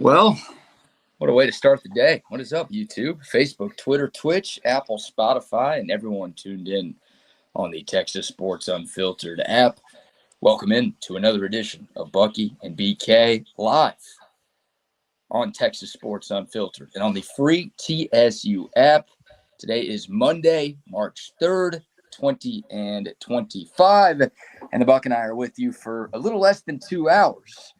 Well, what a way to start the day. What is up, YouTube, Facebook, Twitter, Twitch, Apple, Spotify, and everyone tuned in on the Texas Sports Unfiltered app. Welcome in to another edition of Bucky and BK live on Texas Sports Unfiltered and on the free TSU app. Today is Monday, March 3rd, 2025, and the Buck and I are with you for a little less than 2 hours.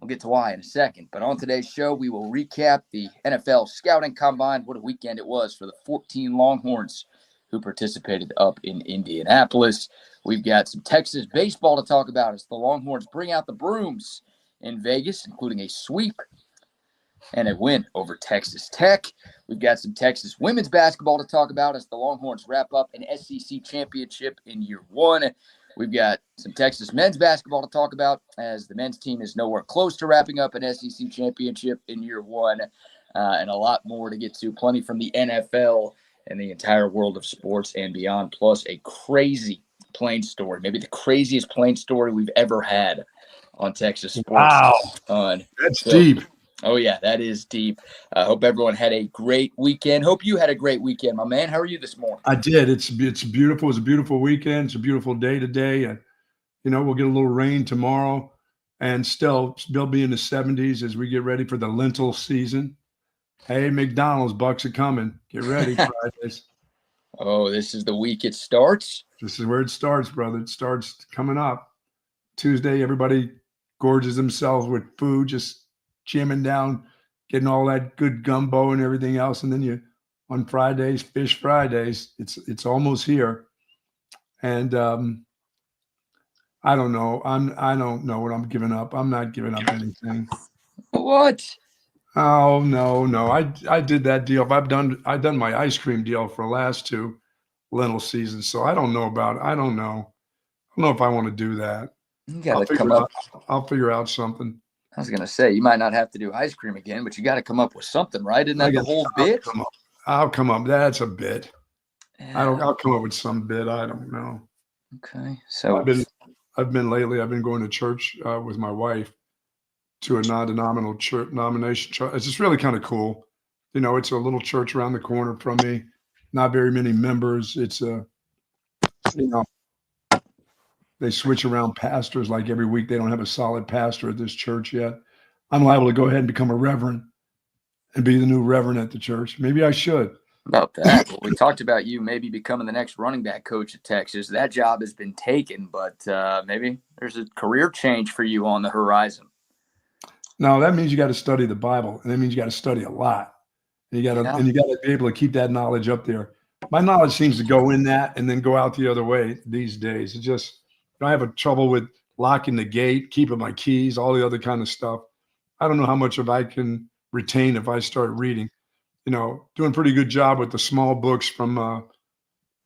We'll get to why in a second. But on today's show, we will recap the NFL Scouting Combine. What a weekend it was for the 14 Longhorns who participated up in Indianapolis. We've got some Texas baseball to talk about as the Longhorns bring out the brooms in Vegas, including a sweep and a win over Texas Tech. We've got some Texas women's basketball to talk about as the Longhorns wrap up an SEC championship in year one. We've got some Texas men's basketball to talk about as the men's team is nowhere close to wrapping up an SEC championship in year one, and a lot more to get to. Plenty from the NFL and the entire world of sports and beyond, plus a crazy plane story, maybe the craziest plane story we've ever had on Texas Sports. Wow, that's deep. Oh, yeah, that is deep. I hope everyone had a great weekend. Hope you had a great weekend, my man. How are you this morning? I did. It's beautiful. It's a beautiful weekend. It's a beautiful day today. And, we'll get a little rain tomorrow and still be in the 70s as we get ready for the lentil season. Hey, McDonald's, Bucks are coming. Get ready, Fridays. Oh, this is the week it starts? This is where it starts, brother. It starts coming up. Tuesday, everybody gorges themselves with food, just jamming down, getting all that good gumbo and everything else. And then on Fridays, Fish Fridays, it's almost here. And I don't know. I don't know what I'm giving up. I'm not giving up anything. What? Oh, no. I did that deal. I've done my ice cream deal for the last two lentil seasons. So I don't know about it. I don't know if I want to do that. You gotta come up. I'll figure out something. I was going to say, you might not have to do ice cream again, but you got to come up with something, right? Isn't that the whole bit? I'll come up. That's a bit. Yeah. I'll come up with some bit. I don't know. Okay. So I've been going to church with my wife to a non-denominational church. It's just really kind of cool. It's a little church around the corner from me. Not very many members. It's they switch around pastors like every week. They don't have a solid pastor at this church yet. I'm liable to go ahead and become a reverend and be the new reverend at the church. Maybe I should. About that. Well, we talked about you maybe becoming the next running back coach at Texas. That job has been taken, but maybe there's a career change for you on the horizon. No, that means you got to study the Bible, and that means you got to study a lot. And you got to be able to keep that knowledge up there. My knowledge seems to go in that and then go out the other way these days. It just I have a trouble with locking the gate, keeping my keys, all the other kind of stuff. I don't know how much of I can retain if I start reading. Doing a pretty good job with the small books from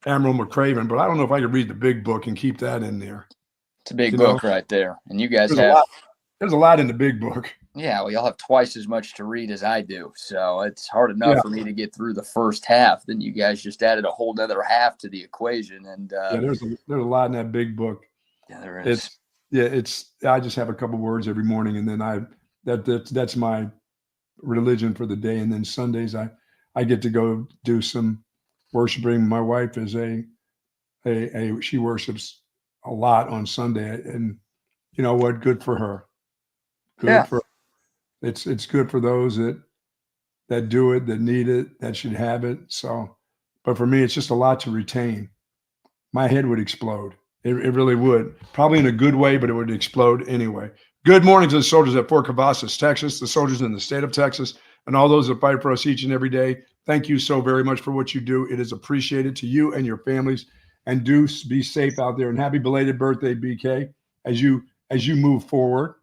Admiral McCraven, but I don't know if I could read the big book and keep that in there. It's a big book right there. And you guys there's a lot in the big book. Yeah, well, y'all have twice as much to read as I do. So it's hard enough for me to get through the first half. Then you guys just added a whole other half to the equation. And there's a lot in that big book. Yeah, there is. I just have a couple words every morning, and then that's my religion for the day. And then Sundays I get to go do some worshiping. My wife is she worships a lot on Sunday, and you know what? Good for her. It's good for those that do it, that need it, that should have it. So, but for me, it's just a lot to retain. My head would explode. It really would. Probably in a good way, but it would explode anyway. Good morning to the soldiers at Fort Cavazos, Texas, the soldiers in the state of Texas, and all those that fight for us each and every day. Thank you so very much for what you do. It is appreciated to you and your families. And do be safe out there. And happy belated birthday, BK, as you move forward.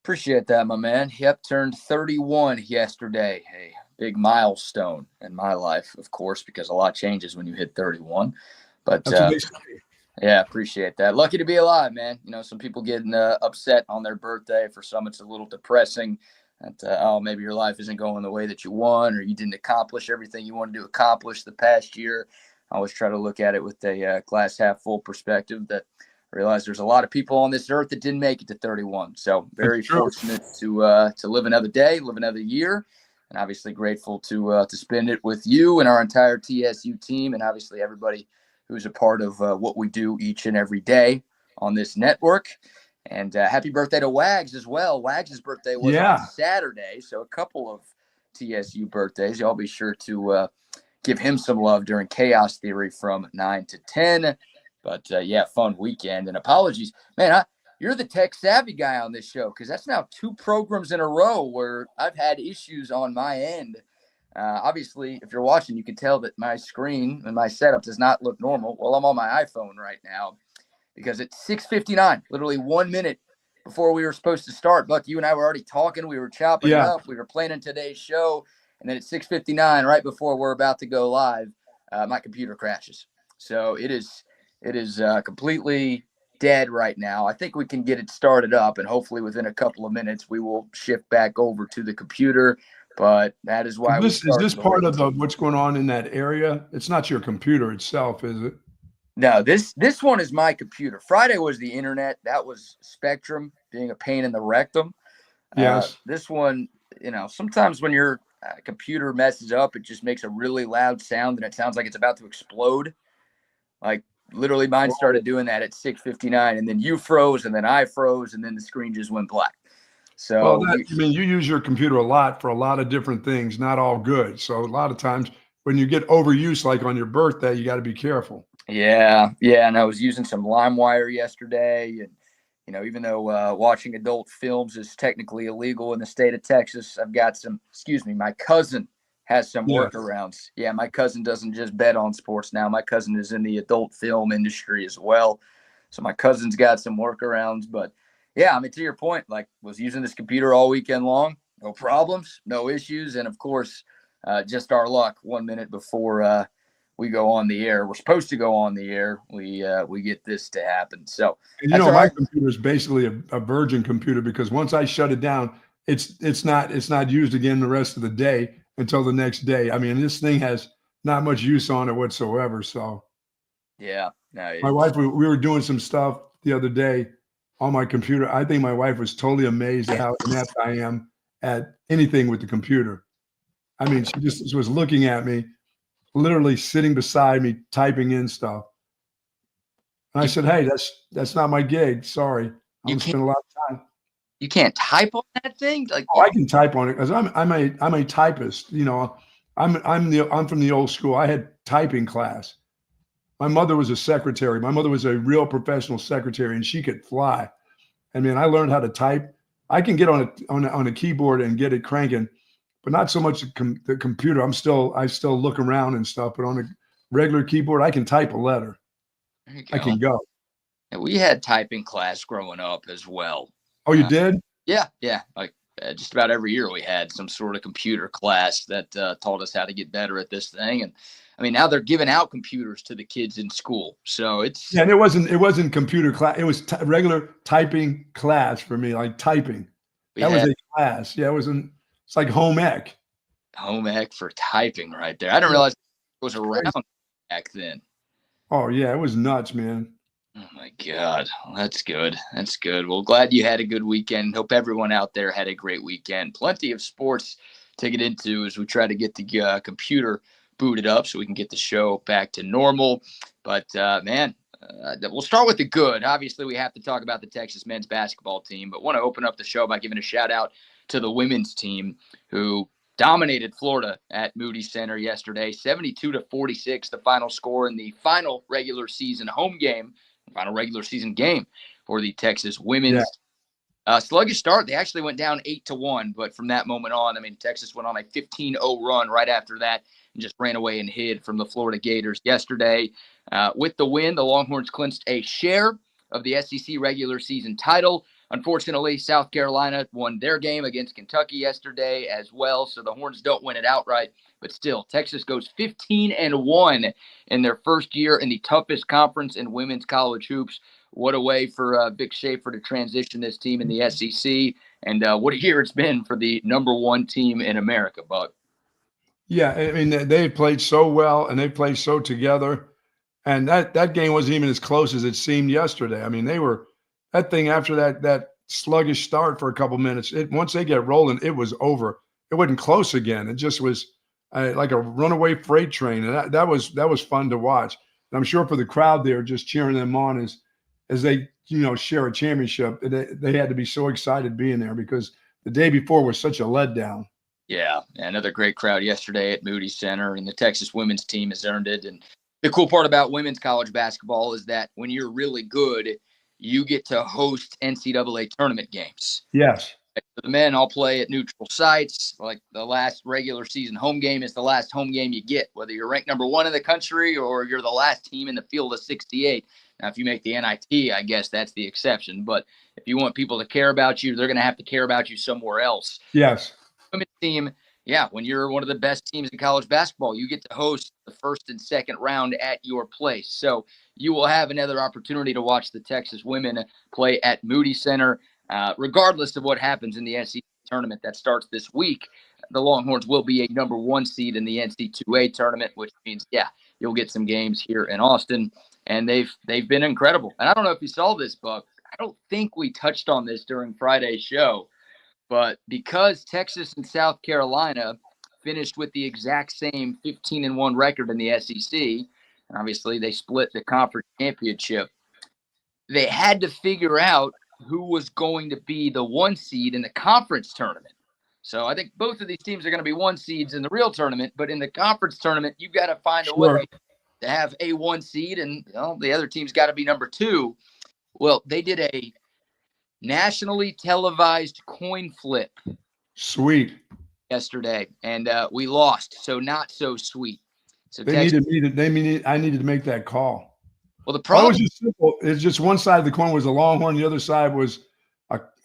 Appreciate that, my man. Yep, turned 31 yesterday. A big milestone in my life, of course, because a lot changes when you hit 31. But yeah, appreciate that. Lucky to be alive, man. Some people getting upset on their birthday. For some, it's a little depressing that, maybe your life isn't going the way that you want, or you didn't accomplish everything you wanted to accomplish the past year. I always try to look at it with a glass half full perspective that realize there's a lot of people on this earth that didn't make it to 31. So very fortunate to live another day, live another year, and obviously grateful to spend it with you and our entire TSU team, and obviously everybody who's a part of what we do each and every day on this network. And happy birthday to Wags as well. Wags' birthday was on Saturday, so a couple of TSU birthdays. Y'all be sure to give him some love during Chaos Theory from 9 to 10. But, fun weekend. And apologies. Man, you're the tech-savvy guy on this show, because that's now 2 programs in a row where I've had issues on my end. Obviously, if you're watching, you can tell that my screen and my setup does not look normal. Well, I'm on my iPhone right now because it's 6:59, literally 1 minute before we were supposed to start. Buck, you and I were already talking. We were chopping it up. We were planning today's show. And then at 6:59, right before we're about to go live, my computer crashes. So it is completely dead right now. I think we can get it started up, and hopefully within a couple of minutes we will shift back over to the computer. But that is why is this part of what's going on in that area? It's not your computer itself, is it? No, this one is my computer. Friday was the internet. That was Spectrum being a pain in the rectum. Yes. This one, sometimes when your computer messes up, it just makes a really loud sound, and it sounds like it's about to explode. Like literally mine started doing that at 6:59, and then you froze, and then I froze, and then the screen just went black. So you use your computer a lot for a lot of different things, not all good. So a lot of times when you get overuse, like on your birthday, you got to be careful. Yeah. And I was using some LimeWire yesterday, and even though watching adult films is technically illegal in the state of Texas, I've got my cousin has some workarounds. Yeah, my cousin doesn't just bet on sports now. My cousin is in the adult film industry as well. So my cousin's got some workarounds. But, yeah, to your point, was using this computer all weekend long. No problems, no issues. And, of course, just our luck, 1 minute before we go on the air. We're supposed to go on the air. We get this to happen. So my computer is basically a virgin computer, because once I shut it down, it's not used again the rest of the day until the next day. This thing has not much use on it whatsoever. So yeah, my wife, we were doing some stuff the other day on my computer. I think my wife was totally amazed at how inept I am at anything with the computer. She just was looking at me, literally sitting beside me, typing in stuff. And I said, "Hey, that's not my gig. Sorry, I'm spending a lot of time." You can't type on that thing? I can type on it because I'm a typist. I'm from the old school. I had typing class. My mother was a secretary. My mother was a real professional secretary, and she could fly. I learned how to type. I can get on a keyboard and get it cranking, but not so much the computer. I still look around and stuff, but on a regular keyboard, I can type a letter. I can go. And we had typing class growing up as well. Oh, you did? Yeah. Just about every year we had some sort of computer class that taught us how to get better at this thing. And now they're giving out computers to the kids in school. So it's and it wasn't computer class. It was regular typing class for me, like typing. That was a class. Yeah, it's like home ec. Home ec for typing right there. I didn't realize it was around back then. Oh yeah, it was nuts, man. Oh my God. That's good. Well, glad you had a good weekend. Hope everyone out there had a great weekend. Plenty of sports to get into as we try to get the computer booted up so we can get the show back to normal. But, we'll start with the good. Obviously, we have to talk about the Texas men's basketball team, but want to open up the show by giving a shout out to the women's team who dominated Florida at Moody Center yesterday, 72-46, the final score in the final regular season game for the Texas women's. Sluggish start. They actually went down 8-1, but from that moment on, Texas went on a 15-0 run right after that and just ran away and hid from the Florida Gators yesterday. With the win, the Longhorns clinched a share of the SEC regular season title. Unfortunately, South Carolina won their game against Kentucky yesterday as well, so the Horns don't win it outright. But still, Texas goes 15-1 in their first year in the toughest conference in women's college hoops. What a way for Vic Schaefer to transition this team in the SEC, and what a year it's been for the number one team in America, Buck. Yeah, they've played so well, and they played so together. And that game wasn't even as close as it seemed yesterday. I mean, that thing after that sluggish start for a couple minutes, once they get rolling, it was over. It wasn't close again. It just was like a runaway freight train. And that was fun to watch. And I'm sure for the crowd there, just cheering them on as they, share a championship, they had to be so excited being there because the day before was such a letdown. Yeah, another great crowd yesterday at Moody Center, and the Texas women's team has earned it. And the cool part about women's college basketball is that when you're really good, you get to host NCAA tournament games. Yes. So the men all play at neutral sites. Like the last regular season home game is the last home game you get, whether you're ranked number 1 in the country or you're the last team in the field of 68. Now, if you make the NIT, I guess that's the exception. But if you want people to care about you, they're going to have to care about you somewhere else. Yes. Women's team, yeah, when you're one of the best teams in college basketball, you get to host the first and second round at your place. So you will have another opportunity to watch the Texas women play at Moody Center. Regardless of what happens in the SEC tournament that starts this week, the Longhorns will be a number 1 seed in the NC2A tournament, which means, yeah, you'll get some games here in Austin. And they've been incredible. And I don't know if you saw this, Buck. I don't think we touched on this during Friday's show. But because Texas and South Carolina finished with the exact same 15-1 record in the SEC, and obviously they split the conference championship, they had to figure out who was going to be the 1 seed in the conference tournament. So I think both of these teams are going to be 1 seeds in the real tournament, but in the conference tournament, you've got to find a way to have a 1 seed, and the other team's got to be number 2. Well, they did a nationally televised coin flip. Sweet. Yesterday, and we lost, so not so sweet. So I needed to make that call. Well, the problem was just simple. It's just one side of the coin was a Longhorn, the other side was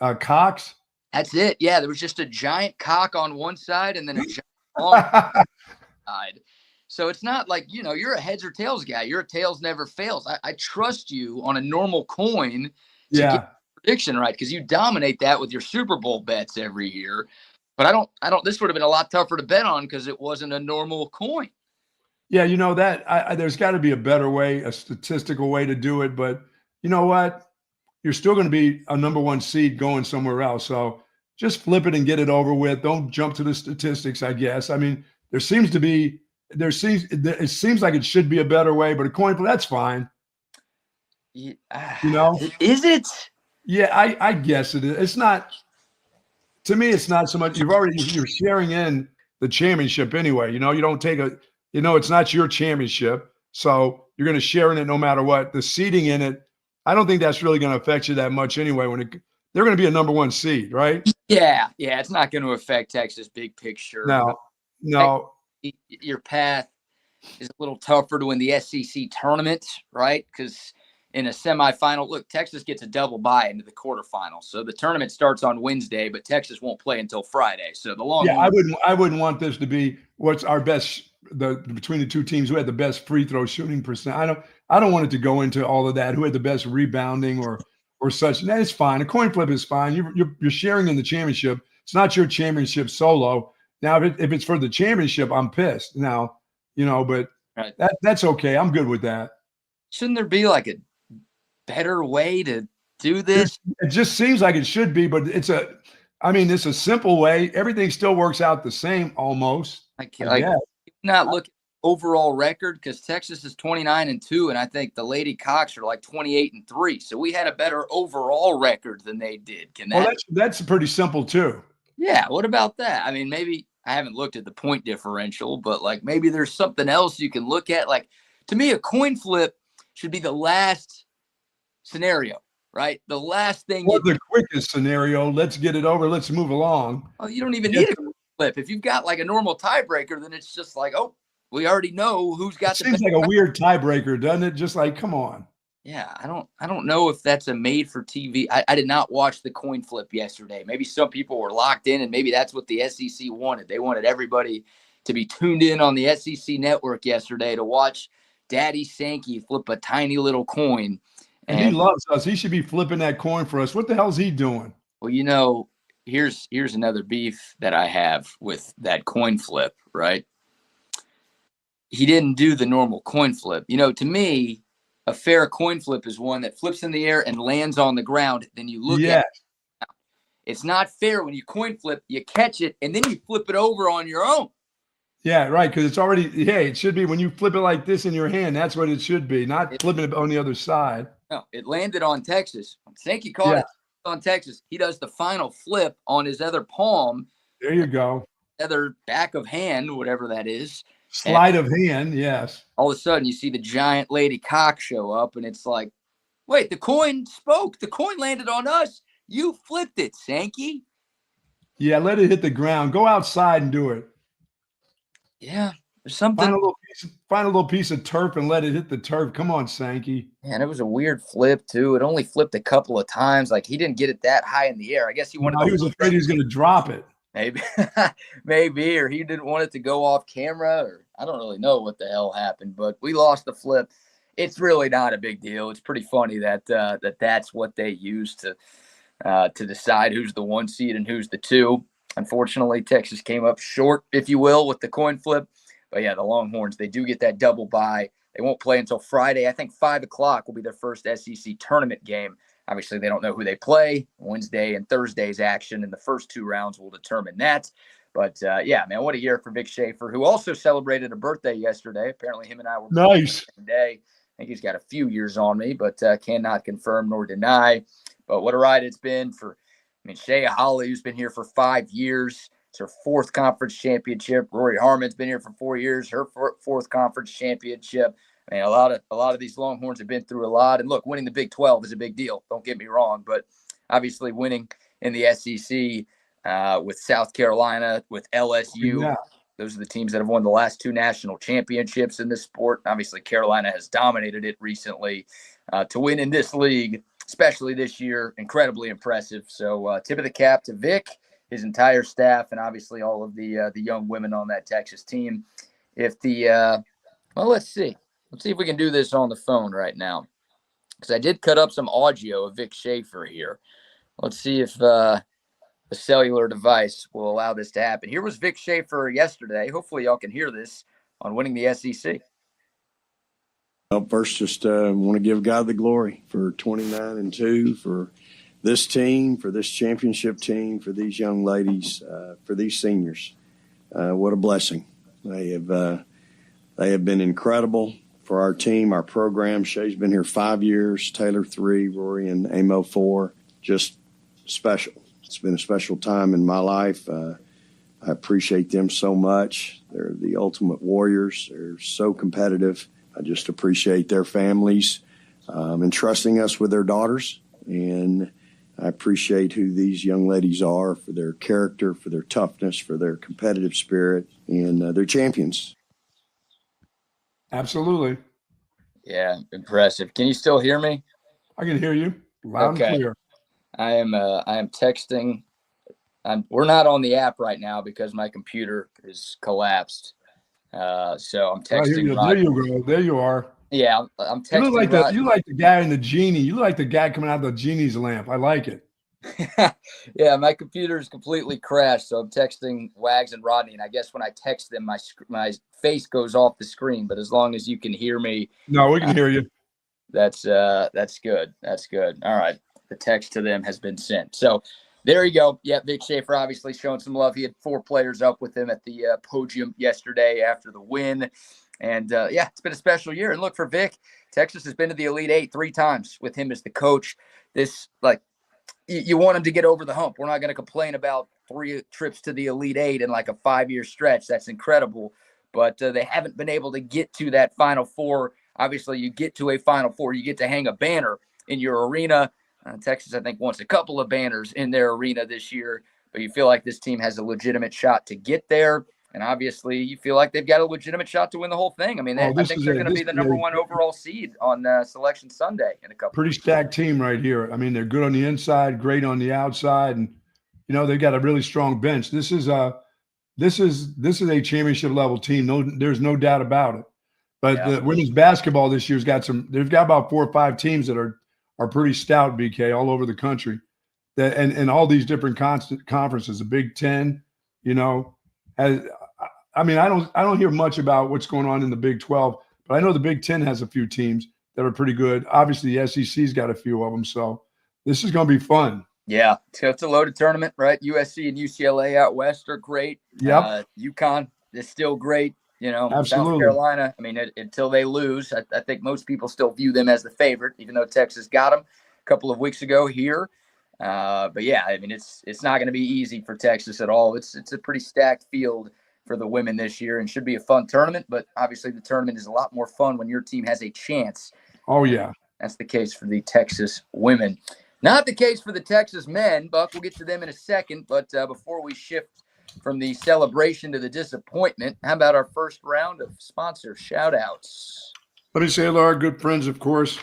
a Cox. That's it. Yeah, there was just a giant cock on one side and then a giant Longhorn side. So it's not like, you're a heads or tails guy. Your tails never fails. I trust you on a normal coin to get the prediction right because you dominate that with your Super Bowl bets every year. But I don't. This would have been a lot tougher to bet on because it wasn't a normal coin. Yeah, that there's got to be a better way, a statistical way to do it. But you know what? You're still going to be a number 1 seed going somewhere else. So just flip it and get it over with. Don't jump to the statistics, I guess. I mean, it seems like it should be a better way, but a coin flip, that's fine. Yeah, Is it? Yeah, I guess it is. It's not. To me, it's not so much. You're sharing in the championship anyway. You don't take it's not your championship. So you're going to share in it no matter what. The seeding in it, I don't think that's really going to affect you that much anyway. They're going to be a number 1 seed, right? Yeah. It's not going to affect Texas big picture. No. Your path is a little tougher to win the SEC tournament, right? Because in a semifinal, look, Texas gets a double bye into the quarterfinals. So the tournament starts on Wednesday, but Texas won't play until Friday. So the Longhorns. I wouldn't want this to be what's our best between the 2 teams who had the best free throw shooting percent. I don't want it to go into all of that. Who had the best rebounding or such. And that's fine. A coin flip is fine. You're sharing in the championship. It's not your championship solo. Now, if it's for the championship, I'm pissed. Now, but right. That's okay. I'm good with that. Shouldn't there be like a better way to do this? It just seems like it should be, but it's a simple way. Everything still works out the same almost. Not look at overall record because Texas is 29-2, and I think the Lady Cox are like 28-3. So we had a better overall record than they did. That's pretty simple too. Yeah. What about that? I mean, maybe I haven't looked at the point differential, but like maybe there's something else you can look at. Like to me, a coin flip should be the last scenario, right? The last thing. Or the quickest scenario. Let's get it over. Let's move along. Well, you don't even need a flip. If you've got like a normal tiebreaker, then it's just like, oh, we already know who's got. It seems like a weird tiebreaker, doesn't it? Just like, come on. Yeah, I don't know if that's a made for TV. I did not watch the coin flip yesterday. Maybe some people were locked in, and maybe that's what the SEC wanted. They wanted everybody to be tuned in on the SEC network yesterday to watch Daddy Sankey flip a tiny little coin. And he loves us. He should be flipping that coin for us. What the hell's he doing? Well, here's another beef that I have with that coin flip, right? he didn't do the normal coin flip. To me, a fair coin flip is one that flips in the air and lands on the ground. Then you look at it. It's not fair when you coin flip, you catch it, and then you flip it over on your own. Yeah, right, because it's already – it should be when you flip it like this in your hand, that's what it should be, not flipping it on the other side. No, it landed on Texas. Sankey caught it on Texas. He does the final flip on his other palm. There you go. Other back of hand, whatever that is. Sleight of hand, yes. All of a sudden, you see the giant lady cock show up, and it's like, wait, the coin spoke. The coin landed on us. You flipped it, Sankey. Yeah, let it hit the ground. Go outside and do it. Yeah, there's something. Find a little piece of turf and let it hit the turf. Come on, Sankey. Man, it was a weird flip, too. It only flipped a couple of times. Like, he didn't get it that high in the air. I guess he wanted to. He was afraid he was going to drop it. Maybe, or he didn't want it to go off camera, or I don't really know what the hell happened, but we lost the flip. It's really not a big deal. It's pretty funny that that's what they use to decide who's the 1 seed and who's the 2. Unfortunately, Texas came up short, if you will, with the coin flip. But yeah, the Longhorns, they do get that double bye. They won't play until Friday. I think 5 o'clock will be their first SEC tournament game. Obviously, they don't know who they play. Wednesday and Thursday's action in the first 2 rounds will determine that. But, yeah, man, what a year for Vic Schaefer, who also celebrated a birthday yesterday. Apparently, him and I were nice. The same day. I think he's got a few years on me, but cannot confirm nor deny. But what a ride it's been for, Shea Holly, who's been here for 5 years. It's her 4th conference championship. Rory Harmon's been here for 4 years, her 4th conference championship. A lot of these Longhorns have been through a lot. And look, winning the Big 12 is a big deal. Don't get me wrong. But obviously winning in the SEC with South Carolina, with LSU, those are the teams that have won the last 2 national championships in this sport. Obviously, Carolina has dominated it recently. To win in this league, especially this year, incredibly impressive. So tip of the cap to Vic, his entire staff, and obviously all of the young women on that Texas team. If let's see. Let's see if we can do this on the phone right now, because I did cut up some audio of Vic Schaefer here. Let's see if the cellular device will allow this to happen. Here was Vic Schaefer yesterday. Hopefully y'all can hear this on winning the SEC. Well, first, just want to give God the glory for 29-2, for this team, for this championship team, for these young ladies, for these seniors. What a blessing. They have been incredible for our team, our program. Shea's been here 5 years, Taylor 3, Rory and Amo 4. Just special. It's been a special time in my life. I appreciate them so much. They're the ultimate warriors. They're so competitive. I just appreciate their families entrusting us with their daughters. And I appreciate who these young ladies are, for their character, for their toughness, for their competitive spirit, and they're champions. Absolutely. Yeah, impressive. Can you still hear me? I can hear you loud and clear. I am texting. We're not on the app right now because my computer is collapsed. So I'm texting. There you go. There you are. Yeah, I'm texting. You like the guy in the genie. You look like the guy coming out of the genie's lamp. I like it. Yeah, my computer is completely crashed, so I'm texting Wags and Rodney, and I guess when I text them, my face goes off the screen. But as long as you can hear me, no, we can hear you. That's good. That's good. All right, the text to them has been sent. So there you go. Yeah, Vic Schaefer obviously showing some love. He had 4 players up with him at the podium yesterday after the win. And, yeah, it's been a special year. And look, for Vic, Texas has been to the Elite 8 3 times with him as the coach. You want him to get over the hump. We're not going to complain about 3 trips to the Elite 8 in like a 5-year stretch. That's incredible. But they haven't been able to get to that Final Four. Obviously, you get to a Final Four, you get to hang a banner in your arena. Texas, I think, wants a couple of banners in their arena this year. But you feel like this team has a legitimate shot to get there. And obviously, you feel like they've got a legitimate shot to win the whole thing. I mean, I think they're going to be the number 1 overall seed on Selection Sunday in a couple. Pretty stacked team right here. I mean, they're good on the inside, great on the outside, and they've got a really strong bench. This is a championship level team. There's no doubt about it. But the women's basketball this year's they've got about 4 or 5 teams that are pretty stout, BK, all over the country. And all these different conferences, the Big Ten, I mean, I don't hear much about what's going on in the Big 12, but I know the Big 10 has a few teams that are pretty good. Obviously, the SEC's got a few of them, so this is going to be fun. Yeah, it's a loaded tournament, right? USC and UCLA out west are great. Yep. UConn is still great. South Absolutely. Carolina, I mean, until they lose, I think most people still view them as the favorite, even though Texas got them a couple of weeks ago here. But yeah, I mean, it's not going to be easy for Texas at all. It's a pretty stacked field for the women this year and should be a fun tournament. But obviously, the tournament is a lot more fun when your team has a chance. Oh, yeah. That's the case for the Texas women. Not the case for the Texas men, Buck. We'll get to them in a second. But before we shift from the celebration to the disappointment, how about our first round of sponsor shout-outs? Let me say hello to our good friends, of course,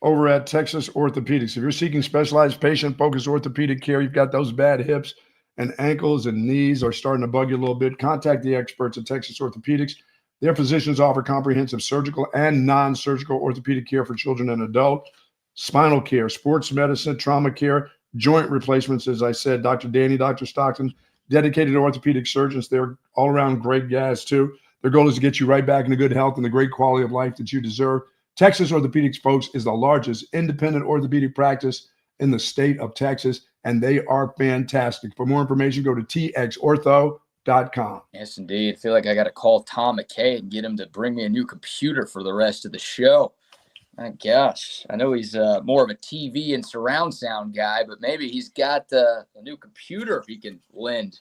over at Texas Orthopedics. If you're seeking specialized patient-focused orthopedic care, you've got those bad hips and ankles and knees are starting to bug you a little bit, contact the experts at Texas Orthopedics. Their physicians offer comprehensive surgical and non-surgical orthopedic care for children and adults, spinal care, sports medicine, trauma care, joint replacements, as I said, Dr. Danny, Dr. Stockton, dedicated orthopedic surgeons. They're all around great guys, too. Their goal is to get you right back into good health and the great quality of life that you deserve. Texas Orthopedics, folks, is the largest independent orthopedic practice in the state of Texas, and they are fantastic. For more information, go to txortho.com. Yes, indeed. I feel like I got to call Tom McKay and get him to bring me a new computer for the rest of the show. My gosh, I know he's more of a TV and surround sound guy, but maybe he's got a new computer he can lend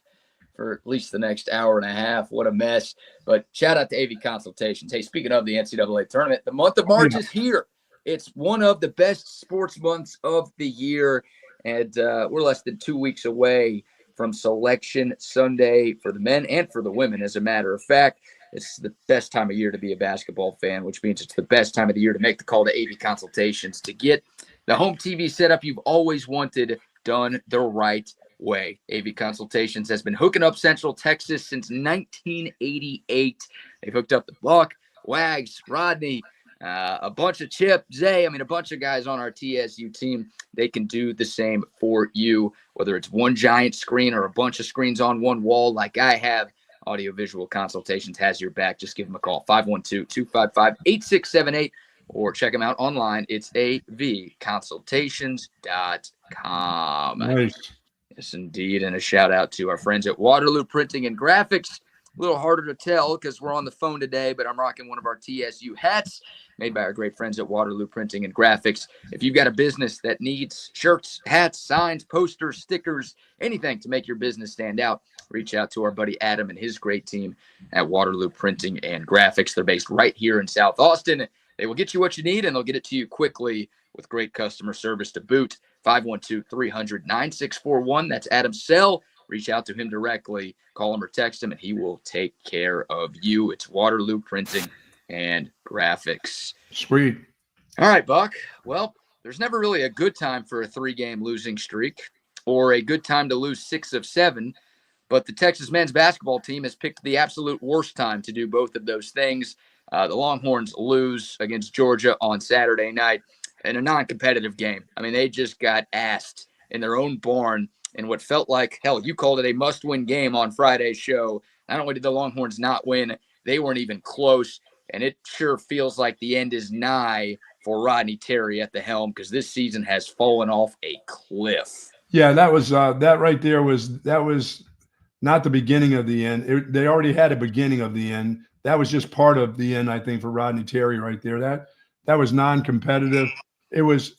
for at least the next hour and a half. What a mess. But shout out to AV Consultations. Hey, speaking of the NCAA tournament, the month of March is here. It's one of the best sports months of the year, and we're less than 2 weeks away from Selection Sunday for the men and for the women, as a matter of fact. It's the best time of year to be a basketball fan, which means it's the best time of the year to make the call to AV Consultations to get the home TV setup you've always wanted done the right way. AV Consultations has been hooking up Central Texas since 1988. They've hooked up the Buck, Wags, Rodney, a bunch of Chip, Zay, a bunch of guys on our TSU team. They can do the same for you, whether it's one giant screen or a bunch of screens on one wall like I have. Audiovisual Consultations has your back. Just give them a call, 512-255-8678, or check them out online. It's avconsultations.com. Nice. Yes, indeed. And a shout out to our friends at Waterloo Printing and Graphics. A little harder to tell because we're on the phone today, but I'm rocking one of our TSU hats made by our great friends at Waterloo Printing and Graphics. If you've got a business that needs shirts, hats, signs, posters, stickers, anything to make your business stand out, reach out to our buddy Adam and his great team at Waterloo Printing and Graphics. They're based right here in South Austin. They will get you what you need, and they'll get it to you quickly with great customer service to boot. 512-300-9641. That's Adam's cell. Reach out to him directly. Call him or text him, and he will take care of you. It's Waterloo Printing and Graphics. Sweet. All right, Buck. Well, there's never really a good time for a 3-game losing streak or a good time to lose 6 of 7, but the Texas men's basketball team has picked the absolute worst time to do both of those things. The Longhorns lose against Georgia on Saturday night in a non-competitive game. They just got assed in their own barn in what felt like, hell, you called it a must-win game on Friday's show. Not only did the Longhorns not win, they weren't even close, and it sure feels like the end is nigh for Rodney Terry at the helm because this season has fallen off a cliff. Yeah, that was that right there was not the beginning of the end. They already had a beginning of the end. That was just part of the end, I think, for Rodney Terry right there. That was non-competitive. It was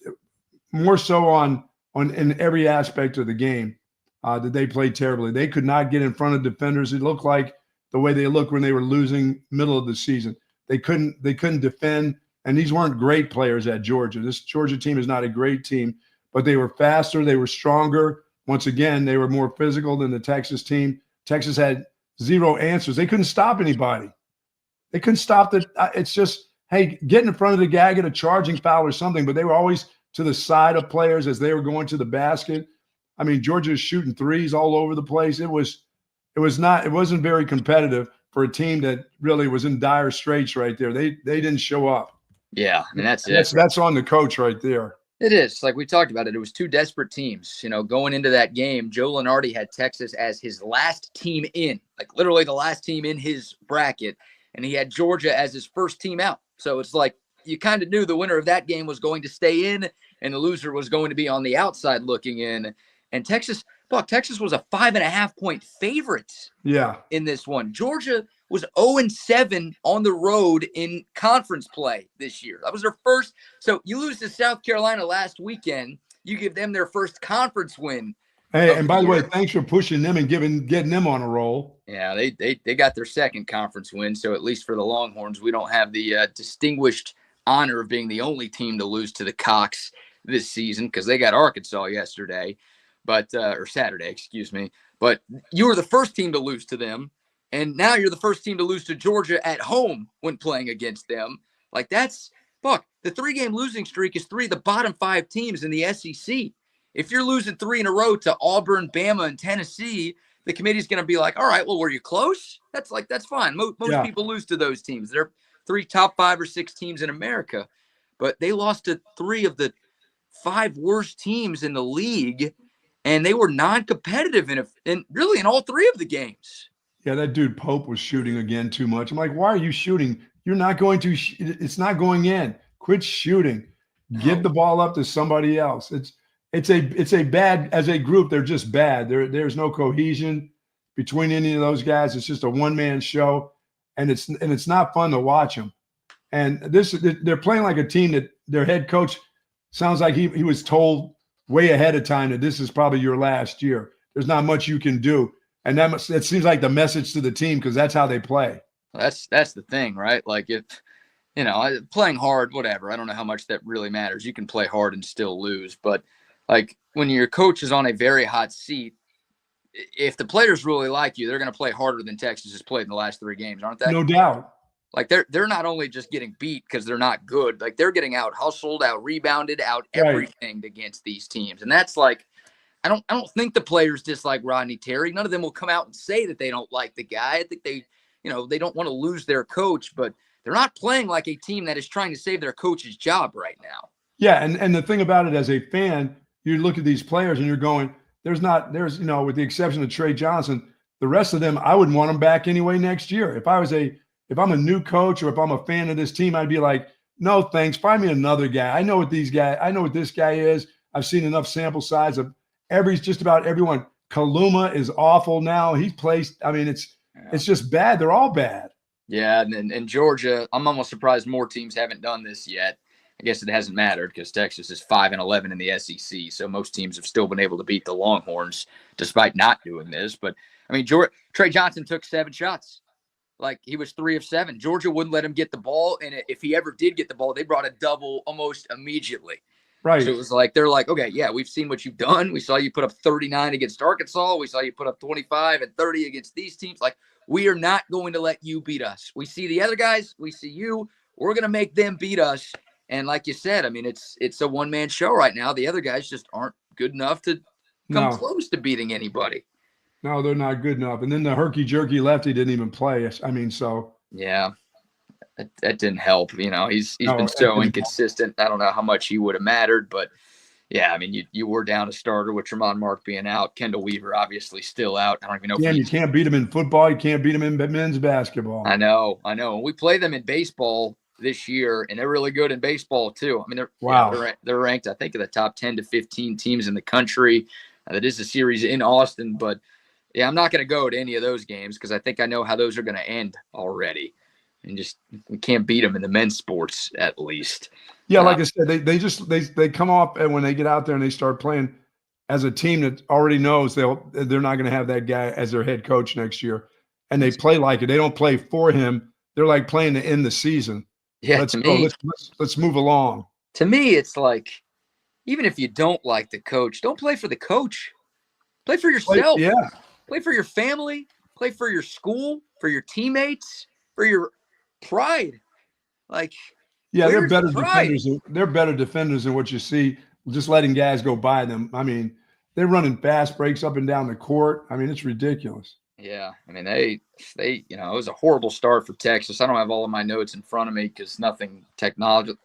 more so on in every aspect of the game that they played terribly. They could not get in front of defenders. It looked like the way they looked when they were losing middle of the season. They couldn't defend, and these weren't great players at Georgia. This Georgia team is not a great team, but they were faster. They were stronger. Once again, they were more physical than the Texas team. Texas had zero answers. They couldn't stop anybody. They couldn't stop it's just, hey, get in front of the guy, get a charging foul or something, but they were always to the side of players as they were going to the basket. Georgia was shooting threes all over the place. It wasn't very competitive for a team that really was in dire straits right there. They didn't show up. Yeah, that's it. That's on the coach right there. It is. Like we talked about it. It was two desperate teams. Going into that game, Joe Lunardi had Texas as his last team in, like literally the last team in his bracket. And he had Georgia as his first team out. So it's like you kind of knew the winner of that game was going to stay in and the loser was going to be on the outside looking in. And Texas was a 5.5-point favorite in this one. Georgia was 0-7 on the road in conference play this year. That was their first. So you lose to South Carolina last weekend. You give them their first conference win. Hey, and by the way, thanks for pushing them and getting them on a roll. Yeah, they got their second conference win. So at least for the Longhorns, we don't have the distinguished honor of being the only team to lose to the Cox this season because they got Arkansas yesterday, or Saturday, excuse me. But you were the first team to lose to them. And now you're the first team to lose to Georgia at home when playing against them. Like that's the 3-game losing streak is 3 of the bottom 5 teams in the SEC. If you're losing 3 in a row to Auburn, Bama, and Tennessee, the committee's going to be like, all right, well, were you close? That's fine. Most people lose to those teams. They're 3 top 5 or 6 teams in America. But they lost to 3 of the 5 worst teams in the league, and they were non-competitive in all 3 of the games. Yeah, that dude Pope was shooting again too much. I'm like, why are you shooting? You're not going to. It's not going in. Quit shooting. Give the ball up to somebody else. It's a bad, as a group. They're just bad. There's no cohesion between any of those guys. It's just a one-man show, and it's not fun to watch them. And they're playing like a team that their head coach sounds like he was told way ahead of time that this is probably your last year. There's not much you can do. And it seems like the message to the team because that's how they play. That's the thing, right? Like if, playing hard, whatever. I don't know how much that really matters. You can play hard and still lose. But like when your coach is on a very hot seat, if the players really like you, they're going to play harder than Texas has played in the last 3 games, aren't they? No doubt. Like they're not only just getting beat because they're not good. Like they're getting out hustled, out rebounded, out everything against these teams. And that's like, I don't think the players dislike Rodney Terry. None of them will come out and say that they don't like the guy. I think they don't want to lose their coach, but they're not playing like a team that is trying to save their coach's job right now. Yeah, and the thing about it, as a fan, you look at these players and you're going, there's with the exception of Trey Johnson, the rest of them, I wouldn't want them back anyway next year. If I'm a new coach or if I'm a fan of this team, I'd be like, no, thanks. Find me another guy. I know what this guy is. I've seen enough sample size of just about everyone. Kaluma is awful now. He's placed. I mean, it's just bad. They're all bad. Yeah, and Georgia, I'm almost surprised more teams haven't done this yet. I guess it hasn't mattered because Texas is 5-11 in the SEC, so most teams have still been able to beat the Longhorns despite not doing this. But I mean, Trey Johnson took 7 shots. Like he was 3 of 7. Georgia wouldn't let him get the ball, and if he ever did get the ball, they brought a double almost immediately. Right. So it was like, they're like, okay, yeah, we've seen what you've done. We saw you put up 39 against Arkansas. We saw you put up 25 and 30 against these teams. Like, we are not going to let you beat us. We see the other guys. We see you. We're going to make them beat us. And like you said, I mean, it's a one-man show right now. The other guys just aren't good enough to come close to beating anybody. No, they're not good enough. And then the herky-jerky lefty didn't even play. I mean, so. Yeah. That didn't help. He's been so inconsistent. I don't know how much he would have mattered, but yeah, I mean, you were down a starter with Tremont Mark being out. Kendall Weaver obviously still out. I don't even know. Yeah, you can't beat him in football. You can't beat him in men's basketball. I know. And we play them in baseball this year, and they're really good in baseball too. I mean, they're ranked, I think, in the top 10 to 15 teams in the country. That is a series in Austin, but yeah, I'm not going to go to any of those games because I think I know how those are going to end already. And we can't beat them in the men's sports, at least. Yeah, like I said, they come off, and when they get out there and they start playing as a team that already knows they're not going to have that guy as their head coach next year, and they play like it. They don't play for him. They're like playing to end the season. Yeah, let's move along. To me, it's like, even if you don't like the coach, don't play for the coach. Play for yourself. Play for your family. Play for your school, for your teammates, for your pride. Like, yeah, they're better defenders. They're better defenders than what you see just letting guys go by them. I mean, they're running fast breaks up and down the court. I mean, it's ridiculous. Yeah, I mean they it was a horrible start for Texas. I don't have all of my notes in front of me because nothing technology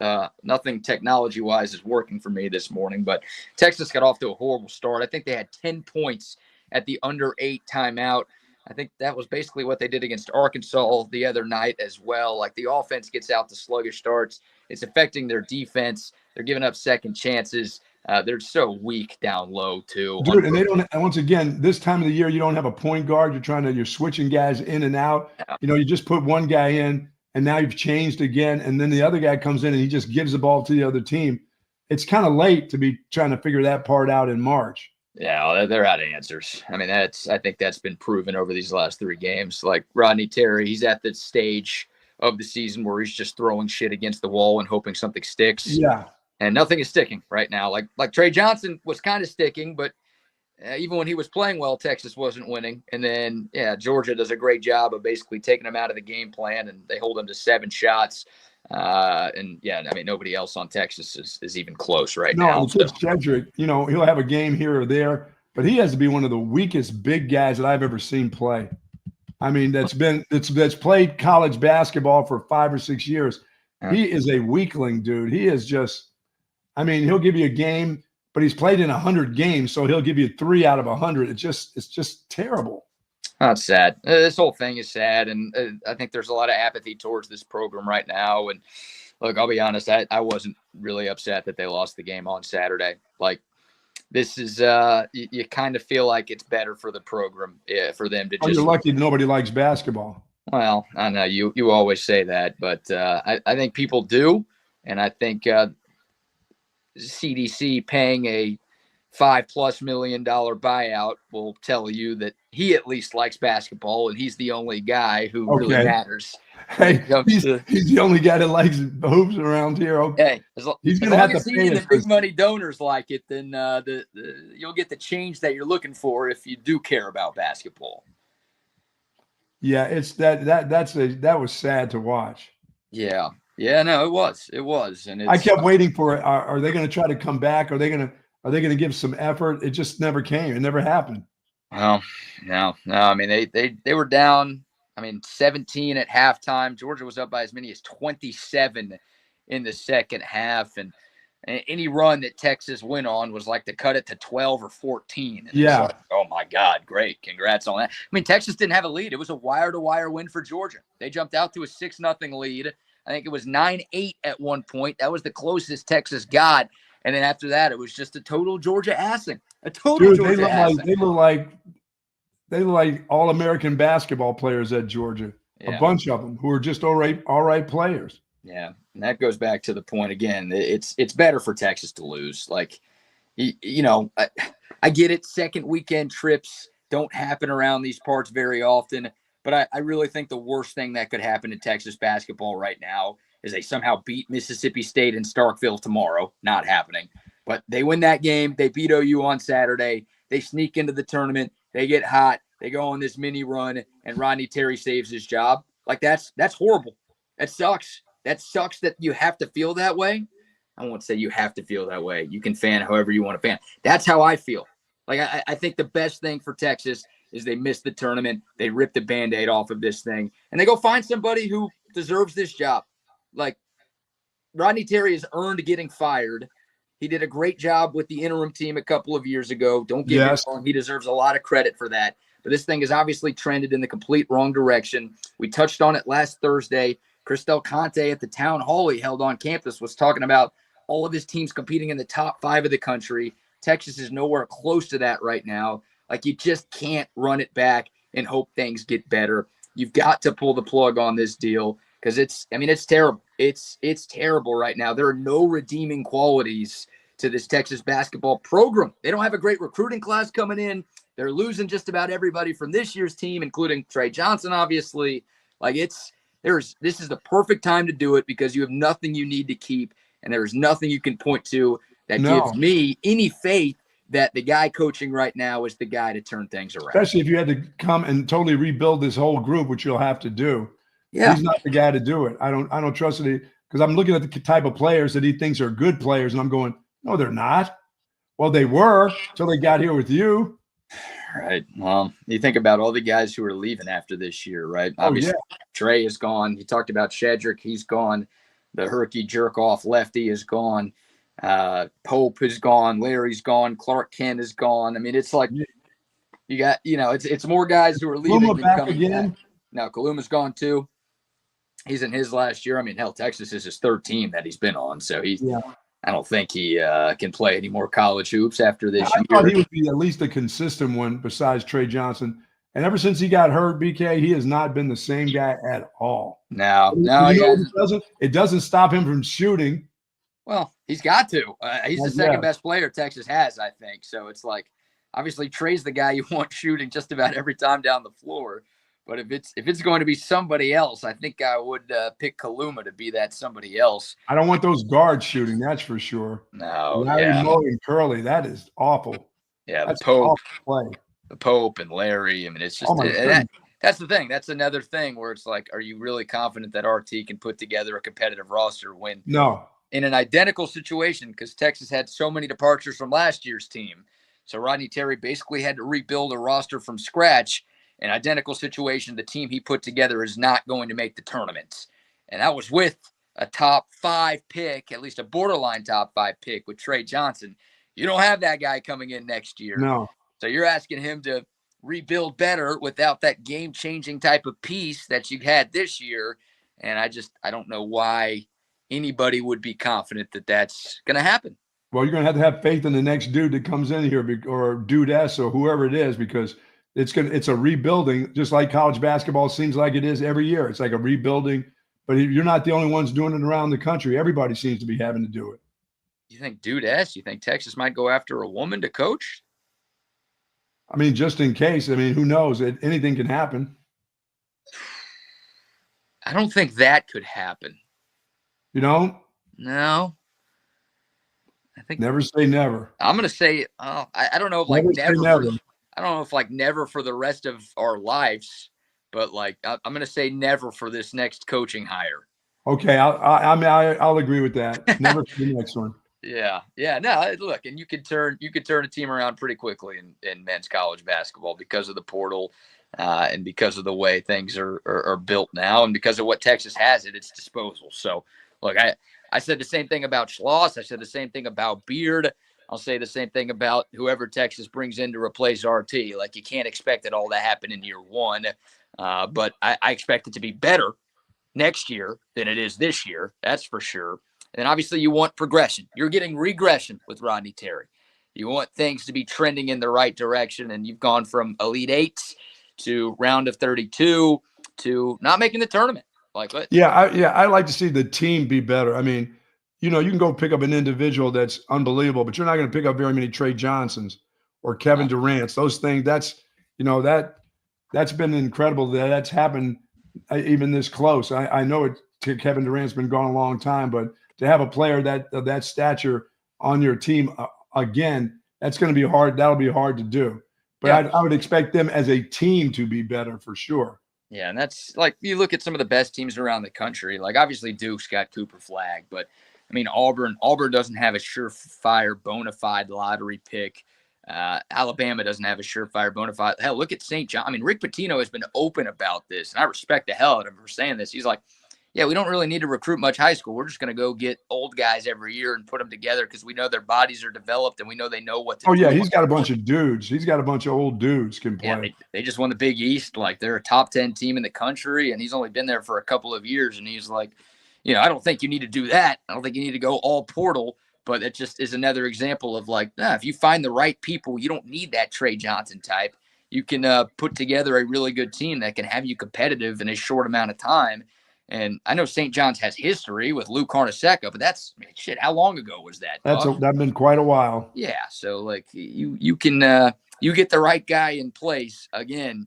wise is working for me this morning. But Texas got off to a horrible start. I think they had 10 points at the under 8 timeout. I think that was basically what they did against Arkansas the other night as well. Like the offense gets out to sluggish starts. It's affecting their defense. They're giving up second chances. They're so weak down low too. Dude, and they don't. And once again, this time of the year, you don't have a point guard. You're switching guys in and out. Yeah. You just put one guy in, and now you've changed again, and then the other guy comes in and he just gives the ball to the other team. It's kind of late to be trying to figure that part out in March. Yeah, they're out of answers. I mean, I think that's been proven over these last 3 games. Like Rodney Terry, he's at the stage of the season where he's just throwing shit against the wall and hoping something sticks. Yeah. And nothing is sticking right now. Like Trey Johnson was kind of sticking, but even when he was playing well, Texas wasn't winning. And then, Georgia does a great job of basically taking him out of the game plan, and they hold him to 7 shots. I mean, nobody else on Texas is even close right now. No, it's Cedric. He'll have a game here or there, but he has to be one of the weakest big guys that I've ever seen play. I mean, that's played college basketball for 5 or 6 years. He is a weakling, dude. He is just. I mean, he'll give you a game, but he's played in 100 games, so he'll give you 3 out of 100. It's just terrible. That's sad. This whole thing is sad, and I think there's a lot of apathy towards this program right now. And look, I'll be honest, I wasn't really upset that they lost the game on Saturday. Like, this is you kind of feel like it's better for the program, for them to just. You're lucky nobody likes basketball. Well, I know you always say that, but I think people do, and I think. CDC paying a $5+ million buyout will tell you that he at least likes basketball, and he's the only guy who really matters. Hey, he's the only guy that likes hoops around here. Okay, he's going to have to pay. The big money donors like it, then you'll get the change that you're looking for if you do care about basketball. Yeah, it's that was sad to watch. Yeah. Yeah, no, it was, and I kept waiting for it. Are they going to try to come back? Are they going to give some effort? It just never came. It never happened. Well, no. I mean, they were down. I mean, 17 at halftime. Georgia was up by as many as 27 in the second half, and any run that Texas went on was like to cut it to 12 or 14. And yeah. Like, oh my God, great, congrats on that. I mean, Texas didn't have a lead. It was a wire-to-wire win for Georgia. They jumped out to a 6-0 lead. I think it was 9-8 at one point. That was the closest Texas got. And then after that, it was just a total Georgia assing. They look like all-American basketball players at Georgia. Yeah. A bunch of them who are just all right players. Yeah, and that goes back to the point again. It's better for Texas to lose. Like, I get it. Second weekend trips don't happen around these parts very often. But I really think the worst thing that could happen to Texas basketball right now is they somehow beat Mississippi State in Starkville tomorrow. Not happening. But they win that game. They beat OU on Saturday. They sneak into the tournament. They get hot. They go on this mini run, and Rodney Terry saves his job. Like, that's horrible. That sucks. That sucks that you have to feel that way. I won't say you have to feel that way. You can fan however you want to fan. That's how I feel. Like, I think the best thing for Texas is they missed the tournament. They ripped the Band-Aid off of this thing, and they go find somebody who deserves this job. Like, Rodney Terry has earned getting fired. He did a great job with the interim team a couple of years ago. Don't get me wrong. He deserves a lot of credit for that. But this thing has obviously trended in the complete wrong direction. We touched on it last Thursday. Christel Conte at the town hall he held on campus was talking about all of his teams competing in the top 5 of the country. Texas is nowhere close to that right now. Like, you just can't run it back and hope things get better. You've got to pull the plug on this deal because it's terrible. It's terrible right now. There are no redeeming qualities to this Texas basketball program. They don't have a great recruiting class coming in. They're losing just about everybody from this year's team, including Trey Johnson, obviously. Like, this is the perfect time to do it because you have nothing you need to keep, and there's nothing you can point to that gives me any faith that the guy coaching right now is the guy to turn things around. Especially if you had to come and totally rebuild this whole group, which you'll have to do. Yeah. He's not the guy to do it. I don't trust it because I'm looking at the type of players that he thinks are good players, and I'm going, no, they're not. Well, they were until they got here with you. Right. You think about all the guys who are leaving after this year, right? Oh, Obviously, yeah. Trey is gone. You talked about Shedrick. He's gone. The Herky jerk-off lefty is gone. Pope is gone. Larry's gone. Clark Kent is gone. I mean, it's like you got, it's more guys who are leaving than coming again. back. Now, Kaluma's gone too. He's in his last year. I mean, hell, Texas is his third team that he's been on. So I don't think he can play any more college hoops after this year. I thought he would be at least a consistent one besides Trey Johnson. And ever since he got hurt, BK, he has not been the same guy at all. No, it doesn't stop him from shooting. Well, he's got to. He's the second best player Texas has, I think. So it's like, obviously, Trey's the guy you want shooting just about every time down the floor. But if it's going to be somebody else, I think I would pick Kaluma to be that somebody else. I don't want those guards shooting, that's for sure. No, Larry Moe and Curly, that is awful. Yeah, that's the Pope and Larry. I mean, it's just that's the thing. That's another thing where it's like, are you really confident that RT can put together a competitive roster when in an identical situation, because Texas had so many departures from last year's team. So Rodney Terry basically had to rebuild a roster from scratch. An identical situation, the team he put together is not going to make the tournament. And that was with a top 5 pick, at least a borderline top 5 pick with Trey Johnson. You don't have that guy coming in next year. No. So you're asking him to rebuild better without that game-changing type of piece that you had this year. And I don't know why anybody would be confident that that's going to happen. Well, you're going to have faith in the next dude that comes in here, or dude-ess, or whoever it is, because it's a rebuilding, just like college basketball seems like it is every year. It's like a rebuilding, but you're not the only ones doing it around the country. Everybody seems to be having to do it. You think dude-ass? You think Texas might go after a woman to coach? I mean, just in case. I mean, who knows? Anything can happen. I don't think that could happen. You know? No. I think never say never. I'm going to say, I don't know if like never. I don't know if like never for the rest of our lives, but like I'm going to say never for this next coaching hire. Okay, I'll agree with that. Never for the next one. Yeah. No, look, and you could turn a team around pretty quickly in men's college basketball because of the portal, and because of the way things are built now, and because of what Texas has at its disposal. So, look, I said the same thing about Schloss. I said the same thing about Beard. I'll say the same thing about whoever Texas brings in to replace RT. Like, you can't expect it all to happen in year one, but I expect it to be better next year than it is this year. That's for sure. And obviously you want progression. You're getting regression with Rodney Terry. You want things to be trending in the right direction, and you've gone from Elite Eights to round of 32 to not making the tournament. Like what? I like to see the team be better. I mean, you can go pick up an individual that's unbelievable, but you're not going to pick up very many Trey Johnsons or Kevin Durant's. Those things, that's been incredible that's happened even this close. I know Kevin Durant's been gone a long time, but to have a player of that stature on your team again, that's going to be hard. That'll be hard to do. But I would expect them as a team to be better for sure. Yeah, and that's like you look at some of the best teams around the country. Like obviously Duke's got Cooper Flagg, but I mean Auburn doesn't have a surefire bona fide lottery pick. Alabama doesn't have a surefire bona fide. Hell, look at St. John. I mean, Rick Pitino has been open about this, and I respect the hell out of him for saying this. He's like, yeah, we don't really need to recruit much high school. We're just going to go get old guys every year and put them together because we know their bodies are developed and we know they know what to do. Oh, yeah, he's got a bunch of dudes. He's got a bunch of old dudes can play. Yeah, they just won the Big East. Like, they're a top 10 team in the country, and he's only been there for a couple of years. And he's like, I don't think you need to do that. I don't think you need to go all portal. But it just is another example of like, if you find the right people, you don't need that Trey Johnson type. You can put together a really good team that can have you competitive in a short amount of time. And I know St. John's has history with Lou Carnesecca, but how long ago was that? That's been quite a while. Yeah, so like you can you get the right guy in place, again,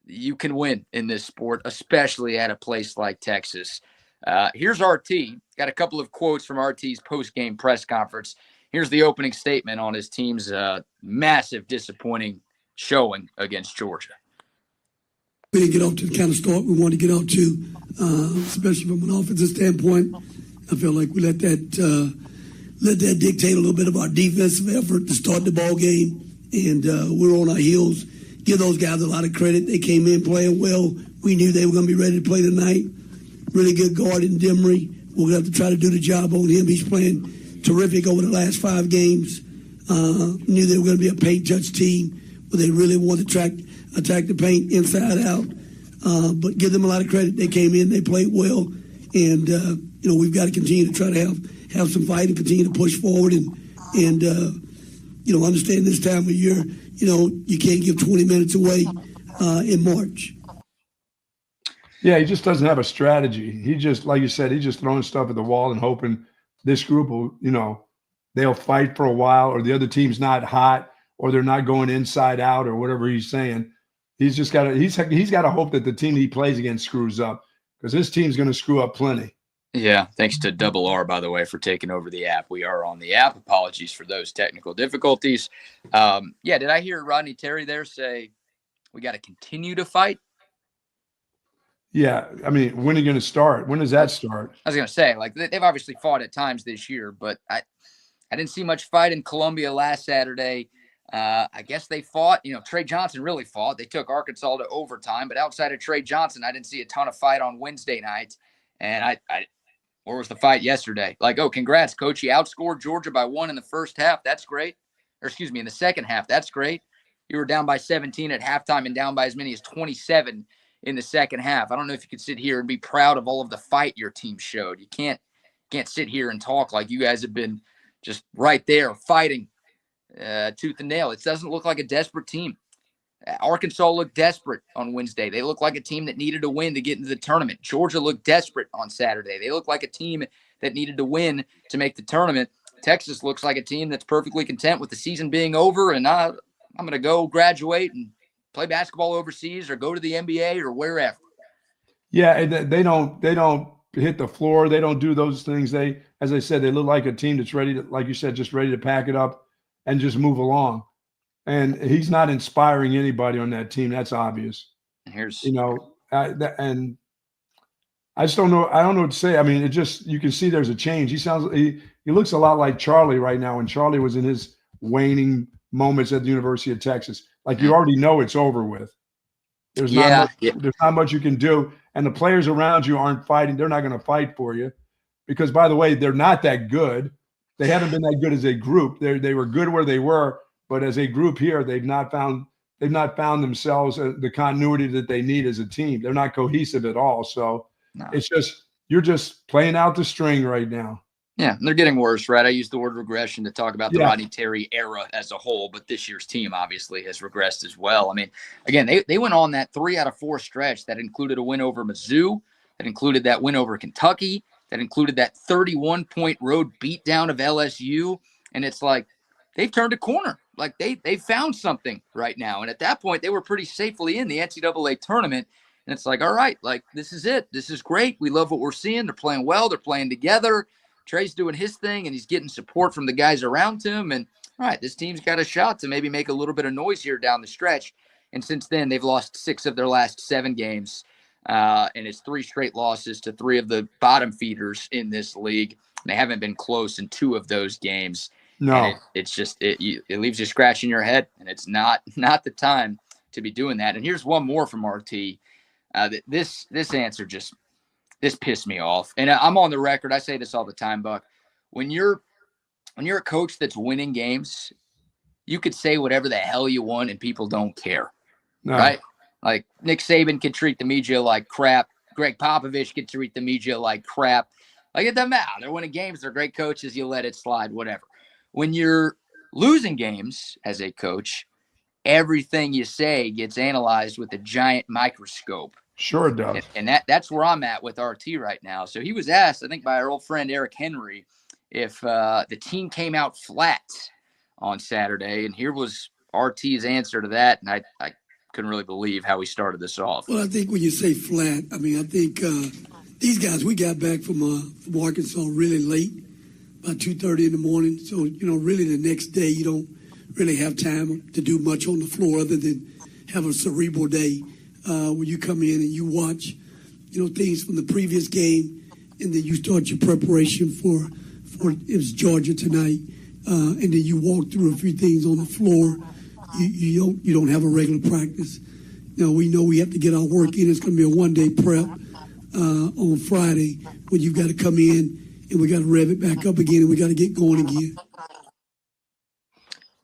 you can win in this sport, especially at a place like Texas. Here's RT. Got a couple of quotes from RT's post-game press conference. Here's the opening statement on his team's massive disappointing showing against Georgia. We didn't get off to the kind of start we wanted to get off to, especially from an offensive standpoint. I feel like we let that dictate a little bit of our defensive effort to start the ball game, and we're on our heels give those guys a lot of credit. They came in playing well. We knew they were going to be ready to play tonight. Really good guard in Demery. We're going to have to try to do the job on him. He's playing terrific over the last 5 games. Knew they were going to be a paint touch team, but they really want to attack the paint inside out. But give them a lot of credit. They came in, they played well, and we've got to continue to try to have some fight and continue to push forward and understand this time of year. You can't give 20 minutes away in March. Yeah, he just doesn't have a strategy. He just, like you said, he's just throwing stuff at the wall and hoping this group will, they'll fight for a while, or the other team's not hot, or they're not going inside out, or whatever he's saying. He's just got to he's got to hope that the team he plays against screws up, because his team's going to screw up plenty. Yeah, thanks to Double R, by the way, for taking over the app. We are on the app. Apologies for those technical difficulties. Did I hear Rodney Terry there say we got to continue to fight? Yeah, I mean, when are you going to start? When does that start? I was going to say, they've obviously fought at times this year, but I didn't see much fight in Columbia last Saturday. I guess they fought. Trey Johnson really fought. They took Arkansas to overtime, but outside of Trey Johnson, I didn't see a ton of fight on Wednesday night. And where was the fight yesterday? Congrats, coach. You outscored Georgia by 1 in the first half. That's great. In the second half. That's great. You were down by 17 at halftime and down by as many as 27 in the second half. I don't know if you could sit here and be proud of all of the fight your team showed. You can't sit here and talk like you guys have been just right there fighting tooth and nail. It doesn't look like a desperate team. Arkansas looked desperate on Wednesday. They looked like a team that needed to win to get into the tournament. Georgia looked desperate on Saturday. They looked like a team that needed to win to make the tournament. Texas looks like a team that's perfectly content with the season being over, and I'm going to go graduate and play basketball overseas or go to the NBA or wherever. Yeah, they don't hit the floor. They don't do those things. As I said, they look like a team that's ready to, like you said, just ready to pack it up and just move along. And he's not inspiring anybody on that team. That's obvious. And and I just don't know. I don't know what to say. I mean, you can see there's a change. He looks a lot like Charlie right now when Charlie was in his waning moments at the University of Texas. Like, you already know it's over with. There's not much you can do. And the players around you aren't fighting. They're not going to fight for you because, by the way, they're not that good. They haven't been that good as a group. They were good where they were, but as a group here, they've not found themselves the continuity that they need as a team. They're not cohesive at all. So It's just, you're just playing out the string right now. Yeah, and they're getting worse, right? I used the word regression to talk about the Rodney Terry era as a whole, but this year's team obviously has regressed as well. I mean, again, they went on that 3 out of 4 stretch that included a win over Mizzou, that included that win over Kentucky, that included that 31-point road beatdown of LSU, and it's like they've turned a corner. Like they found something right now, and at that point, they were pretty safely in the NCAA tournament, and it's like, all right, like this is it. This is great. We love what we're seeing. They're playing well. They're playing together. Trey's doing his thing, and he's getting support from the guys around him. And, all right, this team's got a shot to maybe make a little bit of noise here down the stretch. And since then, they've lost 6 of their last 7 games, and it's 3 straight losses to 3 of the bottom feeders in this league. They haven't been close in 2 of those games. No. And it's just it leaves you scratching your head, and it's not the time to be doing that. And here's one more from RT. This answer just – this pissed me off. And I'm on the record. I say this all the time, Buck. When you're a coach that's winning games, you could say whatever the hell you want and people don't care. No. Right? Like Nick Saban can treat the media like crap. Greg Popovich can treat the media like crap. Like, it doesn't matter. They're winning games. They're great coaches. You let it slide, whatever. When you're losing games as a coach, everything you say gets analyzed with a giant microscope. Sure it does. And that's where I'm at with RT right now. So he was asked, I think, by our old friend Eric Henry, if the team came out flat on Saturday. And here was RT's answer to that. And I couldn't really believe how he started this off. Well, I think when you say flat, I mean, I think these guys, we got back from Arkansas really late, about 2:30 in the morning. So, really the next day you don't really have time to do much on the floor other than have a cerebral day. When you come in and you watch, things from the previous game, and then you start your preparation for it was Georgia tonight, and then you walk through a few things on the floor you don't have a regular practice. We know we have to get our work in. It's going to be a one-day prep on Friday when you've got to come in and we got to rev it back up again and we got to get going again.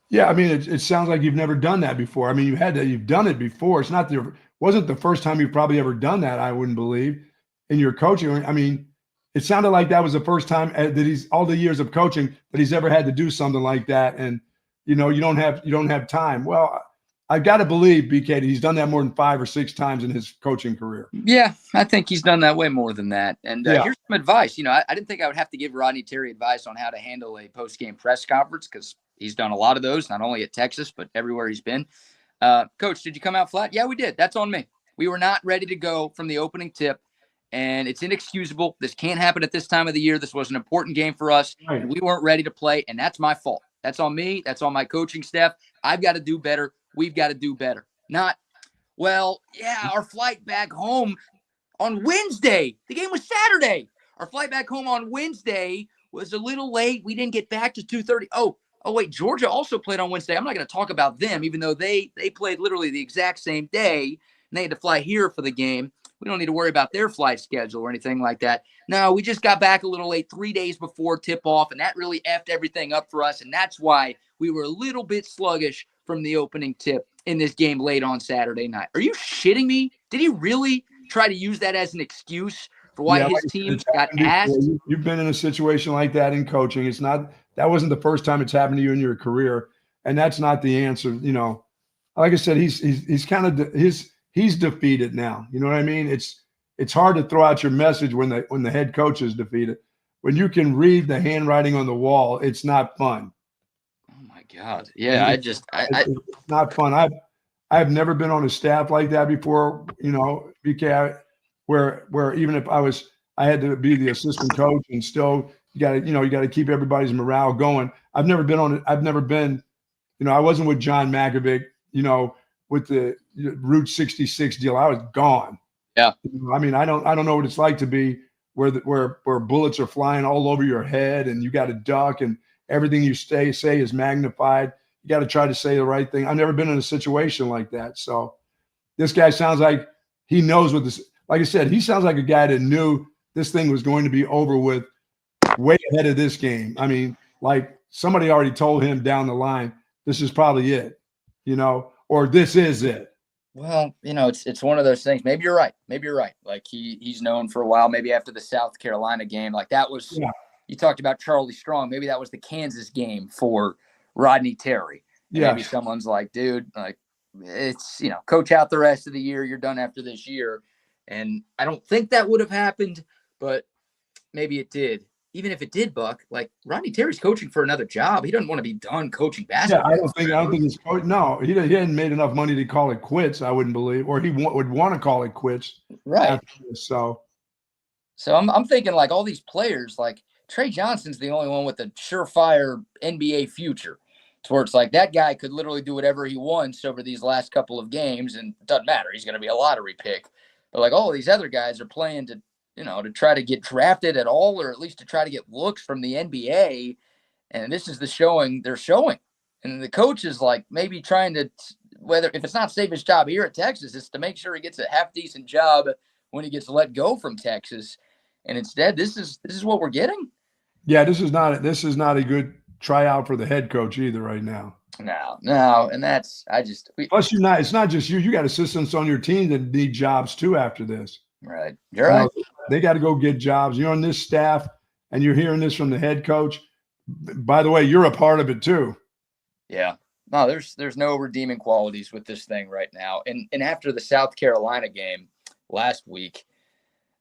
Yeah, I mean, it sounds like you've never done that before. I mean, you've done it before. It's wasn't the first time you've probably ever done that, I wouldn't believe, in your coaching. I mean, it sounded like that was the first time that all the years of coaching that he's ever had to do something like that. And, you don't have time. Well, I got to believe, BK, he's done that more than 5 or 6 times in his coaching career. Yeah, I think he's done that way more than that. And here's some advice. I didn't think I would have to give Rodney Terry advice on how to handle a post-game press conference because he's done a lot of those, not only at Texas, but everywhere he's been. Coach, did you come out flat? Yeah, we did. That's on me. We were not ready to go from the opening tip, and it's inexcusable. This can't happen at this time of the year. This was an important game for us, and we weren't ready to play, and that's my fault. That's on me. That's on my coaching staff. I've got to do better. We've got to do better. Not, our flight back home on Wednesday. The game was Saturday. Our flight back home on Wednesday was a little late. We didn't get back to 2:30. Oh, wait, Georgia also played on Wednesday. I'm not going to talk about them, even though they played literally the exact same day, and they had to fly here for the game. We don't need to worry about their flight schedule or anything like that. No, we just got back a little late 3 days before tip-off, and that really effed everything up for us, and that's why we were a little bit sluggish from the opening tip in this game late on Saturday night. Are you shitting me? Did he really try to use that as an excuse for why his team got asked? You've been in a situation like that in coaching. That wasn't the first time it's happened to you in your career, and that's not the answer. Like I said, he's kind of he's defeated now. You know what I mean? It's hard to throw out your message when the head coach is defeated. When you can read the handwriting on the wall, it's not fun. Oh my God! Yeah, it's not fun. I've never been on a staff like that before. BK, where even if I had to be the assistant coach and still. You got to keep everybody's morale going. I've never been on it. I've never been, I wasn't with John Makovic, with the Route 66 deal. I was gone. Yeah. I mean, I don't know what it's like to be where bullets are flying all over your head and you got to duck and everything you say is magnified. You got to try to say the right thing. I've never been in a situation like that. So this guy sounds like he knows what this, like I said, he sounds like a guy that knew this thing was going to be over with way ahead of this game. I mean, like somebody already told him down the line, this is probably it, or this is it. Well, it's one of those things. Maybe you're right. Like he's known for a while, maybe after the South Carolina game, like that was, you talked about Charlie Strong. Maybe that was the Kansas game for Rodney Terry. And maybe someone's like, dude, like it's, coach out the rest of the year. You're done after this year. And I don't think that would have happened, but maybe it did. Even if it did, Buck, like Rodney Terry's coaching for another job. He doesn't want to be done coaching basketball. Yeah, I don't think he's coach. No, he hadn't made enough money to call it quits. I wouldn't believe, or he would want to call it quits. Right. So I'm thinking like all these players, like Trey Johnson's the only one with a surefire NBA future, to where it's like that guy could literally do whatever he wants over these last couple of games, and it doesn't matter. He's going to be a lottery pick. But like all these other guys are playing to to try to get drafted at all, or at least to try to get looks from the NBA. And this is the showing they're showing. And the coach is like maybe trying to, if it's not save his job here at Texas, it's to make sure he gets a half decent job when he gets let go from Texas. And instead, this is what we're getting. Yeah, this is not a good tryout for the head coach either right now. No. And that's, plus it's not just you. You got assistants on your team that need jobs too after this. Right. You're right. They got to go get jobs. You're on this staff and you're hearing this from the head coach. By the way, you're a part of it too. Yeah. No, there's no redeeming qualities with this thing right now. And after the South Carolina game last week,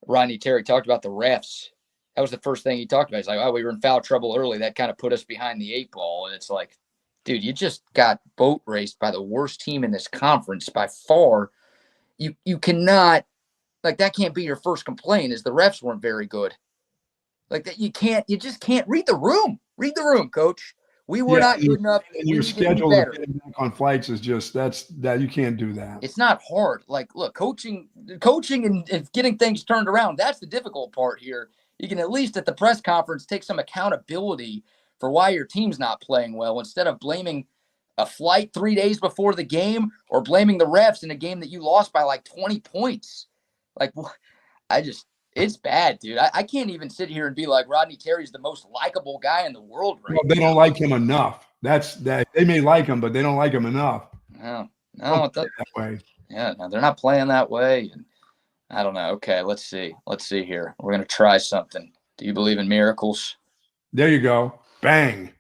Rodney Terry talked about the refs. That was the first thing he talked about. He's like, we were in foul trouble early. That kind of put us behind the 8 ball. And it's like, dude, you just got boat raced by the worst team in this conference by far. You cannot, like, that can't be your first complaint is the refs weren't very good. Like that, you just can't read the room. Read the room, coach. We were not good enough. And your schedule on flights is just that you can't do that. It's not hard. Like, look, coaching and getting things turned around, that's the difficult part here. You can at least at the press conference take some accountability for why your team's not playing well instead of blaming a flight 3 days before the game or blaming the refs in a game that you lost by like 20 points. Like, it's bad, dude. I can't even sit here and be like Rodney Terry's the most likable guy in the world right Well, they don't like him enough. That's that. They may like him, but they don't like him enough. No, that way. Yeah, no, they're not playing that way. And I don't know. Okay, let's see. Let's see here. We're gonna try something. Do you believe in miracles? There you go. Bang.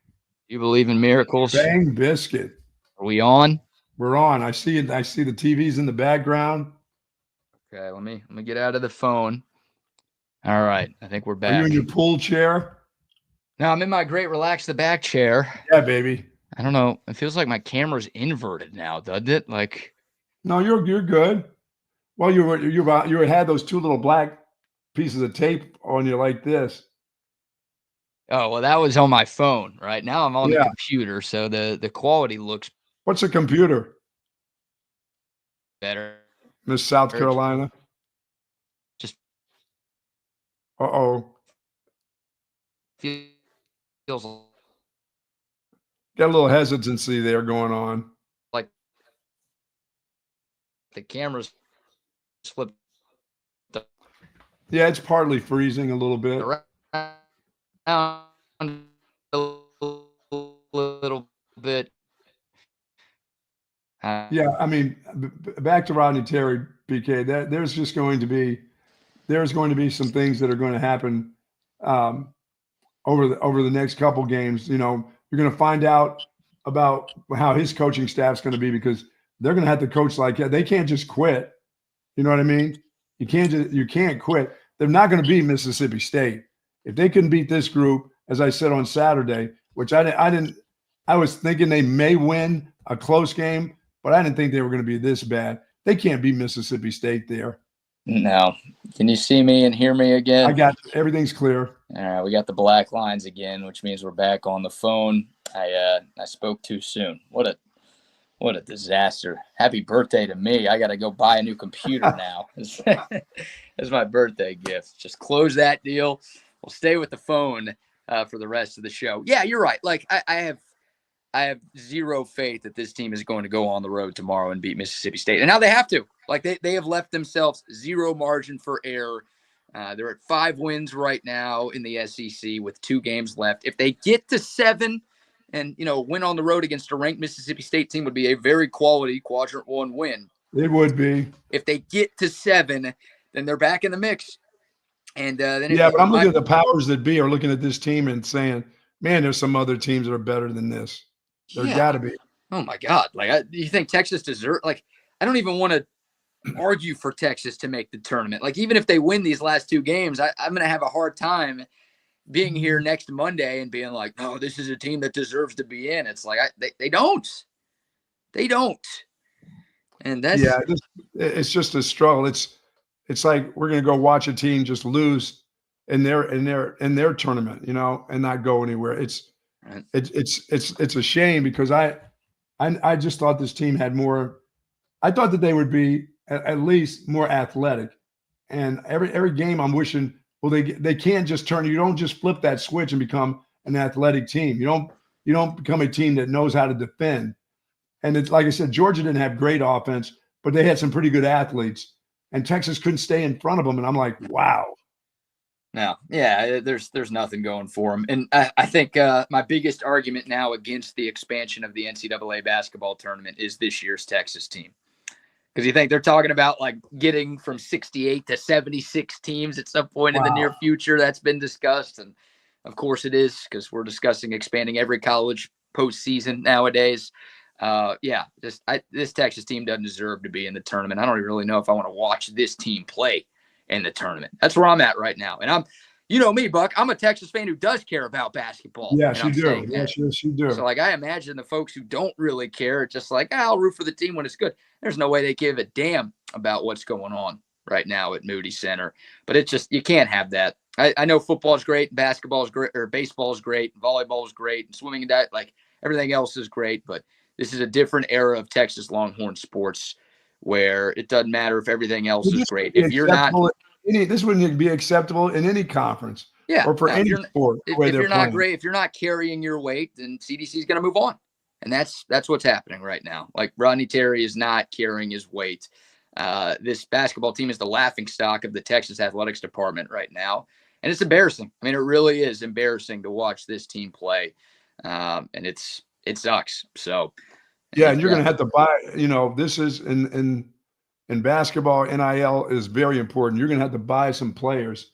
You believe in miracles? Bang biscuit. Are we on? We're on. I see it. I see the TVs in the background. Okay, let me get out of the phone. All right, I think we're back. Are you in your pool chair? No, I'm in my great relax the back chair. Yeah, baby. I don't know. It feels like my camera's inverted now, doesn't it? Like, no, you're good. Well, you had those two little black pieces of tape on you like this. Oh, well, that was on my phone. Right now, I'm on the computer, so the quality looks. What's a computer? Better. Miss South Carolina. Just. Uh-oh. Feels got a little hesitancy there going on. Like the camera's flipped. Yeah, it's partly freezing a little bit. A little bit. Yeah, I mean, back to Rodney Terry, PK. There's going to be some things that are going to happen over the next couple games. You know, you're going to find out about how his coaching staff's going to be because they're going to have to coach like that. They can't just quit. You know what I mean? You can't quit. They're not going to beat Mississippi State if they can beat this group. As I said on Saturday, which I was thinking they may win a close game. But I didn't think they were going to be this bad. They can't beat Mississippi State there. No. Can you see me and hear me again? I got everything's clear. All right, we got the black lines again, which means we're back on the phone. I spoke too soon. What a disaster. Happy birthday to me. I got to go buy a new computer now. That's my birthday gift. Just close that deal. We'll stay with the phone for the rest of the show. Yeah, you're right. Like I have zero faith that this team is going to go on the road tomorrow and beat Mississippi State. And now they have to. Like they have left themselves zero margin for error. They're at 5 wins right now in the SEC with 2 games left. If they get to 7 and, win on the road against a ranked Mississippi State team would be a very quality quadrant 1 win. It would be. If they get to 7, then they're back in the mix. And then but I'm looking at the powers that be are looking at this team and saying, man, there's some other teams that are better than this. There got to be. Oh my God! Like, you think Texas deserves? Like, I don't even want to argue for Texas to make the tournament. Like, even if they win these last 2 games, I'm going to have a hard time being here next Monday and being like, "No, this is a team that deserves to be in." It's like they don't. They don't. And that's it's just a struggle. It's like we're going to go watch a team just lose in their tournament, and not go anywhere. It's a shame because I just thought this team had more. I thought that they would be at least more athletic, and every game I'm wishing. Well, they can't just turn. You don't just flip that switch and become an athletic team. You don't become a team that knows how to defend. And it's like I said, Georgia didn't have great offense, but they had some pretty good athletes, and Texas couldn't stay in front of them. And I'm like, wow. No, yeah, there's nothing going for them. And I think my biggest argument now against the expansion of the NCAA basketball tournament is this year's Texas team. Because you think they're talking about like getting from 68 to 76 teams at some point in the near future. That's been discussed. And of course it is because we're discussing expanding every college postseason nowadays. This Texas team doesn't deserve to be in the tournament. I don't even really know if I want to watch this team play in the tournament. That's where I'm at right now. And I'm, me, Buck, I'm a Texas fan who does care about basketball. Yes, you do. Yes, you do. So, I imagine the folks who don't really care are just like, I'll root for the team when it's good. There's no way they give a damn about what's going on right now at Moody Center. But it's just, you can't have that. I know football is great, basketball is great, or baseball is great, volleyball is great, and swimming and that, everything else is great. But this is a different era of Texas Longhorn sports where it doesn't matter if everything else is great. If you're not this wouldn't be acceptable in any conference, or for any sport. If you're not great, if you're not carrying your weight, then CDC is going to move on, And that's what's happening right now. Like, Rodney Terry is not carrying his weight. This basketball team is the laughingstock of the Texas athletics department right now. And it's embarrassing. I mean, it really is embarrassing to watch this team play. And it sucks. So, yeah, and you're going to have to buy, this is in basketball, NIL is very important. You're going to have to buy some players.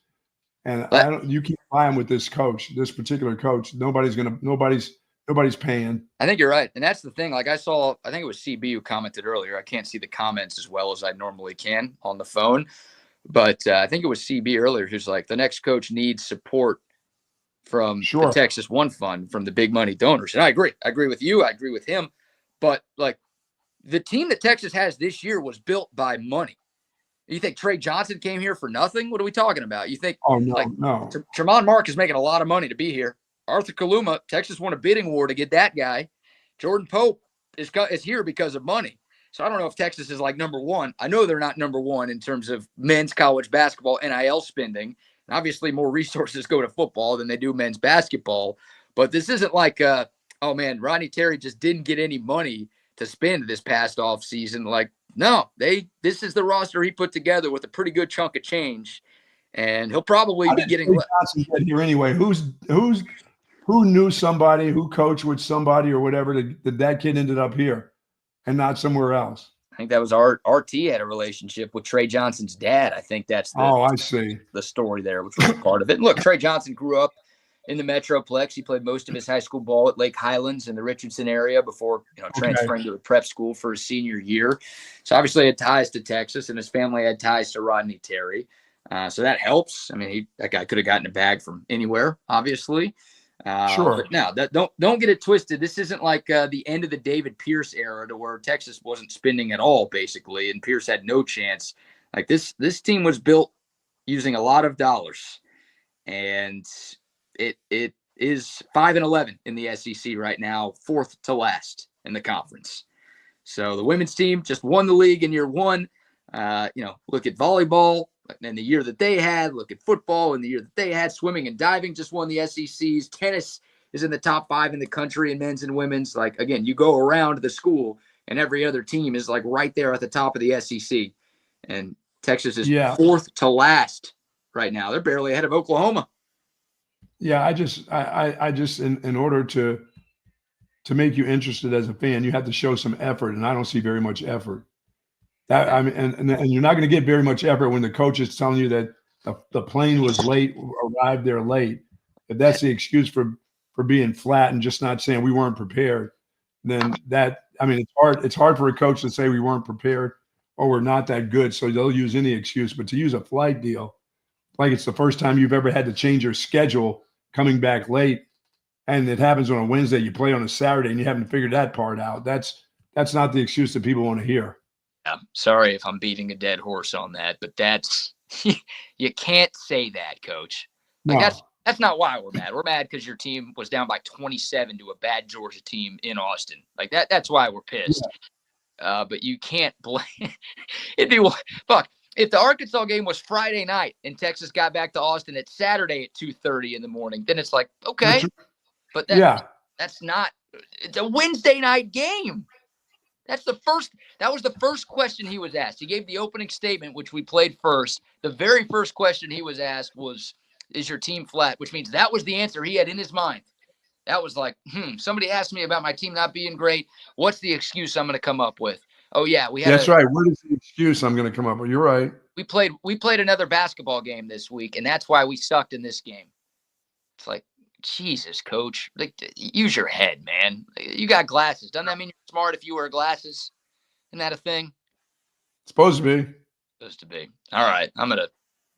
And you can't buy them with this particular coach. Nobody's paying. I think you're right. And that's the thing. Like, I think it was CB who commented earlier. I can't see the comments as well as I normally can on the phone. But I think it was CB earlier who's like, the next coach needs support from the Texas One Fund, from the big money donors. And I agree. I agree with you. I agree with him. But, like, the team that Texas has this year was built by money. You think Trey Johnson came here for nothing? What are we talking about? You think no. Tremont Mark is making a lot of money to be here. Arthur Kaluma, Texas won a bidding war to get that guy. Jordan Pope is here because of money. So I don't know if Texas is like number one. I know they're not number one in terms of men's college basketball NIL spending. And obviously more resources go to football than they do men's basketball. But this isn't like, oh man, Rodney Terry just didn't get any money to spend this past offseason. Like, no, this is the roster he put together with a pretty good chunk of change, and he'll probably be getting get here anyway. Who knew somebody, who coached with somebody or whatever that kid ended up here and not somewhere else? I think that was RT had a relationship with Trey Johnson's dad. I think that's I see the story there, which was part of it. And look, Trey Johnson grew up in the Metroplex. He played most of his high school ball at Lake Highlands in the Richardson area before transferring to a prep school for his senior year. So obviously he had ties to Texas, and his family had ties to Rodney Terry. So that helps. I mean, that guy could have gotten a bag from anywhere, obviously. Sure. But no, don't get it twisted. This isn't like the end of the David Pierce era to where Texas wasn't spending at all, basically, and Pierce had no chance. Like, this team was built using a lot of dollars, and it is 5-11 in the SEC right now, fourth to last in the conference. So the women's team just won the league in year one. Look at volleyball and the year that they had. Look at football and the year that they had. Swimming and diving just won the SECs. Tennis is in the top 5 in the country in men's and women's. Like, again, you go around the school and every other team is like right there at the top of the SEC. And Texas is fourth to last right now. They're barely ahead of Oklahoma. Yeah, I just in order to make you interested as a fan, you have to show some effort, and I don't see very much effort. And you're not going to get very much effort when the coach is telling you that the plane was late, arrived there late. If that's the excuse for being flat and just not saying we weren't prepared, then it's hard for a coach to say we weren't prepared or we're not that good. So they'll use any excuse, but to use a flight deal, like it's the first time you've ever had to change your schedule coming back late, and it happens on a Wednesday, you play on a Saturday, and you haven't figured that part out. That's not the excuse that people want to hear. Yeah, sorry if I'm beating a dead horse on that, but that's you can't say that, Coach. Like, no. That's not why we're mad. We're mad because your team was down by 27 to a bad Georgia team in Austin. Like, that's why we're pissed. Yeah. But you can't blame. It'd be fuck. If the Arkansas game was Friday night and Texas got back to Austin at Saturday at 2:30 in the morning, then it's like, okay. But that's not – it's a Wednesday night game. That was the first question he was asked. He gave the opening statement, which we played first. The very first question he was asked was, is your team flat? Which means that was the answer he had in his mind. That was like, somebody asked me about my team not being great. What's the excuse I'm going to come up with? Oh, yeah. That's right. What is the excuse I'm going to come up with? You're right. We played another basketball game this week, and that's why we sucked in this game. It's like, Jesus, Coach. Like, use your head, man. You got glasses. Doesn't that mean you're smart if you wear glasses? Isn't that a thing? Supposed to be. Supposed to be. All right. I'm going to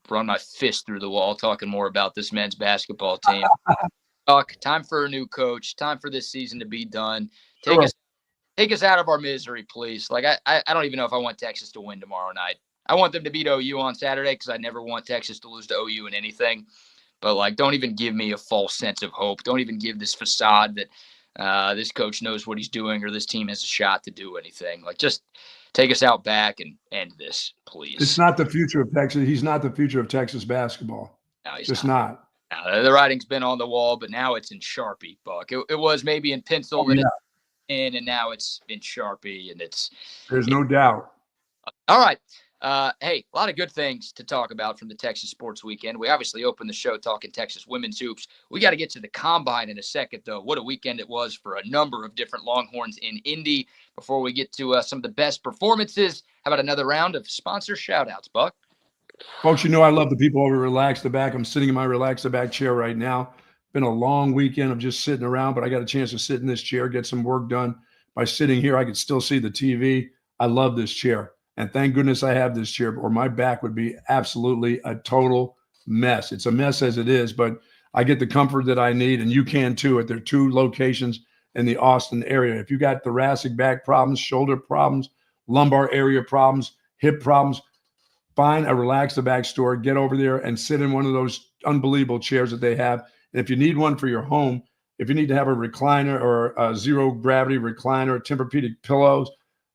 run my fist through the wall talking more about this men's basketball team. Time for a new coach. Time for this season to be done. Take us out of our misery, please. Like, I don't even know if I want Texas to win tomorrow night. I want them to beat OU on Saturday because I never want Texas to lose to OU in anything. But, like, don't even give me a false sense of hope. Don't even give this facade that this coach knows what he's doing or this team has a shot to do anything. Like, just take us out back and end this, please. It's not the future of Texas. He's not the future of Texas basketball. No, he's just not. No, the writing's been on the wall, but now it's in Sharpie, Buck. It was maybe in pencil. in, and now it's been Sharpie, and There's no doubt. All right. Hey, a lot of good things to talk about from the Texas sports weekend. We obviously opened the show talking Texas women's hoops. We got to get to the combine in a second, though. What a weekend it was for a number of different Longhorns in Indy. Before we get to some of the best performances, how about another round of sponsor shout-outs, Buck? Folks, you know I love the people over Relax the Back. I'm sitting in my Relax the Back chair right now. Been a long weekend of just sitting around, but I got a chance to sit in this chair, get some work done. By sitting here, I can still see the TV. I love this chair. And thank goodness I have this chair, or my back would be absolutely a total mess. It's a mess as it is, but I get the comfort that I need, and you can too at their 2 locations in the Austin area. If you got thoracic back problems, shoulder problems, lumbar area problems, hip problems, find a Relax the Back store, get over there and sit in one of those unbelievable chairs that they have. And if you need one for your home, if you need to have a recliner or a zero gravity recliner, Tempur-Pedic pillows,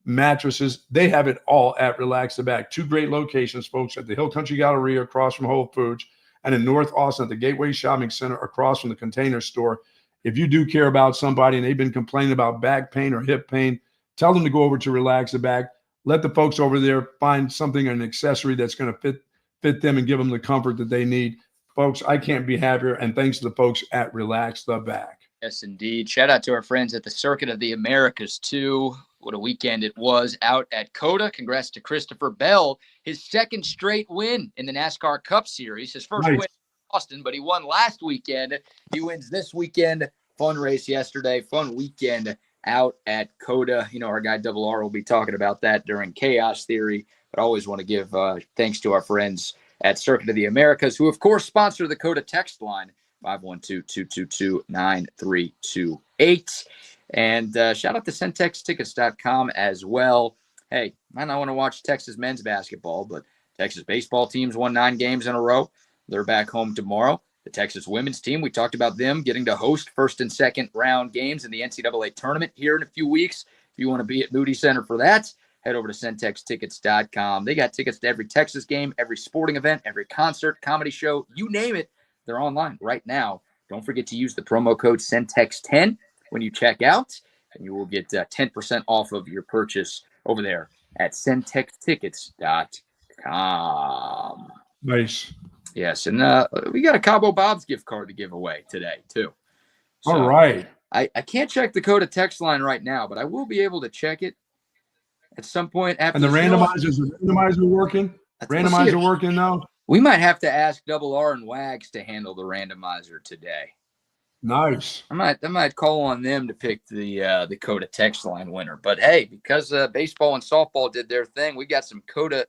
mattresses, they have it all at Relax the Back. 2 great locations, folks, at the Hill Country Galleria across from Whole Foods, and in North Austin at the Gateway Shopping Center across from the Container Store. If you do care about somebody and they've been complaining about back pain or hip pain, tell them to go over to Relax the Back. Let the folks over there find something, an accessory that's going to fit them and give them the comfort that they need. Folks, I can't be happier, and thanks to the folks at Relax the Back. Yes, indeed. Shout out to our friends at the Circuit of the Americas, too. What a weekend it was out at COTA. Congrats to Christopher Bell, his 2nd straight win in the NASCAR Cup Series. His first win in Austin, but he won last weekend. He wins this weekend. Fun race yesterday. Fun weekend out at COTA. You know, our guy Double R will be talking about that during Chaos Theory. But I always want to give thanks to our friends at Circuit of the Americas, who, of course, sponsor the COTA text line, 512-222-9328. And shout out to centextickets.com as well. Hey, might not want to watch Texas men's basketball, but Texas baseball teams won 9 games in a row. They're back home tomorrow. The Texas women's team, we talked about them getting to host first and second round games in the NCAA tournament here in a few weeks. If you want to be at Moody Center for that, head over to centextickets.com. They got tickets to every Texas game, every sporting event, every concert, comedy show, you name it. They're online right now. Don't forget to use the promo code CENTEX10 when you check out, and you will get 10% off of your purchase over there at centextickets.com. Nice. Yes, and we got a Cabo Bob's gift card to give away today, too. So, all right. I can't check the COTA text line right now, but I will be able to check it at some point after. And the randomizer working? Randomizer working now? We might have to ask Double R and Wags to handle the randomizer today. Nice. I might call on them to pick the COTA text line winner. But hey, because baseball and softball did their thing, we got some Cabo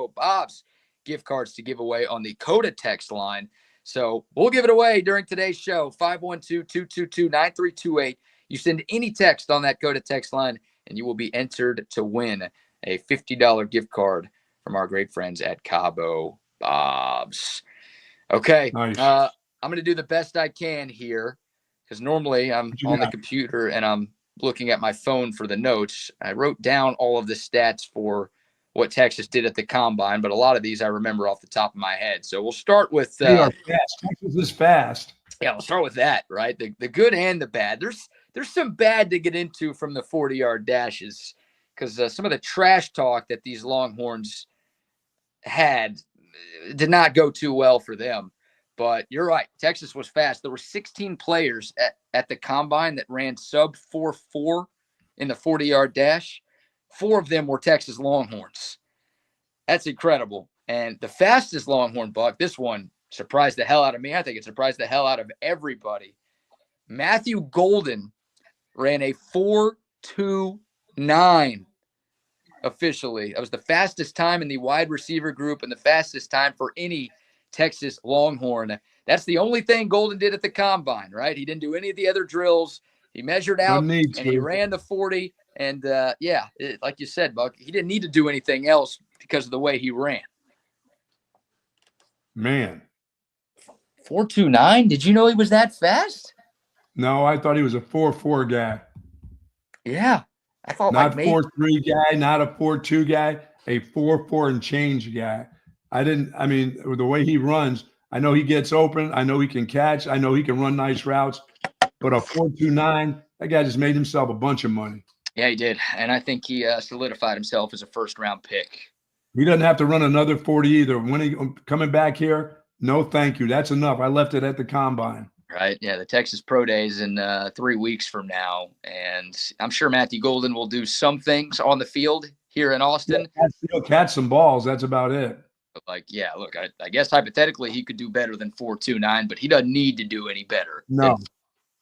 Bob's gift cards to give away on the COTA text line. So we'll give it away during today's show, 512-222-9328. You send any text on that COTA text line, and you will be entered to win a $50 gift card from our great friends at Cabo Bob's. Okay. Nice. I'm going to do the best I can here because normally I'm on the computer and I'm looking at my phone for the notes. I wrote down all of the stats for what Texas did at the combine, but a lot of these I remember off the top of my head. So we'll start with they are fast. Texas is fast. Yeah, we'll start with that, right? The good and the bad. There's some bad to get into from the 40-yard dashes because some of the trash talk that these Longhorns had did not go too well for them. But you're right. Texas was fast. There were 16 players at the combine that ran sub 4.4 in the 40-yard dash. 4 of them were Texas Longhorns. That's incredible. And the fastest Longhorn, Buck, this one surprised the hell out of me. I think it surprised the hell out of everybody. Matthew Golden ran a 4.29 officially. That was the fastest time in the wide receiver group and the fastest time for any Texas Longhorn. That's the only thing Golden did at the combine, right? He didn't do any of the other drills. He measured out and he ran the 40. And like you said, Buck, he didn't need to do anything else because of the way he ran. Man. 4.29? Did you know he was that fast? No, I thought he was a 4.4 guy. Yeah. I thought not 4.3 guy, not a 4.2 guy, a 4.4 and change guy. The way he runs, I know he gets open. I know he can catch. I know he can run nice routes. But a 4.29, That guy just made himself a bunch of money. Yeah, he did. And I think he solidified himself as a first-round pick. He doesn't have to run another 40 either. When he coming back here, no thank you. That's enough. I left it at the combine. Right. Yeah, the Texas Pro Days in 3 weeks from now. And I'm sure Matthew Golden will do some things on the field here in Austin. Yeah, he'll catch some balls. That's about it. But look, I guess hypothetically he could do better than 4.29, but he doesn't need to do any better. No.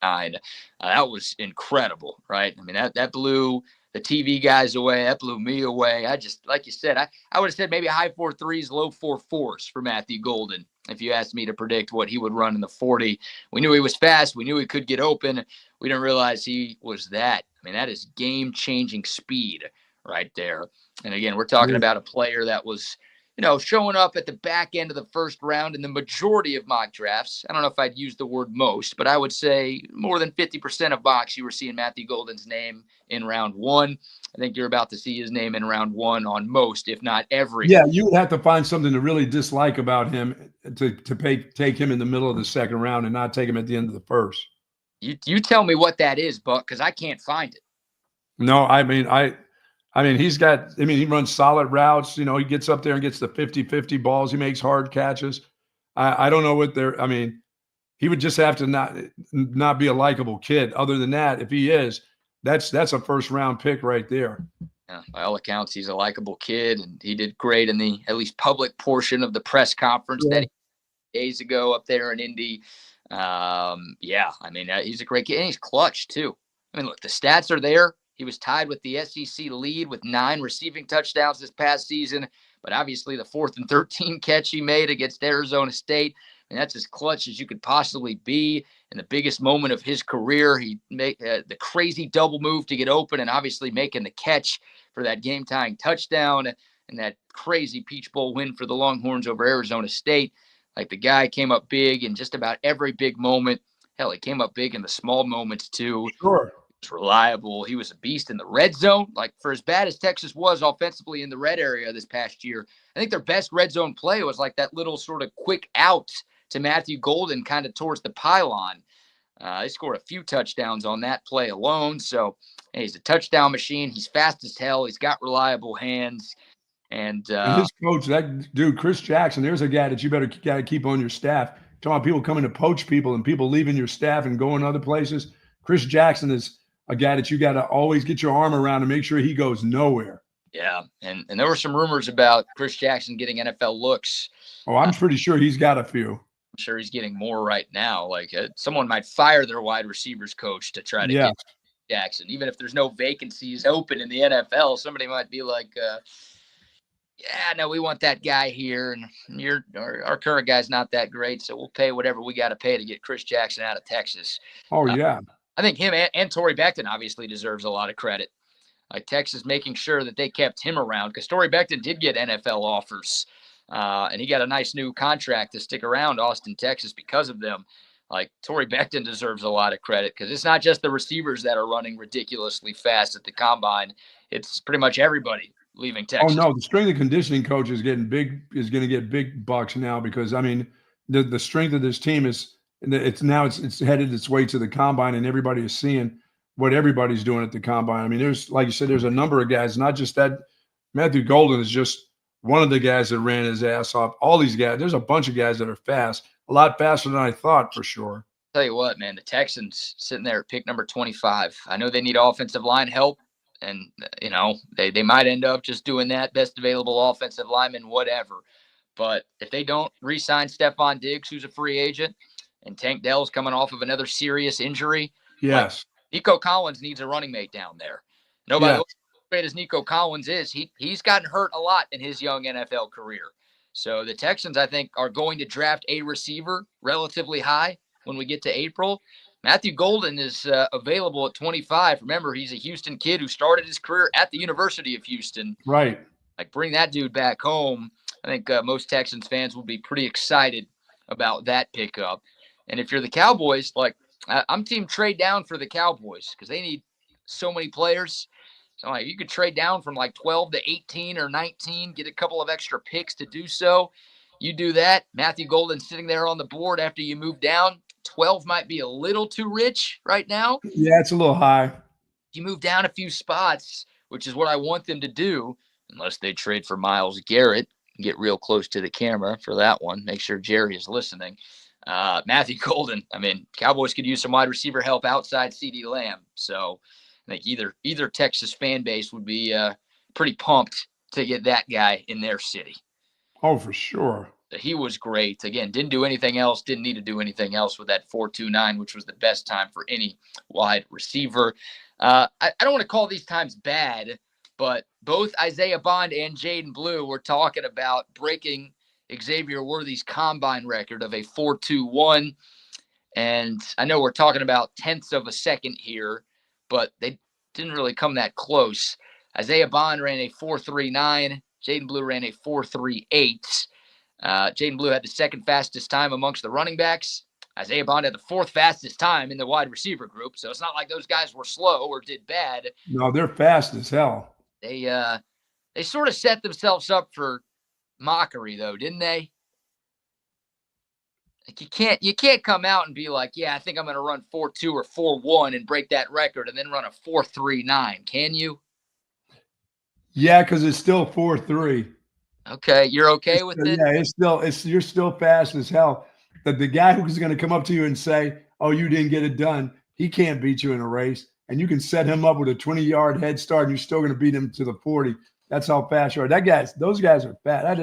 9. That was incredible, right? I mean, that blew the TV guys away. That blew me away. I just, like you said, I would have said maybe high 4.3s, low 4.4s for Matthew Golden if you asked me to predict what he would run in the 40. We knew he was fast. We knew he could get open. We didn't realize he was that. I mean, that is game-changing speed right there. And again, we're talking about a player that was, showing up at the back end of the first round in the majority of mock drafts. I don't know if I'd use the word most, but I would say more than 50% of mocks you were seeing Matthew Golden's name in round 1. I think you're about to see his name in round 1 on most, if not every. Yeah, you would have to find something to really dislike about him to take him in the middle of the second round and not take him at the end of the first. You tell me what that is, Buck, because I can't find it. No, I mean, he runs solid routes. He gets up there and gets the 50-50 balls. He makes hard catches. I don't know what he would just have to not be a likable kid. Other than that, if he is, that's a first round pick right there. Yeah, by all accounts, he's a likable kid, and he did great in the at least public portion of the press conference that days ago up there in Indy. He's a great kid, and he's clutch too. I mean, look, the stats are there. He was tied with the SEC lead with 9 receiving touchdowns this past season, but obviously the 4th and 13 catch he made against Arizona State, and that's as clutch as you could possibly be. In the biggest moment of his career, he made the crazy double move to get open and obviously making the catch for that game-tying touchdown and that crazy Peach Bowl win for the Longhorns over Arizona State. Like, the guy came up big in just about every big moment. Hell, he came up big in the small moments too. Sure. Reliable. He was a beast in the red zone. Like, for as bad as Texas was offensively in the red area this past year, I think their best red zone play was like that little sort of quick out to Matthew Golden kind of towards the pylon. They scored a few touchdowns on that play alone. So he's a touchdown machine. He's fast as hell. He's got reliable hands. And his coach, that dude, Chris Jackson, there's a guy that you better got to keep on your staff. Talking about people coming to poach people and people leaving your staff and going other places. Chris Jackson is a guy that you got to always get your arm around and make sure he goes nowhere. Yeah, and there were some rumors about Chris Jackson getting NFL looks. Oh, I'm pretty sure he's got a few. I'm sure he's getting more right now. Like, someone might fire their wide receivers coach to try to get Jackson. Even if there's no vacancies open in the NFL, somebody might be like, we want that guy here, and our current guy's not that great, so we'll pay whatever we got to pay to get Chris Jackson out of Texas. Oh, yeah. I think him and Torrey Becton obviously deserves a lot of credit. Like, Texas making sure that they kept him around, because Torrey Becton did get NFL offers, and he got a nice new contract to stick around Austin, Texas because of them. Like, Torrey Becton deserves a lot of credit, because it's not just the receivers that are running ridiculously fast at the combine. It's pretty much everybody leaving Texas. Oh, no, the strength and conditioning coach is going to get big bucks now, because, I mean, the strength of this team is – it's headed its way to the combine, and everybody is seeing what everybody's doing at the combine. I mean, there's, like you said, there's a number of guys, not just that. Matthew Golden is just one of the guys that ran his ass off. All these guys, there's a bunch of guys that are fast, a lot faster than I thought, for sure. Tell you what, man, the Texans sitting there at pick number 25. I know they need offensive line help, and they might end up just doing that, best available offensive lineman, whatever. But if they don't re-sign Stephon Diggs, who's a free agent, and Tank Dell's coming off of another serious injury. Yes. Nico Collins needs a running mate down there. Nobody as great as Nico Collins is, he's gotten hurt a lot in his young NFL career. So the Texans, I think, are going to draft a receiver relatively high when we get to April. Matthew Golden is available at 25. Remember, he's a Houston kid who started his career at the University of Houston. Right. Like, bring that dude back home. I think most Texans fans will be pretty excited about that pickup. And if you're the Cowboys, like, I'm team trade down for the Cowboys, because they need so many players. So like, you could trade down from like 12 to 18 or 19, get a couple of extra picks to do so. You do that. Matthew Golden sitting there on the board after you move down. 12 might be a little too rich right now. Yeah, it's a little high. You move down a few spots, which is what I want them to do, unless they trade for Myles Garrett. Get real close to the camera for that one. Make sure Jerry is listening. Matthew Golden. I mean, Cowboys could use some wide receiver help outside CeeDee Lamb. So I think either Texas fan base would be pretty pumped to get that guy in their city. Oh, for sure. He was great. Again, didn't do anything else, didn't need to do anything else with that 4.29, which was the best time for any wide receiver. I don't want to call these times bad, but both Isaiah Bond and Jaden Blue were talking about breaking Xavier Worthy's combine record of a 4.21. And I know we're talking about tenths of a second here, but they didn't really come that close. Isaiah Bond ran a 4.39. Jaden Blue ran a 4.38. Jaden Blue had the second fastest time amongst the running backs. Isaiah Bond had the fourth fastest time in the wide receiver group. So it's not like those guys were slow or did bad. No, they're fast as hell. They sort of set themselves up for mockery, though, didn't they? Like you can't come out and be like, yeah, I think I'm going to run 4.2 or 4.1 and break that record and then run a 4.39. Can you? Yeah, because it's still 4.3. Okay, you're okay with it? Yeah, you're still fast as hell. But the guy who's going to come up to you and say, "Oh, you didn't get it done," he can't beat you in a race, and you can set him up with a 20-yard head start, and you're still going to beat him to the 40. That's how fast you are. Those guys are fast.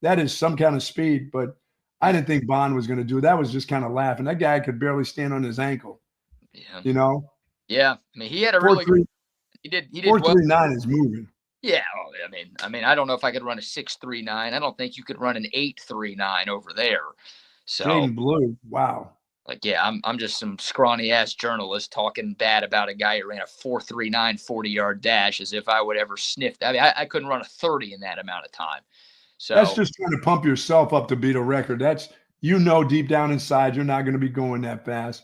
That is some kind of speed. But I didn't think Bond was going to do it. That was just kind of laughing. That guy could barely stand on his ankle. Yeah. You know. Yeah, I mean, he had a really good. He did 4.39 well. is moving. Yeah, I mean, I don't know if I could run a 6.39. I don't think you could run an 8.39 over there. So, Jaden Blue, wow. Like, yeah, I'm just some scrawny ass journalist talking bad about a guy who ran a 4.39 40-yard dash as if I would ever sniff that. I mean, I couldn't run a 30 in that amount of time. So that's just trying to pump yourself up to beat a record. That's deep down inside you're not going to be going that fast.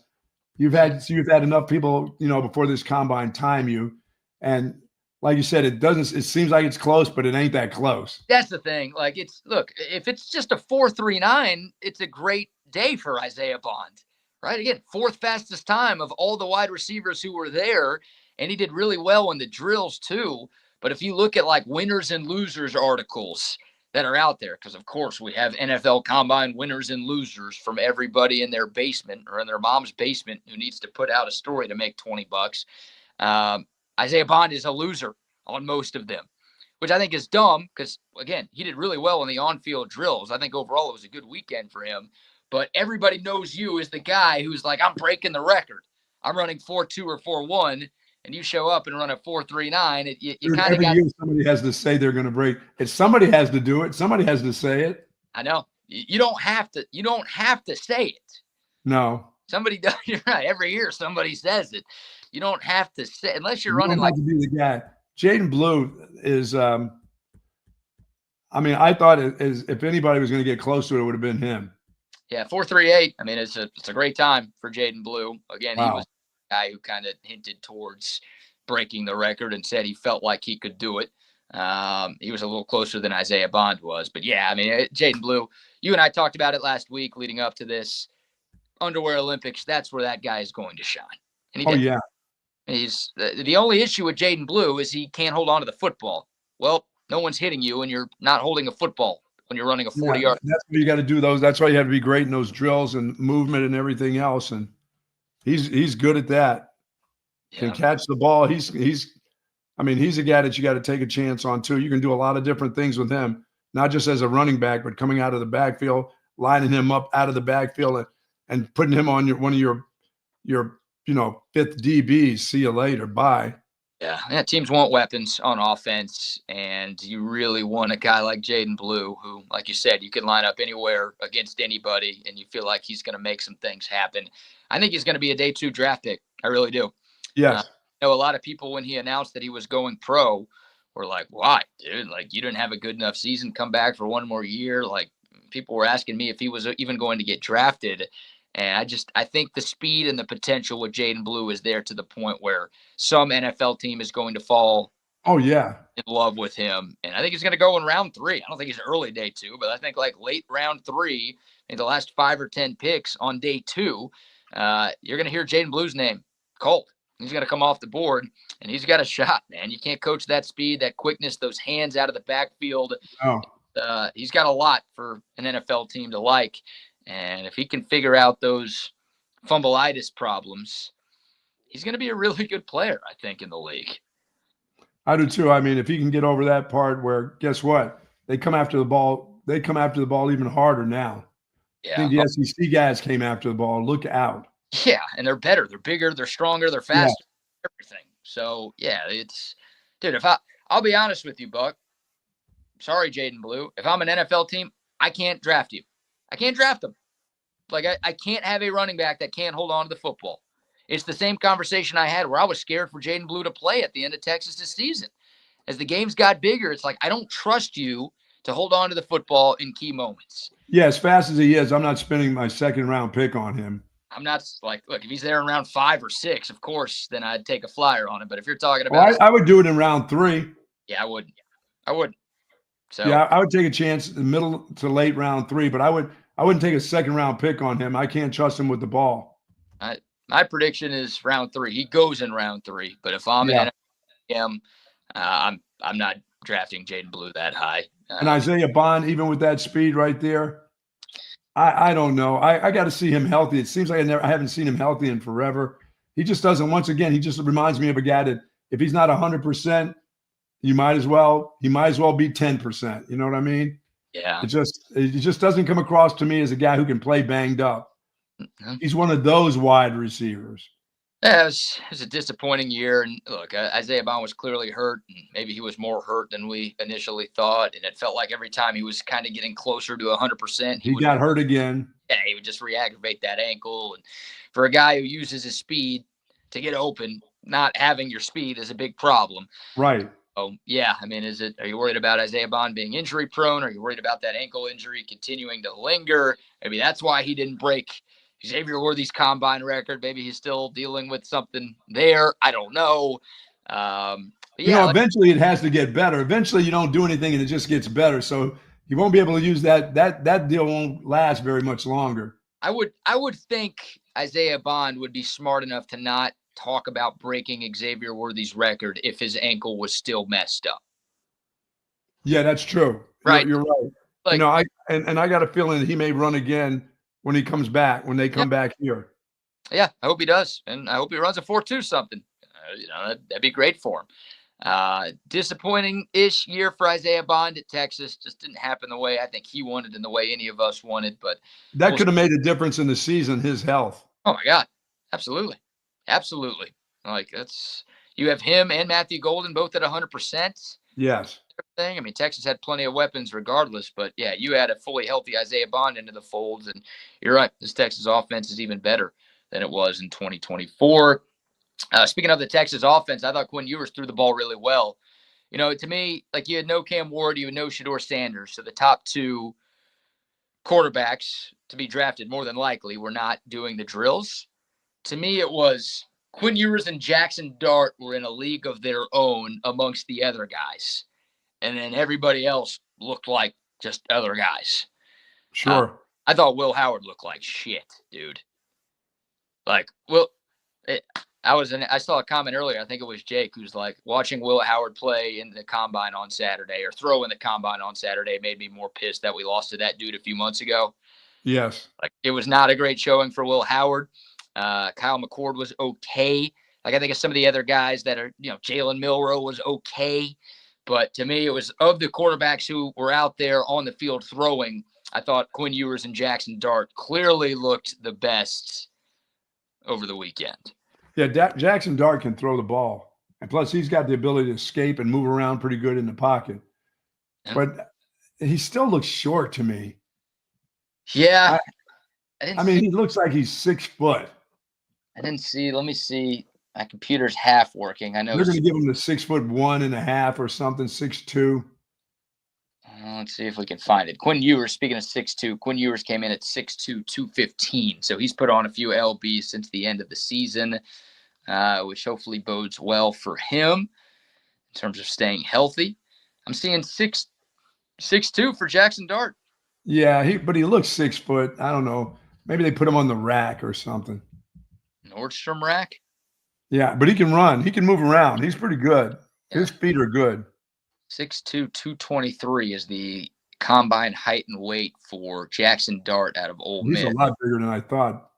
You've had enough people, before this combine time you, and like you said, it seems like it's close, but it ain't that close. That's the thing. Like, if it's just a 4.39, it's a great day for Isaiah Bond, right? Again, fourth fastest time of all the wide receivers who were there, and he did really well in the drills too. But if you look at like winners and losers articles that are out there, because of course we have NFL Combine winners and losers from everybody in their basement or in their mom's basement who needs to put out a story to make $20. Isaiah Bond is a loser on most of them, which I think is dumb because, again, he did really well in the on-field drills. I think overall it was a good weekend for him. But everybody knows you as the guy who's like, I'm breaking the record. I'm running 4.2 or 4.1, and you show up and run a 4.39. You kind of got. Year somebody has to say they're going to break. If somebody has to do it, somebody has to say it. I know. You don't have to. You don't have to say it. No. Somebody does. You're right. Every year somebody says it. You don't have to say unless you're running like to be the guy. Jaden Blue is. I thought if anybody was going to get close to it, it would have been him. Yeah, 4.38. I mean, it's a great time for Jaden Blue. Again, wow. He was the guy who kind of hinted towards breaking the record and said he felt like he could do it. He was a little closer than Isaiah Bond was. But, yeah, I mean, Jaden Blue, you and I talked about it last week leading up to this underwear Olympics. That's where that guy is going to shine. And he did. Yeah. He's the only issue with Jaden Blue is he can't hold on to the football. Well, no one's hitting you and you're not holding a football when you're running a 40-yard. That's why you got to do those. That's why you have to be great in those drills and movement and everything else. And he's good at that. Yeah. Can catch the ball. He's a guy that you got to take a chance on too. You can do a lot of different things with him, not just as a running back, but coming out of the backfield, lining him up out of the backfield and putting him on one of your fifth DBs. See you later. Bye. Yeah, teams want weapons on offense, and you really want a guy like Jaden Blue who, like you said, you can line up anywhere against anybody, and you feel like he's going to make some things happen. I think he's going to be a day 2 draft pick. I really do. Yes. I know a lot of people, when he announced that he was going pro, were like, why, dude? Like, you didn't have a good enough season, come back for one more year. Like, people were asking me if he was even going to get drafted. And I think the speed and the potential with Jaden Blue is there to the point where some NFL team is going to fall in love with him. And I think he's going to go in round 3. I don't think he's early day 2, but I think like late round 3, in the last 5 or 10 picks on day 2. you're going to hear Jaden Blue's name, Colt. He's going to come off the board, and he's got a shot, man. You can't coach that speed, that quickness, those hands out of the backfield. Oh. He's got a lot for an NFL team to like. And if he can figure out those fumbleitis problems, he's going to be a really good player, I think, in the league. I do too. I mean, if he can get over that part where, guess what? They come after the ball. They come after the ball even harder now. Yeah. I think the SEC guys came after the ball. Look out. Yeah, and they're better. They're bigger. They're stronger. They're faster. Yeah. Everything. So, yeah, dude, I'll be honest with you, Buck. Sorry, Jaden Blue. If I'm an NFL team, I can't draft you. I can't draft them. Like, I can't have a running back that can't hold on to the football. It's the same conversation I had where I was scared for Jaden Blue to play at the end of Texas this season. As the games got bigger, it's like, I don't trust you to hold on to the football in key moments. Yeah, as fast as he is, I'm not spending my second-round pick on him. I'm not like, look, if he's there in round 5 or 6, of course, then I'd take a flyer on him. But if you're talking about, I would do it in round 3. Yeah, I wouldn't. So yeah, I would take a chance in the middle to late round 3, but I wouldn't take a second-round pick on him. I can't trust him with the ball. My prediction is round 3. He goes in round 3. But if I'm an NFL, I'm not drafting Jaden Blue that high. And Isaiah Bond, even with that speed right there, I don't know. I got to see him healthy. It seems like I haven't seen him healthy in forever. He just doesn't. Once again, he just reminds me of a guy that if he's not 100%, he might as well be 10%. You know what I mean? Yeah. It just doesn't come across to me as a guy who can play banged up. Mm-hmm. He's one of those wide receivers. Yeah, it was a disappointing year. And look, Isaiah Bond was clearly hurt, and maybe he was more hurt than we initially thought. And it felt like every time he was kind of getting closer to 100%, he got hurt again. Yeah, he would just re-aggravate that ankle. And for a guy who uses his speed to get open, not having your speed is a big problem. Right. Oh, yeah. I mean, are you worried about Isaiah Bond being injury prone? Are you worried about that ankle injury continuing to linger? Maybe that's why he didn't break Xavier Worthy's combine record. Maybe he's still dealing with something there. I don't know. Eventually it has to get better. Eventually you don't do anything and it just gets better. So you won't be able to use that deal won't last very much longer. I would think Isaiah Bond would be smart enough to not talk about breaking Xavier Worthy's record if his ankle was still messed up. Yeah, that's true. Right. You're right. Like, I got a feeling that he may run again when he comes back, when they come back here. Yeah, I hope he does. And I hope he runs a 4.2 something. That'd be great for him. Disappointing-ish year for Isaiah Bond at Texas. Just didn't happen the way I think he wanted and the way any of us wanted. But that could have made a difference in the season, his health. Oh, my God. Absolutely. Absolutely. Like, you have him and Matthew Golden both at 100%. Yes. Thing. I mean, Texas had plenty of weapons regardless, but yeah, you add a fully healthy Isaiah Bond into the folds, and you're right. This Texas offense is even better than it was in 2024. Speaking of the Texas offense, I thought Quinn Ewers threw the ball really well. To me, like, you had no Cam Ward, you had no Shedeur Sanders, so the top 2 quarterbacks to be drafted more than likely were not doing the drills. To me, it was Quinn Ewers and Jackson Dart were in a league of their own amongst the other guys. And then everybody else looked like just other guys. Sure. I thought Will Howard looked like shit, dude. Like, I saw a comment earlier. I think it was Jake who's like, watching Will Howard play in the combine on Saturday or throw in the combine on Saturday made me more pissed that we lost to that dude a few months ago. Yes. Like, it was not a great showing for Will Howard. Kyle McCord was okay. Like, I think of some of the other guys that are, Jalen Milroe was okay. But to me, it was of the quarterbacks who were out there on the field throwing, I thought Quinn Ewers and Jackson Dart clearly looked the best over the weekend. Yeah, Jackson Dart can throw the ball. And plus, he's got the ability to escape and move around pretty good in the pocket. Yeah. But he still looks short to me. Yeah. He looks like he's 6 foot. I didn't see. Let me see. My computer's half working. I know they're going to give him the 6'1.5" or something, 6'2". Let's see if we can find it. Quinn Ewers, speaking of 6'2", Quinn Ewers came in at 6'2", 215. So he's put on a few LBs since the end of the season, which hopefully bodes well for him in terms of staying healthy. I'm seeing 6'2" for Jackson Dart. Yeah, but he looks 6 foot. I don't know. Maybe they put him on the rack or something. Nordstrom rack. Yeah, but he can run. He can move around. He's pretty good. Yeah. His feet are good. 6'2", 223 is the combine height and weight for Jackson Dart out of Ole Miss. He's a lot bigger than I thought,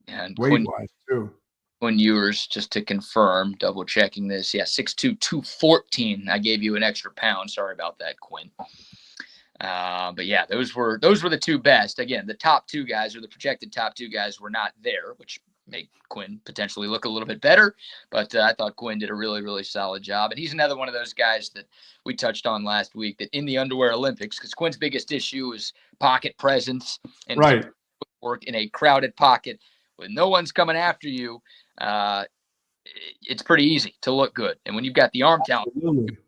And weight-wise, too. Quinn Ewers, just to confirm, double checking this. Yeah, 6'2", 214. I gave you an extra pound. Sorry about that, Quinn. But yeah, those were the two best. Again, the top two guys, or the projected top two guys, were not there, which made Quinn potentially look a little bit better. But I thought Quinn did a really, really solid job. And he's another one of those guys that we touched on last week, that in the underwear Olympics, because Quinn's biggest issue is pocket presence and Right. work in a crowded pocket when no one's coming after you. It's pretty easy to look good. And when you've got the arm talent,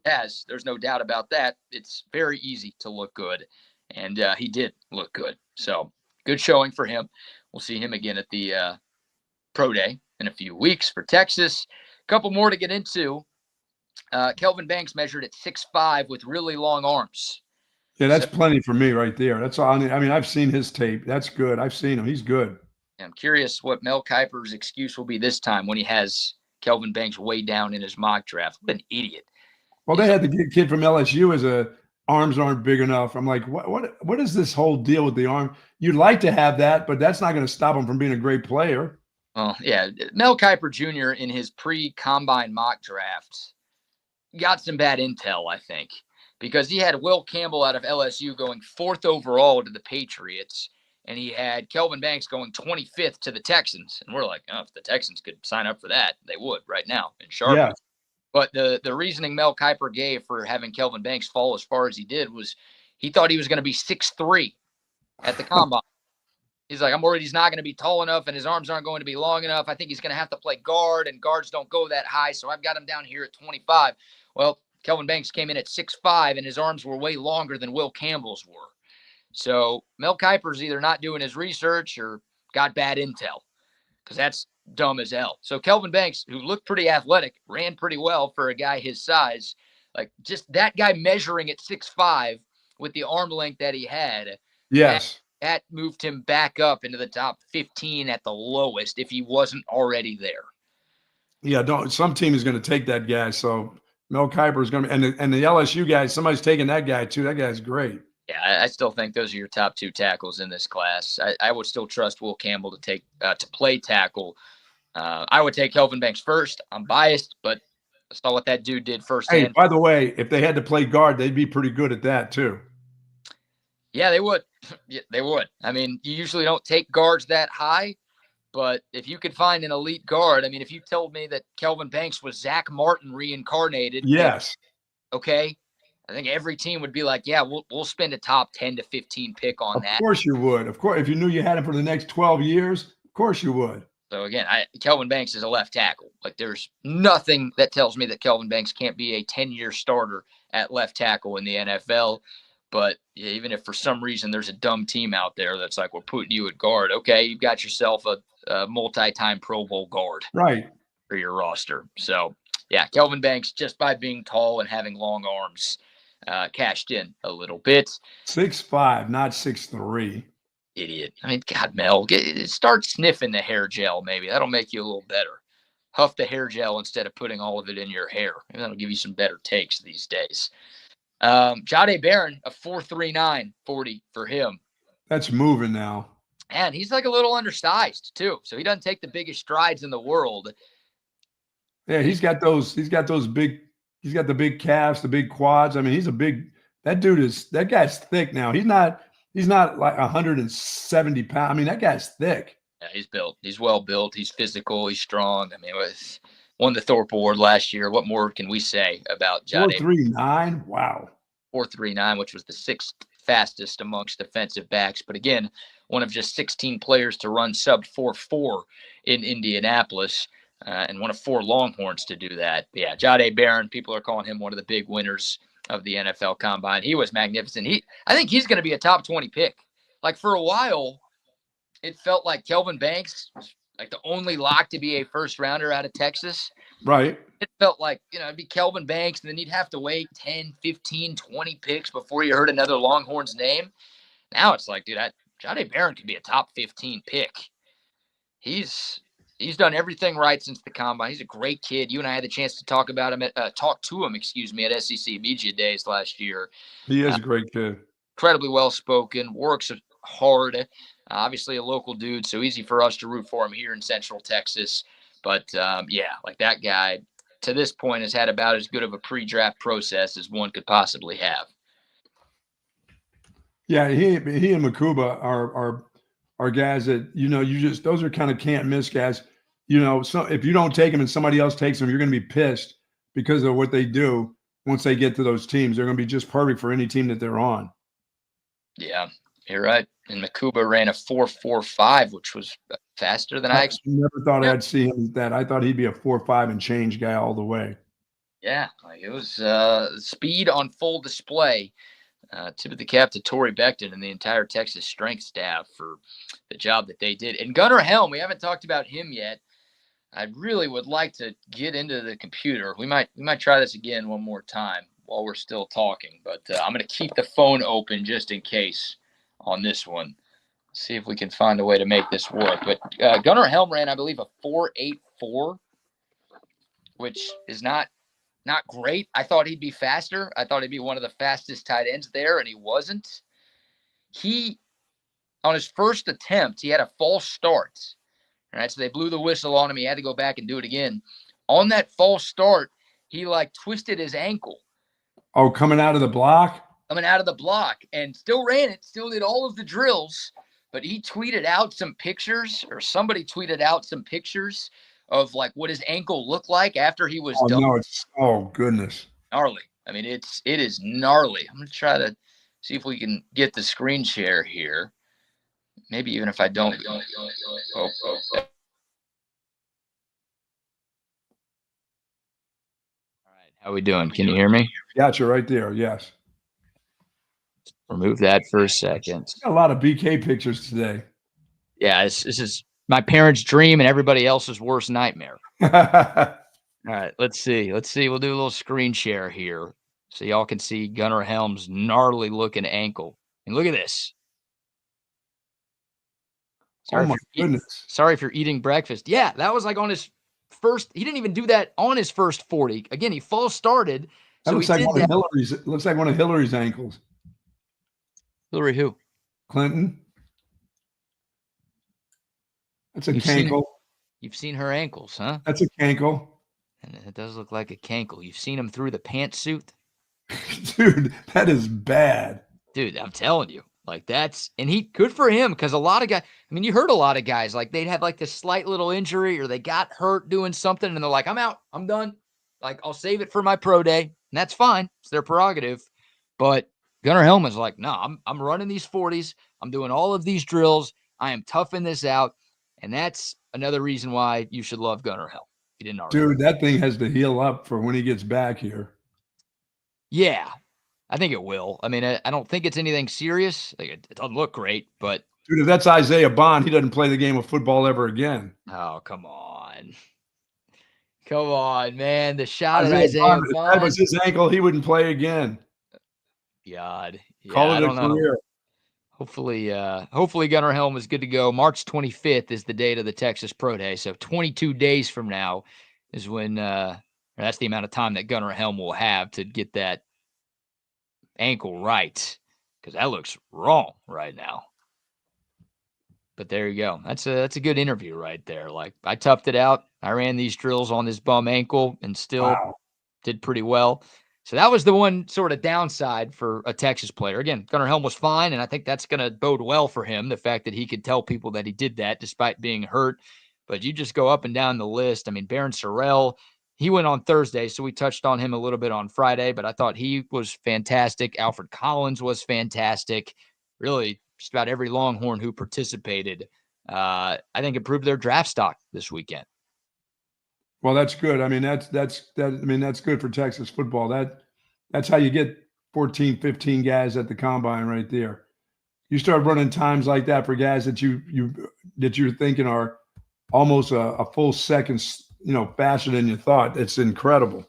there's no doubt about that. It's very easy to look good. And he did look good. So good showing for him. We'll see him again at the Pro Day in a few weeks for Texas. A couple more to get into. Kelvin Banks measured at 6'5" with really long arms. Yeah, that's plenty for me right there. That's all. I mean, I've seen his tape. That's good. I've seen him. He's good. I'm curious what Mel Kiper's excuse will be this time when he has Kelvin Banks way down in his mock draft. What an idiot. Well, they had the kid from LSU as arms aren't big enough. I'm like, what is this whole deal with the arm? You'd like to have that, but that's not going to stop him from being a great player. Well, yeah, Mel Kiper Jr. in his pre-combine mock drafts got some bad intel, I think, because he had Will Campbell out of LSU going 4th overall to the Patriots, and he had Kelvin Banks going 25th to the Texans. And we're like, oh, if the Texans could sign up for that, they would right now in Charlotte. Yeah. But the reasoning Mel Kiper gave for having Kelvin Banks fall as far as he did was he thought he was going to be 6'3" at the combine. He's like, I'm worried he's not going to be tall enough and his arms aren't going to be long enough. I think he's going to have to play guard, and guards don't go that high, so I've got him down here at 25. Well, Kelvin Banks came in at 6'5", and his arms were way longer than Will Campbell's were. So Mel Kiper's either not doing his research or got bad intel, because that's dumb as hell. So Kelvin Banks, who looked pretty athletic, ran pretty well for a guy his size, like just that guy measuring at 6'5" with the arm length that he had. Yes. That moved him back up into the top 15 at the lowest if he wasn't already there. Yeah, some team is going to take that guy. So Mel Kiper is going to be, and the LSU guy, somebody's taking that guy too. That guy's great. Yeah, I still think those are your top two tackles in this class. I would still trust Will Campbell to take to play tackle. I would take Kelvin Banks first. I'm biased, but I saw what that dude did firsthand. Hey, by the way, if they had to play guard, they'd be pretty good at that too. Yeah, they would. Yeah, they would. I mean, you usually don't take guards that high, but if you could find an elite guard, I mean, if you told me that Kelvin Banks was Zach Martin reincarnated, yes, okay, I think every team would be like, yeah, we'll spend a top 10 to 15 pick on that. Of course you would. Of course, if you knew you had him for the next 12 years, of course you would. So again, Kelvin Banks is a left tackle. Like, there's nothing that tells me that Kelvin Banks can't be a 10-year starter at left tackle in the NFL. But even if for some reason there's a dumb team out there that's like, we're putting you at guard, okay, you've got yourself a multi-time Pro Bowl guard right for your roster. So, yeah, Kelvin Banks, just by being tall and having long arms, cashed in a little bit. 6'5", not 6'3". Idiot. I mean, God, Mel, start sniffing the hair gel maybe. That'll make you a little better. Huff the hair gel instead of putting all of it in your hair. Maybe that'll give you some better takes these days. Jahdae Barron, a 4.39 40 for him. That's moving now. And he's like a little undersized too, so he doesn't take the biggest strides in the world. Yeah, he's got the big calves, the big quads. I mean, that guy's thick now. He's not like 170 pounds. I mean, that guy's thick. Yeah, he's built. He's well built. He's physical. He's strong. I mean, won the Thorpe Award last year. What more can we say about Jahdae? 4.39. Wow. 4.39, which was the 6th fastest amongst defensive backs. But again, one of just 16 players to run sub 4.4 in Indianapolis, and one of 4 Longhorns to do that. But yeah, Jahdae Barron, people are calling him one of the big winners of the NFL Combine. He was magnificent. I think he's going to be a top 20 pick. Like, for a while, it felt like Kelvin Banks was like the only lock to be a first rounder out of Texas. Right. It felt like, it'd be Kelvin Banks, and then you'd have to wait 10, 15, 20 picks before you heard another Longhorn's name. Now it's like, dude, Jahdae Barron could be a top 15 pick. He's he's done everything right since the combine. He's a great kid. You and I had the chance to talk to him at SEC Media Days last year. He is a great kid. Incredibly well-spoken, works hard. Obviously a local dude, so easy for us to root for him here in Central Texas. But, like that guy to this point has had about as good of a pre-draft process as one could possibly have. Yeah, he and Makuba are guys that, those are kind of can't miss guys. So if you don't take them and somebody else takes them, you're going to be pissed because of what they do once they get to those teams. They're going to be just perfect for any team that they're on. Yeah, you're right. And Makuba ran a 4.45, which was faster than I expected. Never thought I'd see him that. I thought he'd be a 4.5 and change guy all the way. Yeah, it was speed on full display. Tip of the cap to Torrey Becton and the entire Texas strength staff for the job that they did. And Gunnar Helm, we haven't talked about him yet. I really would like to get into the computer. We might try this again one more time while we're still talking, but I'm going to keep the phone open just in case on this one. See if we can find a way to make this work. But Gunnar Helm ran, I believe, a 4.84, which is not great. I thought he'd be faster. I thought he'd be one of the fastest tight ends there, and he wasn't. On his first attempt, he had a false start. All right, so they blew the whistle on him. He had to go back and do it again. On that false start, he twisted his ankle. Oh, coming out of the block? Coming out of the block, and still ran it, still did all of the drills, but he tweeted out some pictures, or somebody tweeted out some pictures of what his ankle looked like after he was done. No, oh goodness. Gnarly. I mean, it is gnarly. I'm going to try to see if we can get the screen share here. Maybe even if I don't. All right. How we doing? Can you hear me? Gotcha right there. Yes. Remove that for a second. Got a lot of BK pictures today. Yeah, this is my parents' dream and everybody else's worst nightmare. All right, let's see. We'll do a little screen share here so y'all can see Gunnar Helm's gnarly looking ankle. And look at this. Oh my goodness. Sorry if you're eating breakfast. Yeah, that was on his first. He didn't even do that on his first 40. Again, he false started. That looks like one of Hillary's. It looks like one of Hillary's ankles. Hillary who? Clinton. That's a cankle. You've seen her ankles, huh? That's a cankle. And it does look like a cankle. You've seen him through the pantsuit? Dude, that is bad. Dude, I'm telling you. And good for him, because a lot of guys, you heard a lot of guys, they'd have this slight little injury or they got hurt doing something and they're like, I'm out, I'm done. I'll save it for my pro day. And that's fine. It's their prerogative. But Gunnar Helm is no, I'm running these 40s. I'm doing all of these drills. I am toughing this out. And that's another reason why you should love Gunnar Helm. He didn't already. Dude, that thing has to heal up for when he gets back here. Yeah, I think it will. I don't think it's anything serious. It doesn't look great, but. Dude, if that's Isaiah Bond, he doesn't play the game of football ever again. Oh, come on. Come on, man. The shot at Isaiah Bond. If that was his ankle, he wouldn't play again. God. Yeah, Call it I don't a career. know. Hopefully Gunnar Helm is good to go. March 25th is the date of the Texas Pro Day. So 22 days from now is when that's the amount of time that Gunnar Helm will have to get that ankle right, because that looks wrong right now. But there you go. That's a good interview right there. I toughed it out. I ran these drills on this bum ankle and still did pretty well. So that was the one sort of downside for a Texas player. Again, Gunnar Helm was fine, and I think that's going to bode well for him, the fact that he could tell people that he did that despite being hurt. But you just go up and down the list. Baron Sorrell, he went on Thursday, so we touched on him a little bit on Friday, but I thought he was fantastic. Alfred Collins was fantastic. Really, just about every Longhorn who participated, I think improved their draft stock this weekend. Well, that's good. That's good for Texas football. That's how you get 14, 15 guys at the combine right there. You start running times like that for guys that you're thinking are almost a full second, faster than you thought. It's incredible.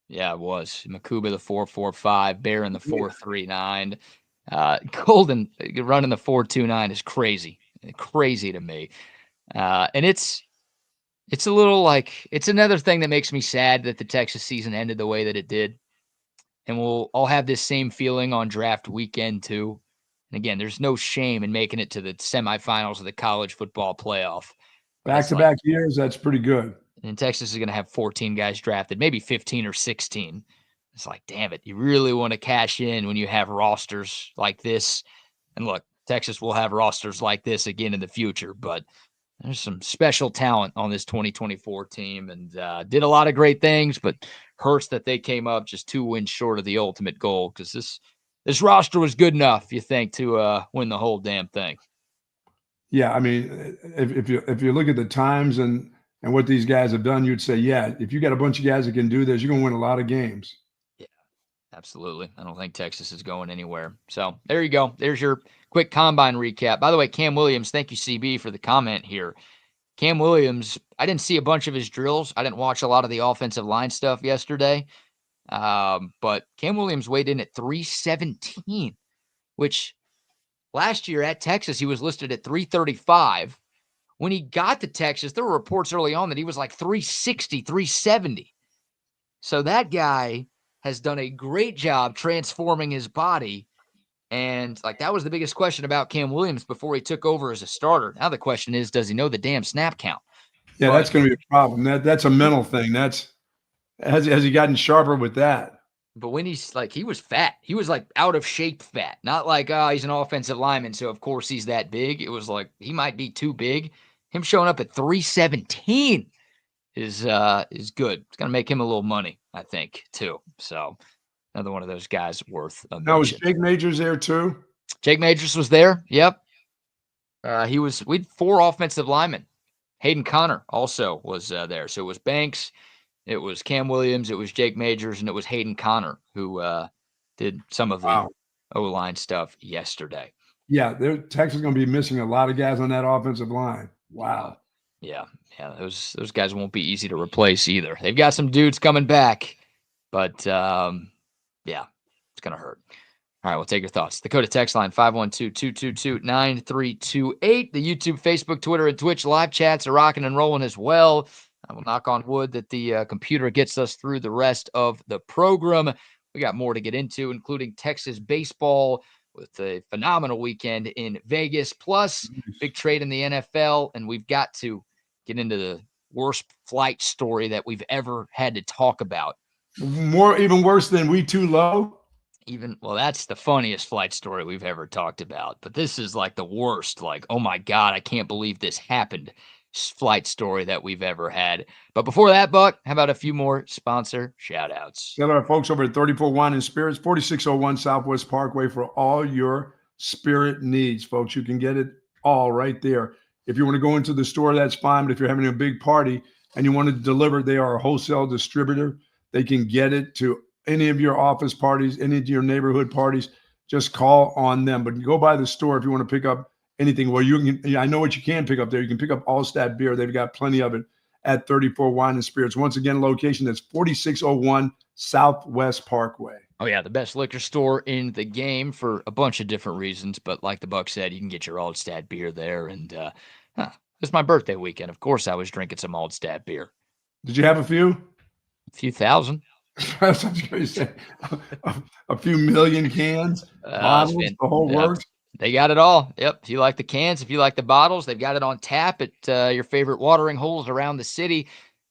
Yeah, it was. Makuba the 4.45, Barron the 4.39. Golden running the 4.29 is crazy to me. And it's a little like, it's another thing that makes me sad that the Texas season ended the way that it did. And I'll have this same feeling on draft weekend too. And again, there's no shame in making it to the semifinals of the college football playoff. Back-to-back years, that's pretty good. And Texas is going to have 14 guys drafted, maybe 15 or 16. It's like, damn it, you really want to cash in when you have rosters like this. And look, Texas will have rosters like this again in the future, but there's some special talent on this 2024 team, and did a lot of great things, but hurts that they came up just 2 wins short of the ultimate goal, because this roster was good enough, you think, to win the whole damn thing. Yeah, I mean, if you look at the times and what these guys have done, you'd say, yeah, if you got a bunch of guys that can do this, you're going to win a lot of games. Yeah, absolutely. I don't think Texas is going anywhere. So there you go. There's your quick combine recap. By the way, Cam Williams, thank you, CB, for the comment here. Cam Williams, I didn't see a bunch of his drills. I didn't watch a lot of the offensive line stuff yesterday. But Cam Williams weighed in at 317, which last year at Texas, he was listed at 335. When he got to Texas, there were reports early on that he was like 360, 370. So that guy has done a great job transforming his body. And like, that was the biggest question about Cam Williams before he took over as a starter. Now the question is, does he know the damn snap count? Yeah, that's going to be a problem. That's a mental thing. Has he gotten sharper with that? But when he's like, he was fat. He was like out of shape fat. Not like, he's an offensive lineman, so of course he's that big. It was like, he might be too big. Him showing up at 317 is good. It's going to make him a little money, I think, too. So another one of those guys worth a mention. Now, was Jake Majors there too? Jake Majors was there. Yep. We had 4 offensive linemen. Hayden Connor also was there. So it was Banks, it was Cam Williams, it was Jake Majors, and it was Hayden Connor who did some of the O-line stuff yesterday. Yeah, Texas is going to be missing a lot of guys on that offensive line. Wow. Yeah. Those guys won't be easy to replace either. They've got some dudes coming back, but yeah, it's going to hurt. All right, we'll take your thoughts. The Dakota text line, 512-222-9328. The YouTube, Facebook, Twitter, and Twitch live chats are rocking and rolling as well. I will knock on wood that the computer gets us through the rest of the program. We got more to get into, including Texas baseball with a phenomenal weekend in Vegas, plus big trade in the NFL. And we've got to get into the worst flight story that we've ever had to talk about. Even worse than We Too Low? Well, that's the funniest flight story we've ever talked about. But this is like the worst, like, oh my God, I can't believe this happened flight story that we've ever had. But before that, Buck, how about a few more sponsor shout outs? Shout out our folks over at 34 Wine and Spirits, 4601 Southwest Parkway for all your spirit needs, folks. You can get it all right there. If you want to go into the store, that's fine. But if you're having a big party and you want to deliver, they are a wholesale distributor. They can get it to any of your office parties, any of your neighborhood parties. Just call on them. But go by the store if you want to pick up anything. Well, I know what you can pick up there. You can pick up Allstat beer. They've got plenty of it at 34 Wine and Spirits. Once again, location that's 4601 Southwest Parkway. Oh, yeah, the best liquor store in the game for a bunch of different reasons. But like the Buck said, you can get your Allstat beer there. And it's my birthday weekend. Of course, I was drinking some Allstat beer. Did you have a few? A few thousand. That's what I was going to say. A few million cans, bottles, the whole works. They got it all. Yep. If you like the cans, if you like the bottles, they've got it on tap at your favorite watering holes around the city.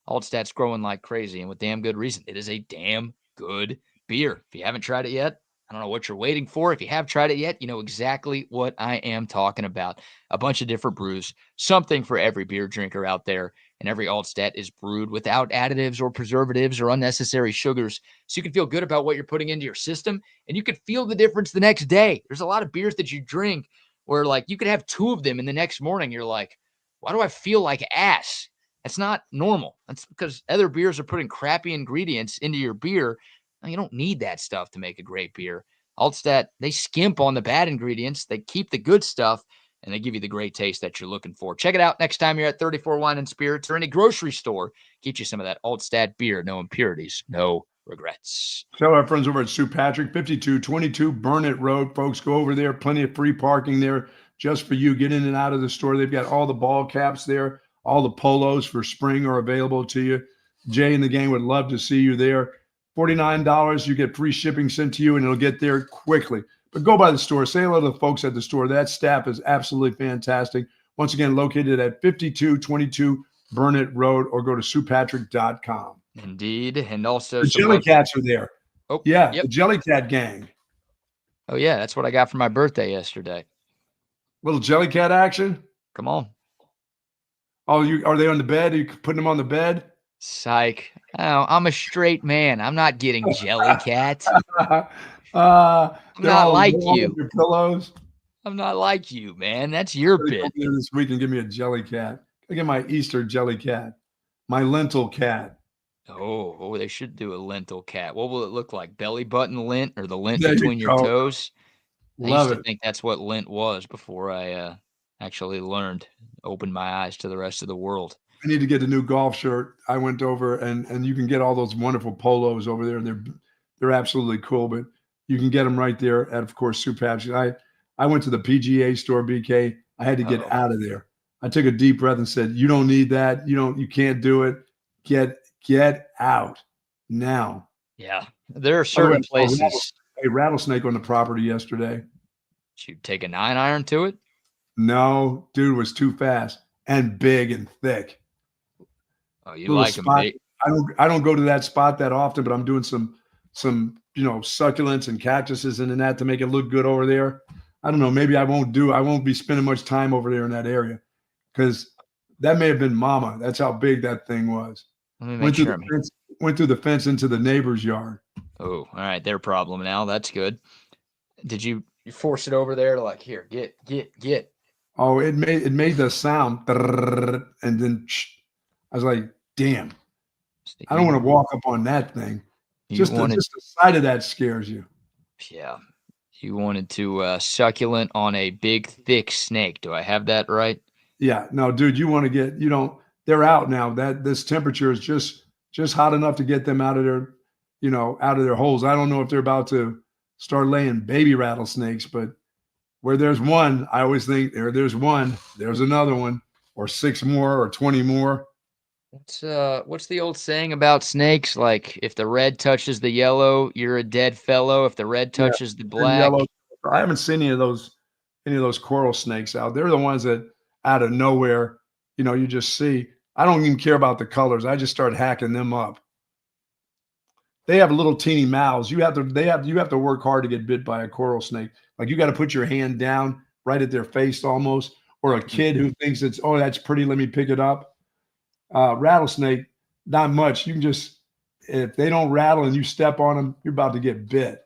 Altstat's growing like crazy, and with damn good reason. It is a damn good beer. If you haven't tried it yet, I don't know what you're waiting for. If you have tried it yet, you know exactly what I am talking about. A bunch of different brews, something for every beer drinker out there. And every Altstat is brewed without additives or preservatives or unnecessary sugars. So you can feel good about what you're putting into your system, and you can feel the difference the next day. There's a lot of beers that you drink where like you could have 2 of them and the next morning you're like, why do I feel like ass? That's not normal. That's because other beers are putting crappy ingredients into your beer. Now, you don't need that stuff to make a great beer. Altstat, they skimp on the bad ingredients. They keep the good stuff, and they give you the great taste that you're looking for. Check it out next time you're at 34 Wine and Spirits or any grocery store. Get you some of that Altstat beer. No impurities, no regrets. Tell our friends over at St. Patrick, 5222 Burnett Road. Folks, go over there. Plenty of free parking there. just for you. Get in and out of the store. They've got all the ball caps there. All the polos for spring are available to you. Jay and the gang would love to see you there. $49, you get free shipping sent to you, and it'll get there quickly. But go by the store. Say hello to the folks at the store. That staff is absolutely fantastic. Once again, located at 5222 Burnett Road, or go to SuePatrick.com. Indeed. And also the Jelly Cats are there. Oh, yeah, yep. The Jelly Cat gang. Oh, yeah, that's what I got for my birthday yesterday. Little Jelly Cat action? Come on. Oh, are they on the bed? Are you putting them on the bed? Psych. Oh, I'm a straight man. I'm not getting Jelly Cat. I'm not like you. Your pillows. I'm not like you, man. That's your bit. This week and give me a Jelly Cat. I get my Easter Jelly Cat, my lentil cat. Oh, they should do a lentil cat. What will it look like? Belly button lint, or the lint between your toes? I used to think that's what lint was before I actually opened my eyes to the rest of the world. I need to get a new golf shirt. I went over and you can get all those wonderful polos over there. They're absolutely cool, but you can get them right there at, of course, Sue Patrick. I went to the PGA store, BK. I had to get out of there. I took a deep breath and said, "You don't need that. You can't do it. Get out now." Yeah, there are certain places. A rattlesnake on the property yesterday. Did you take a 9-iron to it? No, dude was too fast and big and thick. Oh, you like him big? I don't go to that spot that often, but I'm doing some succulents and cactuses and that to make it look good over there. I don't know. Maybe I won't be spending much time over there in that area, because that may have been Mama. That's how big that thing was. Let me make sure. Went through the fence into the neighbor's yard. Oh, all right. Their problem now. That's good. Did you force it over there to like, here, get? Oh, it made the sound, and then I was like, damn. I don't want to walk up on that thing. Just the sight of that scares you. Yeah. You wanted to succulent on a big, thick snake. Do I have that right? Yeah. No, dude, you want to get, they're out now. This temperature is just hot enough to get them out of their holes. I don't know if they're about to start laying baby rattlesnakes, but where there's one, I always think there's one, there's another one, or 6 more, or 20 more. What's the old saying about snakes? Like, if the red touches the yellow, you're a dead fellow. If the red touches the black. Yellow, I haven't seen any of those coral snakes out. They're the ones that out of nowhere, you just see. I don't even care about the colors. I just start hacking them up. They have little teeny mouths. You have to work hard to get bit by a coral snake. Like, you got to put your hand down right at their face almost, or a kid who thinks that's pretty, let me pick it up. Rattlesnake, not much. You can just, if they don't rattle and you step on them, you're about to get bit.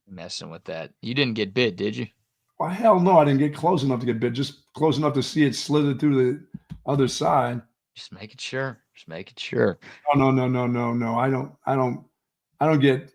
Messing with that. You didn't get bit, did you? Well, hell no, I didn't get close enough to get bit. Just close enough to see it slither through the other side. Just making sure. No. I don't get,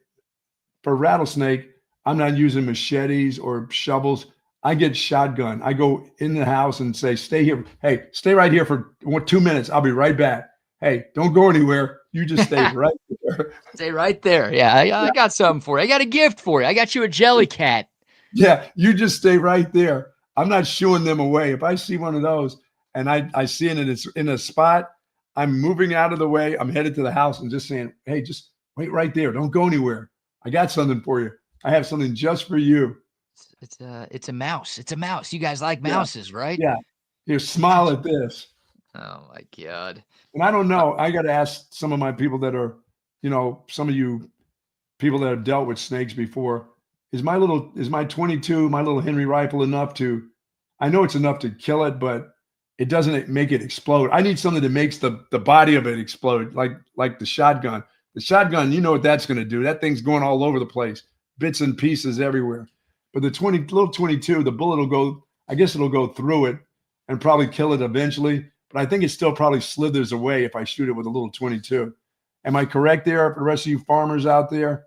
for rattlesnake, I'm not using machetes or shovels. I get shotgun. I go in the house and say, "Stay here. Hey, stay right here for 2 minutes. I'll be right back. Hey, don't go anywhere. You just stay right there." Stay right there. Yeah, I got something for you. I got a gift for you. I got you a jelly cat. Yeah, you just stay right there. I'm not shooing them away. If I see one of those and I see it and it's in a spot, I'm moving out of the way. I'm headed to the house and just saying, "Hey, just wait right there. Don't go anywhere. I got something for you. I have something just for you." It's a mouse. It's a mouse. You guys like mouses, right? Yeah. Here, smile at this. Oh my God. And I don't know. I got to ask some of my people that are, some of you people that have dealt with snakes before. Is my 22, my little Henry rifle enough to? I know it's enough to kill it, but it doesn't make it explode. I need something that makes the body of it explode, like the shotgun. The shotgun, you know what that's going to do. That thing's going all over the place, bits and pieces everywhere. But the little 22, the bullet will go, I guess it'll go through it and probably kill it eventually. But I think it still probably slithers away if I shoot it with a little 22. Am I correct there for the rest of you farmers out there?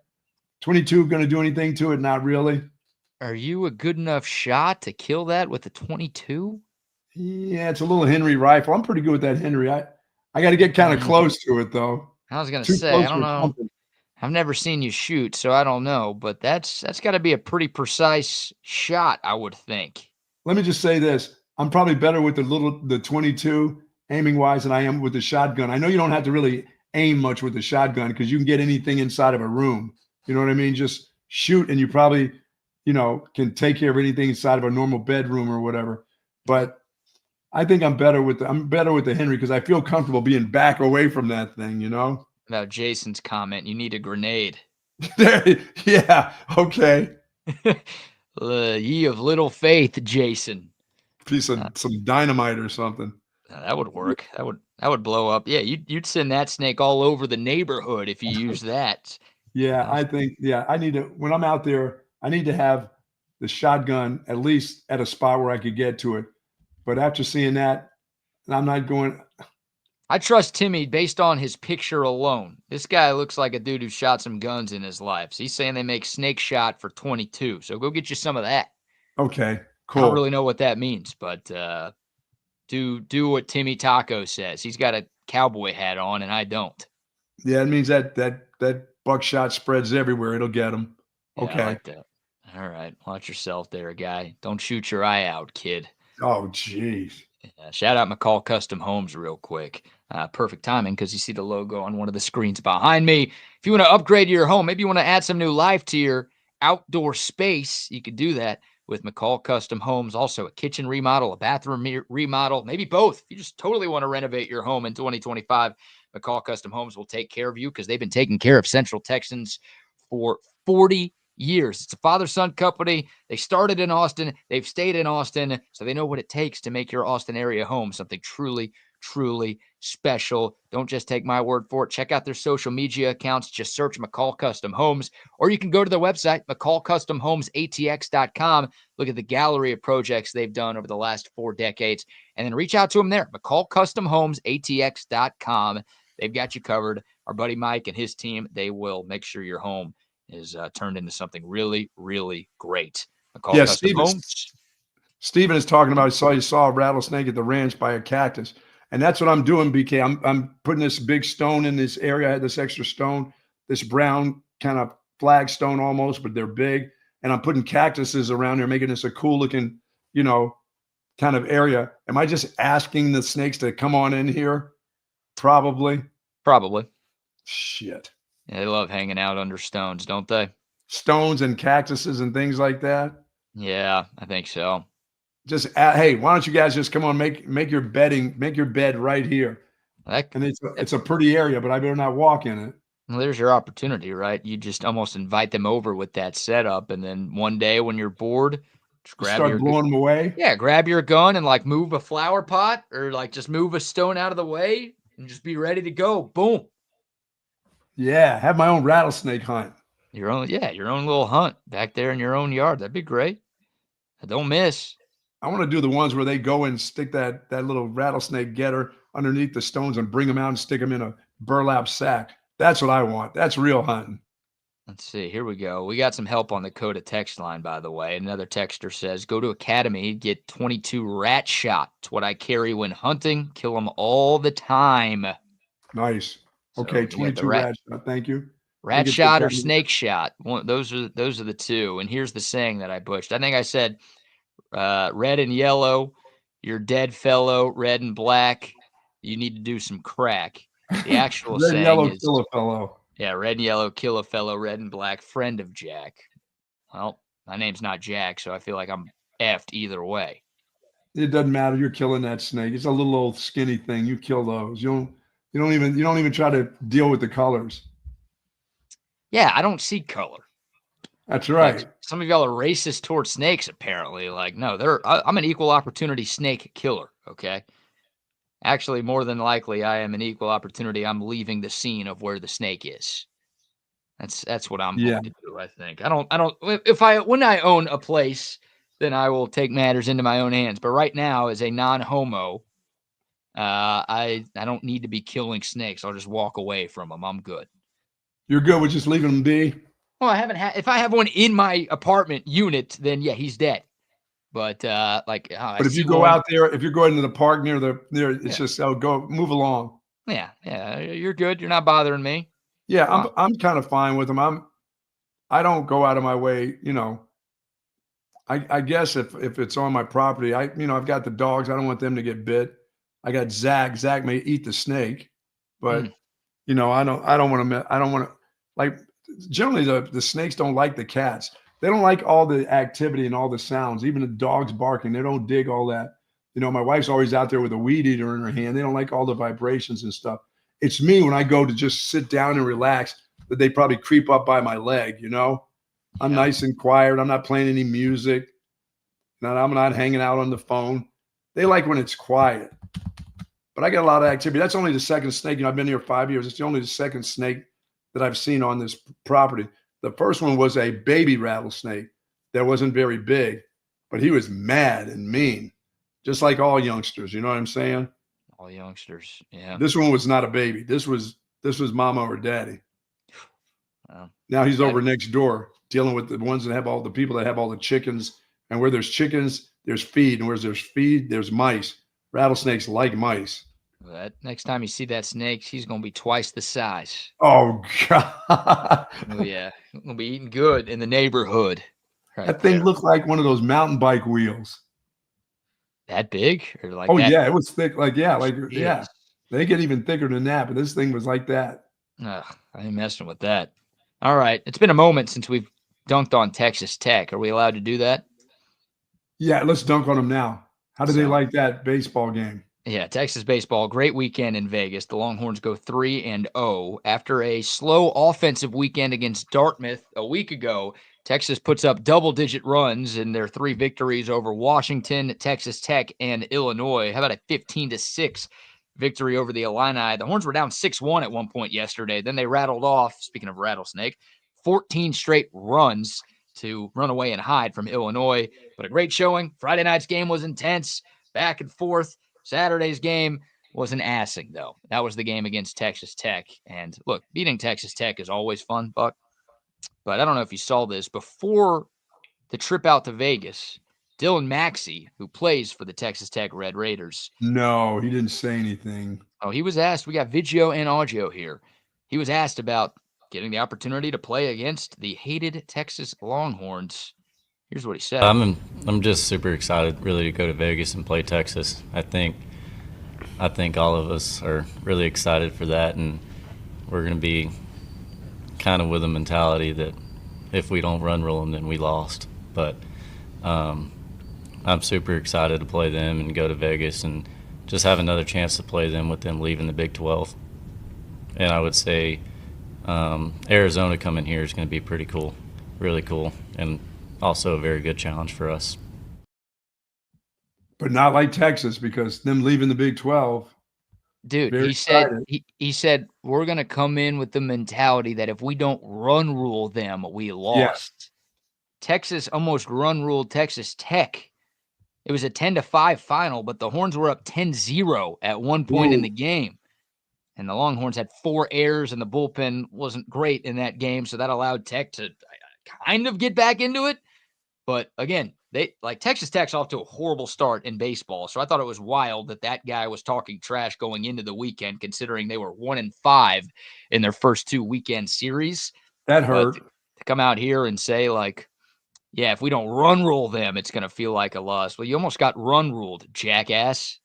22 going to do anything to it? Not really. Are you a good enough shot to kill that with a 22? Yeah, it's a little Henry rifle. I'm pretty good with that Henry. I got to get kind of close to it, though. I was going to say, I don't know I've never seen you shoot, so I don't know, but that's got to be a pretty precise shot, I would think. Let me just say this. I'm probably better with the 22 aiming wise than I am with the shotgun. I know you don't have to really aim much with the shotgun because you can get anything inside of a room. You know what I mean? Just shoot and you probably, can take care of anything inside of a normal bedroom or whatever. But I think I'm better with the Henry because I feel comfortable being back away from that thing, About Jason's comment, you need a grenade. Yeah, okay. Ye of little faith, Jason. Piece of some dynamite or something. That would work. That would blow up. Yeah, you'd send that snake all over the neighborhood if you use that. Yeah, I think I need to when I'm out there, I need to have the shotgun at least at a spot where I could get to it. But after seeing that, I'm not going. I trust Timmy based on his picture alone. This guy looks like a dude who shot some guns in his life. So he's saying they make snake shot for 22. So go get you some of that. Okay, cool. I don't really know what that means, but do what Timmy Taco says. He's got a cowboy hat on, and I don't. Yeah, it means that buckshot spreads everywhere. It'll get him. Okay. Yeah, I like that. All right. Watch yourself there, guy. Don't shoot your eye out, kid. Oh, jeez. Yeah, shout out McCall Custom Homes real quick. Perfect timing because you see the logo on one of the screens behind me. If you want to upgrade your home, maybe you want to add some new life to your outdoor space, you could do that with McCall Custom Homes. Also a kitchen remodel, a bathroom remodel, maybe both. If you just totally want to renovate your home in 2025, McCall Custom Homes will take care of you because they've been taking care of Central Texans for 40 years. It's a father-son company. They started in Austin. They've stayed in Austin, so they know what it takes to make your Austin area home something truly, truly special. Don't just take my word for it. Check out their social media accounts. Just search McCall Custom Homes, or you can go to their website, McCallCustomHomesATX.com. Look at the gallery of projects they've done over the last 4 decades, and then reach out to them there, McCallCustomHomesATX.com. They've got you covered. Our buddy Mike and his team, they will make sure your home is turned into something really, really great. McCall Custom Homes. Steven is talking about, you saw a rattlesnake at the ranch by a cactus. And that's what I'm doing, BK. I'm putting this big stone in this area. I had this extra stone, this brown kind of flagstone almost, but they're big. And I'm putting cactuses around there, making this a cool looking, kind of area. Am I just asking the snakes to come on in here? Probably. Shit. Yeah, they love hanging out under stones, don't they? Stones and cactuses and things like that. Yeah, I think so. Just hey, why don't you guys just come on, make your bed right here? And it's a pretty area, but I better not walk in it. Well, there's your opportunity, right? You just almost invite them over with that setup, and then one day when you're bored, just start blowing them away. Yeah, grab your gun and move a flower pot or just move a stone out of the way and just be ready to go. Boom. Yeah, have my own rattlesnake hunt. Your own little hunt back there in your own yard. That'd be great. Don't miss. I want to do the ones where they go and stick that little rattlesnake getter underneath the stones and bring them out and stick them in a burlap sack. That's what I want. That's real hunting. Let's see. Here we go. We got some help on the Coda text line, by the way. Another texter says, go to Academy, get 22 rat shot. It's what I carry when hunting. Kill them all the time. Nice. Okay, 22 rat shot. Thank you. Rat shot or snake shot. Those are the two. And here's the saying that I butchered. I think I said red and yellow, you're dead fellow. Red and black, you need to do some crack. The actual red saying and yellow, is, kill a fellow. Yeah, red and yellow, kill a fellow. Red and black, friend of Jack. Well, my name's not Jack, so I feel like I'm effed either way. It doesn't matter. You're killing that snake. It's a little old skinny thing. You kill those. You don't even try to deal with the colors. Yeah, I don't see color. That's right. Some of y'all are racist towards snakes, apparently. No, I'm an equal opportunity snake killer, okay? Actually, more than likely, I am an equal opportunity. I'm leaving the scene of where the snake is. That's what I'm going to do, I think. When I own a place, then I will take matters into my own hands. But right now, as a non-homo, I don't need to be killing snakes. I'll just walk away from them. I'm good. You're good with just leaving them be? Well, if I have one in my apartment unit, then yeah, he's dead. But but if you go out there, if you're going to the park near, it's just go move along. Yeah, you're good. You're not bothering me. Yeah, Come on. I'm kind of fine with them. I don't go out of my way, I guess if it's on my property, I've got the dogs. I don't want them to get bit. I got Zach. Zach may eat the snake, but I don't want to. I don't want to. Like generally, the snakes don't like the cats. They don't like all the activity and all the sounds. Even the dogs barking, they don't dig all that. My wife's always out there with a weed eater in her hand. They don't like all the vibrations and stuff. It's me when I go to just sit down and relax that they probably creep up by my leg. I'm nice and quiet. I'm not playing any music. I'm not hanging out on the phone. They like when it's quiet. But I got a lot of activity. That's only the second snake. I've been here 5 years. It's only the second snake that I've seen on this property. The first one was a baby rattlesnake that wasn't very big, but he was mad and mean, just like all youngsters. You know what I'm saying? All youngsters, yeah. This one was not a baby. This was mama or daddy. Wow. Now he's over next door dealing with the ones that have all the people that have all the chickens. And where there's chickens, there's feed. And where there's feed, there's mice. Rattlesnakes like mice. That next time you see that snake, she's going to be twice the size. Oh, God. Oh, yeah. Going to be eating good in the neighborhood. Right that thing there. looked like one of those mountain bike wheels. That big? Or like oh, that? Yeah. It was thick. Yeah. They get even thicker than that, but this thing was like that. Ugh, I ain't messing with that. All right. It's been a moment since we've dunked on Texas Tech. Are we allowed to do that? Yeah, let's dunk on them now. How do they like that baseball game? Yeah, Texas baseball, great weekend in Vegas. The Longhorns go 3-0 after a slow offensive weekend against Dartmouth a week ago. Texas puts up double-digit runs in their 3 victories over Washington, Texas Tech, and Illinois. How about a 15-6 victory over the Illini? The Horns were down 6-1 at one point yesterday. Then they rattled off, speaking of rattlesnake, 14 straight runs to run away and hide from Illinois. But a great showing. Friday night's game was intense, back and forth. Saturday's game was an assing, though. That was the game against Texas Tech. And look, beating Texas Tech is always fun, Buck. But I don't know if you saw this. Before the trip out to Vegas, Dylan Maxey, who plays for the Texas Tech Red Raiders. No, he didn't say anything. Oh, he was asked. We got video and audio here. He was asked about getting the opportunity to play against the hated Texas Longhorns. Here's what he said. I'm just super excited, really, to go to Vegas and play Texas. I think all of us are really excited for that, and we're going to be kind of with a mentality that if we don't run rule them, then we lost. But I'm super excited to play them and go to Vegas and just have another chance to play them with them leaving the Big 12. And I would say Arizona coming here is going to be pretty cool, really cool, and also a very good challenge for us. But not like Texas, because them leaving the Big 12. Dude, he said we're going to come in with the mentality that if we don't run rule them, we lost. Yes. Texas almost run ruled Texas Tech. It was a 10-5 final, but the Horns were up 10-0 at one point in the game. And the Longhorns had 4 errors, and the bullpen wasn't great in that game, so that allowed Tech to kind of get back into it. But again, Texas Tech's off to a horrible start in baseball. So I thought it was wild that guy was talking trash going into the weekend, considering they were 1-5 in their first 2 weekend series. That hurt. But to come out here and say, yeah, if we don't run rule them, it's going to feel like a loss. Well, you almost got run ruled, jackass.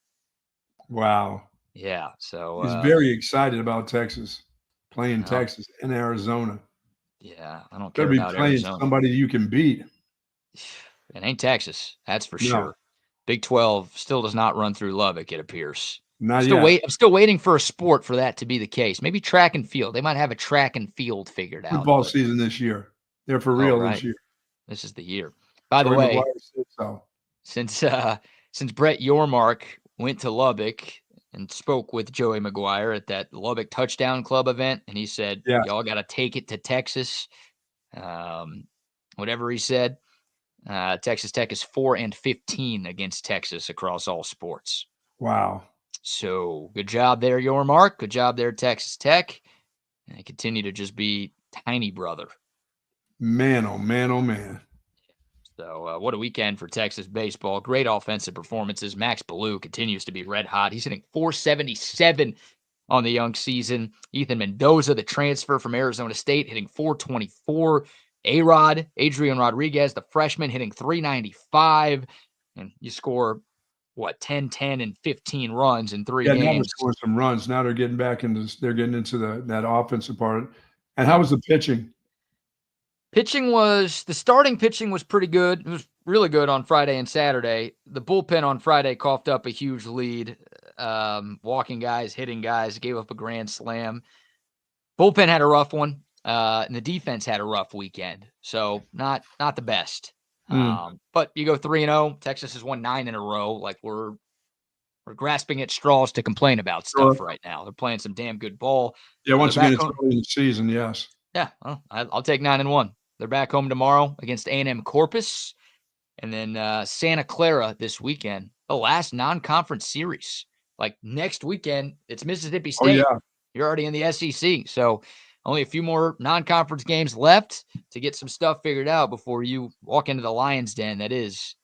Wow. Yeah. So he's very excited about Texas, playing Texas and Arizona. Yeah, I don't care about playing Arizona. Somebody you can beat. It ain't Texas, that's for sure. Big 12 still does not run through Lubbock, it appears. Not yet. I'm still waiting for a sport for that to be the case. Maybe track and field. They might have a track and field figured out. Football season this year. They're for real this year. This is the year. By the way, since Brett Yormark went to Lubbock and spoke with Joey McGuire at that Lubbock Touchdown Club event, and he said, y'all got to take it to Texas. Whatever he said. Texas Tech is 4-15 against Texas across all sports. Wow. So good job there, Yormark. Good job there, Texas Tech. And continue to just be tiny brother. Man, oh man, oh man. So what a weekend for Texas baseball. Great offensive performances. Max Ballou continues to be red hot. He's hitting .477 on the young season. Ethan Mendoza, the transfer from Arizona State, hitting .424. A-Rod, Adrian Rodriguez, the freshman, hitting .395. And you score, 10, 10, and 15 runs in 3 games. Now they're scoring some runs. Now they're getting back into that offensive part. And how was the pitching? The starting pitching was pretty good. It was really good on Friday and Saturday. The bullpen on Friday coughed up a huge lead. Walking guys, hitting guys, gave up a grand slam. Bullpen had a rough one, and the defense had a rough weekend. So not the best. But you go 3-0. Texas has won 9 in a row. Like we're grasping at straws to complain about stuff right now. They're playing some damn good ball. Yeah, once again, it's early in the season. Yes. Yeah, well, I'll take 9-1. They're back home tomorrow against A&M Corpus, and then Santa Clara this weekend. The last non-conference series. Like next weekend, it's Mississippi State. Oh, yeah. You're already in the SEC, so only a few more non-conference games left to get some stuff figured out before you walk into the Lions' Den. That is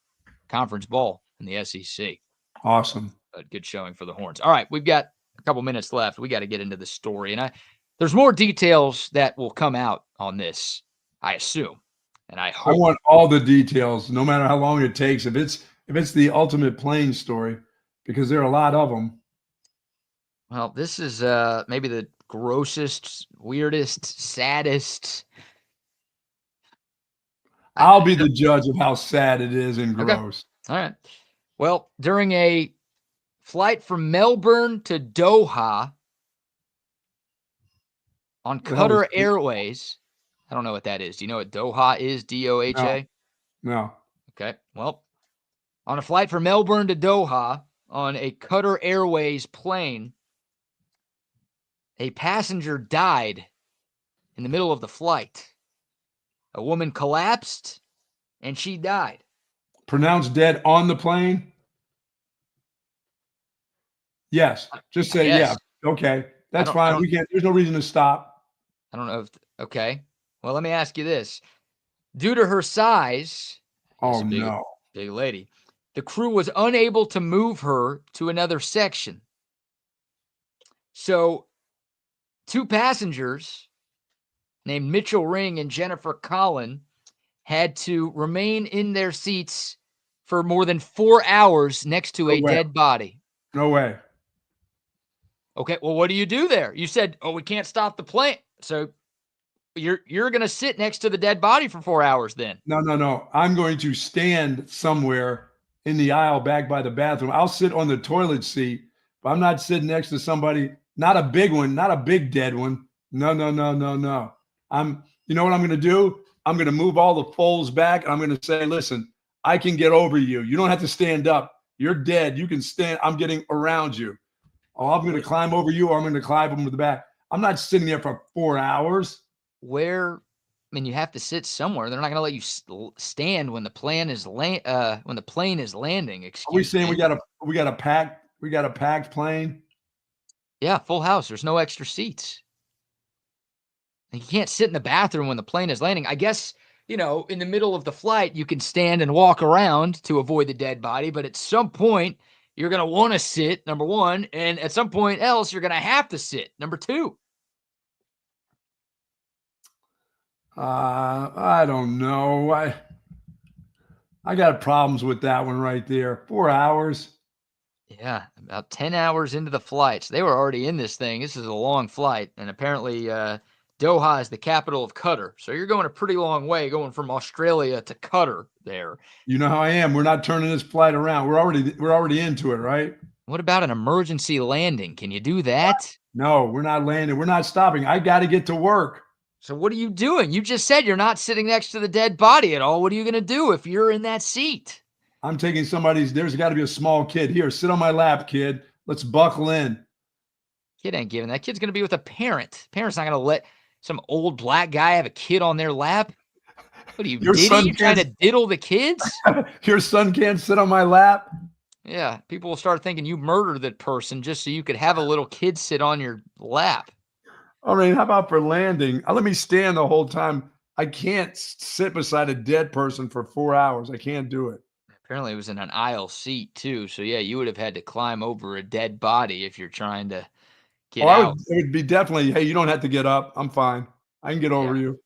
conference ball in the SEC. Awesome. A good showing for the Horns. All right, we've got a couple minutes left. We got to get into the story, and there's more details that will come out on this, I assume, and I hope. I want all the details, no matter how long it takes. If it's the ultimate playing story, because there are a lot of them. Well, this is maybe the grossest, weirdest, saddest. I'll be the judge of how sad it is and gross. Okay. All right. Well, during a flight from Melbourne to Doha on Qatar Airways. I don't know what that is. Do you know what Doha is? DOHA? No. Okay. Well, on a flight from Melbourne to Doha on a Qatar Airways plane, a passenger died in the middle of the flight. A woman collapsed and she died. Pronounced dead on the plane? Yes. Just say yes. Yeah. Okay. That's fine. There's no reason to stop. I don't know okay. Well, let me ask you this. Due to her size, big lady, the crew was unable to move her to another section. So 2 passengers named Mitchell Ring and Jennifer Collin had to remain in their seats for more than 4 hours next to a dead body. No way. Okay, well, what do you do there? You said, we can't stop the plane. So you're going to sit next to the dead body for 4 hours then? No. I'm going to stand somewhere in the aisle back by the bathroom. I'll sit on the toilet seat, but I'm not sitting next to somebody, not a big one, not a big dead one. No. You know what I'm going to do? I'm going to move all the folds back. I'm going to say, listen, I can get over you. You don't have to stand up. You're dead. You can stand. I'm getting around you. Oh, I'm going to climb over you, or I'm going to climb over the back. I'm not sitting there for 4 hours. You have to sit somewhere. They're not going to let you stand when the plane is landing. Excuse Are we saying me. we got a packed plane? Yeah, full house. There's no extra seats. And you can't sit in the bathroom when the plane is landing. I guess, in the middle of the flight, you can stand and walk around to avoid the dead body, but at some point, you're going to want to sit, number one, and at some point else, you're going to have to sit, number two. I don't know. I got problems with that one right there. 4 hours. Yeah, about 10 hours into the flight. So they were already in this thing. This is a long flight, and apparently Doha is the capital of Qatar. So you're going a pretty long way going from Australia to Qatar there. You know how I am. We're not turning this flight around. We're already into it, right? What about an emergency landing? Can you do that? No, we're not landing. We're not stopping. I got to get to work. So what are you doing? You just said you're not sitting next to the dead body at all. What are you going to do if you're in that seat? I'm taking there's got to be a small kid. Here, sit on my lap, kid. Let's buckle in. Kid ain't giving. That kid's going to be with a parent. Parent's not going to let some old black guy have a kid on their lap. What are you, you trying to diddle the kids? Your son can't sit on my lap? Yeah, people will start thinking you murdered that person just so you could have a little kid sit on your lap. I mean, how about for landing? Let me stand the whole time. I can't sit beside a dead person for 4 hours. I can't do it. Apparently it was in an aisle seat too. So yeah, you would have had to climb over a dead body if you're trying to get out. It would be definitely, hey, you don't have to get up. I'm fine. I can get over you.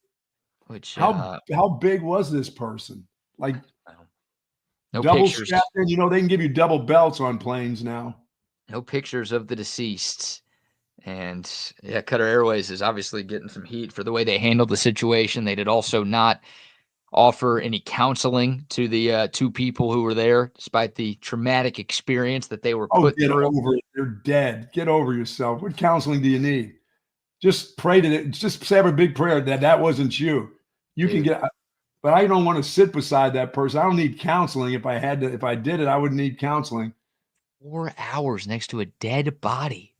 Which how big was this person? Like no double pictures. strapped in. They can give you double belts on planes now. No pictures of the deceased. And yeah, Qatar Airways is obviously getting some heat for the way they handled the situation. They did also not offer any counseling to the two people who were there, despite the traumatic experience that they were put get through. Over it. You're dead. Get over yourself. What counseling do you need? Just pray to it. Just say a big prayer that wasn't you. You can get, but I don't want to sit beside that person. I don't need counseling. If I did it, I would need counseling. 4 hours next to a dead body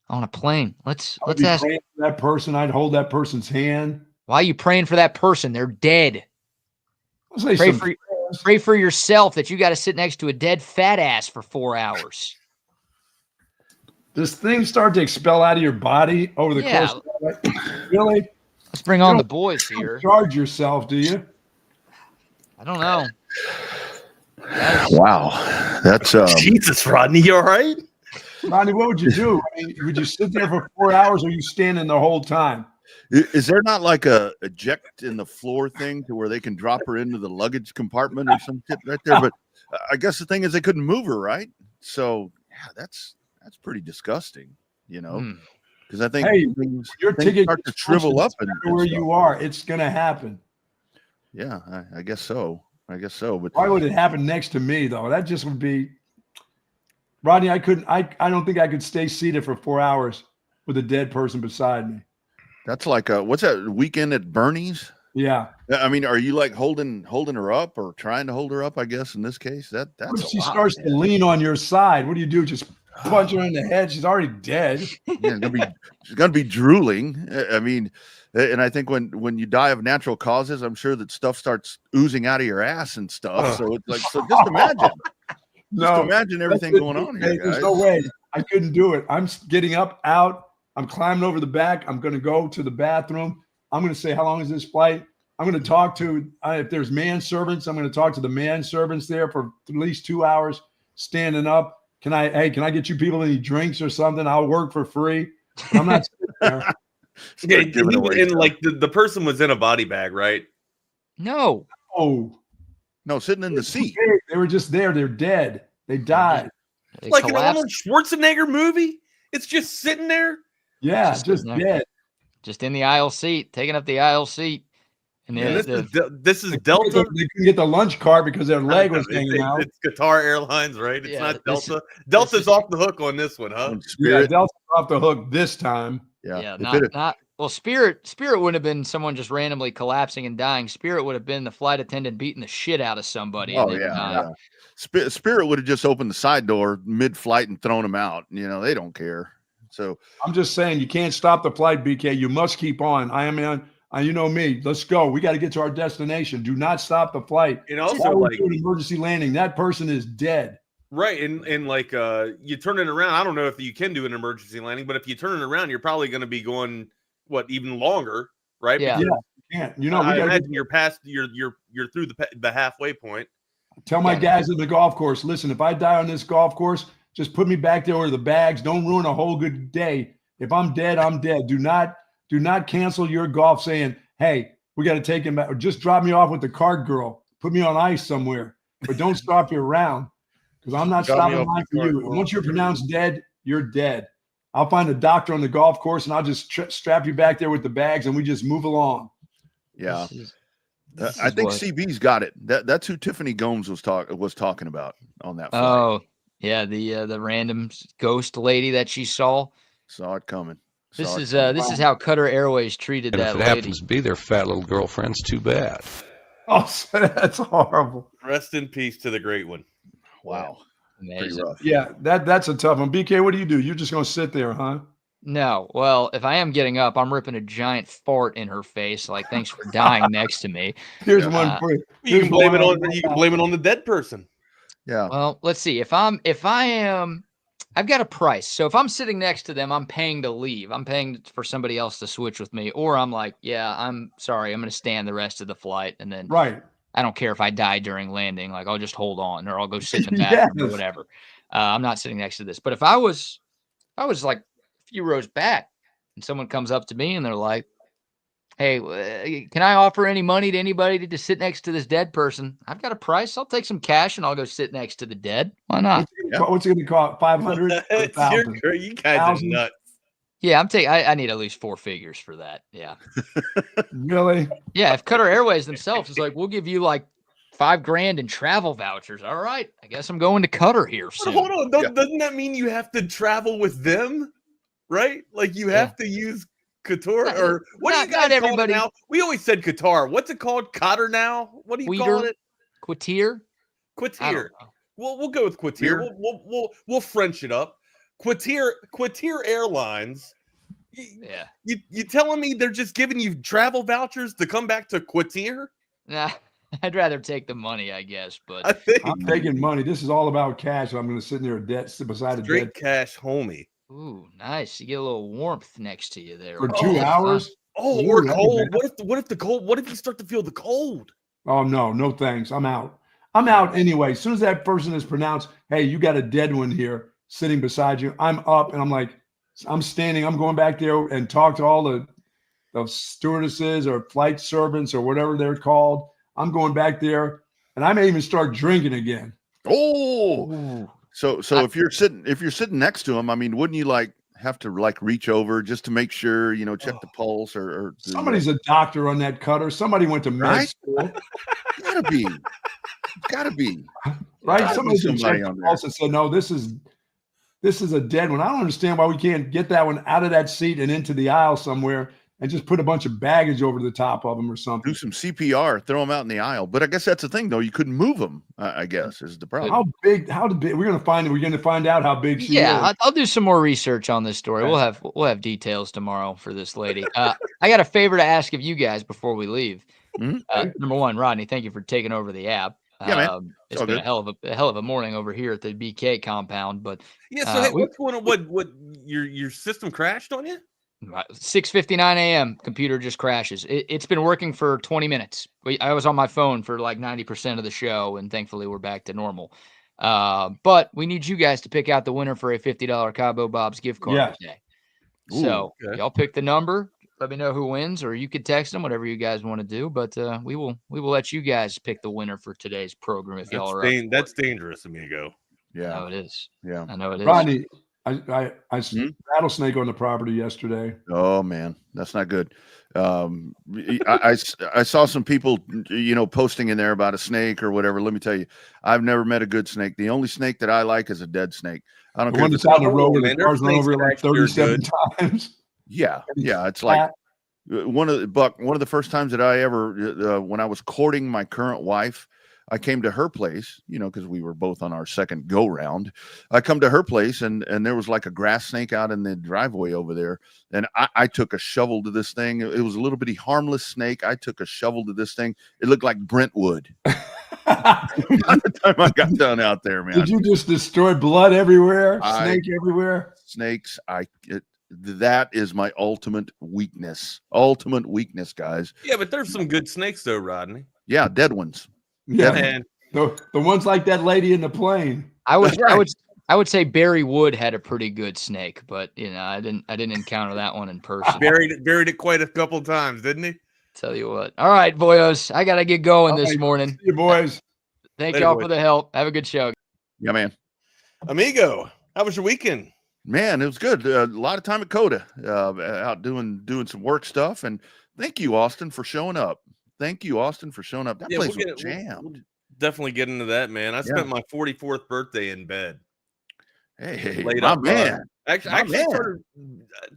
on a plane. Let's ask that person. I'd hold that person's hand. Why are you praying for that person? They're dead. Pray for yourself that you got to sit next to a dead fat ass for 4 hours. Does things start to expel out of your body over the course of that? Really? Let's bring on the boys here. Charge yourself, do you? I don't know. Wow. That's Jesus, Rodney, you all right? Rodney, what would you do? I mean, would you sit there for 4 hours or are you standing the whole time? Is there not like a eject in the floor thing to where they can drop her into the luggage compartment or some shit right there? But I guess the thing is they couldn't move her, right? So yeah, that's pretty disgusting, because I think your ticket start to shrivel up and where you are, it's going to happen. Yeah, I guess so. But why would it happen next to me though? That just would be, Rodney. I don't think I could stay seated for 4 hours with a dead person beside me. That's like what's that weekend at Bernie's? Yeah. I mean, are you like holding her up or trying to hold her up? I guess in this case, that's what if she starts to lean on your side. What do you do? Just punch her in the head. She's already dead. Yeah, she's gonna be drooling. I mean, and I think when you die of natural causes, I'm sure that stuff starts oozing out of your ass and stuff. So it's like, just imagine. Just imagine everything going on here, guys. There's no way. I couldn't do it. I'm getting up, out. I'm climbing over the back. I'm going to go to the bathroom. I'm going to say, how long is this flight? I'm going to talk to, if there's manservants, I'm going to talk to the manservants there for at least 2 hours, standing up. Can I get you people any drinks or something? I'll work for free. I'm not sitting there. And like the person was in a body bag, right? No. Oh. No, sitting in the seat. They were just there. They're dead. They died. Like in a Arnold Schwarzenegger movie? It's just sitting there? Yeah, just dead. Just in the aisle seat, taking up the aisle seat. And this is Delta. They couldn't get the lunch cart because their leg was hanging out. It's Qatar Airlines, right? It's not Delta. Delta's off the hook on this one, huh? Yeah, Delta's off the hook this time. Yeah, not well. Spirit wouldn't have been someone just randomly collapsing and dying. Spirit would have been the flight attendant beating the shit out of somebody. Oh yeah. Spirit would have just opened the side door mid-flight and thrown them out. They don't care. So I'm just saying, you can't stop the flight, BK. You must keep on. You know me. Let's go. We got to get to our destination. Do not stop the flight. And also, like an emergency landing, that person is dead. Right, and like you turn it around. I don't know if you can do an emergency landing, but if you turn it around, you're probably going to be going even longer, right? Yeah, you can't. I imagine you're past. You're through the halfway point. Tell my guys at the golf course. Listen, if I die on this golf course, just put me back there with the bags. Don't ruin a whole good day. If I'm dead, I'm dead. Do not cancel your golf saying, hey, we got to take him back. Or just drop me off with the cart girl. Put me on ice somewhere. But don't stop you around because I'm not stopping mine for you. And once you're pronounced dead, you're dead. I'll find a doctor on the golf course and I'll just strap you back there with the bags and we just move along. Yeah. I think CB's got it. That's who Tiffany Gomes was talking about on that flight. Oh, yeah, the random ghost lady that she saw it coming. This is how Qatar Airways treated that lady. If it happens to be their fat little girlfriend's too bad. Oh, that's horrible. Rest in peace to the great one. Wow. Amazing. Pretty rough. Yeah, that's a tough one. BK, what do? You're just going to sit there, huh? No. Well, if I am getting up, I'm ripping a giant fart in her face. Like, thanks for dying next to me. Here's one for you. You can blame it on the dead person. Yeah. Well, let's see. I've got a price. So if I'm sitting next to them, I'm paying to leave. I'm paying for somebody else to switch with me. Or I'm like, yeah, I'm sorry. I'm going to stand the rest of the flight. And then I don't care if I die during landing. Like, I'll just hold on or I'll go sit in the bathroom or whatever. I'm not sitting next to this. But if I was like a few rows back, and someone comes up to me and they're like, "Hey, can I offer any money to anybody to just sit next to this dead person? I've got a price. I'll take some cash and I'll go sit next to the dead. Why not?" What's it going to cost? 500? You guys are nuts. Yeah, I need at least 4 figures for that. Yeah. Really? Yeah. If Qatar Airways themselves is like, we'll give you like $5,000 in travel vouchers. All right, I guess I'm going to Qatar here soon. Hold on, doesn't that mean you have to travel with them, right? Like you have to use Qatar, or what do you guys call it now? We always said Qatar. What's it called? Qatar now? What do you call it? Qatar. Well, we'll go with Qatar. We'll French it up. Qatar Airlines. Yeah. You telling me they're just giving you travel vouchers to come back to Qatar? Nah, I'd rather take the money, I guess. But I'm taking money. This is all about cash. I'm going to sit near a debt beside a straight dead cash, homie. Ooh, nice. You get a little warmth next to you there for 2 hours. Oh, or cold. What if the cold? What if you start to feel the cold? Oh no, thanks. I'm out. I'm out anyway. As soon as that person is pronounced, hey, you got a dead one here sitting beside you, I'm up and I'm like, I'm standing. I'm going back there and talk to all the stewardesses or flight servants or whatever they're called. I'm going back there, and I may even start drinking again. Oh, so if you're sitting next to him, I mean, wouldn't you like have to like reach over just to make sure, check the pulse or somebody's a doctor on that cutter. Somebody went to med school. Gotta be right. Somebody on the pulse and said, no, this is a dead one. I don't understand why we can't get that one out of that seat and into the aisle somewhere and just put a bunch of baggage over the top of them or something. Do some CPR, throw them out in the aisle. But I guess that's the thing, though. You couldn't move them, I guess, is the problem. How big? We're going to find out how big she is. Yeah, I'll do some more research on this story. Right. We'll have details tomorrow for this lady. I got a favor to ask of you guys before we leave. Number one, Rodney, thank you for taking over the app. Yeah, man. It's been a hell of a morning over here at the BK compound. But yeah, so hey, what's going on? What your system crashed on you? 6:59 a.m. Computer just crashes. It's been working for 20 minutes. I was on my phone for like 90% of the show, and thankfully we're back to normal. But we need you guys to pick out the winner for a $50 Cabo Bob's gift card today. So y'all pick the number. Let me know who wins, or you could text them, whatever you guys want to do. But we will let you guys pick the winner for today's program if y'all are up. That's dangerous, amigo. Yeah, I know it is. Yeah, I know it is. Rodney, I rattlesnake on the property yesterday. Oh man, that's not good. I saw some people, posting in there about a snake or whatever. Let me tell you, I've never met a good snake. The only snake that I like is a dead snake. I don't care. One that's out on the road where the car's run over like 37 times. Yeah. It's like one of the first times that I ever, when I was courting my current wife, I came to her place, because we were both on our second go round. I come to her place and there was like a grass snake out in the driveway over there. And I took a shovel to this thing. It was a little bitty harmless snake. I took a shovel to this thing. It looked like Brentwood. By the time I got done out there, man. Did you just destroy blood everywhere? Snake everywhere? Snakes. That is my ultimate weakness. Ultimate weakness, guys. Yeah, but there's some good snakes though, Rodney. Yeah, dead ones. Yeah, man. The ones like that lady in the plane. I would say Barry Wood had a pretty good snake, but I didn't encounter that one in person. Buried it quite a couple of times, didn't he? Tell you what. All right, boyos, I gotta get going this morning. See you, boys. Thank y'all for the help. Have a good show. Yeah, man. Amigo, how was your weekend? Man, it was good. A lot of time at Coda, out doing some work stuff. And thank you, Austin, for showing up. That place was jammed. We'll definitely get into that, man. I spent my 44th birthday in bed. Hey, my man. Actually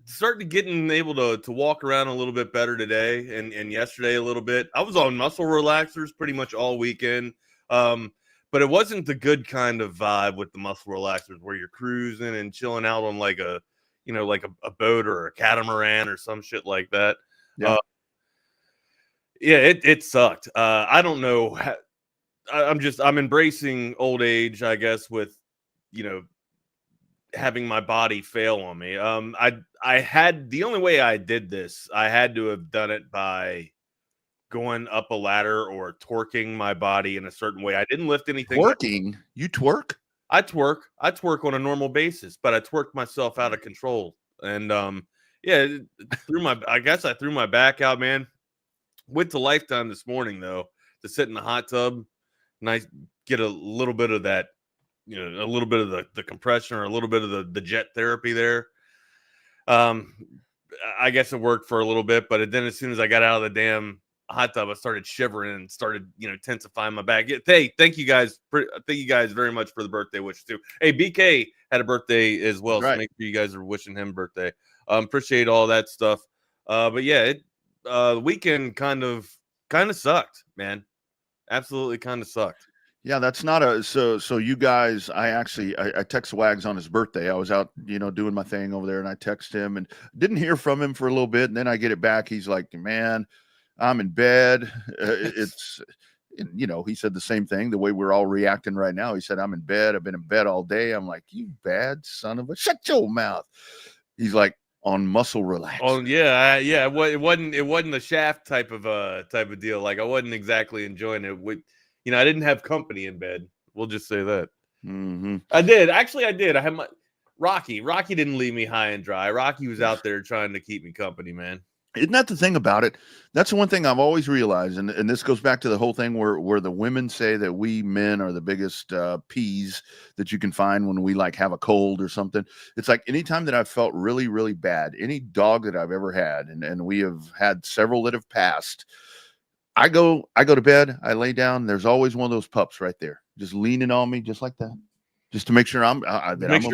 started getting able to walk around a little bit better today and yesterday a little bit. I was on muscle relaxers pretty much all weekend. But it wasn't the good kind of vibe with the muscle relaxers where you're cruising and chilling out on like a boat or a catamaran or some shit like that. Yeah. It sucked. I don't know. I'm embracing old age, I guess, with, having my body fail on me. I had the only way I did this, I had to have done it by going up a ladder or twerking my body in a certain way. I didn't lift anything. Twerking? You twerk? I twerk on a normal basis, but I twerked myself out of control And yeah, I guess I threw my back out, man. Went to Lifetime this morning though to sit in the hot tub and I get a little bit of that, a little bit of the compression or a little bit of the jet therapy there. I guess it worked for a little bit, but then as soon as I got out of the damn hot tub, I started shivering and started, tensifying my back. Hey, thank you guys very much for the birthday wish too. Hey, BK had a birthday as well, so make sure you guys are wishing him birthday. Appreciate all that stuff. But yeah, the weekend kind of sucked, man. Absolutely kind of sucked. Yeah, that's not a so you guys, I text Wags on his birthday. I was out, doing my thing over there and I text him and didn't hear from him for a little bit. And then I get it back. He's like, man, I'm in bed. He said the same thing, the way we're all reacting right now. He said, I'm in bed. I've been in bed all day. I'm like, you bad son of a, shut your mouth. He's like, on muscle relax. Oh yeah. It wasn't a Shaft type of deal. Like I wasn't exactly enjoying it. I didn't have company in bed. We'll just say that. Mm-hmm. I did. Actually, I did. I had my Rocky. Rocky didn't leave me high and dry. Rocky was out there trying to keep me company, man. Isn't that the thing about it? That's the one thing I've always realized, and this goes back to the whole thing where the women say that we men are the biggest peas that you can find when we like have a cold or something. It's like anytime that I've felt really, really bad, any dog that I've ever had, and we have had several that have passed, I go to bed, I lay down, there's always one of those pups right there, just leaning on me, just like that, just to make sure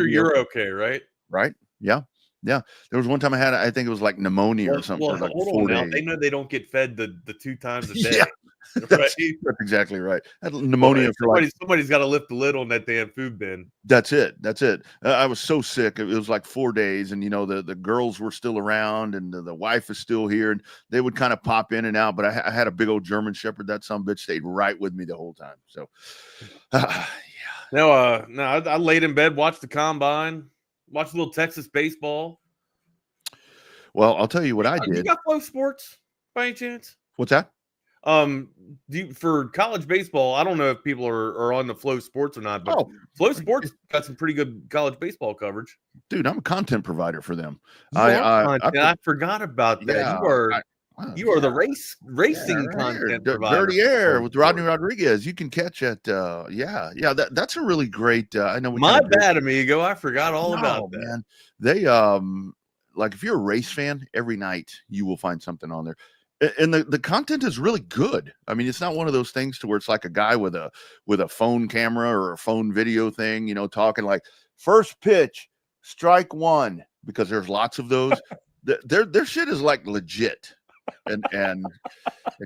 you're okay, right? Right? Yeah. Yeah, there was one time I think it was like pneumonia or something. Well, for like hold 4 on now. days. They know they don't get fed the 2 times a day. Yeah, right? that's exactly right. I had pneumonia for somebody's got to lift the lid on that damn food bin. That's it. I was so sick. It was like 4 days, and the girls were still around, and the wife is still here, and they would kind of pop in and out. But I had a big old German Shepherd. That son of a bitch stayed right with me the whole time. So, yeah. No, I laid in bed, watched the combine, watched a little Texas baseball. Well, I'll tell you what I did. You got Flow Sports by any chance? What's that? For college baseball, I don't know if people are on the Flow Sports or not, but Flow Sports got some pretty good college baseball coverage. Dude, I'm a content provider for them. I forgot about that. Yeah, you are the racing content provider. Dirty Air with Rodney Rodriguez. You can catch it. That's a really great. I know. My bad, amigo. I forgot all about that. Man. They like if you're a race fan, every night you will find something on there. And the content is really good. I mean, it's not one of those things to where it's like a guy with a phone camera or a phone video thing, talking like first pitch, strike one, because there's lots of those. Their shit is like legit. And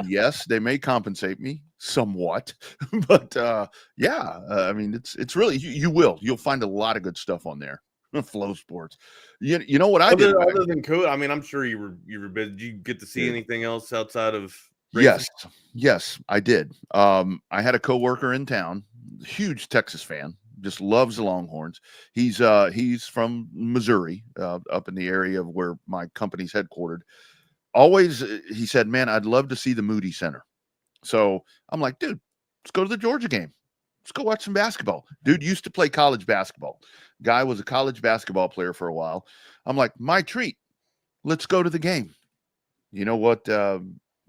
yes, they may compensate me somewhat, but I mean, it's really you'll find a lot of good stuff on there. Flow Sports. You know what I did other than code? I mean, I'm sure you were busy. Did you get to see anything else outside of racing? Yes, I did. I had a coworker in town, huge Texas fan, just loves the Longhorns. He's from Missouri, up in the area of where my company's headquartered. Always, he said, man, I'd love to see the Moody Center. So I'm like, dude, let's go to the Georgia game. Let's go watch some basketball. Dude used to play college basketball. Guy was a college basketball player for a while. I'm like, my treat. Let's go to the game. You know what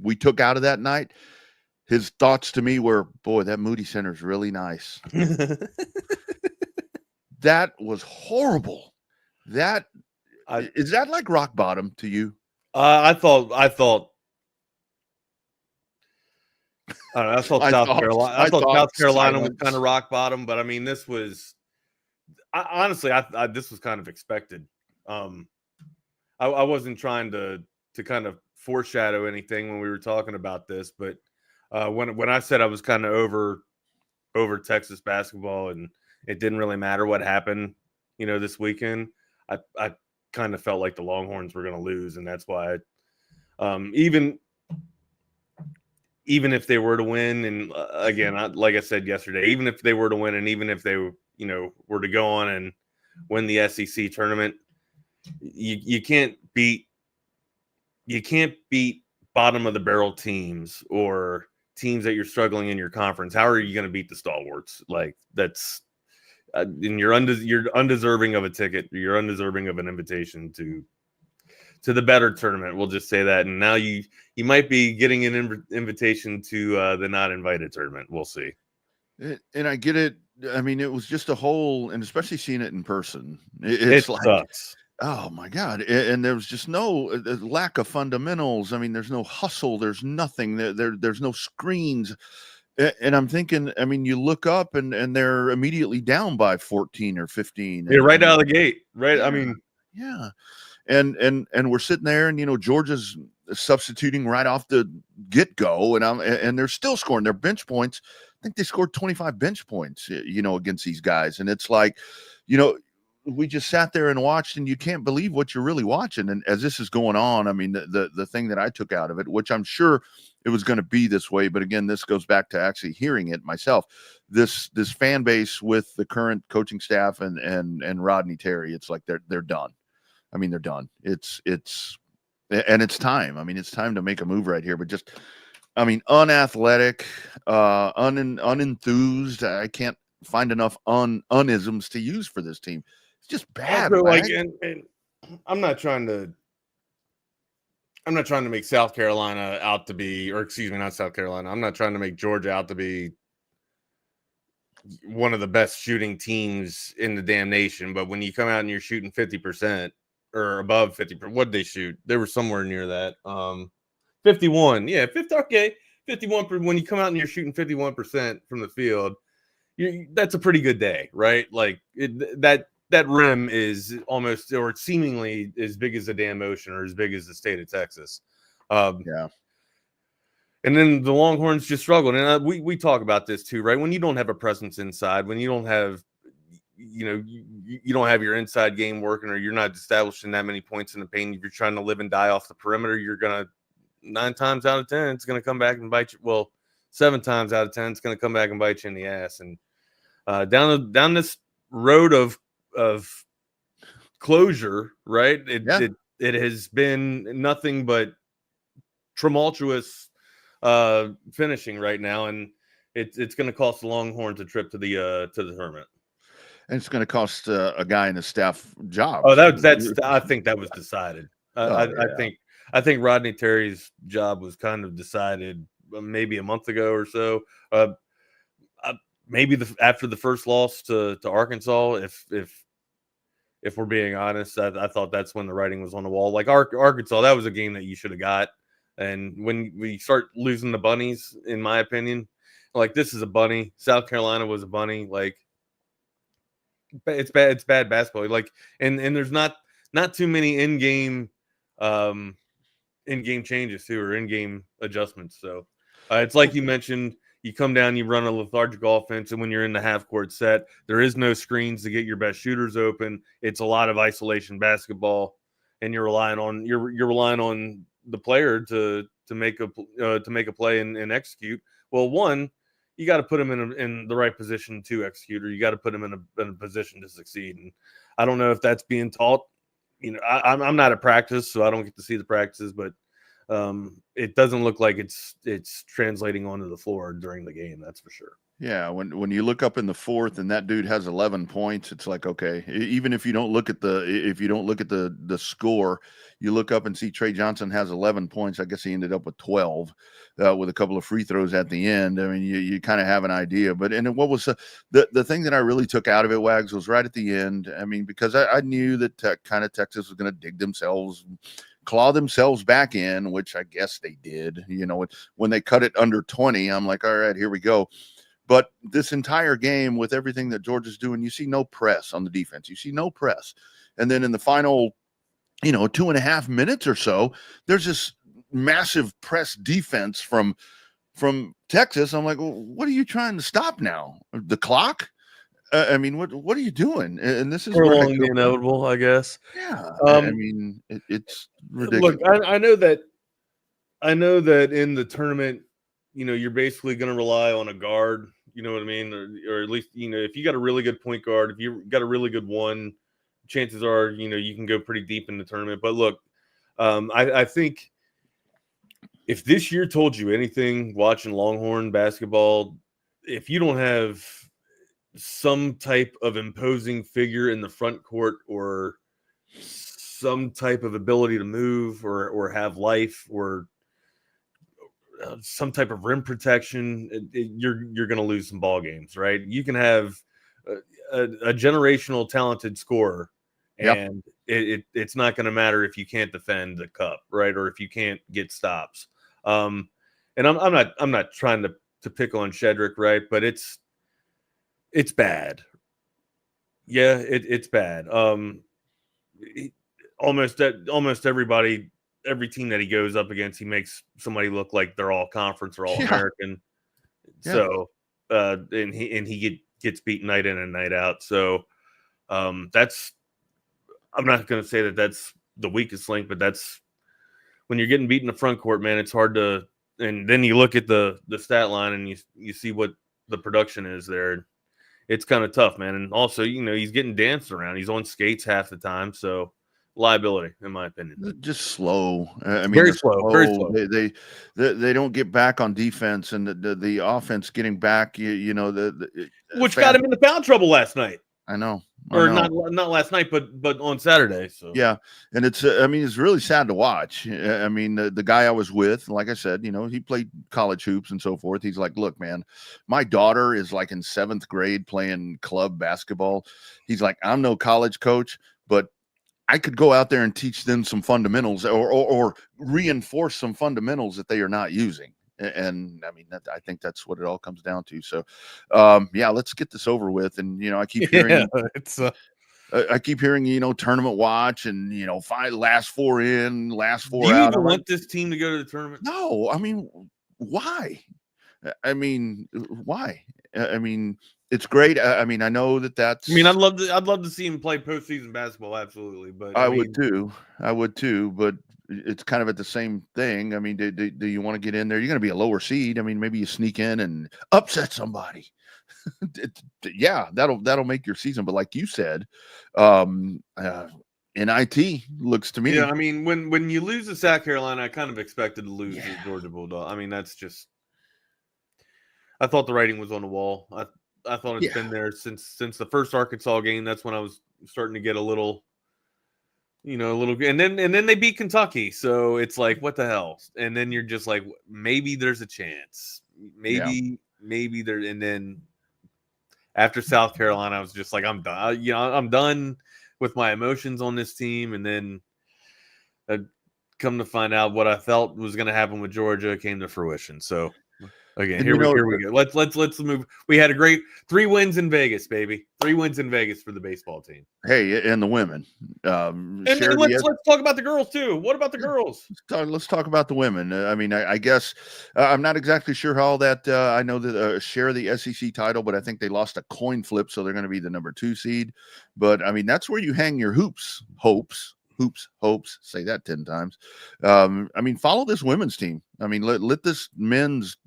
we took out of that night? His thoughts to me were, boy, that Moody Center is really nice. That was horrible. Is that like rock bottom to you? I thought South Carolina was kind of rock bottom, but I mean, this was honestly, this was kind of expected. I wasn't trying to kind of foreshadow anything when we were talking about this, but when I said I was kind of over Texas basketball and it didn't really matter what happened, this weekend, I kind of felt like the Longhorns were going to lose, and that's why even if they were to win, and again, like I said yesterday, even if they were to win, and even if they, were to go on and win the SEC tournament, you can't beat bottom of the barrel teams or teams that you're struggling in your conference. How are you going to beat the stalwarts? Like and you're undeserving of a ticket. You're undeserving of an invitation to the better tournament. We'll just say that. And now you might be getting an invitation to the not invited tournament. We'll see. And I get it. I mean, it was just a whole, and especially seeing it in person, It like, sucks. oh my God. And there was just no lack of fundamentals. I mean, there's no hustle. There's nothing. There's no screens. And I'm thinking, I mean, you look up and they're immediately down by 14 or 15. Yeah, right out of the gate. Right. Yeah, I mean, yeah. And we're sitting there, and Georgia's substituting right off the get-go, and they're still scoring their bench points. I think they scored 25 bench points, against these guys. And it's like, we just sat there and watched, and you can't believe what you're really watching. And as this is going on, I mean, the thing that I took out of it, which I'm sure it was going to be this way, but again, this goes back to actually hearing it myself. This fan base with the current coaching staff and Rodney Terry, it's like they're done. I mean, they're done. It's time. I mean, it's time to make a move right here, but just, I mean, unathletic, unenthused. I can't find enough unisms to use for this team. It's just bad. And I'm not trying to make South Carolina out to be, or excuse me, not South Carolina. I'm not trying to make Georgia out to be one of the best shooting teams in the damn nation. But when you come out and you're shooting 50% or above 50%, what did they shoot? They were somewhere near that. 51. Yeah, 50. Okay. 51. When you come out and you're shooting 51% from the field, that's a pretty good day, right? Like that rim is almost, or seemingly as big as the damn ocean, or as big as the state of Texas. Yeah. And then the Longhorns just struggled. And we talk about this too, right? When you don't have a presence inside, when you don't have, you don't have your inside game working, or you're not establishing that many points in the paint, if you're trying to live and die off the perimeter, you're going to, 9 times out of 10, it's going to come back and bite you. Well, 7 times out of 10, it's going to come back and bite you in the ass. And down this road of closure, right? It has been nothing but tumultuous finishing right now, and it's going to cost the Longhorns a trip to the tournament. And it's going to cost a guy in the staff job. Oh, I think that was decided. I think Rodney Terry's job was kind of decided maybe a month ago or so. Maybe after the first loss to Arkansas, if we're being honest, I thought that's when the writing was on the wall. Like Arkansas, that was a game that you should have got. And when we start losing the bunnies, in my opinion, like this is a bunny. South Carolina was a bunny. Like it's bad basketball. Like and there's not too many in-game changes too, or in-game adjustments. So it's like you mentioned, you come down, you run a lethargic offense, and when you're in the half-court set, there is no screens to get your best shooters open. It's a lot of isolation basketball, and you're relying on the player to make a play and execute. Well, one, you got to put him in the right position to execute, or you got to put him in a position to succeed. And I don't know if that's being taught. I'm not at practice, so I don't get to see the practices, but it doesn't look like it's translating onto the floor during the game. That's for sure. Yeah, when you look up in the fourth and that dude has 11 points, it's like, okay, even if you don't look at the score, you look up and see Trey Johnson has 11 points. I guess he ended up with 12 with a couple of free throws at the end. I mean, you kind of have an idea. But and what was the thing that I really took out of it, Wags, was right at the end. I mean, because I knew that Texas was going to dig themselves, claw themselves back in, which I guess they did. When they cut it under 20, I'm like, all right, here we go. But this entire game, with everything that Georgia's doing, you see no press on the defense. You see no press. And then in the final, 2.5 minutes or so, there's this massive press defense from Texas. I'm like, well, what are you trying to stop now? The clock? I mean, what are you doing? And this is prolong the inevitable, I guess. Yeah. I mean, it's ridiculous. Look, I know that in the tournament, you're basically going to rely on a guard, you know what I mean? Or at least, if you got a really good point guard, if you got a really good one, chances are, you can go pretty deep in the tournament. But look, I think if this year told you anything watching Longhorn basketball, if you don't have some type of imposing figure in the front court, or some type of ability to move or have life, or some type of rim protection, you're going to lose some ball games, right? You can have a generational talented scorer, and it's not going to matter if you can't defend the cup, right? Or if you can't get stops. And I'm not trying to pick on Shedrick, right? But it's bad. Yeah, it's bad. Almost everybody, every team that he goes up against, he makes somebody look like they're all conference or all American. Yeah. So, and he gets beat night in and night out. So, I'm not going to say that that's the weakest link, but that's when you're getting beat in the front court, man. It's hard to, and then you look at the stat line and you see what the production is there. It's kind of tough, man. And also, he's getting danced around. He's on skates half the time, so. Liability, in my opinion. Just slow. I mean, very slow. Very slow. They don't get back on defense, and the offense getting back. Which got him into foul trouble last night. I know. Not last night, but on Saturday. So yeah, and it's really sad to watch. I mean, the guy I was with, like I said, he played college hoops and so forth. He's like, look, man, my daughter is like in 7th grade playing club basketball. He's like, I'm no college coach, but I could go out there and teach them some fundamentals or reinforce some fundamentals that they are not using. And I mean, I think that's what it all comes down to. So, let's get this over with. And, I keep hearing, I keep hearing, tournament watch and, last 4 in, last 4 out. Do you even want this team to go to the tournament? No, I mean, why? Why? I mean, it's great. I mean, I know that's. I mean, I'd love to see him play postseason basketball, absolutely. But I would too. But it's kind of at the same thing. I mean, do you want to get in there? You're going to be a lower seed. I mean, maybe you sneak in and upset somebody. That'll make your season. But like you said, NIT looks to me. Yeah, I mean, when you lose to South Carolina, I kind of expected to lose to Georgia Bulldog. I mean, that's just. I thought the writing was on the wall. I thought it's been there since the first Arkansas game. That's when I was starting to get a little, and then they beat Kentucky. So it's like, what the hell? And then you're just like, maybe there's a chance. Maybe there. And then after South Carolina, I was just like, I'm done. I'm done with my emotions on this team. And then come to find out what I felt was going to happen with Georgia came to fruition. So. Again, here we go. Let's move. We had a great 3 wins in Vegas, baby. 3 wins in Vegas for the baseball team. Hey, and the women. And let's talk about the girls too. What about the girls? Let's talk about the women. I mean, I guess I'm not exactly sure how that. I know that share the SEC title, but I think they lost a coin flip, so they're going to be the number 2 seed. But I mean, that's where you hang your hopes. Say that 10 times. I mean, follow this women's team. I mean, let this men's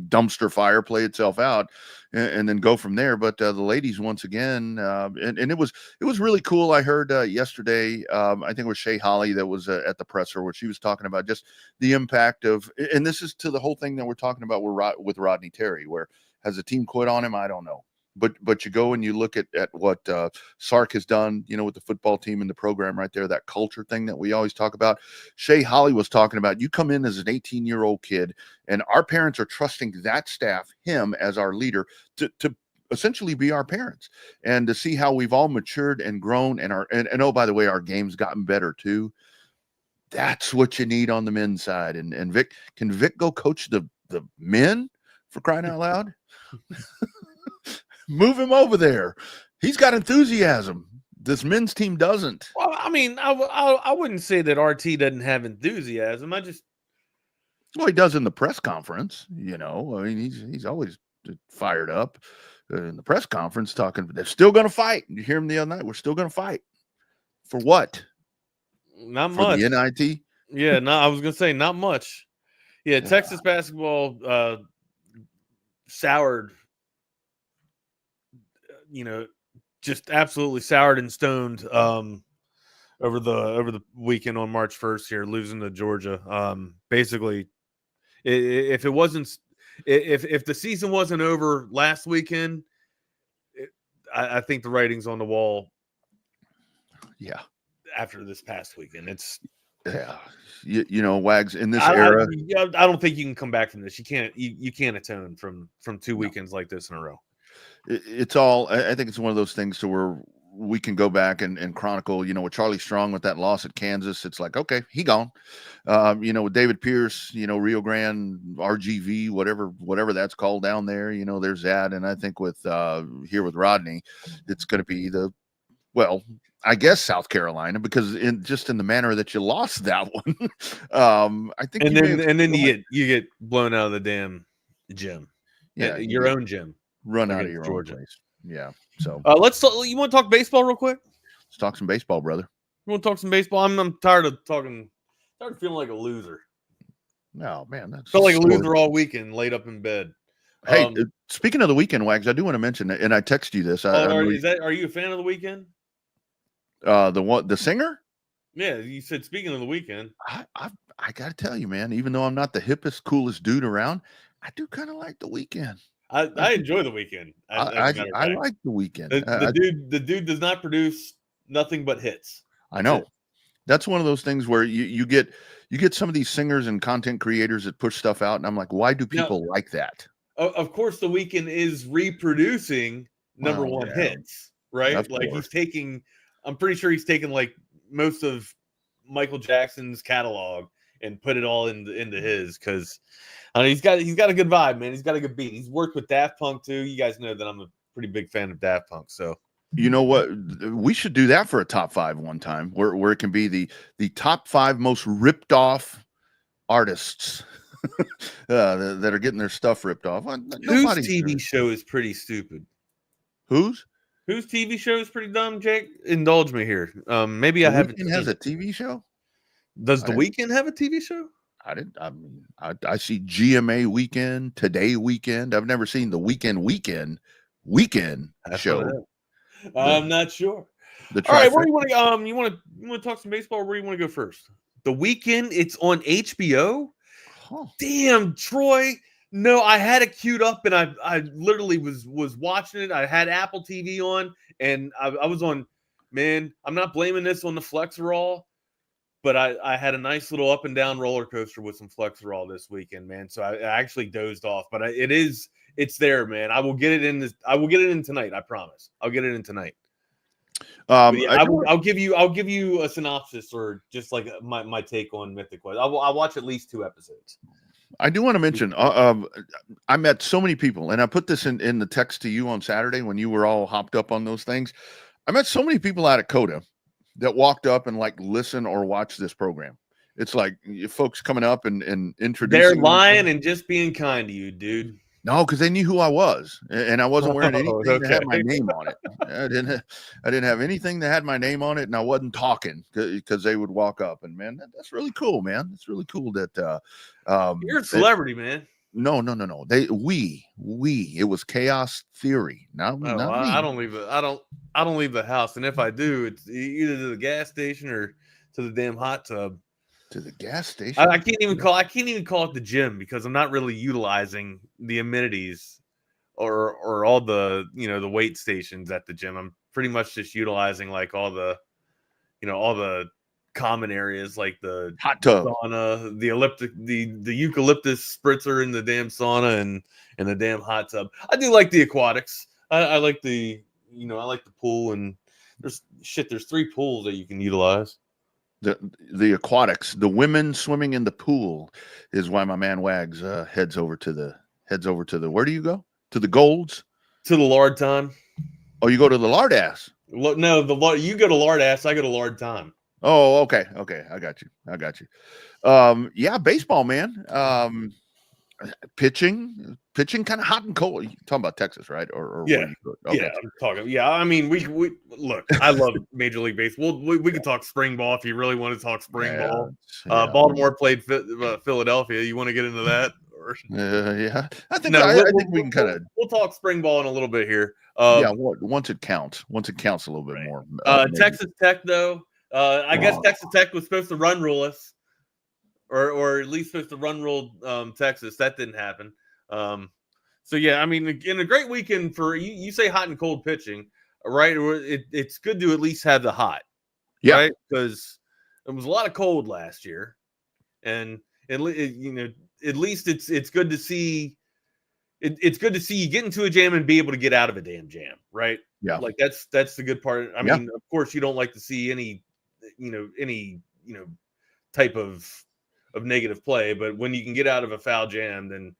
dumpster fire play itself out and then go from there. But the ladies, once again, and it was really cool. I heard yesterday, I think it was Shea Holly that was at the presser where she was talking about just the impact of, and this is to the whole thing that we're talking about with Rodney Terry, where has the team quit on him? I don't know. But you go and you look at what Sark has done, with the football team and the program right there, that culture thing that we always talk about. Shea Holly was talking about, you come in as an 18-year-old kid, and our parents are trusting that staff, him as our leader, to essentially be our parents, and to see how we've all matured and grown, and oh, by the way, our game's gotten better too. That's what you need on the men's side. And Vic, can Vic go coach the men, for crying out loud? Move him over there. He's got enthusiasm. This men's team doesn't. Well, I mean, I wouldn't say that RT doesn't have enthusiasm. Well, he does in the press conference. I mean, he's always fired up in the press conference, talking. They're still going to fight. You hear him the other night. We're still going to fight for what? Not for much. The NIT. Yeah, no, I was going to say not much. Yeah, Texas basketball soured. Just absolutely soured and stoned over the weekend on March 1st here, losing to Georgia. Basically, if the season wasn't over last weekend, I think the writing's on the wall. Yeah. After this past weekend, it's you know, Wags, in this era. I don't think you can come back from this. You can't atone from 2 weekends like this in a row. It's all. I think it's one of those things to where we can go back and chronicle. You know, with Charlie Strong with that loss at Kansas, it's like, okay, he gone. You know, with David Pierce, you know, Rio Grande, RGV, whatever that's called down there. You know, there's that, and I think with here with Rodney, it's going to be I guess South Carolina, because in the manner that you lost that one, I think. And then you get blown out of the damn gym. Yeah, your own gym. Run out of your Georgia. Own place. Yeah. So let's talk. You want to talk baseball real quick? Let's talk some baseball, brother. You want to talk some baseball? I'm tired of feeling like a loser. No, man, that's felt like a loser all weekend, laid up in bed. Hey, speaking of the weekend, Wags, I do want to mention, and I text you this. Are you a fan of the weekend? The singer? Yeah, you said speaking of the weekend. I gotta tell you, man, even though I'm not the hippest, coolest dude around, I do kind of like the weekend. I enjoy the weekend. I like the weekend. The dude does not produce nothing but hits. I know. That's one of those things where you get some of these singers and content creators that push stuff out, and I'm like, why do people like that? Of course, the weekend is reproducing number one hits, right? He's taking. I'm pretty sure he's taken like most of Michael Jackson's catalog and put it all into his, because he's got a good vibe, man. He's got a good beat. He's worked with Daft Punk too. You guys know that I'm a pretty big fan of Daft Punk. So you know what? We should do that for a top 5 one time, where it can be the top 5 most ripped off artists that are getting their stuff ripped off. Whose TV show is pretty stupid? Whose TV show is pretty dumb, Jake? Indulge me here. Maybe I haven't. The Weeknd has a TV show. Does The Weeknd have a TV show? I see GMA Weekend, Today Weekend. I've never seen the Weekend show. I'm not sure. All right, where do you want to you want to talk some baseball, or where do you want to go first? The Weekend, it's on HBO. Huh. Damn, Troy. No, I had it queued up, and I literally was watching it. I had Apple TV on, and I was on. Man, I'm not blaming this on the Flexerol, but I had a nice little up and down roller coaster with some Flexerol this weekend, man. So I actually dozed off, but it's there, man. I will get it in tonight. I promise. I'll get it in tonight. I'll give you a synopsis, or just like my take on Mythic Quest. I'll watch at least 2 episodes. I do want to mention, I met so many people, and I put this in the text to you on Saturday when you were all hopped up on those things. I met so many people out at Coda that walked up and like listen or watch this program. It's like folks coming up and introducing. They're lying and just being kind to you, dude. No, because they knew who I was, and I wasn't wearing anything that had my name on it. I didn't have anything that had my name on it, and I wasn't talking because they would walk up. And man, that's really cool, man. It's really cool that you're a celebrity, man. No. It was Chaos Theory. Not me. I don't leave the house, and if I do, it's either to the gas station or to the damn hot tub. To the gas station. I can't even call it the gym, because I'm not really utilizing the amenities or all the the weight stations at the gym. I'm pretty much just utilizing like all the common areas, like the hot tub, sauna, the eucalyptus spritzer in the damn sauna, and the damn hot tub. I do like the aquatics. I like the I like the pool, and there's 3 pools that you can utilize. The aquatics, the women swimming in the pool is why my man Wags heads over to the where do you go? To the Golds? To the Lard Time. Oh, you go to the Lard Ass? No, you go to Lard Ass, I go to Lard Time. Oh, okay. I got you. Yeah, baseball, man. Pitching kind of hot and cold. You're talking about Texas, right? Or yeah, okay. Yeah, I'm talking. Yeah, I mean, we look. I love Major League Baseball. We can talk spring ball if you really want to talk spring ball. Yeah. Baltimore played Philadelphia. You want to get into that? Yeah, I think we can kind of. We'll talk spring ball in a little bit here. Once it counts a little bit more. Texas Tech, though. I guess Texas Tech was supposed to run rule us. Or at least supposed to run rule Texas. That didn't happen. So yeah, I mean, in a great weekend for you say hot and cold pitching. right? It's good to at least have the hot, Yeah. right? Because there was a lot of cold last year, and at least it's good to see. It's good to see you get into a jam and be able to get out of a damn jam, right? Yeah. Like that's the good part. I mean, of course, you don't like to see any type of negative play, but when you can get out of a foul jam, then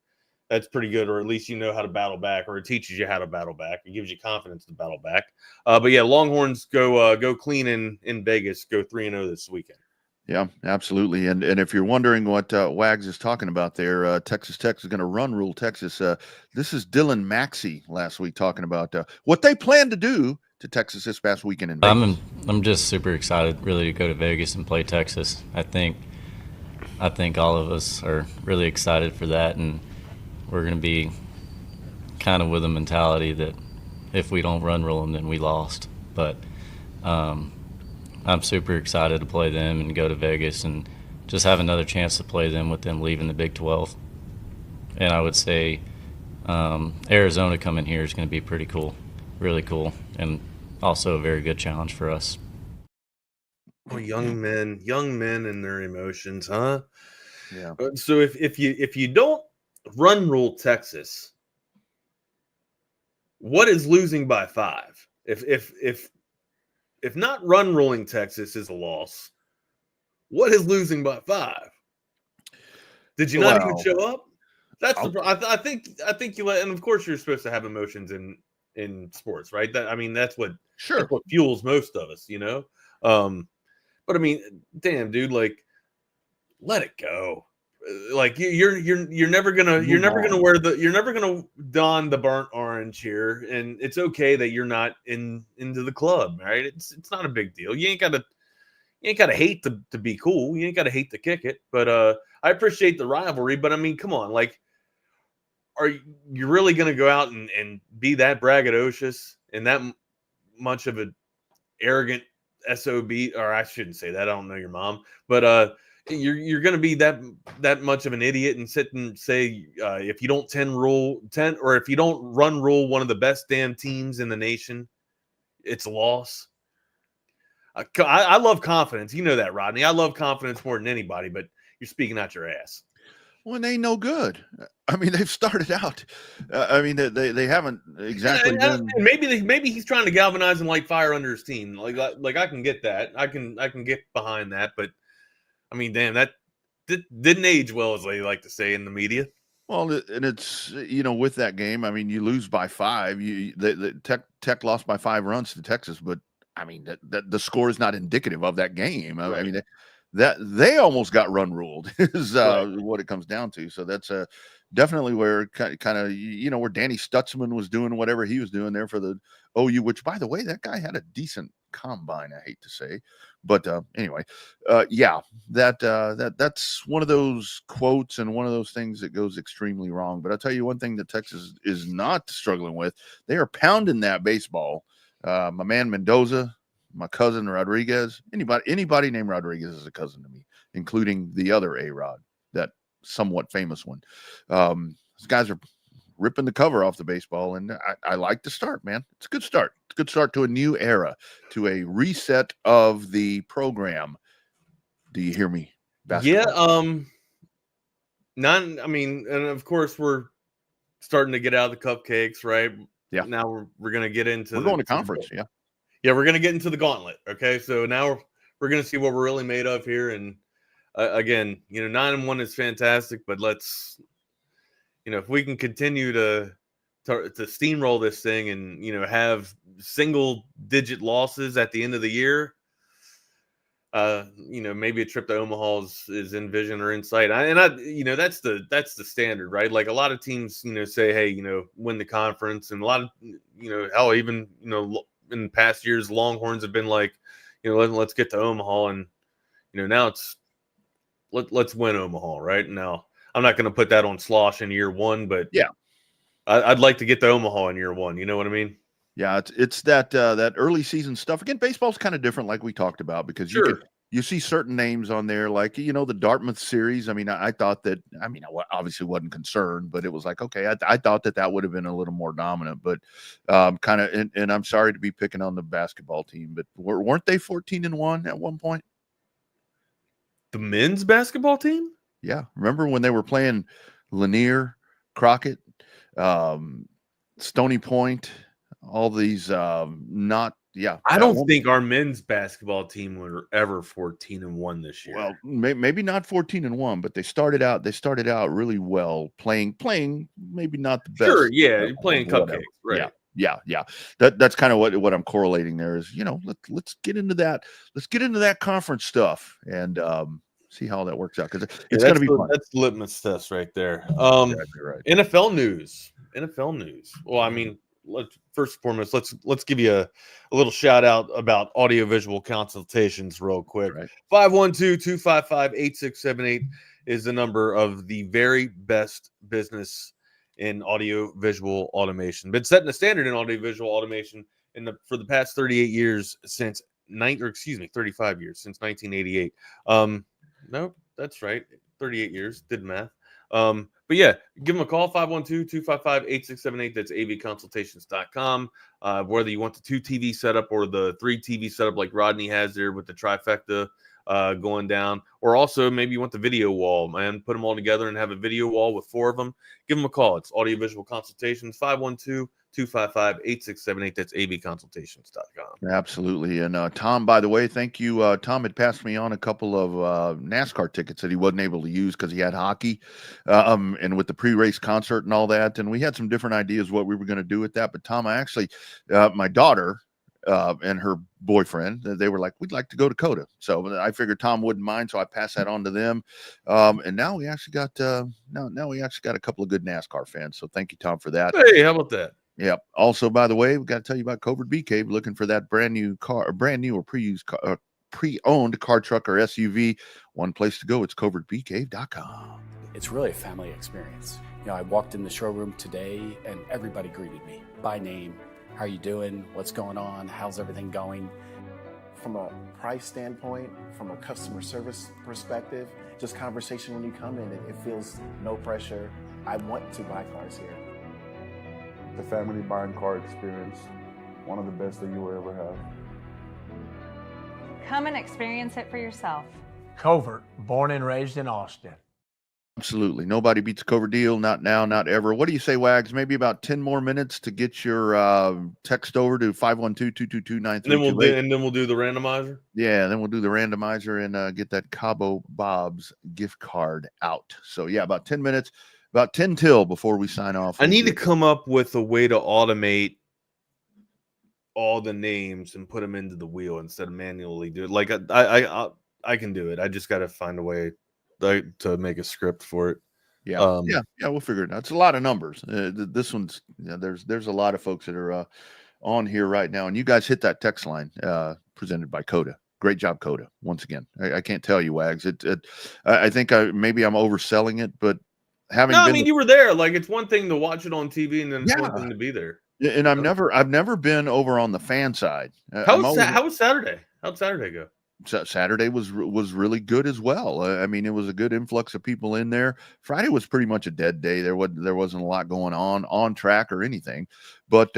that's pretty good, or at least you know how to battle back, or it teaches you how to battle back. It gives you confidence to battle back. But yeah, Longhorns go clean in Vegas, go 3-0 this weekend. Yeah, absolutely. And if you're wondering what Wags is talking about there, Texas Tech is going to run rule Texas. This is Dylan Maxey last week talking about what they plan to do to Texas this past weekend in Vegas. I'm just super excited, really, to go to Vegas and play Texas. I think all of us are really excited for that, and we're going to be kind of with a mentality that if we don't run rule them, then we lost. But I'm super excited to play them and go to Vegas and just have another chance to play them with them leaving the Big 12. And I would say Arizona coming here is going to be pretty cool, really cool, and also a very good challenge for us. Oh, young men and their emotions, huh? Yeah. So if you don't run rule Texas, what is losing by 5? If not run ruling Texas is a loss, what is losing by 5? Did you not even show up? That's I think you let, and of course you're supposed to have emotions in sports, right? That's what fuels most of us, But I mean, damn, dude, like, let it go. Like you're never gonna don the burnt orange here, and it's okay that you're not into the club, right? It's not a big deal. You ain't gotta hate to be cool. You ain't gotta hate to kick it. But I appreciate the rivalry. But I mean, come on, like, are you really gonna go out and be that braggadocious and that much of an arrogant SOB? Or I shouldn't say that. I don't know your mom, but you're going to be that much of an idiot and sit and say if you don't or if you don't run rule one of the best damn teams in the nation, it's a loss. I love confidence. You know that, Rodney. I love confidence more than anybody, but you're speaking out your ass. Well, they no good. I mean, they've started out. They haven't exactly been. Maybe he's trying to galvanize and light fire under his team. Like I can get that. I can get behind that, but. I mean, damn, that didn't age well, as they like to say in the media. Well, and it's, with that game, I mean, you lose by 5. The Tech lost by 5 runs to Texas, but I mean, that the score is not indicative of that game. Right. I mean, that they almost got run ruled is what it comes down to. So that's definitely where kind of where Danny Stutzman was doing whatever he was doing there for the OU. Which, by the way, that guy had a decent combine. I hate to say, but anyway, that's one of those quotes and one of those things that goes extremely wrong. But I'll tell you one thing that Texas is not struggling with: they are pounding that baseball. My man Mendoza. My cousin Rodriguez, anybody named Rodriguez is a cousin to me, including the other A-Rod, that somewhat famous one. These guys are ripping the cover off the baseball, and I like the start, man. It's a good start. It's a good start to a new era, to a reset of the program. Do you hear me? Basketball. And of course we're starting to get out of the cupcakes, right? Yeah. Now we're going to get into. We're going to conference, yeah. Yeah, we're going to get into the gauntlet. Okay, so now we're going to see what we're really made of here. And again, 9-1 is fantastic, but let's, if we can continue to steamroll this thing and have single-digit losses at the end of the year, maybe a trip to Omaha is in vision or in sight. That's the standard, right? Like a lot of teams, say, hey, win the conference, and a lot of, hell, even in past years, Longhorns have been like, let's get to Omaha, and now it's let's win Omaha right now. I'm not going to put that on Slosh in year 1, but yeah, I'd like to get to Omaha in year 1. You know what I mean? Yeah, it's that early season stuff. Again, baseball's kind of different, like we talked about, because you see certain names on there, like, the Dartmouth series. I mean, I thought that, I obviously wasn't concerned, but it was like, okay, I thought that would have been a little more dominant, but kind of, and I'm sorry to be picking on the basketball team, but weren't they 14-1 at one point? The men's basketball team? Yeah. Remember when they were playing Lanier, Crockett, Stony Point, all these, I don't think our men's basketball team were ever 14-1 this year. Well, maybe not 14-1, but they started out really well, playing maybe not the best. Sure, yeah, playing cupcakes, right? Yeah. That's kind of what I'm correlating there is, let's get into that. Let's get into that conference stuff and see how that works out, because it's going to be fun. That's litmus test right there. Exactly right. NFL news. Well, I mean, first and foremost, let's give you a little shout out about audiovisual consultations real quick. Right. 512-255-8678 is the number of the very best business in audiovisual automation. Been setting the standard in audiovisual automation for the past 38 years since 35 years since 1988. No, that's right. 38 years. Did math. But yeah, give them a call, 512-255-8678. That's avconsultations.com. Whether you want the 2 TV setup or the 3 TV setup like Rodney has there with the trifecta going down, or also maybe you want the video wall, man, put them all together and have a video wall with 4 of them, give them a call. It's audiovisual consultations, 512-255-8678. That's avconsultations.com. Absolutely. And Tom, by the way, thank you. Tom had passed me on a couple of NASCAR tickets that he wasn't able to use because he had hockey, and with the pre-race concert and all that. And we had some different ideas what we were going to do with that. But Tom, I actually, my daughter and her boyfriend, they were like, we'd like to go to COTA. So I figured Tom wouldn't mind, so I passed that on to them. And now we actually got a couple of good NASCAR fans. So thank you, Tom, for that. Hey, how about that? Yep. Also, by the way, we got to tell you about Covert Bee Cave. Looking for that brand new or pre-used car, pre-owned car, truck, or SUV. One place to go. It's covertbeecave.com. It's really a family experience. I walked in the showroom today and everybody greeted me by name. How are you doing? What's going on? How's everything going? From a price standpoint, from a customer service perspective, just conversation when you come in, it feels no pressure. I want to buy cars here. The family buying car experience, one of the best that you will ever have. Come and experience it for yourself. Covert, born and raised in Austin. Absolutely. Nobody beats a Covert deal. Not now, not ever. What do you say, Wags? Maybe about 10 more minutes to get your text over to 512-222-9328. And then we'll do the randomizer? Yeah, then we'll do the randomizer and get that Cabo Bob's gift card out. So, yeah, about 10 minutes. About 10 till before we sign off. I need to come up with a way to automate all the names and put them into the wheel instead of manually do it. Like I can do it. I just got to find a way to make a script for it. Yeah, we'll figure it out. It's a lot of numbers. This one's there's a lot of folks that are on here right now, and you guys hit that text line presented by COTA. Great job, COTA. Once again, I can't tell you, Wags. I think maybe I'm overselling it, but. You were there. Like, it's one thing to watch it on TV, and then it's one thing to be there. And I've never been over on the fan side. How was Saturday? How'd Saturday go? Saturday was really good as well. I mean, it was a good influx of people in there. Friday was pretty much a dead day. There wasn't a lot going on track or anything. But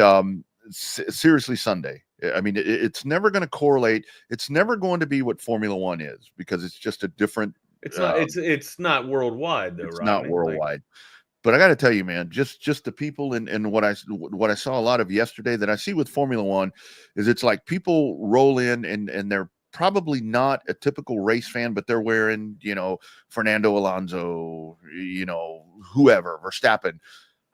seriously, Sunday. I mean, it's never going to correlate. It's never going to be what Formula One is, because it's just a different. It's not worldwide though. It's not worldwide, but I got to tell you, man, just the people and what I saw a lot of yesterday that I see with Formula One is it's like people roll in and they're probably not a typical race fan, but they're wearing Fernando Alonso, whoever, Verstappen.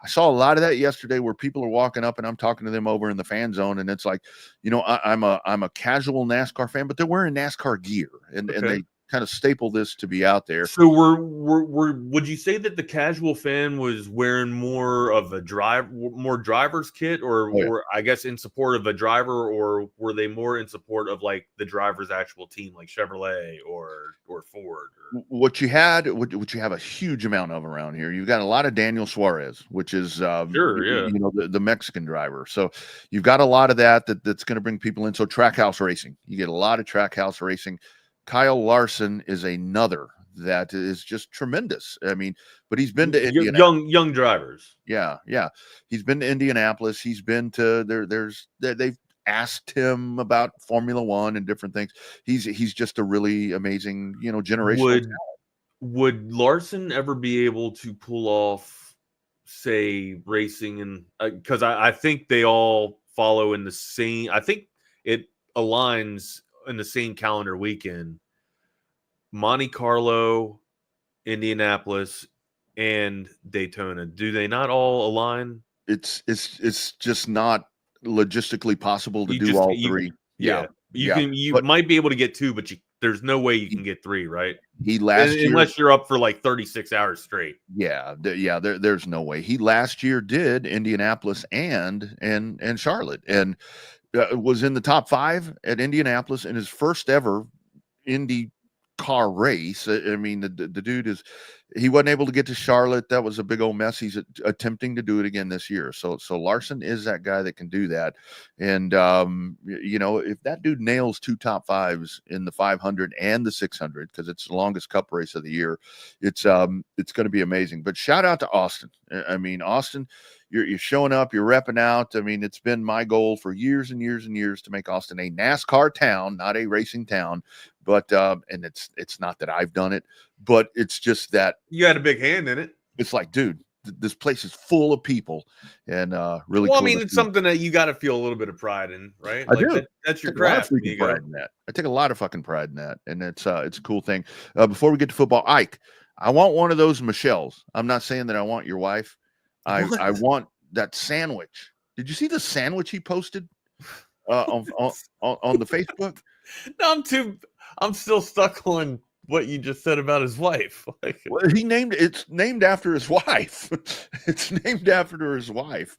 I saw a lot of that yesterday where people are walking up and I'm talking to them over in the fan zone, and it's like, I'm a casual NASCAR fan, but they're wearing NASCAR gear and they kind of staple this to be out there. So would you say that the casual fan was wearing more of a driver's kit, or I guess in support of a driver, or were they more in support of like the driver's actual team, like Chevrolet or Ford? What you have a huge amount of around here. You've got a lot of Daniel Suarez, which is the Mexican driver. So you've got a lot of that's going to bring people in. So Trackhouse racing, you get a lot of Trackhouse racing Kyle Larson is another that is just tremendous. I mean, but he's been to Indianapolis. Young drivers. Yeah. He's been to Indianapolis. He's been to they've asked him about Formula One and different things. He's just a really amazing, generational talent. Would Larson ever be able to pull off, say, racing? And because I think they all follow in the same, I think it aligns in the same calendar weekend. Monte Carlo, Indianapolis, and Daytona. Do they not all align? It's just not logistically possible to do all three. You might be able to get two, but there's no way you can get three, right? Unless you're up for like 36 hours straight. There's no way. He last year did Indianapolis and Charlotte, and was in the top 5 at Indianapolis in his first ever Indy car race. I mean, the dude he wasn't able to get to Charlotte. That was a big old mess. He's attempting to do it again this year. So Larson is that guy that can do that. And if that dude nails 2 top 5s in the 500 and the 600, because it's the longest cup race of the year, it's going to be amazing. But shout out to Austin. I mean, Austin, you're showing up, you're repping out. I mean, it's been my goal for years and years and years to make Austin a NASCAR town, not a racing town. But and it's not that I've done it, but it's just that you had a big hand in it. It's like, dude, this place is full of people, and really. Well, cool I mean, it's something that you got to feel a little bit of pride in, right? I do. That's your craft. Pride in that. I take a lot of fucking pride in that, and it's a cool thing. Before we get to football, Ike, I want one of those Michelles. I'm not saying that I want your wife. I want that sandwich. Did you see the sandwich he posted on the Facebook? No, I'm still stuck on what you just said about his wife. Well, it's named after his wife. It's named after his wife.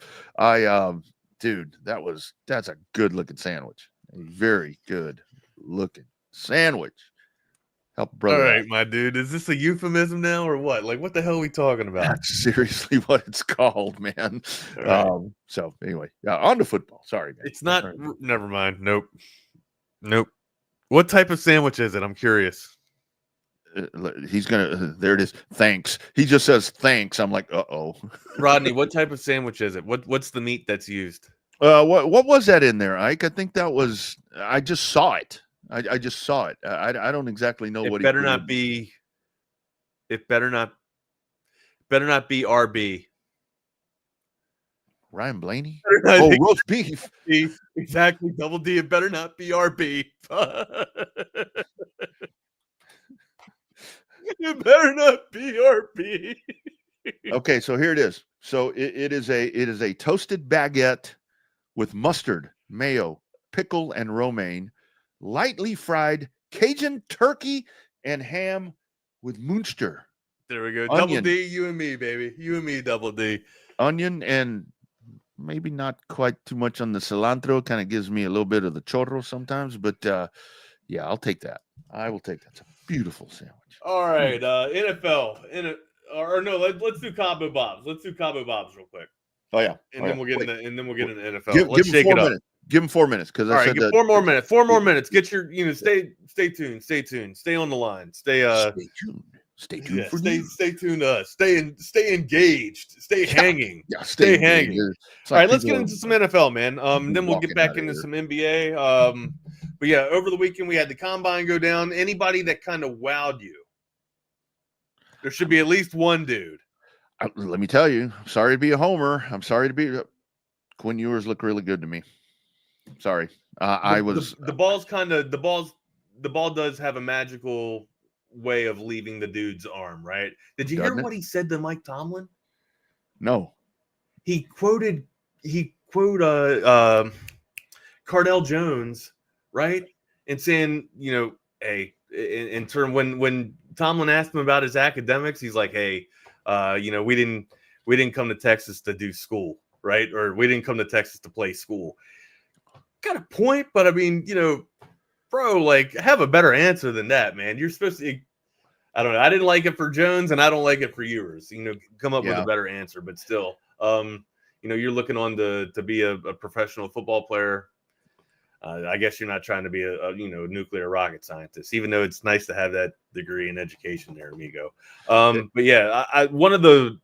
Dude, that's a good looking sandwich. A very good looking sandwich. Help brother. All right, out. my dude. Is this a euphemism now or what? Like, what the hell are we talking about? That's seriously what it's called, man. Right. So anyway, on to football. Sorry, man. It's not. Never mind. Nope. What type of sandwich is it? I'm curious. He's gonna. There it is. Thanks. He just says thanks. I'm like, uh-oh. Rodney, what type of sandwich is it? What's the meat that's used? What was that in there, Ike? I think that was. I just saw it. I just saw it. I don't exactly know what. It better not be RB. Ryan Blaney? Oh, roast beef. Exactly. Double D. It better not be RB. It better not be RB. Okay, so here it is. So it is a toasted baguette with mustard, mayo, pickle, and romaine, lightly fried Cajun turkey and ham with Munster. There we go. Onion. Double D, you and me, baby. You and me, double D. Onion and maybe not quite too much on the cilantro. Kind of gives me a little bit of the chorro sometimes, but yeah, I'll take that. I will take that. It's a beautiful sandwich. All right, NFL. Let's do Cabo Bobs. Let's do Cabo Bobs real quick. Oh yeah, then we'll get into the NFL. Let's shake it up. Give him 4 minutes because I said that. 4 more minutes. 4 more minutes. Get your stay tuned. Stay tuned. Stay on the line. Stay tuned. Stay tuned. Yeah, stay tuned to us. Stay engaged. Stay hanging. Yeah, stay hanging. All right, let's get into some NFL, man. Then we'll get back into some NBA. But yeah, over the weekend we had the combine go down. Anybody that kind of wowed you? There should be at least one dude. Let me tell you, I'm sorry to be a homer. I'm sorry to be. Quinn Ewers looked really good to me. Sorry, the ball does have a magical way of leaving the dude's arm, right? Did you hear what he said to Mike Tomlin? No. He quoted Cardell Jones, right? And saying, hey, in turn when Tomlin asked him about his academics, he's like, hey, we didn't come to Texas to do school, right? Or we didn't come to Texas to play school. Got a point, but I mean, bro, like, have a better answer than that, man. You're supposed to. I don't know. I didn't like it for Jones, and I don't like it for Ewers. Come up with a better answer, but still, you're looking on to be a professional football player. I guess you're not trying to be a nuclear rocket scientist, even though it's nice to have that degree in education there, amigo. But yeah, one of the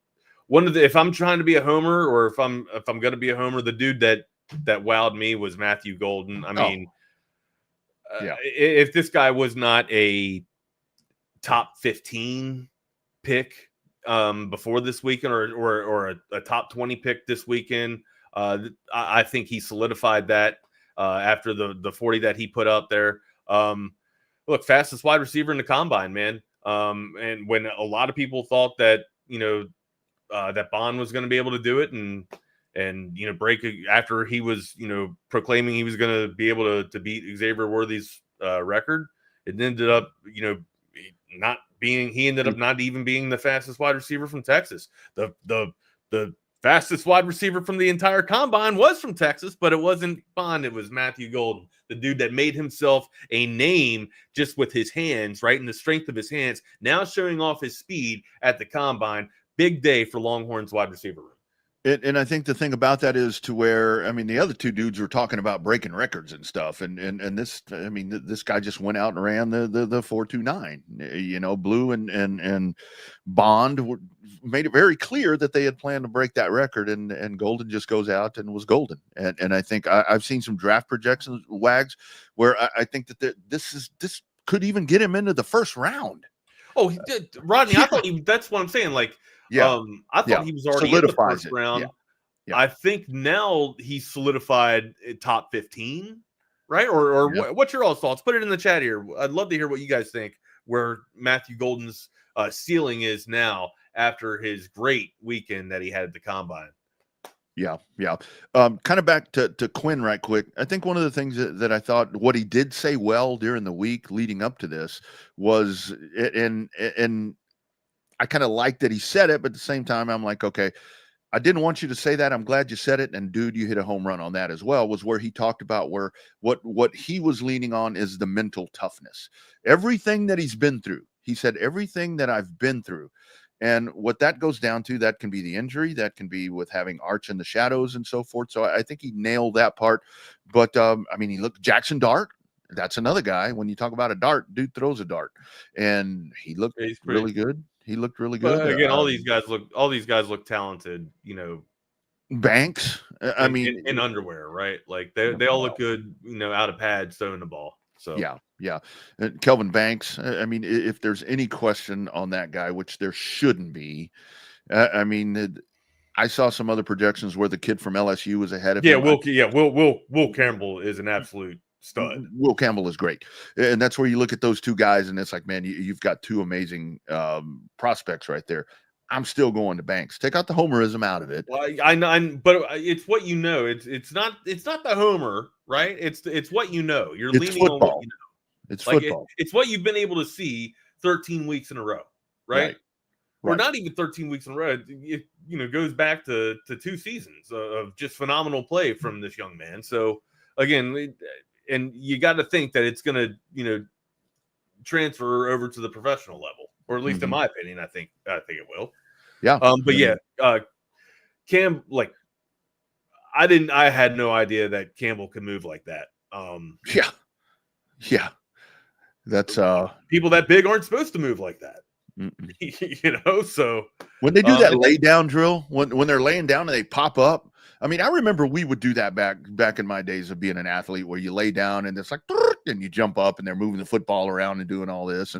if I'm trying to be a homer, or if I'm going to be a homer, the dude that wowed me was Matthew Golden. I mean, if this guy was not a top 15 pick before this weekend, or a top 20 pick this weekend, I think he solidified that. After the 40 that he put up there. Look, fastest wide receiver in the combine, man. And when a lot of people thought that, that Bond was going to be able to do it and break after he was, proclaiming he was going to be able to beat Xavier Worthy's record, it ended up, he ended up not even being the fastest wide receiver from Texas. The fastest wide receiver from the entire combine was from Texas, but it wasn't Bond. It was Matthew Golden, the dude that made himself a name just with his hands, right? And the strength of his hands, now showing off his speed at the combine. Big day for Longhorns wide receiver room. And I think the thing about that is to where, I mean, the other two dudes were talking about breaking records and stuff. And this, I mean, this guy just went out and ran the 4.29, Blue and Bond made it very clear that they had planned to break that record, and Golden just goes out and was golden. And I think I've seen some draft projections, Wags, where I think that this could even get him into the first round. Oh, he did. Rodney, I thought that's what I'm saying. Like, I thought he was already in the first round. Yeah. I think now he's solidified top 15, right? Or what's your all's thoughts? Put it in the chat here. I'd love to hear what you guys think, where Matthew Golden's ceiling is now after his great weekend that he had at the combine. Yeah. Kind of back to Quinn right quick. I think one of the things that I thought what he did say well during the week leading up to this was, and I kind of like that he said it, but at the same time, I'm like, okay, I didn't want you to say that. I'm glad you said it. And dude, you hit a home run on that as well, was where he talked about where what he was leaning on is the mental toughness. Everything that he's been through. He said, everything that I've been through. And what that goes down to, that can be the injury, that can be with having Arch in the shadows and so forth. So I think he nailed that part. But I mean, he looked Jackson Dart. That's another guy. When you talk about a dart, dude throws a dart, and he looked really good. He looked really good. But again, all these guys look talented. Banks. I mean, in underwear, right? Like they all look good. Out of pads, throwing the ball. So yeah. Kelvin Banks. I mean, if there's any question on that guy, which there shouldn't be, I mean, I saw some other projections where the kid from LSU was ahead of him. Will Campbell is an absolute stud. Will Campbell is great, and that's where you look at those two guys, and it's like, man, you've got two amazing prospects right there. I'm still going to Banks. Take out the homerism out of it. Well, I know, but it's what you know. It's not the homer, right? It's what you know. You're leaning on what you know. It's like football. It's what you've been able to see 13 weeks in a row, right? Or not even 13 weeks in a row. It goes back to 2 seasons of just phenomenal play from this young man. So again, and you got to think that it's going to transfer over to the professional level, or at least in my opinion, I think it will. Yeah. But Cam, like, I had no idea that Campbell could move like that. Yeah. That's people that big aren't supposed to move like that. So when they do that lay down drill, when they're laying down and they pop up, I mean, I remember we would do that back in my days of being an athlete, where you lay down and it's like, and you jump up and they're moving the football around and doing all this.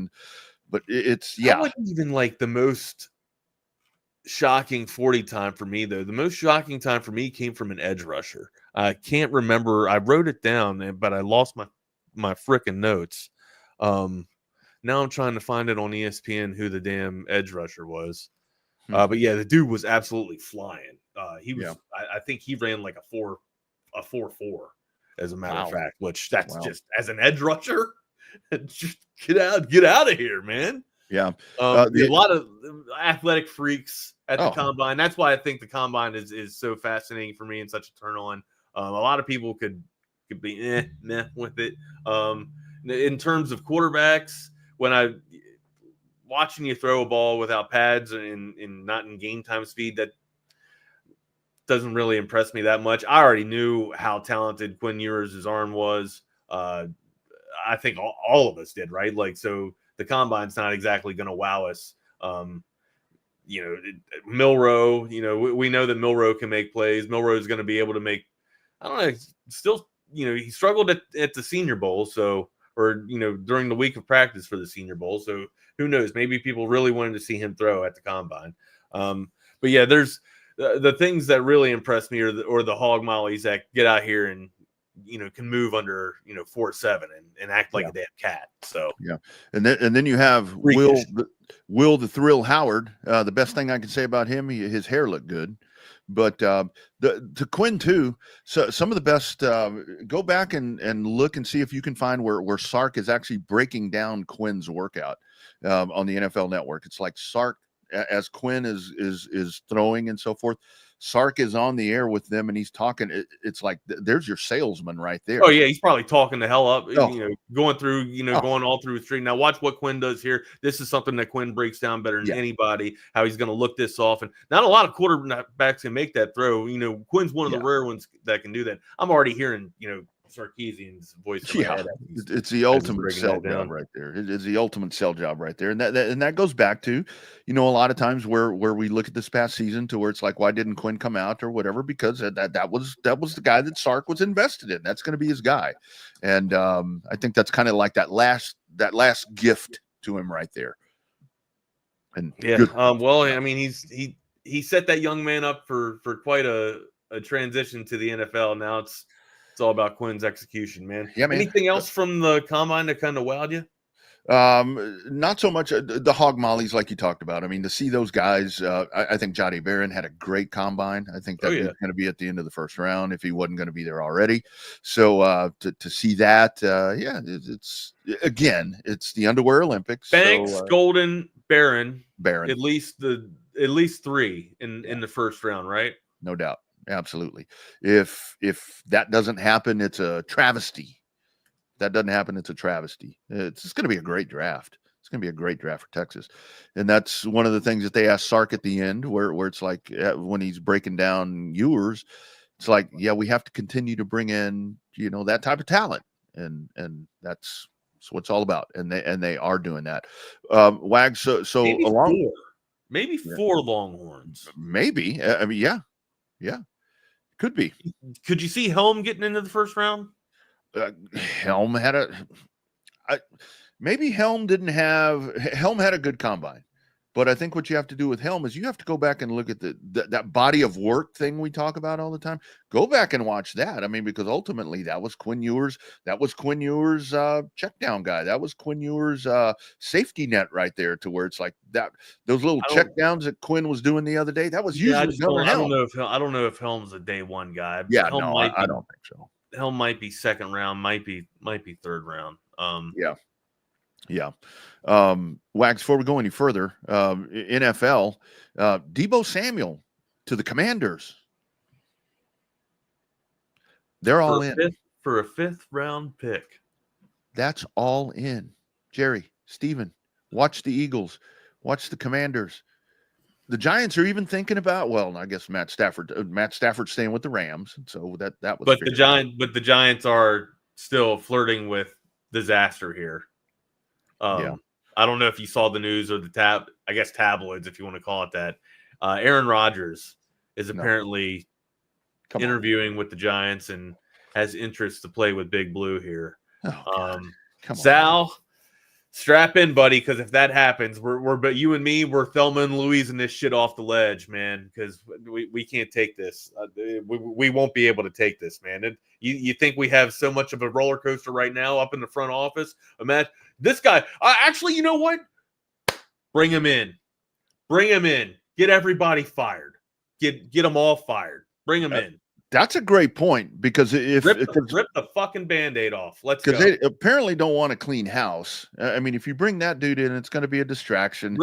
But it's That wasn't even like the most shocking 40 time for me, though. The most shocking time for me came from an edge rusher. I can't remember. I wrote it down, but I lost my frickin' notes. Now I'm trying to find it on ESPN who the damn edge rusher was. But yeah, the dude was absolutely flying. He was. I think he ran like a 4.4, as a matter of fact. Which that's just, as an edge rusher, just get out of here, man. Yeah, a lot of athletic freaks at the combine. That's why I think the combine is so fascinating for me and such a turn on. A lot of people could be meh with it. In terms of quarterbacks, when I watching you throw a ball without pads and not in game time speed, that doesn't really impress me that much. I already knew how talented Quinn Ewers' arm was. I think all of us did, right? Like, so the combine's not exactly going to wow us. Milrow, we know that Milrow can make plays. Milrow is going to be able to make, I don't know, still, he struggled at the Senior Bowl. So, or, during the week of practice for the Senior Bowl. So who knows? Maybe people really wanted to see him throw at the combine. But yeah, there's the things that really impress me or the hog mollies that get out here and, can move under, 4.7 and act like a damn cat. So, yeah. And then you have Will the Thrill Howard. The best thing I can say about him, his hair looked good. But to Quinn too. So some of the best. Go back and look and see if you can find where Sark is actually breaking down Quinn's workout on the NFL Network. It's like Sark as Quinn is throwing and so forth. Sark is on the air with them and he's talking. It's like there's your salesman right there. Oh yeah, he's probably talking the hell up. Going through, going all through the street. Now watch what Quinn does here. This is something that Quinn breaks down better than anybody. How he's going to look this off, and not a lot of quarterbacks can make that throw. Quinn's one of the rare ones that can do that. I'm already hearing, Sarkisian's voice. It's the ultimate sell job right there. It is the ultimate sell job right there, and that goes back to, a lot of times where we look at this past season to where it's like, why didn't Quinn come out or whatever? Because that was the guy that Sark was invested in. That's going to be his guy, and I think that's kind of like that last gift to him right there. And well, I mean, he set that young man up for quite a transition to the NFL. Now it's all about Quinn's execution, man. Yeah, man. Anything else from the combine that kind of wowed you? Not so much the hog mollies like you talked about. I mean, to see those guys, I think Jody Barron had a great combine. I think that was going to be at the end of the first round if he wasn't going to be there already. So to see that, it's the underwear Olympics. Banks, Golden, Barron, at least 3 in the first round, right? No doubt. Absolutely. If that doesn't happen, it's a travesty. If that doesn't happen, it's a travesty. It's going to be a great draft. It's going to be a great draft for Texas. And that's one of the things that they asked Sark at the end, where it's like when he's breaking down Ewers, it's like, yeah, we have to continue to bring in, that type of talent. And that's what it's all about. And they are doing that. Wags, so maybe four Longhorns. Maybe. I mean, yeah. Could be. Could you see Helm getting into the first round? Helm had maybe Helm had a good combine, but I think what you have to do with Helm is you have to go back and look at that body of work thing we talk about all the time. Go back and watch that. I mean, because ultimately that was Quinn Ewers. That was Quinn Ewers' check down guy. That was Quinn Ewers' safety net right there, to where it's like that. Those little check downs that Quinn was doing the other day. That was usually I don't know if Helm's a day one guy. Yeah, I don't think so. Helm might be second round, might be third round. Yeah. Wags, before we go any further, NFL, Deebo Samuel to the Commanders. They're all in for a 5th round pick. That's all in. Jerry, Steven, watch the Eagles, watch the Commanders. The Giants are even thinking about, well, I guess Matt Stafford's staying with the Rams, so that was. But the Giants are still flirting with disaster here. I don't know if you saw the news or the tabloids, if you want to call it that. Aaron Rodgers is apparently interviewing with the Giants and has interest to play with Big Blue here. Sal, strap in, buddy, because if that happens, but you and me, we're Thelma and Louise and this shit off the ledge, man, because we can't take this. We won't be able to take this, man. And you think we have so much of a roller coaster right now up in the front office? Imagine this guy. Actually, you know what? Bring him in. Get everybody fired. Get them all fired. Bring them in. That's a great point, because if rip the fucking Band-Aid off. Let's go. Because they apparently don't want a clean house. I mean, if you bring that dude in, it's going to be a distraction.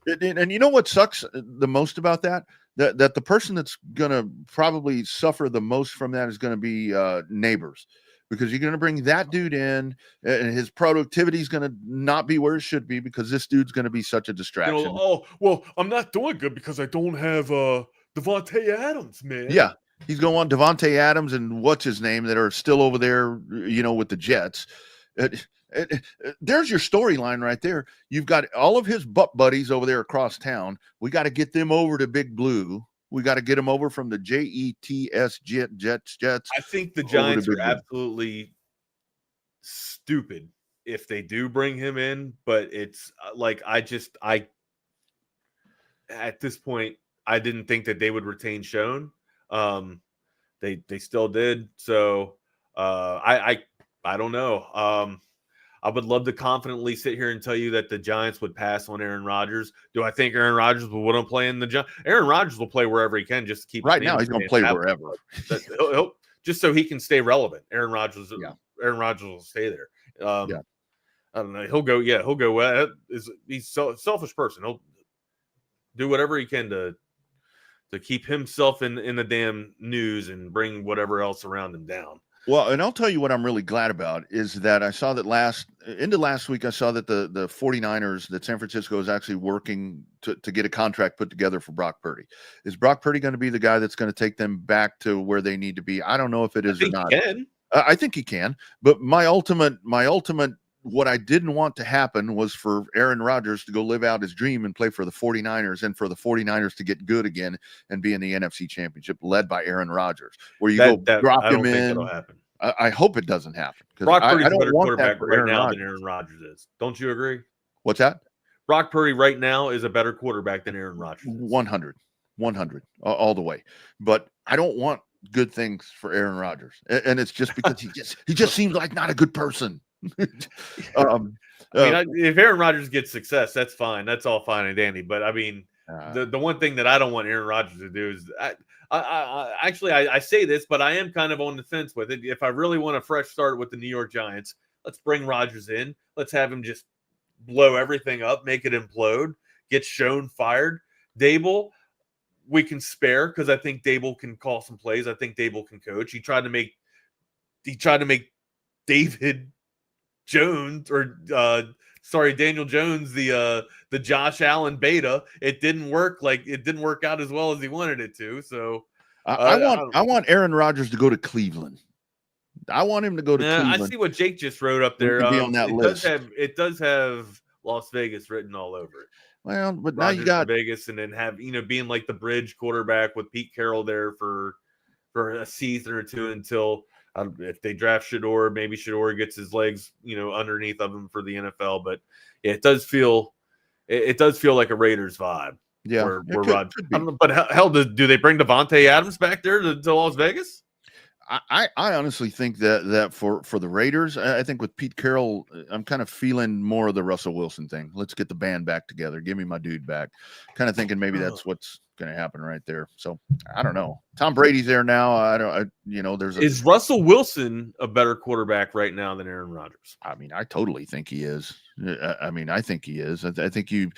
And you know what sucks the most about that? That the person that's going to probably suffer the most from that is going to be Neighbors, because you're going to bring that dude in and his productivity is going to not be where it should be, because this dude's going to be such a distraction. Oh, well, I'm not doing good because I don't have Devontae Adams, man. Yeah, he's going on Devontae Adams and what's his name that are still over there, with the Jets. There's your storyline right there. You've got all of his butt buddies over there across town. We got to get them over to Big Blue. We got to get them over from the Jets. I think the Giants are absolutely stupid if they do bring him in, but it's like at this point I didn't think that they would retain Schoen. They still did. So I don't know. I would love to confidently sit here and tell you that the Giants would pass on Aaron Rodgers. Do I think Aaron Rodgers will want to play in the Giants? Aaron Rodgers will play wherever he can just to keep. Right now, he's going to play wherever. He'll, just so he can stay relevant. Aaron Rodgers will stay there. I don't know. He'll go. Yeah, he'll go. He's a selfish person. He'll do whatever he can to keep himself in the damn news and bring whatever else around him down. Well, and I'll tell you what I'm really glad about is that I saw that last week, I saw that the 49ers, that San Francisco is actually working to get a contract put together for Brock Purdy. Is Brock Purdy going to be the guy that's going to take them back to where they need to be? I don't know if it is or not. I think he can. But my ultimate, what I didn't want to happen was for Aaron Rodgers to go live out his dream and play for the 49ers and for the 49ers to get good again and be in the NFC Championship led by Aaron Rodgers, where you drop him in. That'll happen. I hope it doesn't happen. Brock Purdy's I don't a better want quarterback that for right now than Aaron Rodgers is. Don't you agree? What's that? Brock Purdy right now is a better quarterback than Aaron Rodgers is. 100 all the way. But I don't want good things for Aaron Rodgers. And it's just because he just seems like not a good person. If Aaron Rodgers gets success, that's fine. That's all fine and dandy. But I mean, the one thing that I don't want Aaron Rodgers to do is I say this, but I am kind of on the fence with it. If I really want a fresh start with the New York Giants, let's bring Rodgers in. Let's have him just blow everything up, make it implode, get Schoen fired. Dable, we can spare because I think Dable can call some plays. I think Dable can coach. He tried to make David Jones Daniel Jones the Josh Allen beta. It didn't work out as well as he wanted it to. So I want Aaron Rodgers to go to Cleveland. I want him to go to Cleveland. I see what Jake just wrote up there. Be on that list. It does have Las Vegas written all over it. Well, but Rodgers now you got Vegas, and then have being like the bridge quarterback with Pete Carroll there for a season or two until if they draft Shador, maybe Shador gets his legs underneath of him for the NFL. But it does feel like a Raiders vibe. Yeah, where but hell, do they bring Devontae Adams back there to Las Vegas? I honestly think that for the Raiders, I think with Pete Carroll, I'm kind of feeling more of the Russell Wilson thing. Let's get the band back together. Give me my dude back. Kind of thinking maybe that's what's going to happen right there. So I don't know. Tom Brady's there now. Is Russell Wilson a better quarterback right now than Aaron Rodgers? I mean, I totally think he is. I think he is. I think you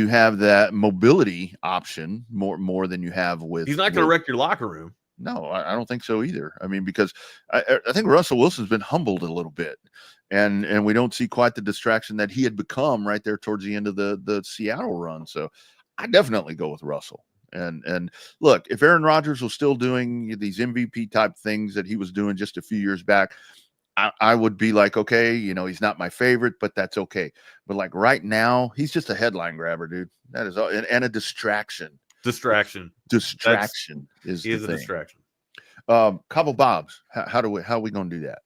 have that mobility option more than you have with. He's not going to wreck your locker room. No, I don't think so either. I mean, because I think Russell Wilson's been humbled a little bit, and we don't see quite the distraction that he had become right there towards the end of the Seattle run. So I definitely go with Russell. And look, if Aaron Rodgers was still doing these MVP type things that he was doing just a few years back, I would be like, okay, he's not my favorite, but that's okay. But like right now, he's just a headline grabber, dude. That is all, and a distraction. Distraction is he is a distraction. Cabo Bob's. How are we going to do that?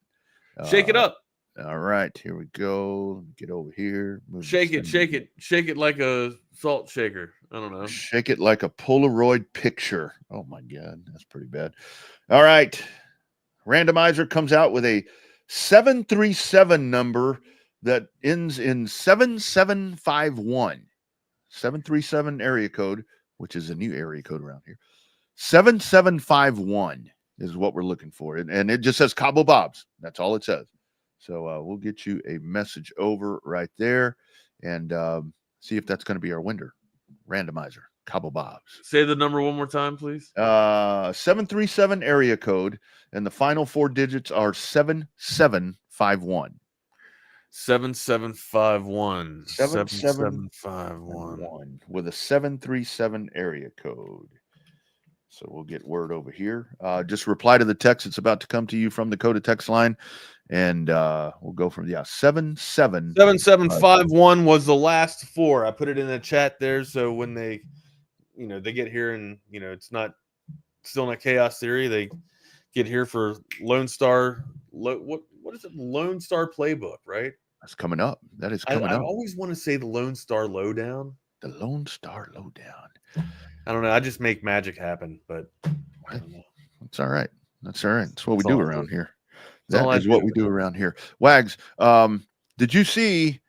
Shake it up. All right, here we go. Get over here. Shake it like a salt shaker. I don't know. Shake it like a Polaroid picture. Oh my God, that's pretty bad. All right, randomizer comes out with a 737 number that ends in 7751. 737 area code, which is a new area code around here. 7751 is what we're looking for. And it just says Cabo Bob's. That's all it says. So we'll get you a message over right there and see if that's going to be our winner. Randomizer, Cabo Bob's. Say the number one more time, please. 737 area code, and the final four digits are 7751. 7751. 7751 with a 737 area code. So we'll get word over here. Just reply to the text. It's about to come to you from the Coda text line. And we'll go from 7751 was the last 4. I put it in the chat there, so when they get here and it's not still not chaos theory, they get here for Lone Star. What is it? Lone Star Playbook, right? That's coming up. That is coming I up. always want to say the Lone Star Lowdown. The Lone Star Lowdown. I don't know. I just make magic happen, but I don't know. That's all right. That's all right. That's what we do around here. That is what we do around here. Wags, did you see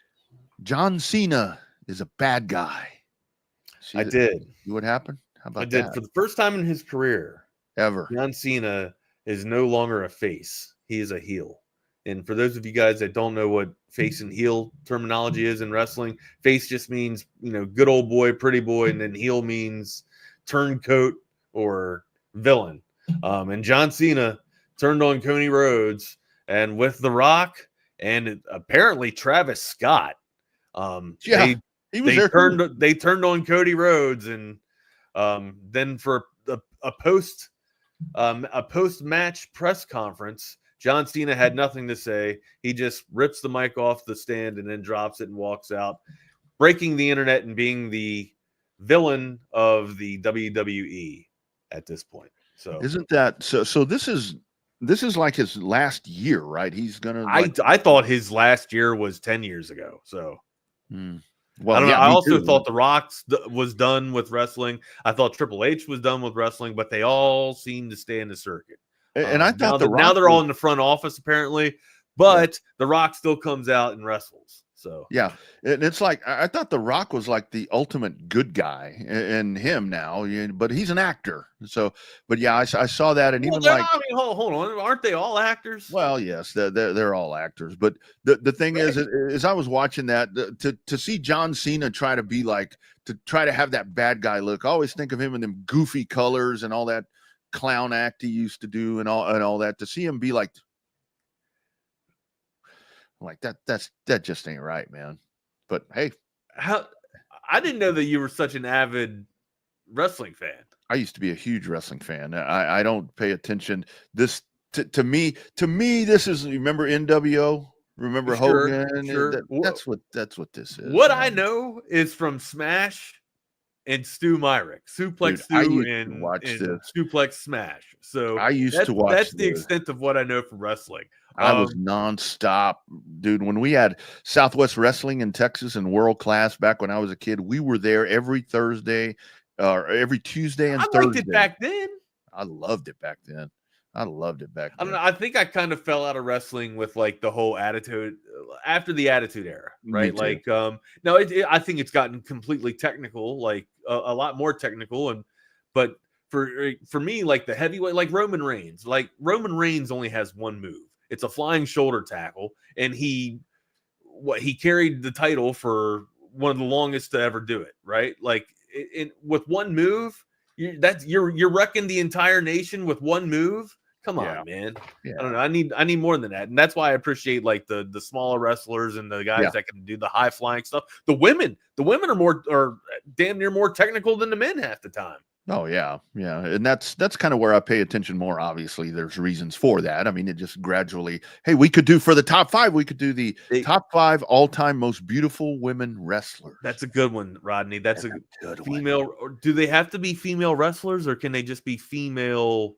John Cena is a bad guy? I did. What happened? How about I did. that? For the first time in his career, ever, John Cena is no longer a face. He is a heel. And for those of you guys that don't know what face and heel terminology is in wrestling, face just means, good old boy, pretty boy, and then heel means turncoat or villain. And John Cena turned on Cody Rhodes, and with The Rock and apparently Travis Scott. He was there. They turned on Cody Rhodes, and then for a post-match press conference, John Cena had nothing to say. He just rips the mic off the stand and then drops it and walks out, breaking the internet and being the villain of the WWE at this point. So isn't that so? So this is like his last year, right? He's gonna. I thought his last year was 10 years ago. So. Well, I don't know. yeah, I also too. thought The Rock was done with wrestling. I thought Triple H was done with wrestling, but they all seem to stay in the circuit. And I thought now they're all in the front office apparently, but The Rock still comes out and wrestles. So yeah, and it's like I thought The Rock was like the ultimate good guy, and him now, but he's an actor. So, but yeah, I saw that, and even like, I mean, hold on, aren't they all actors? Well, yes, they're all actors, but the thing is I was watching that to see John Cena try to be like to have that bad guy look. I always think of him in them goofy colors and all that clown act he used to do and all that. To see him be like that just ain't right, man. But hey, I didn't know that you were such an avid wrestling fan. I used to be a huge wrestling fan. I don't pay attention. This to me, this is, remember NWO? Remember Hogan? Sure. That's what this is. What I know is from Smash and Stu Myrick, Suplex Stu and Suplex Smash. So I used to watch. That's the extent of what I know from wrestling. I was nonstop, dude. When we had Southwest Wrestling in Texas and World Class back when I was a kid, we were there every Thursday, or every Tuesday and Thursday. I liked it back then. I loved it back then. I don't know. I think I kind of fell out of wrestling with like the whole attitude after the Attitude Era, right? Like, no, I think it's gotten completely technical, like a lot more technical, but for me, like the heavyweight, like Roman Reigns only has one move. It's a flying shoulder tackle, and he carried the title for one of the longest to ever do it, right? Like with one move, you're wrecking the entire nation with one move. Come on, man. Yeah. I don't know. I need more than that. And that's why I appreciate like the smaller wrestlers and the guys that can do the high flying stuff. The women are damn near more technical than the men half the time. Oh yeah. Yeah. And that's kind of where I pay attention more. Obviously there's reasons for that. I mean, it just gradually, hey, we could do for the top 5, we could do the top 5 all-time most beautiful women wrestlers. That's a good one, Rodney. That's a good female one. Or do they have to be female wrestlers, or can they just be female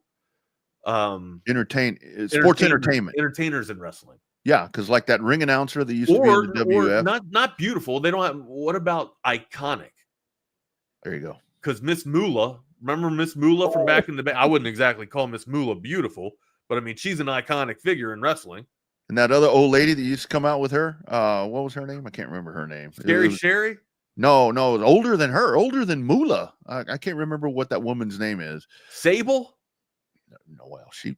sports entertainment entertainers in wrestling? Yeah, because like that ring announcer that used to be in the WF. Or not beautiful. They don't have. What about iconic? There you go. Because Miss Moolah, remember Miss Moolah from back in the day? I wouldn't exactly call Miss Moolah beautiful, but I mean she's an iconic figure in wrestling. And that other old lady that used to come out with her, what was her name? I can't remember her name. Sherry? No, older than her, older than Moolah. I can't remember what that woman's name is. Sable? No, well, she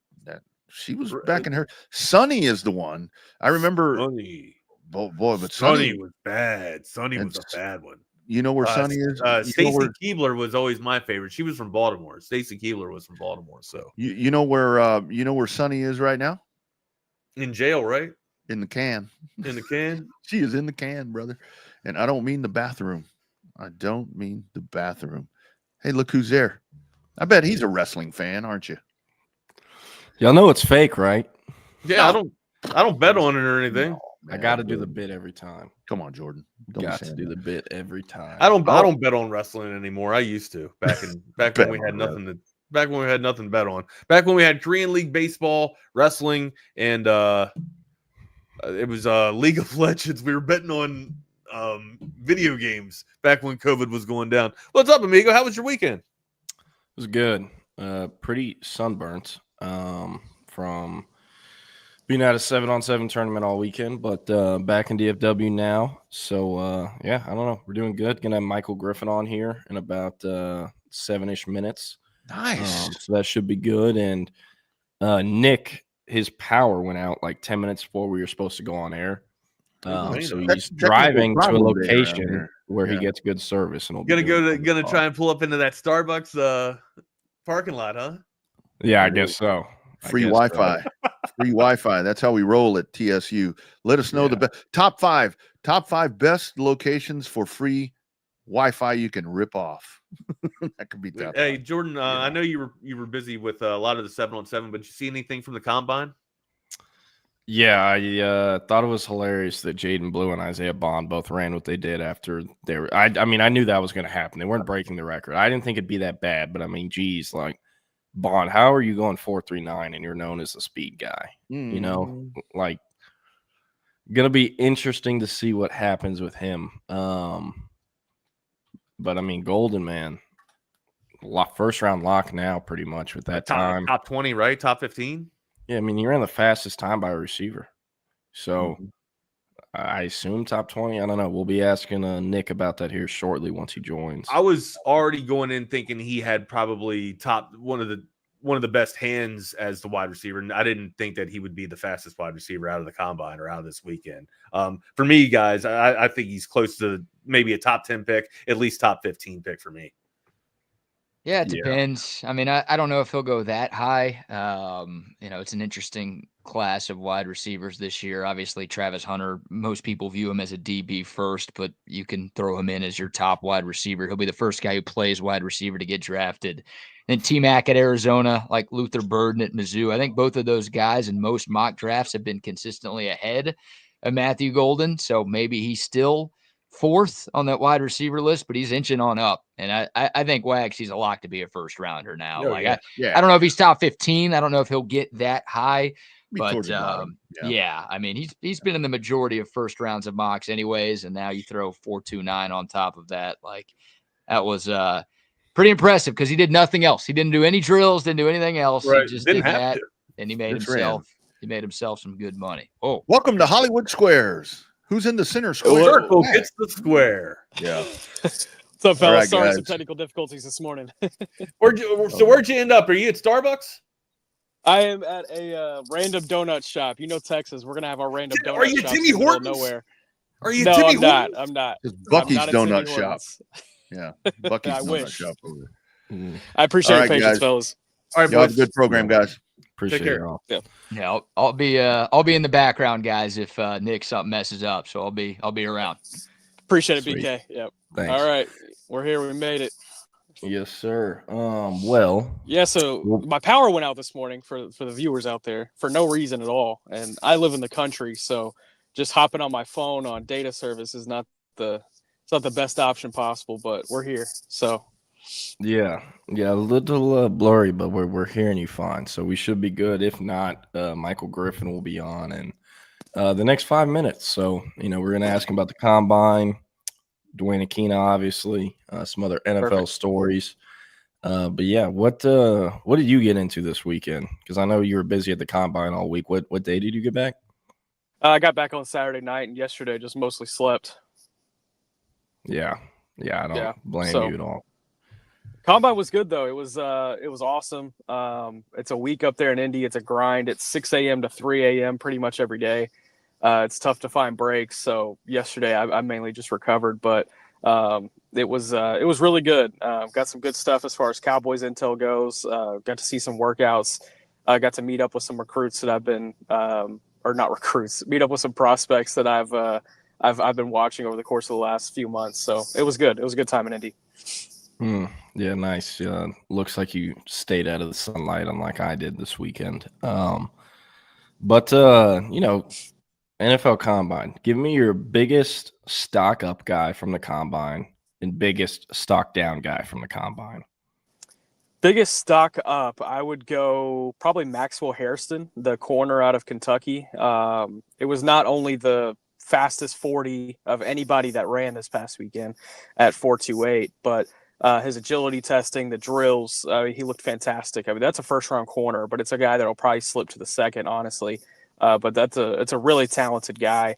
was back in her. Sunny is the one. I remember. Sunny. Boy, but Sunny was bad. Sunny was a bad one. You know where Sunny is? Stacy Keebler was always my favorite. She was from Baltimore. Stacy Keebler was from Baltimore. So you know where Sunny is right now? In jail, right? In the can. In the can? She is in the can, brother. And I don't mean the bathroom. I don't mean the bathroom. Hey, look who's there. I bet he's a wrestling fan, aren't you? Y'all know it's fake, right? Yeah, I don't bet on it or anything. I got to do the bit every time. Come on, Jordan. Don't Got to do the bit every time. I don't bet on wrestling anymore. I used to back when we had nothing to back when we had nothing to bet on. Back when we had Korean League baseball, wrestling, and it was League of Legends. We were betting on video games back when COVID was going down. What's up, amigo? How was your weekend? It was good. Pretty sunburnt from being at a 7-on-7 tournament all weekend, but back in DFW now. So, yeah, I don't know. We're doing good. Going to have Michael Griffin on here in about 7-ish minutes. Nice. So that should be good. And Nick, his power went out like 10 minutes before we were supposed to go on air. So he's driving to a location where he gets good service. And gonna try and pull up into that Starbucks parking lot, huh? Yeah, I guess so. Free Wi-Fi. Free Wi-Fi. That's how we roll at TSU. Let us know the top five best locations for free Wi-Fi you can rip off. That could be tough. Hey, Jordan, I know you were busy with a lot of the 7-on-7, but did you see anything from the combine? Yeah, I thought it was hilarious that Jaden Blue and Isaiah Bond both ran what they did after they were. I mean, I knew that was going to happen. They weren't breaking the record. I didn't think it'd be that bad, but I mean, geez, like Bond, how are you going 4.39 and you're known as a speed guy? You know, like, gonna be interesting to see what happens with him. But I mean, Golden, man, first round lock now, pretty much with that time. Top 20, right? Top 15. Yeah, I mean, he ran the fastest time by a receiver. So I assume top 20. I don't know. We'll be asking Nick about that here shortly once he joins. I was already going in thinking he had probably one of the best hands as the wide receiver. And I didn't think that he would be the fastest wide receiver out of the combine or out of this weekend. For me, guys, I think he's close to maybe a top 10 pick, at least top 15 pick for me. Yeah, it depends. I mean, I don't know if he'll go that high. It's an interesting class of wide receivers this year. Obviously, Travis Hunter, most people view him as a DB first, but you can throw him in as your top wide receiver. He'll be the first guy who plays wide receiver to get drafted. And T-Mac at Arizona, like Luther Burden at Mizzou. I think both of those guys in most mock drafts have been consistently ahead of Matthew Golden. So maybe he's still fourth on that wide receiver list, but he's inching on up. And I think Wags, he's a lock to be a first rounder now. I don't know if he's top 15. I don't know if he'll get that high, but I mean, he's been in the majority of first rounds of mocks anyways. And now you throw 4.29 on top of that. Like, that was pretty impressive because he did nothing else. He didn't do any drills, didn't do anything else. Right. He just did that, to. And he made himself some good money. Oh, welcome to Hollywood Squares. Who's in the center square? The circle gets the square. Yeah. What's up, fellas? Right, Sorry, guys. some technical difficulties this morning. Where'd you end up? Are you at Starbucks? I am at a random donut shop. You know, Texas. We're gonna have our random donut. Are you shops Timmy in the middle of Hortons? nowhere. Are you no, Timmy I'm not. Hortons? I'm not. It's Bucky's I'm not at donut Timmy shop. Hortons. Yeah, Bucky's I donut wish. shop over there. I appreciate your All right, patience, guys. fellas. All right, Y'all have boys. a good program, guys. Appreciate it all. yeah. I'll be in the background, guys, if Nick something messes up. So I'll be around. Appreciate it, Sweet. BK. Yep. Thanks. All right, we're here. We made it. Yes, sir. Yeah, so my power went out this morning for the viewers out there for no reason at all. And I live in the country, so just hopping on my phone on data service is not the best option possible, but we're here. So yeah, a little blurry, but we're hearing you fine, so we should be good. If not, Michael Griffin will be on in the next 5 minutes. So we're gonna ask him about the combine, Dwayne Aquina, obviously, some other NFL stories. But yeah, what did you get into this weekend? Because I know you were busy at the combine all week. What day did you get back? I got back on Saturday night, and yesterday just mostly slept. Yeah, I don't blame you at all. Combine was good though. It was awesome. It's a week up there in Indy. It's a grind. It's 6 a.m. to 3 a.m. pretty much every day. It's tough to find breaks. So yesterday I mainly just recovered, but it was really good. Got some good stuff as far as Cowboys intel goes. Got to see some workouts. Got to meet up with some recruits that I've been or not recruits. Meet up with some prospects that I've been watching over the course of the last few months. So it was good. It was a good time in Indy. Yeah, nice. Looks like you stayed out of the sunlight, unlike I did this weekend. But NFL Combine. Give me your biggest stock up guy from the Combine and biggest stock down guy from the Combine. Biggest stock up, I would go probably Maxwell Hairston, the corner out of Kentucky. It was not only the fastest 40 of anybody that ran this past weekend at 4.28, but his agility testing, the drills, he looked fantastic. I mean, that's a first-round corner, but it's a guy that will probably slip to the second, honestly. But it's a really talented guy.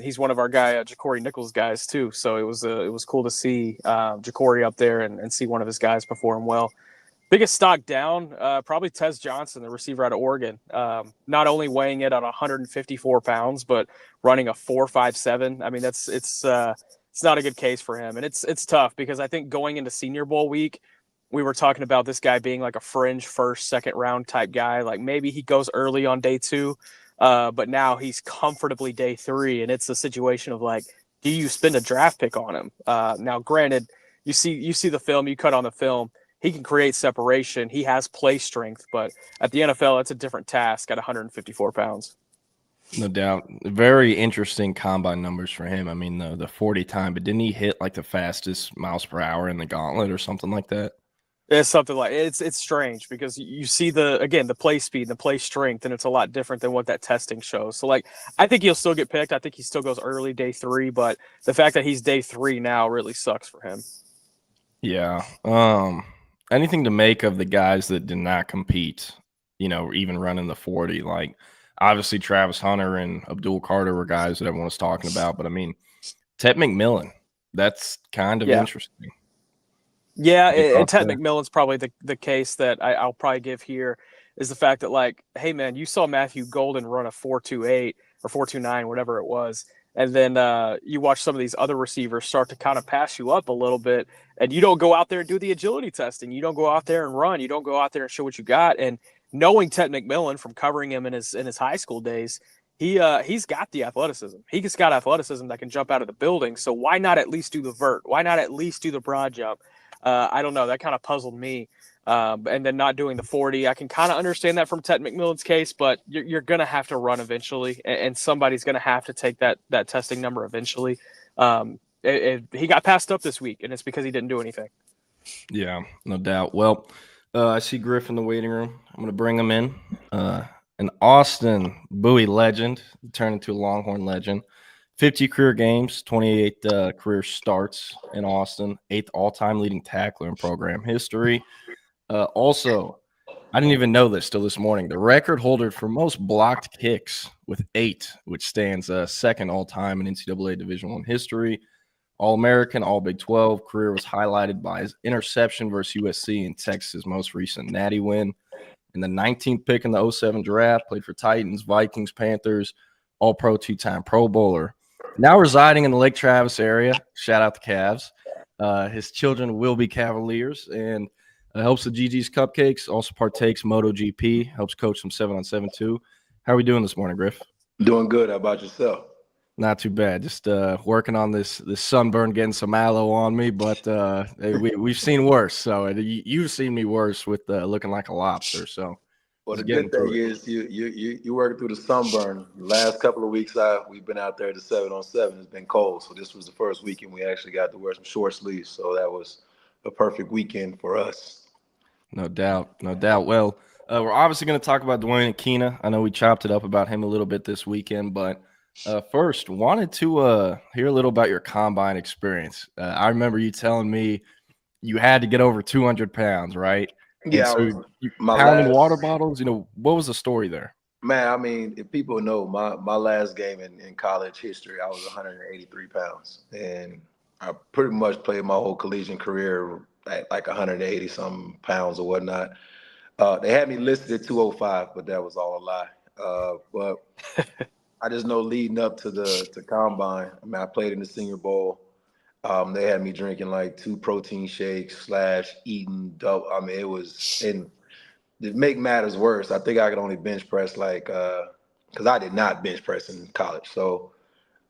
He's one of our guy, Ja'Cory Nichols guys too. So it was cool to see Ja'Cory up there and see one of his guys perform well. Biggest stock down, probably Tez Johnson, the receiver out of Oregon. Not only weighing it on 154 pounds, but running a 4.57. I mean, it's not a good case for him, and it's tough because I think going into Senior Bowl week, we were talking about this guy being like a fringe first, second round type guy. Like maybe he goes early on day 2, but now he's comfortably day 3, and it's a situation of like, do you spend a draft pick on him? Now, granted, you see the film, you cut on the film. He can create separation. He has play strength, but at the NFL, it's a different task at 154 pounds. No doubt. Very interesting combine numbers for him. I mean, the 40 time, but didn't he hit like the fastest miles per hour in the gauntlet or something like that? It's something like it's strange because you see the play speed and the play strength, and it's a lot different than what that testing shows. So like, I think he'll still get picked. I think he still goes early day 3, but the fact that he's day 3 now really sucks for him. Yeah. Anything to make of the guys that did not compete, even running the 40, like obviously Travis Hunter and Abdul Carter were guys that everyone was talking about, but I mean, Ted McMillan, that's kind of interesting. Yeah, and Ted McMillan's probably the case that I'll probably give here is the fact that, like, hey, man, you saw Matthew Golden run a 4.28 or 4.29, whatever it was, and then you watch some of these other receivers start to kind of pass you up a little bit, and you don't go out there and do the agility testing. You don't go out there and run. You don't go out there and show what you got. And knowing Ted McMillan from covering him in his high school days, he's got the athleticism. He's got athleticism that can jump out of the building. So why not at least do the vert? Why not at least do the broad jump? I don't know. That kind of puzzled me. And then not doing the 40, I can kind of understand that from Ted McMillan's case, but you're going to have to run eventually, and somebody's going to have to take that testing number eventually. He got passed up this week, and it's because he didn't do anything. Yeah, no doubt. Well, I see Griffin in the waiting room. I'm going to bring him in. An Austin Bowie legend, turned into a Longhorn legend. 50 career games, 28 career starts in Austin, 8th all-time leading tackler in program history. Also, I didn't even know this till this morning. The record holder for most blocked kicks with 8, which stands second all-time in NCAA Division I history. All-American, All-Big 12. Career was highlighted by his interception versus USC in Texas' most recent Natty win. In the 19th pick in the 07 draft, played for Titans, Vikings, Panthers, All-Pro, 2-time Pro Bowler. Now residing in the Lake Travis area. Shout out the Cavs. His children will be Cavaliers, and helps the GG's Cupcakes, also partakes MotoGP, helps coach some 7-on-7 too. How are we doing this morning, Griff? Doing good. How about yourself? Not too bad. Just working on this sunburn, getting some aloe on me, but we've seen worse. So you've seen me worse with looking like a lobster. So well, the good thing is you working through the sunburn. The last couple of weeks we've been out there to 7-on-7. It's been cold, so this was the first weekend we actually got to wear some short sleeves. So that was a perfect weekend for us. No doubt. Well, we're obviously going to talk about Dwayne Akina. I know we chopped it up about him a little bit this weekend, but first, wanted to hear a little about your combine experience. I remember you telling me you had to get over 200 pounds, right? Yeah. So you pounding water bottles. What was the story there? Man, I mean, if people know my last game in college history, I was 183 pounds, and I pretty much played my whole collegiate career at like 180 some pounds or whatnot. They had me listed at 205, but that was all a lie. But I just know leading up to the combine, I mean, I played in the Senior Bowl. They had me drinking like 2 protein shakes / eating double. I mean, it was, and to make matters worse, I think I could only bench press because I did not bench press in college. So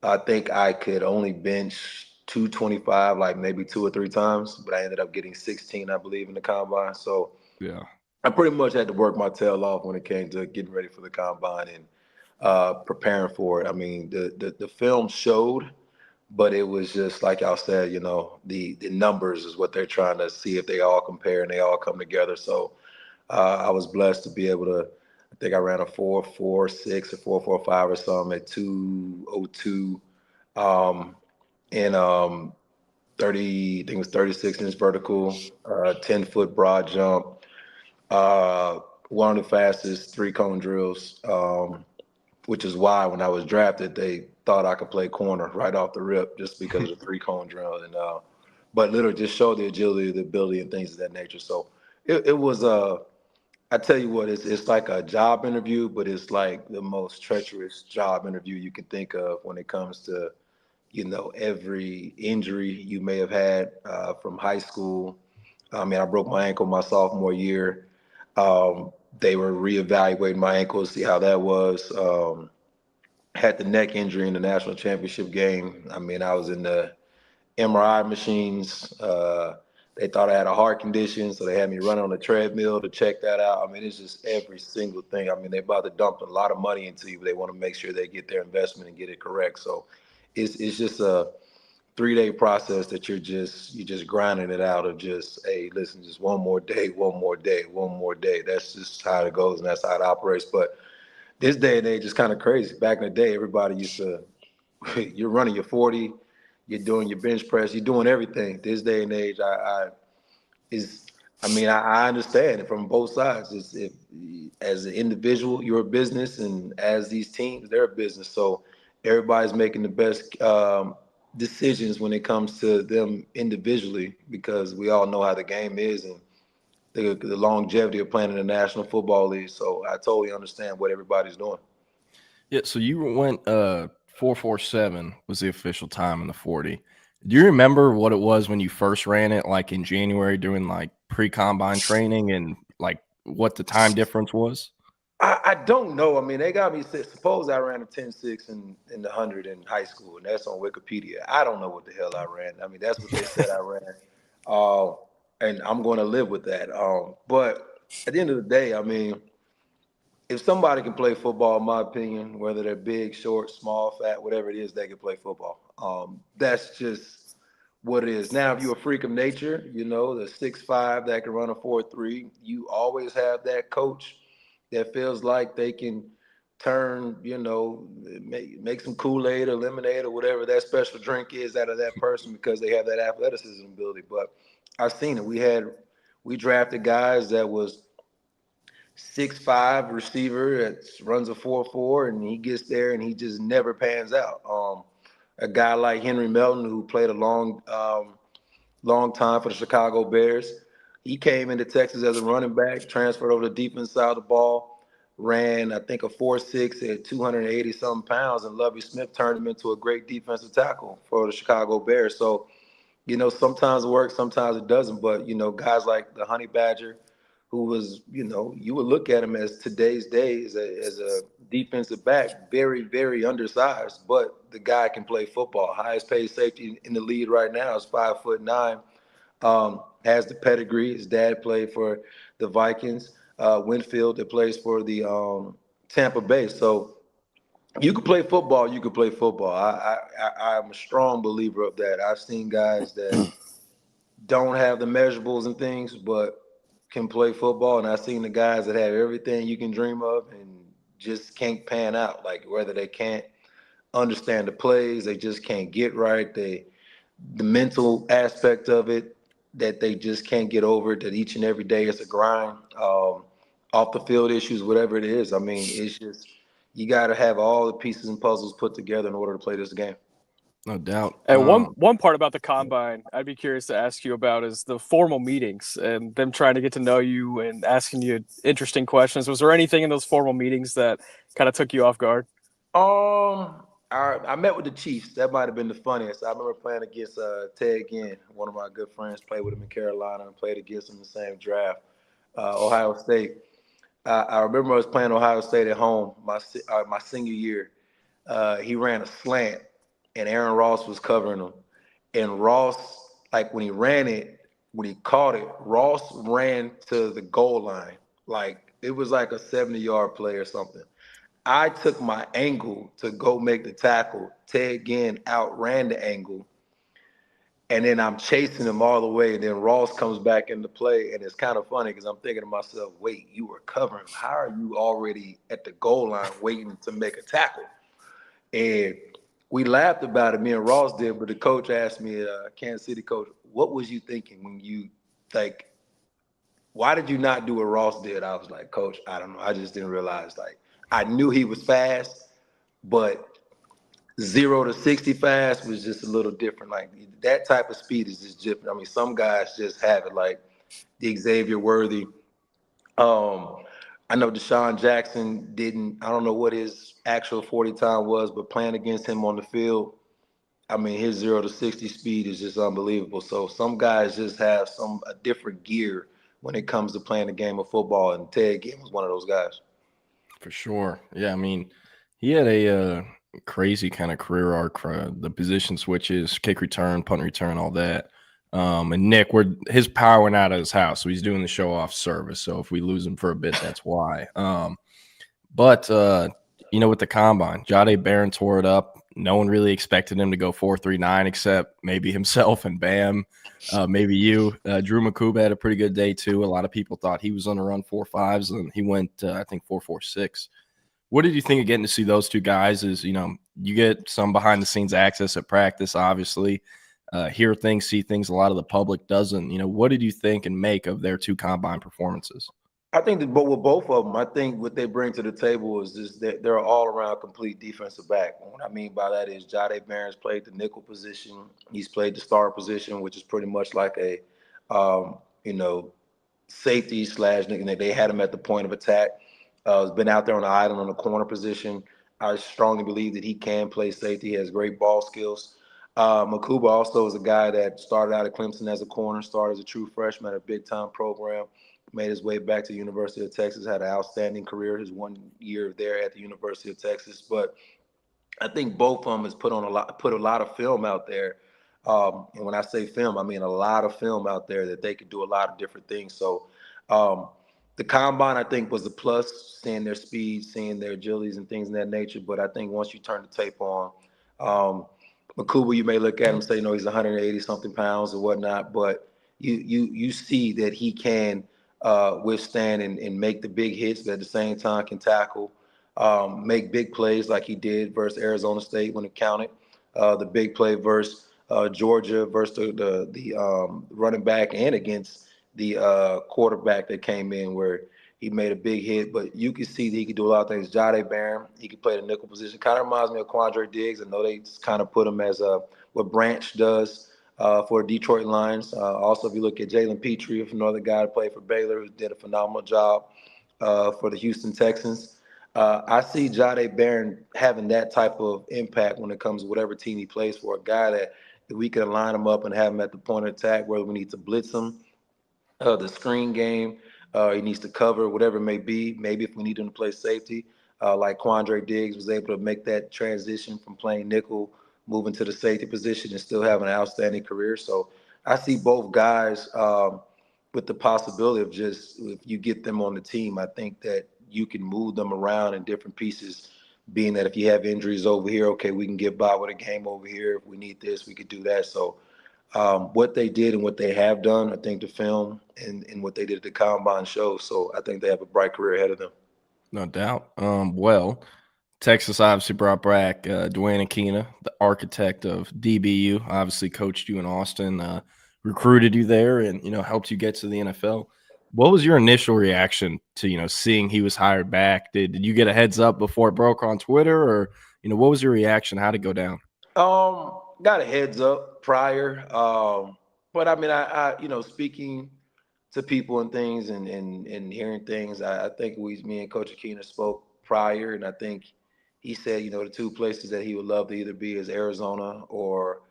I think I could only bench 225, like maybe 2 or 3 times, but I ended up getting 16, I believe, in the combine. So Yeah. I pretty much had to work my tail off when it came to getting ready for the combine and preparing for it. I mean, the film showed, but it was just like y'all said, you know, the numbers is what they're trying to see if they all compare and they all come together. So I was blessed to be able to. I think I ran a 4.46 or 4.45 or something at 2:02, and 30. I think it was 36-inch vertical, 10-foot broad jump. One of the fastest 3-cone drills, which is why when I was drafted, they thought I could play corner right off the rip just because of the 3-cone drill. And but literally just showed the agility, the ability, and things of that nature. So it was I tell you what, it's like a job interview, but it's like the most treacherous job interview you can think of when it comes to, you know, every injury you may have had from high school. I mean, I broke my ankle my sophomore year. They were reevaluating my ankle to see how that was. Had the neck injury in the national championship game. I mean, I was in the MRI machines. They thought I had a heart condition, so they had me run on the treadmill to check that out. I mean, it's just every single thing. I mean, they're about to dump a lot of money into you, but they want to make sure they get their investment and get it correct. So it's just a 3-day process that you're just grinding it out of just, hey, listen, just one more day, one more day, one more day. That's just how it goes and that's how it operates. But this day and age is kind of crazy. Back in the day, everybody used to, you're running your 40, you're doing your bench press, you're doing everything. This day and age, I understand it from both sides. As an individual, you're a business, and as these teams, they're a business. So everybody's making the best decisions when it comes to them individually, because we all know how the game is and the longevity of playing in the National Football League. So I totally understand what everybody's doing. Yeah, so you went 4.47 was the official time in the 40. Do you remember what it was when you first ran it, like in January during like pre-combine training, and like what the time difference was? I don't know. I mean, they got me. Suppose I ran a 10.6 in the 100 in high school, and that's on Wikipedia. I don't know what the hell I ran. I mean, that's what they said I ran, and I'm going to live with that. But at the end of the day, I mean, if somebody can play football, in my opinion, whether they're big, short, small, fat, whatever it is, they can play football. That's just what it is. Now, if you're a freak of nature, you know, the 6'5" that can run a 4.3, you always have that coach that feels like they can turn, you know, make some Kool-Aid or lemonade or whatever that special drink is out of that person because they have that athleticism ability. But I've seen it. We drafted guys that was 6'5" receiver that runs a 4.4, and he gets there and he just never pans out. A guy like Henry Melton, who played a long time for the Chicago Bears, he came into Texas as a running back, transferred over to the defense side of the ball, ran, I think, a 4.6 at 280-something pounds, and Lovie Smith turned him into a great defensive tackle for the Chicago Bears. So, you know, sometimes it works, sometimes it doesn't. But, you know, guys like the Honey Badger, who was, you know, you would look at him as today's day as a defensive back, very, very undersized, but the guy can play football. Highest paid safety in the league right now is 5'9". Has the pedigree. His dad played for the Vikings. Winfield that plays for the Tampa Bay. So you can play football. You can play football. I'm a strong believer of that. I've seen guys that don't have the measurables and things, but can play football, and I've seen the guys that have everything you can dream of and just can't pan out. Like whether they can't understand the plays, they just can't get right. The mental aspect of it, that they just can't get over it, that each and every day it's a grind, off the field issues, whatever it is. I mean, it's just, you got to have all the pieces and puzzles put together in order to play this game. No doubt. And one part about the combine I'd be curious to ask you about is the formal meetings and them trying to get to know you and asking you interesting questions. Was there anything in those formal meetings that kind of took you off guard? I met with the Chiefs. That might have been the funniest. I remember playing against Ted Ginn, one of my good friends, played with him in Carolina and played against him in the same draft, Ohio State. I remember I was playing Ohio State at home my senior year. He ran a slant, and Aaron Ross was covering him. and Ross, like when he caught it, Ross ran to the goal line. Like it was like a 70-yard play or something. I took my angle to go make the tackle. Ted Ginn outran the angle. And then I'm chasing him all the way. And then Ross comes back into play. And it's kind of funny because I'm thinking to myself, wait, you were covering. How are you already at the goal line waiting to make a tackle? And we laughed about it, me and Ross did, but the coach asked me, Kansas City coach, what was you thinking when you, like, why did you not do what Ross did? I was like, Coach, I don't know. I just didn't realize, like, I knew he was fast, but 0 to 60 fast was just a little different. Like, that type of speed is just different. I mean, some guys just have it, like the Xavier Worthy. I know Deshaun Jackson I don't know what his actual 40 time was, but playing against him on the field, I mean, his 0 to 60 speed is just unbelievable. So some guys just have a different gear when it comes to playing the game of football, and Ted Ginn was one of those guys. For sure. Yeah, I mean, he had a crazy kind of career arc for the position switches, kick return, punt return, all that. And Nick, his power went out of his house, so he's doing the show-off service. So if we lose him for a bit, that's why. But with the combine, Jahdae Barron tore it up. No one really expected him to go 4.39 except maybe himself and Bam, maybe you. Drew Makuba had a pretty good day too. A lot of people thought he was going to run 4.5s, and he went, I think, 4.46. What did you think of getting to see those two guys? You get some behind-the-scenes access at practice, obviously. Hear things, see things a lot of the public doesn't. What did you think and make of their two combine performances? I think that, but with both of them, I think what they bring to the table is just that they're all around complete defensive back. And what I mean by that is Jahdae Barron's played the nickel position. He's played the star position, which is pretty much like a, safety slash nickel. They had him at the point of attack. He's been out there on the island on the corner position. I strongly believe that he can play safety. He has great ball skills. Makuba also is a guy that started out at Clemson as a corner, started as a true freshman at a big-time program, made his way back to the University of Texas, had an outstanding career his 1 year there at the University of Texas. But I think both of them has put a lot of film out there. And when I say film, I mean a lot of film out there that they could do a lot of different things. So the combine, I think, was a plus, seeing their speed, seeing their agilities and things of that nature. But I think once you turn the tape on, Makuba, you may look at him and say, he's 180-something pounds or whatnot, but you see that he can withstand and make the big hits, but at the same time can tackle, make big plays like he did versus Arizona State when it counted. The big play versus Georgia versus the running back and against the quarterback that came in where he made a big hit, but you can see that he could do a lot of things. Jahdae Barron, he could play the nickel position. Kind of reminds me of Quandre Diggs. I know they kind of put him as what Branch does for Detroit Lions. Also, if you look at Jalen Petrie, another guy that played for Baylor, who did a phenomenal job for the Houston Texans. I see Jahdae Barron having that type of impact when it comes to whatever team he plays for, a guy that we can line him up and have him at the point of attack, whether we need to blitz him, the screen game, he needs to cover, whatever it may be. Maybe if we need him to play safety, like Quandre Diggs was able to make that transition from playing nickel, moving to the safety position and still have an outstanding career. So I see both guys with the possibility of just, if you get them on the team, I think that you can move them around in different pieces, being that if you have injuries over here, okay, we can get by with a game over here. If we need this, we could do that. So what they did and what they have done, I think the film and what they did at the combine shows. So I think they have a bright career ahead of them. No doubt. Texas obviously brought back Dwayne Aquina, the architect of DBU, obviously coached you in Austin, recruited you there and, helped you get to the NFL. What was your initial reaction to, seeing he was hired back? Did you get a heads up before it broke on Twitter, or, what was your reaction? How'd it go down? Got a heads up prior. But I mean, I speaking to people and things and hearing things, I think me and Coach Aquina spoke prior, and I think he said, the two places that he would love to either be is Arizona or,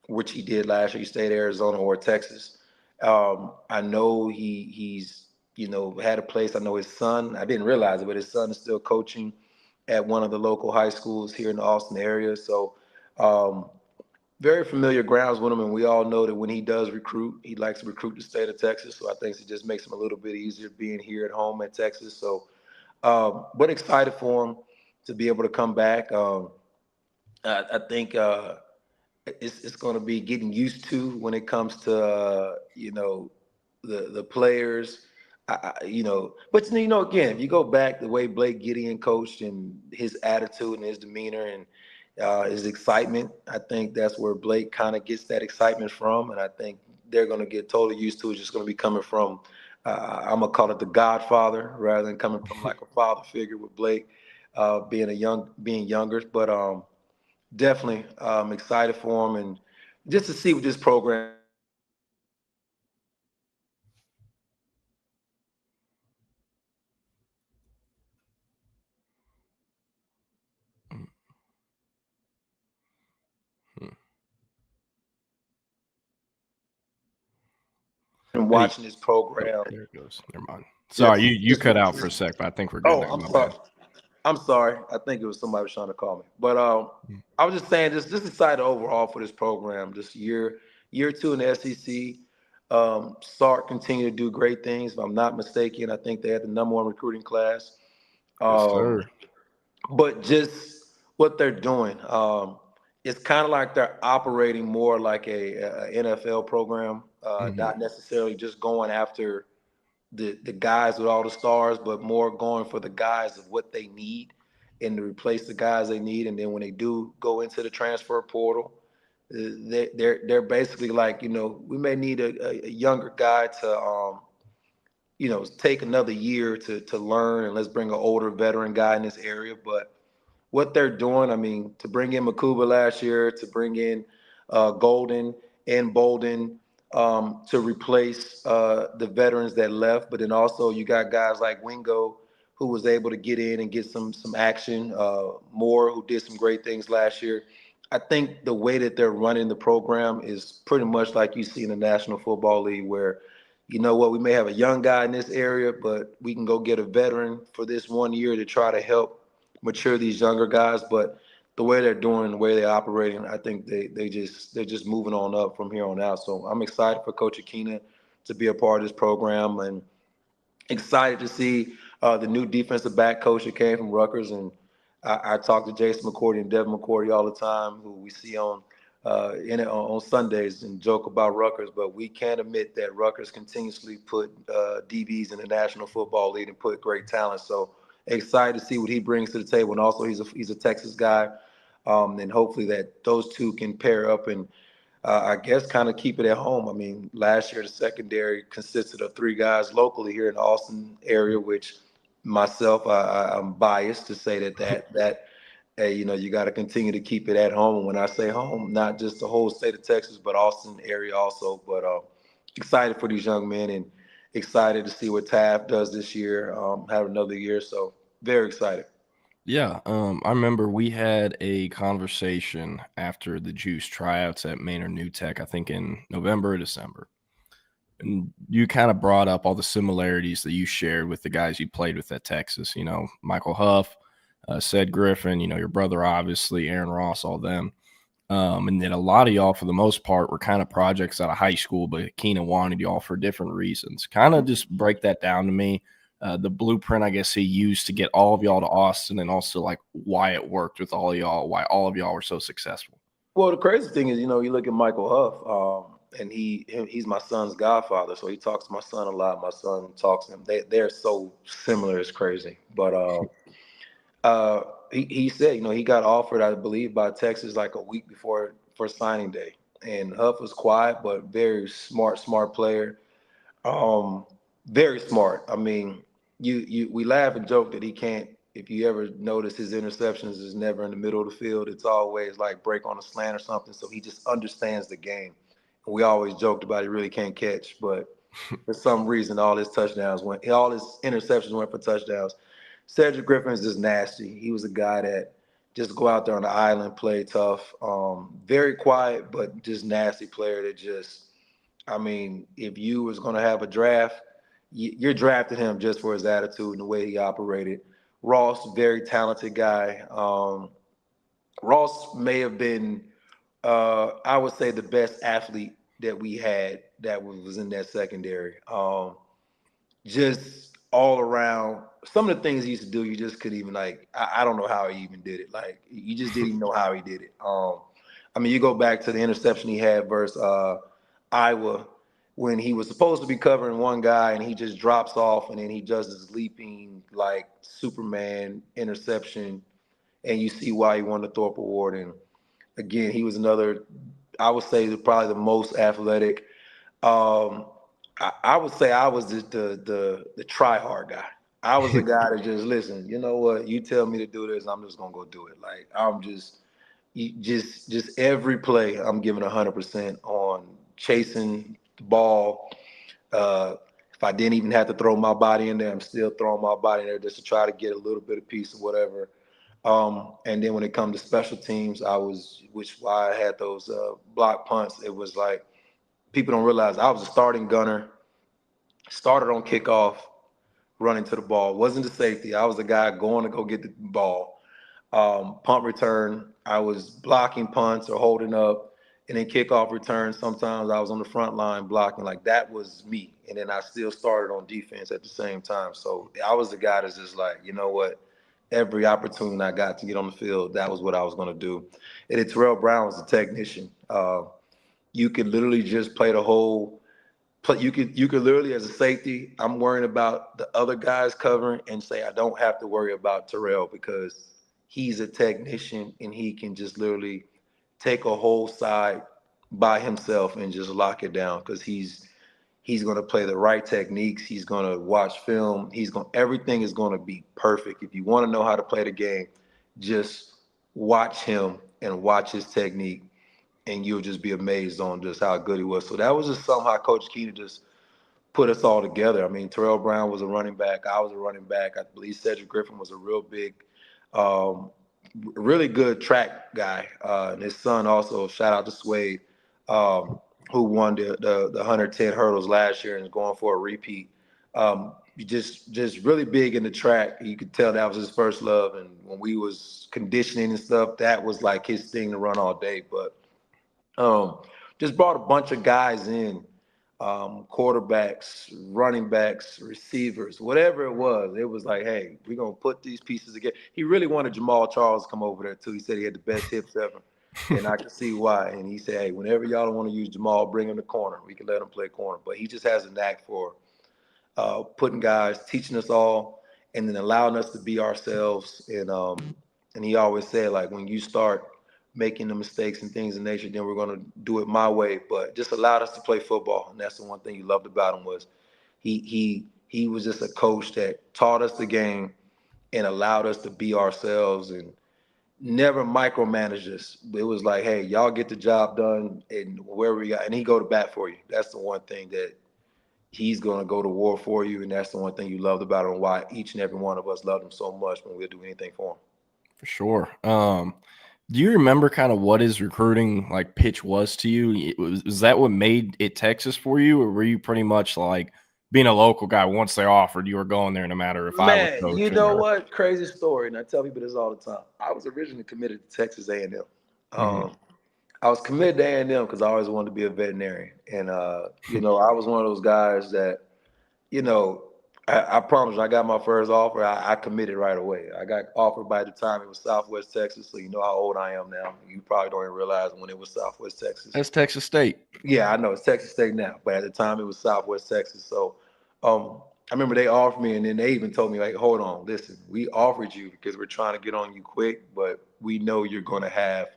which he did last year, he stayed Arizona, or Texas. I know he's, had a place. I know his son, I didn't realize it, but his son is still coaching at one of the local high schools here in the Austin area. So, very familiar grounds with him, and we all know that when he does recruit, he likes to recruit the state of Texas. So I think it just makes him a little bit easier being here at home at Texas. So, but excited for him to be able to come back. I think it's going to be getting used to when it comes to the players. But again, if you go back the way Blake Gideon coached and his attitude and his demeanor and his excitement, I think that's where Blake kind of gets that excitement from, and I think they're going to get totally used to it. It's just going to be coming from I'm gonna call it the Godfather rather than coming from like a father figure with Blake being younger. But definitely excited for him and just to see what this program. And watching this program. There it goes. Never mind. Sorry, you cut out for a sec, but I think we're good. Oh, I'm sorry. I'm sorry. I think it was somebody was trying to call me. But I was just saying, just excited overall for this program. This year two in the SEC. Sark continue to do great things. If I'm not mistaken, I think they had the #1 recruiting class. Yes, sir. But just what they're doing, it's kind of like they're operating more like a NFL program, not necessarily just going after the guys with all the stars, but more going for the guys of what they need and to replace the guys they need. And then when they do go into the transfer portal, they're basically like, we may need a younger guy to take another year to learn, and let's bring an older veteran guy in this area. But what they're doing, I mean, to bring in Makuba last year, to bring in Golden and Bolden, to replace the veterans that left, but then also you got guys like Wingo who was able to get in and get some action. Moore, who did some great things last year. I think the way that they're running the program is pretty much like you see in the National Football League, where we may have a young guy in this area, but we can go get a veteran for this 1 year to try to help mature these younger guys. But the way they're doing, the way they're operating, I think they're just moving on up from here on out. So I'm excited for Coach Akina to be a part of this program, and excited to see the new defensive back coach that came from Rutgers. And I talk to Jason McCourty and Devin McCourty all the time, who we see on Sundays, and joke about Rutgers. But we can't admit that Rutgers continuously put DBs in the National Football League and put great talent. So excited to see what he brings to the table, and also he's a Texas guy, and hopefully that those two can pair up and I guess kind of keep it at home. I mean, last year the secondary consisted of 3 guys locally here in the Austin area, which myself I'm biased to say that hey, you got to continue to keep it at home. And when I say home, not just the whole state of Texas, but Austin area also. But excited for these young men and excited to see what Taft does this year, have another year. So very excited. Yeah, I remember we had a conversation after the Juice tryouts at Maynard New Tech, I think in November or December. And you kind of brought up all the similarities that you shared with the guys you played with at Texas. Michael Huff, said Griffin, your brother, obviously, Aaron Ross, all them. And then a lot of y'all, for the most part, were kind of projects out of high school, but Keenan wanted y'all for different reasons. Kind of just break that down to me. The blueprint, I guess, he used to get all of y'all to Austin, and also like why it worked with all of y'all, why all of y'all were so successful. Well, the crazy thing is, you look at Michael Huff, and he's my son's godfather, so he talks to my son a lot. My son talks to him. They're so similar, it's crazy. But he said, he got offered, I believe, by Texas like a week before signing day, and Huff was quiet but very smart player, very smart. I mean, we laugh and joke that he can't. If you ever notice, his interceptions is never in the middle of the field. It's always like break on a slant or something. So he just understands the game. And we always joked about he really can't catch, but for some reason, all his interceptions went for touchdowns. Cedric Griffin is just nasty. He was a guy that just go out there on the island, play tough, very quiet, but just nasty player that just, I mean, if you was going to have a draft, you're drafting him just for his attitude and the way he operated. Ross, very talented guy. Ross may have been I would say the best athlete that we had that was in that secondary. Just all around, some of the things he used to do, you just couldn't even I don't know how he even did it. Like you just didn't even know how he did it. I mean, you go back to the interception he had versus Iowa when he was supposed to be covering one guy and he just drops off and then he does this leaping like Superman interception, and you see why he won the Thorpe Award. And again, he was another, I would say, probably the most athletic. I would say I was the try hard guy. I was the guy that just listen. You know what? You tell me to do this, I'm just gonna go do it. Like I'm just every play, I'm giving 100% on chasing the ball. If I didn't even have to throw my body in there, I'm still throwing my body in there just to try to get a little bit of piece of whatever. And then when it comes to special teams, which why I had those block punts. It was like people don't realize I was a starting gunner. Started on kickoff, running to the ball. Wasn't the safety. I was the guy going to go get the ball. Punt return, I was blocking punts or holding up, and then kickoff return. Sometimes I was on the front line blocking. Like that was me. And then I still started on defense at the same time. So I was the guy that's just like, you know what? Every opportunity I got to get on the field, that was what I was going to do. And then Terrell Brown was a technician. You could literally just play the whole play. You could literally, as a safety, I'm worrying about the other guys covering and say I don't have to worry about Terrell because he's a technician and he can just literally take a whole side by himself and just lock it down because he's going to play the right techniques. He's going to watch film. Everything is going to be perfect. If you want to know how to play the game, just watch him and watch his technique, and you'll just be amazed on just how good he was. So that was just somehow Coach Keener just put us all together. I mean, Terrell Brown was a running back. I was a running back. I believe Cedric Griffin was a real big, really good track guy. And his son also, shout out to Swade, who won the 110 hurdles last year and is going for a repeat. Just really big in the track. You could tell that was his first love. And when we was conditioning and stuff, that was like his thing to run all day. But just brought a bunch of guys in, quarterbacks, running backs, receivers, whatever it was. It was like, hey, we're going to put these pieces together. He really wanted Jamal Charles to come over there, too. He said he had the best hips ever. And I can see why. And he said, hey, whenever y'all don't want to use Jamal, bring him to corner. We can let him play corner. But he just has a knack for putting guys, teaching us all, and then allowing us to be ourselves. And he always said, like, when you start making the mistakes and things of nature, then we're going to do it my way. But just allowed us to play football. And that's the one thing you loved about him was he was just a coach that taught us the game and allowed us to be ourselves and never micromanaged us. It was like, hey, y'all get the job done and where we got, and he go to bat for you. That's the one thing that he's going to go to war for you. And that's the one thing you loved about him and why each and every one of us loved him so much when we'll do anything for him. For sure. Do you remember kind of what his recruiting like pitch was to you? Was that what made it Texas for you, or were you pretty much like being a local guy? Once they offered, you were going there no matter if I was coaching? You know what? Crazy story, and I tell people this all the time. I was originally committed to Texas A&M. I was committed to A&M because I always wanted to be a veterinarian, and you know, I was one of those guys that, you know, I promise you, I got my first offer. I committed right away. I got offered by the time it was Southwest Texas, so you know how old I am now. You probably don't even realize when it was Southwest Texas. That's Texas State. Yeah, I know it's Texas State now, but at the time it was Southwest Texas. So I remember they offered me, and then they even told me, like, hold on, listen, we offered you because we're trying to get on you quick, but we know you're going to have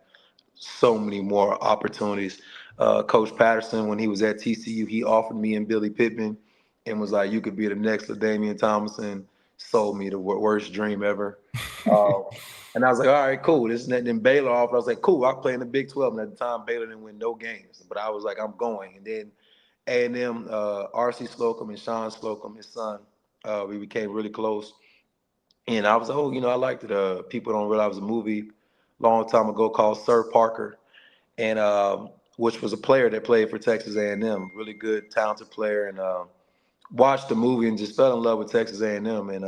so many more opportunities. Coach Patterson, when he was at TCU, he offered me and Billy Pittman and was like, you could be the next LaDainian Tomlinson. Sold me the worst dream ever. And I was like, all right, cool. This and that. Then Baylor offered. I was like, cool, I'll play in the Big 12. And at the time, Baylor didn't win no games. But I was like, I'm going. And then A&M, R.C. Slocum and Sean Slocum, his son, we became really close. And I was like, oh, you know, I liked it. People don't realize it was a movie a long time ago called Sir Parker, and which was a player that played for Texas A&M, really good, talented player. And watched the movie and just fell in love with Texas A&M. And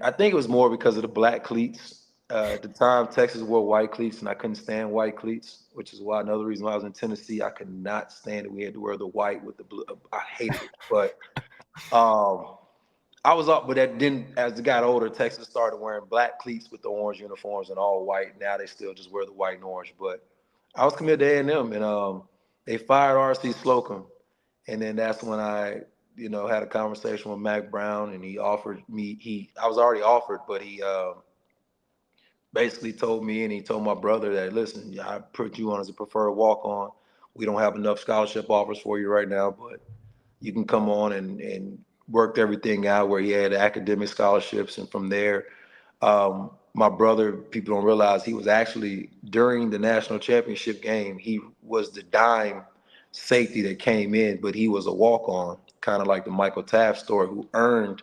I think it was more because of the black cleats At the time, Texas wore white cleats, and I couldn't stand white cleats, which is why another reason why I was in Tennessee, I could not stand it. We had to wear the white with the blue. I hated it. But I was up, but that didn't. As it got older, Texas started wearing black cleats with the orange uniforms and all white. Now they still just wear the white and orange. But I was committed to A&M, and they fired R.C. Slocum, and then that's when I, had a conversation with Mac Brown, and he offered me. I was already offered, but he basically told me, and he told my brother that, listen, I put you on as a preferred walk-on. We don't have enough scholarship offers for you right now, but you can come on and worked everything out where he had academic scholarships. And from there, my brother, people don't realize, he was actually, during the national championship game, he was the dime safety that came in, but he was a walk-on, kind of like the Michael Taft story, who earned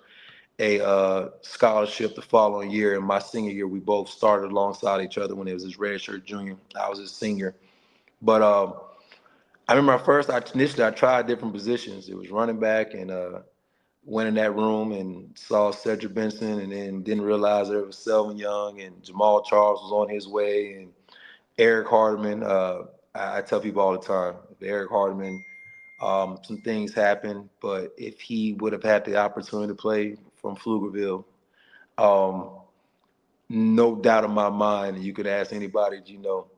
a scholarship the following year. In my senior year, we both started alongside each other when it was his redshirt junior. I was his senior. But I remember initially I tried different positions. It was running back, and went in that room and saw Cedric Benson, and then didn't realize there was Selvin Young and Jamal Charles was on his way, and Eric Hardeman. I tell people all the time, Eric Hardeman, some things happened, but if he would have had the opportunity to play from Pflugerville, no doubt in my mind, and you could ask anybody,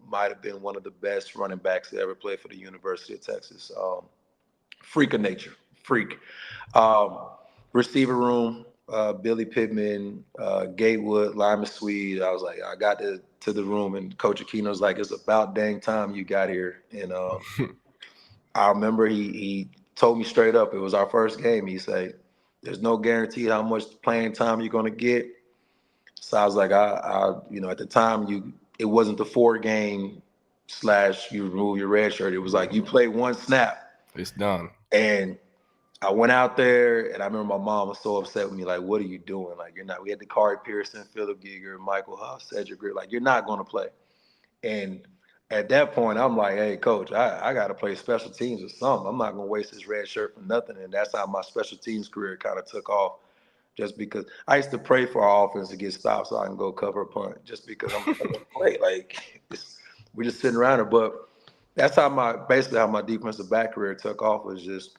might have been one of the best running backs to ever play for the University of Texas. Freak of nature, freak. Receiver room, Billy Pittman, Gatewood, Lyman Swede. I was like, I got to the room, and Coach Aquino was like, it's about dang time you got here. And I remember he told me straight up, it was our first game. He said, there's no guarantee how much playing time you're going to get. So I was like, at the time, it wasn't the 4-game / you remove your red shirt. It was like you play one snap. It's done. And I went out there, and I remember my mom was so upset with me, like, what are you doing? Like, you're not. We had Dakari Pearson, Philip Giger, Michael Huff, Cedric Greer. Like, you're not going to play. And at that point, I'm like, hey, Coach, I got to play special teams or something. I'm not going to waste this red shirt for nothing. And that's how my special teams career kind of took off, just because I used to pray for our offense to get stopped so I can go cover a punt, just because I'm going to play. Like, we're just sitting around it. But that's how my defensive back career took off, was just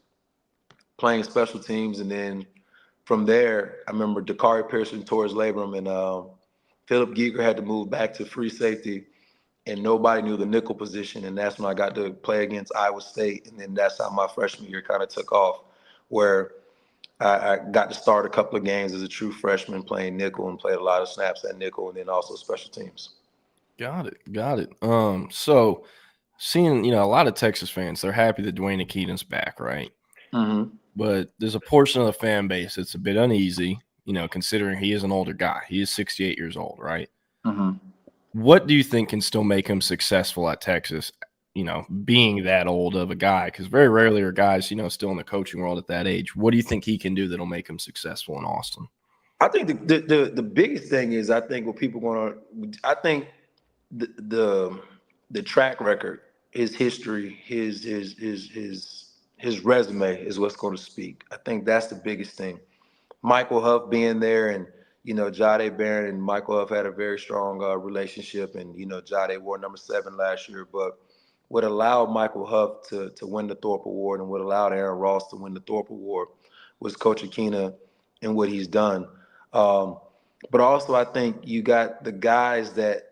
playing special teams. And then from there, I remember Dakari Pearson tore his labrum, and Philip Giger had to move back to free safety, and nobody knew the nickel position. And that's when I got to play against Iowa State. And then that's how my freshman year kind of took off, where I got to start a couple of games as a true freshman playing nickel, and played a lot of snaps at nickel, and then also special teams. Got it. So seeing, a lot of Texas fans, they're happy that Dwayne Akeden's back, right? Mm-hmm. But there's a portion of the fan base that's a bit uneasy, considering he is an older guy. He is 68 years old, right? Mm-hmm. What do you think can still make him successful at Texas, being that old of a guy? Because very rarely are guys, still in the coaching world at that age. What do you think he can do that'll make him successful in Austin? I think the biggest thing is, I think what people the track record, his history, his resume is what's going to speak. I think that's the biggest thing. Michael Huff being there, and Jade Barron and Michael Huff had a very strong relationship, and Jade wore number 7 last year. But what allowed Michael Huff to win the Thorpe Award, and what allowed Aaron Ross to win the Thorpe Award, was Coach Aquino and what he's done. But also, I think you got the guys that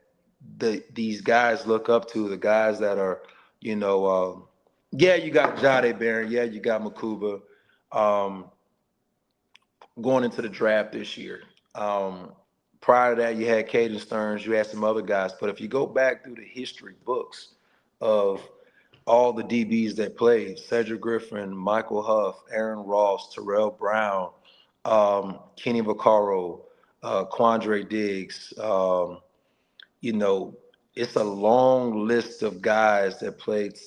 these guys look up to, the guys that are, you got Jade Barron, you got Makuba going into the draft this year. Prior to that, you had Caden Stearns, you had some other guys. But if you go back through the history books of all the DBs that played, Cedric Griffin, Michael Huff, Aaron Ross, Terrell Brown, Kenny Vaccaro, Quandre Diggs, it's a long list of guys that played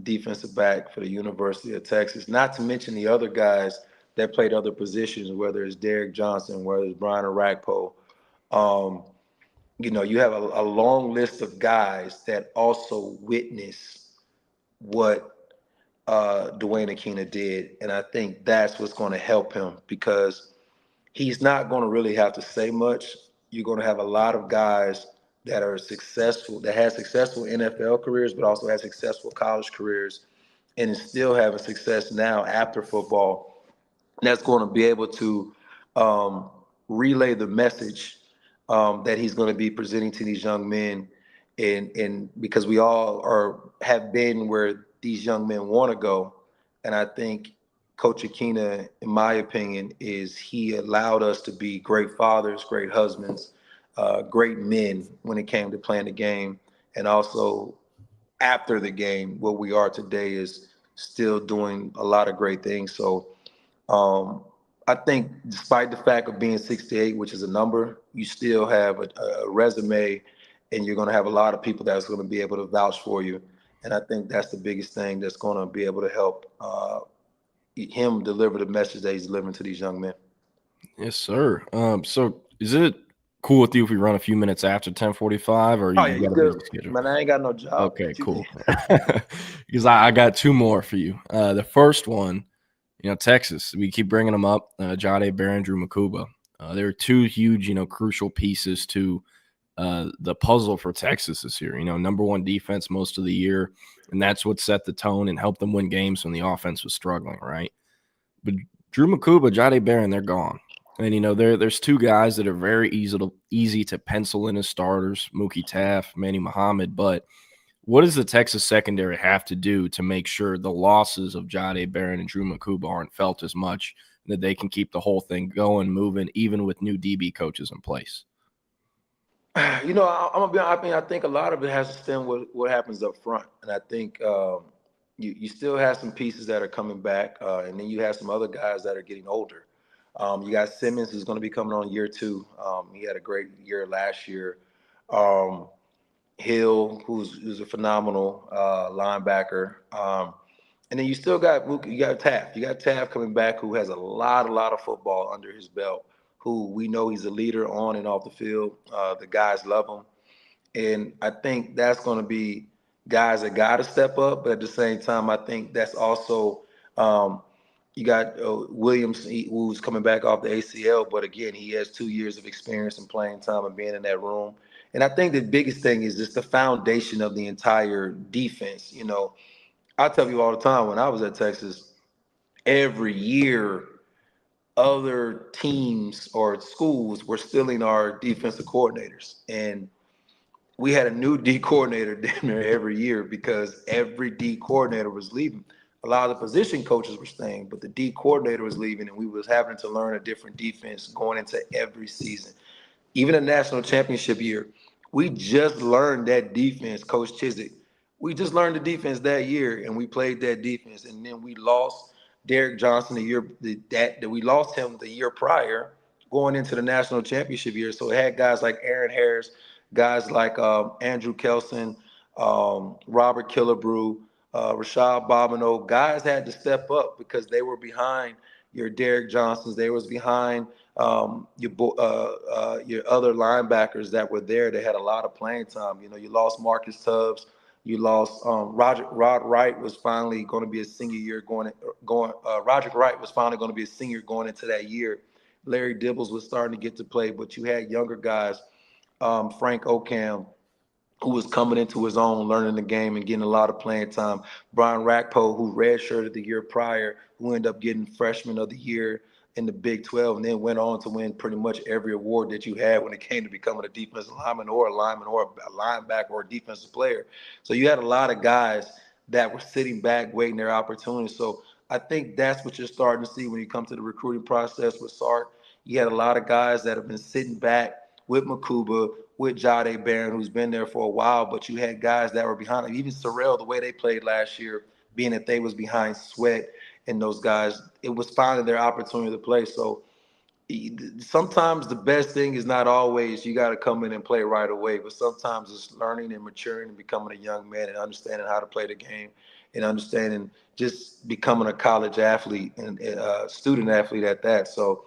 defensive back for the University of Texas, not to mention the other guys that played other positions, whether it's Derek Johnson, whether it's Brian Arakpo. You have a long list of guys that also witness what Dwayne Aquino did. And I think that's what's going to help him, because he's not going to really have to say much. You're going to have a lot of guys that are successful, that had successful NFL careers, but also had successful college careers, and is still having success now after football. And that's going to be able to relay the message that he's going to be presenting to these young men, and because we all have been where these young men want to go, and I think Coach Akina, in my opinion, is he allowed us to be great fathers, great husbands, great men when it came to playing the game, and also after the game, what we are today is still doing a lot of great things. So I think despite the fact of being 68, which is a number, you still have a resume, and you're going to have a lot of people that's going to be able to vouch for you. And I think that's the biggest thing that's going to be able to help him deliver the message that he's delivering to these young men. Yes, sir. So is it cool with you if we run a few minutes after 10:45, or Oh, yeah, you got a good. busy schedule? Man, I ain't got no job. Okay, cool. Because I got two more for you. The first one, Texas. We keep bringing them up. Jade Barron, Drew Makuba. There are two huge, crucial pieces to the puzzle for Texas this year. Number one defense most of the year, and that's what set the tone and helped them win games when the offense was struggling, right? But Drew Makuba, Jade Barron, they're gone. And, there's two guys that are very easy to pencil in as starters, Mookie Taft, Manny Muhammad. But what does the Texas secondary have to do to make sure the losses of Jade Barron and Drew Makuba aren't felt as much, that they can keep the whole thing going, moving, even with new DB coaches in place? I'm gonna be honest. I think a lot of it has to stem with what happens up front, and I think you still have some pieces that are coming back, and then you have some other guys that are getting older. You got Simmons, who's going to be coming on year 2. He had a great year last year. Hill, who's a phenomenal linebacker, and then you still got Taft. You got Taft coming back, who has a lot of football under his belt, who we know he's a leader on and off the field. The guys love him. And I think that's going to be guys that got to step up. But at the same time, I think that's also you got Williams, who's coming back off the ACL. But again, he has 2 years of experience and playing time and being in that room. And I think the biggest thing is just the foundation of the entire defense. I tell you all the time, when I was at Texas, every year other teams or schools were stealing our defensive coordinators. And we had a new D coordinator damn near every year because every D coordinator was leaving. A lot of the position coaches were staying, but the D coordinator was leaving, and we was having to learn a different defense going into every season. Even a national championship year, we just learned that defense, Coach Chizik. We just learned the defense that year, and we played that defense. And then we lost Derek Johnson that we lost him the year prior going into the national championship year. So it had guys like Aaron Harris, guys like Andrew Kelson, Robert Killebrew, Rashad Bobineau. Guys had to step up because they were behind your Derek Johnsons. They was behind your other linebackers that were there. They had a lot of playing time. You lost Marcus Tubbs. You lost Rod Wright was finally going to be a senior year Roger Wright was finally going to be a senior going into that year. Larry Dibbles was starting to get to play, but you had younger guys, Frank Ocam, who was coming into his own, learning the game and getting a lot of playing time. Brian Rackpo, who redshirted the year prior, who ended up getting freshman of the year in the Big 12, and then went on to win pretty much every award that you had when it came to becoming a defensive lineman or a linebacker or a defensive player. So you had a lot of guys that were sitting back waiting their opportunity. So I think that's what you're starting to see when you come to the recruiting process with Sark. You had a lot of guys that have been sitting back with Makuba, with Jade Barron, who's been there for a while, but you had guys that were behind him. Even Sorrell, the way they played last year, being that they was behind Sweat and those guys, it was finally their opportunity to play. So sometimes the best thing is not always you got to come in and play right away, but sometimes it's learning and maturing and becoming a young man and understanding how to play the game and understanding just becoming a college athlete and a student athlete at that. So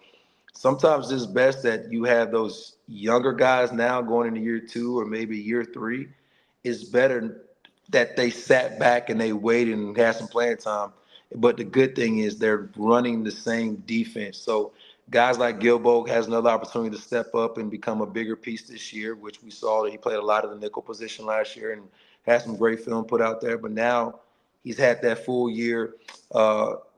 sometimes it's best that you have those younger guys now going into year 2 or maybe year 3. It's better that they sat back and they waited and had some playing time. But the good thing is they're running the same defense. So Guys like Godbolt has another opportunity to step up and become a bigger piece this year, which we saw that he played a lot of the nickel position last year and had some great film put out there. But now he's had that full year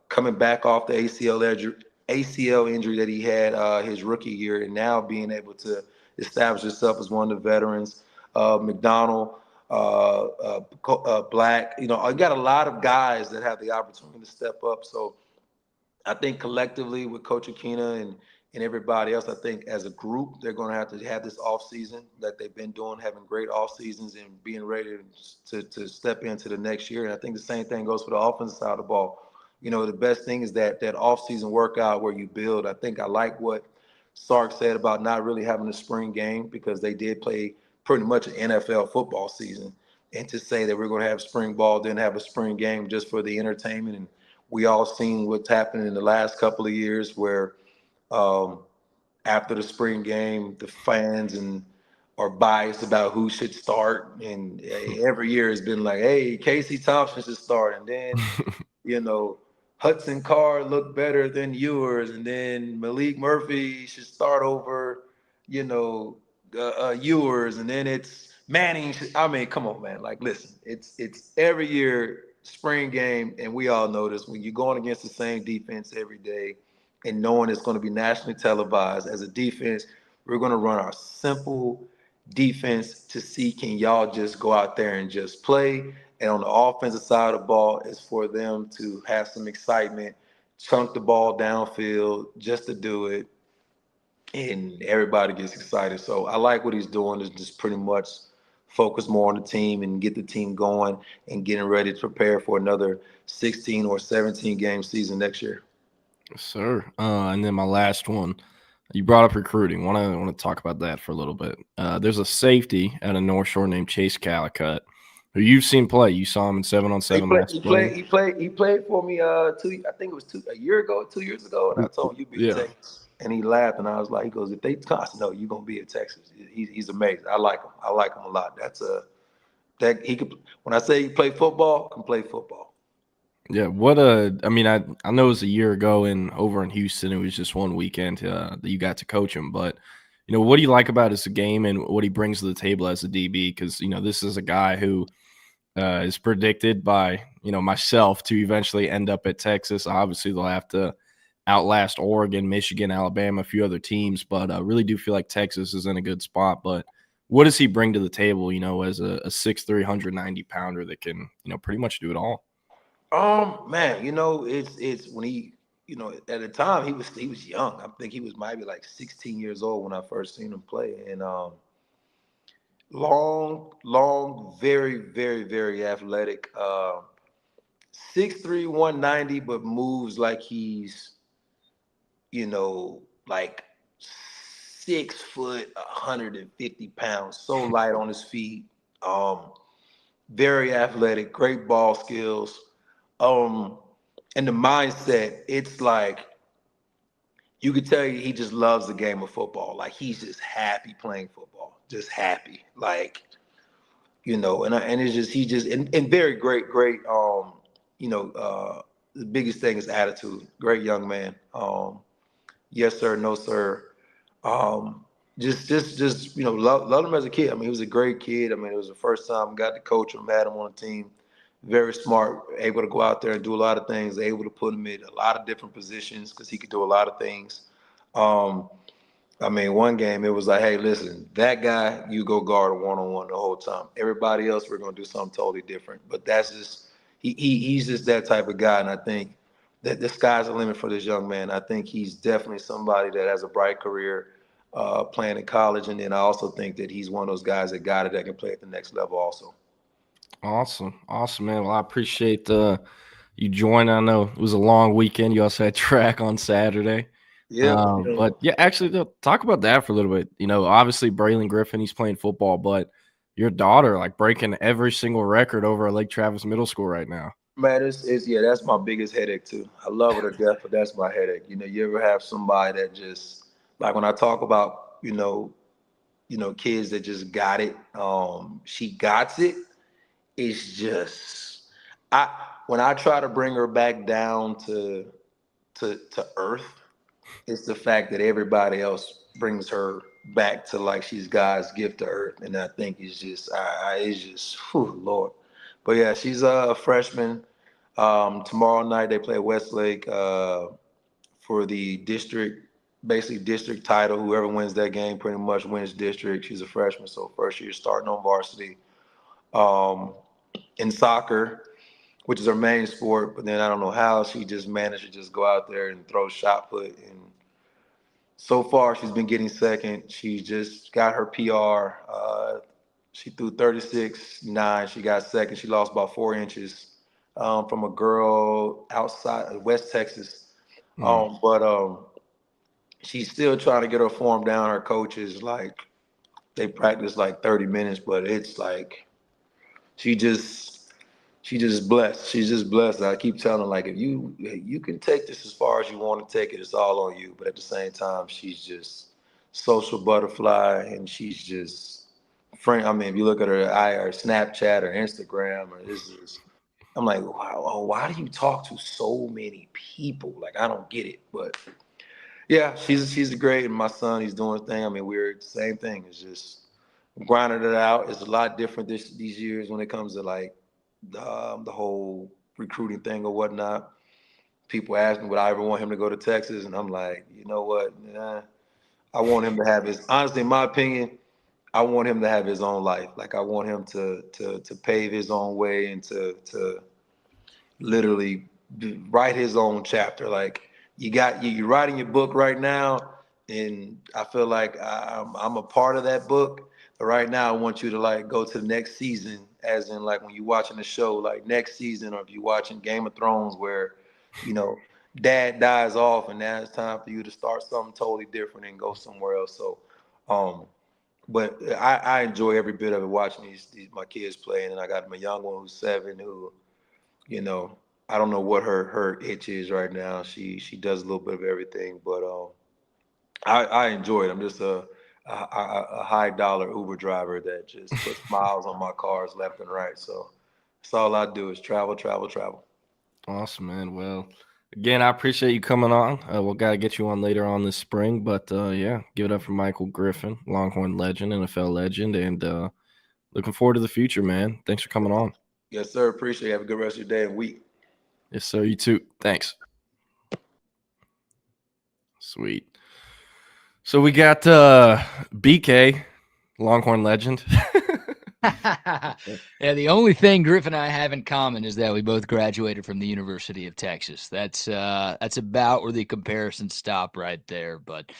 coming back off the ACL injury that he had his rookie year, and now being able to establish himself as one of the veterans. McDonald, Black, you know, I got a lot of guys that have the opportunity to step up. So I think collectively with Coach Aquina and everybody else, I think as a group, they're going to have this off season that they've been doing, having great off seasons and being ready to step into the next year. And I think the same thing goes for the offensive side of the ball. You know, the best thing is that off season workout where you build. I think I like what Sark said about not really having a spring game, because they did play pretty much an NFL football season. And to say that we're going to have spring ball, then have a spring game just for the entertainment. And we all seen what's happened in the last couple of years where after the spring game, the fans are biased about who should start. And every year has been like, hey, Casey Thompson should start. And then, you know, Hudson Card looked better than yours. And then Malik Murphy should start over, you know, yours. And then it's Manning. I mean, come on, man. Like, listen, it's every year spring game, and we all know this, when you're going against the same defense every day and knowing it's going to be nationally televised, as a defense, we're going to run our simple defense to see, can y'all just go out there and just play? And on the offensive side of the ball is for them to have some excitement, chunk the ball downfield just to do it, and everybody gets excited. So I like what he's doing, is just pretty much focus more on the team and get the team going and getting ready to prepare for another 16 or 17 game season next year. Yes, sir. And then my last one, you brought up recruiting. I want to talk about that for a little bit. There's a safety at a North Shore named Chase Calicut, who you've seen play. You saw him in 7-on-7 last spring. He played for me a year ago, 2 years ago, and I told him you'd be in Texas. And he laughed, and I was like, he goes, if they toss, no, you're gonna be in Texas. He's amazing. I like him. I like him a lot. That he could. When I say he play football, can play football. Yeah, I mean, I know it was a year ago over in Houston. It was just one weekend that you got to coach him. But, you know, what do you like about his game and what he brings to the table as a DB? Because, you know, this is a guy who is predicted by, you know, myself to eventually end up at Texas. Obviously, they'll have to outlast Oregon, Michigan, Alabama, a few other teams. But I really do feel like Texas is in a good spot. But what does he bring to the table, you know, as a 6'3", 190-pounder that can, you know, pretty much do it all? Man, you know, it's when he, you know, at the time he was young. I think he was maybe like 16 years old when I first seen him play. And long, very, very, very athletic. 6'3", 190, but moves like he's, you know, like 6 foot, 150 pounds. So light on his feet. Very athletic, great ball skills. And the mindset, it's like you could tell he just loves the game of football. Like, he's just happy playing football, just happy. Like, you know, and it's just and very great. You know, the biggest thing is attitude. Great young man. Yes sir, no sir. Just you know, love him as a kid. I mean, he was a great kid. I mean, it was the first time I got to coach him, had him on the team. Very smart, able to go out there and do a lot of things, able to put him in a lot of different positions because he could do a lot of things. I mean, one game, it was like, hey, listen, that guy, you go guard a one-on-one the whole time. Everybody else, we're going to do something totally different. But that's just, he's just that type of guy. And I think that the sky's the limit for this young man. I think he's definitely somebody that has a bright career playing in college. And then I also think that he's one of those guys that got it that can play at the next level also. Awesome, man. Well, I appreciate you joining. I know it was a long weekend. You also had track on Saturday. Yeah. But yeah, actually, talk about that for a little bit. You know, obviously Braylon Griffin, he's playing football, but your daughter, like, breaking every single record over at Lake Travis Middle School right now. Man, that's my biggest headache too. I love her to death, but that's my headache. You know, you ever have somebody that just, like, when I talk about, you know, kids that just got it, she got it. It's just, when I try to bring her back down to earth, It's the fact that everybody else brings her back to like she's God's gift to earth, and I think it's just, whew, Lord. But yeah, she's a freshman. Tomorrow night they play Westlake for the district, basically district title. Whoever wins that game pretty much wins district. She's a freshman, so first year starting on varsity. In soccer, which is her main sport, but then I don't know how she just managed to just go out there and throw shot put. And so far, she's been getting second. She just got her PR. She threw 36.9. She got second. She lost about 4 inches from a girl outside of West Texas. But she's still trying to get her form down. Her coaches, like, they practice like 30 minutes, but it's like she just blessed. She's just blessed. I keep telling her, like, if you can take this as far as you want to take it, it's all on you. But at the same time, she's just social butterfly, and she's just friend. I mean, if you look at her Snapchat or Instagram, or this is, I'm like, wow, why do you talk to so many people? Like, I don't get it. But yeah, she's great. And my son, he's doing his thing. I mean, we're the same thing. It's just grinding it out. It's a lot different these years when it comes to like the whole recruiting thing or whatnot. People ask me, would I ever want him to go to Texas? And I'm like, you know what? Nah, I want him to have honestly, in my opinion, I want him to have his own life. Like, I want him to pave his own way and to literally write his own chapter. Like, you're writing your book right now, and I feel like I'm a part of that book. But right now, I want you to like go to the next season, as in like when you're watching the show, like next season, or if you're watching Game of Thrones, where, you know, dad dies off, and now it's time for you to start something totally different and go somewhere else. So, but I enjoy every bit of it, watching these my kids play. And then I got my young one who's 7, who, you know, I don't know what her itch is right now. She does a little bit of everything, but I enjoy it. I'm just a high dollar Uber driver that just puts miles on my cars left and right. So that's all I do is travel. Awesome, man. Well, again, I appreciate you coming on. We'll got to get you on later on this spring, but yeah, give it up for Michael Griffin, Longhorn legend, NFL legend, and looking forward to the future, man. Thanks for coming on. Yes, sir. Appreciate it. Have a good rest of your day and week. Yes, sir. You too. Thanks. Sweet. So we got BK, Longhorn legend. Yeah, the only thing Griff and I have in common is that we both graduated from the University of Texas. That's about where the comparisons stop right there. But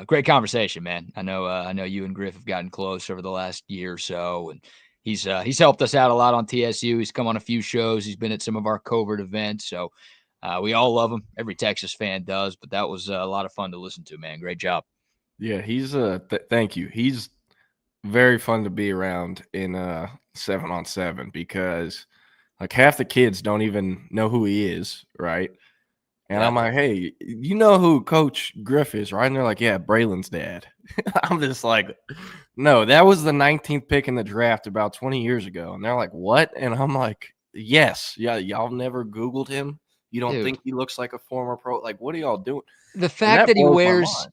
great conversation, man. I know you and Griff have gotten close over the last year or so, and he's helped us out a lot on TSU. He's come on a few shows. He's been at some of our covert events. So we all love him. Every Texas fan does. But that was a lot of fun to listen to, man. Great job. Yeah, he's thank you. He's very fun to be around in 7-on-7, because like half the kids don't even know who he is, right? And I'm like, hey, you know who Coach Griff is, right? And they're like, yeah, Braylon's dad. I'm just like, no, that was the 19th pick in the draft about 20 years ago. And they're like, what? And I'm like, yes. Yeah, y'all never Googled him? You don't think he looks like a former pro? Like, what are y'all doing? The fact that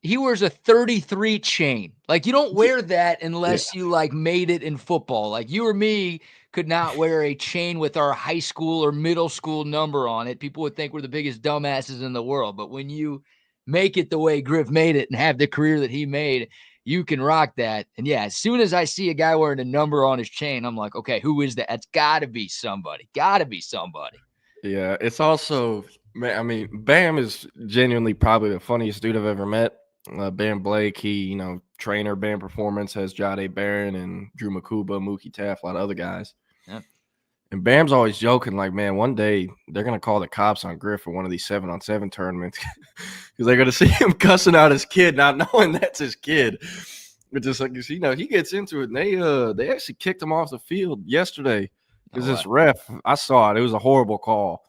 he wears a 33 chain. Like, you don't wear that unless you like made it in football. Like, you or me could not wear a chain with our high school or middle school number on it. People would think we're the biggest dumbasses in the world. But when you make it the way Griff made it and have the career that he made, you can rock that. And yeah, as soon as I see a guy wearing a number on his chain, I'm like, okay, who is that? That's got to be somebody. Got to be somebody. Yeah, it's also, I mean, Bam is genuinely probably the funniest dude I've ever met. Bam Blake, he, trainer, Bam Performance, has Jade Barron and Drew Makuba, Mookie Taft, a lot of other guys. Yeah. And Bam's always joking, like, man, one day they're going to call the cops on Griff for one of these 7-on-7 tournaments because they're going to see him cussing out his kid, not knowing that's his kid. But just like, he gets into it, and they actually kicked him off the field yesterday. Because this ref, I saw it. It was a horrible call.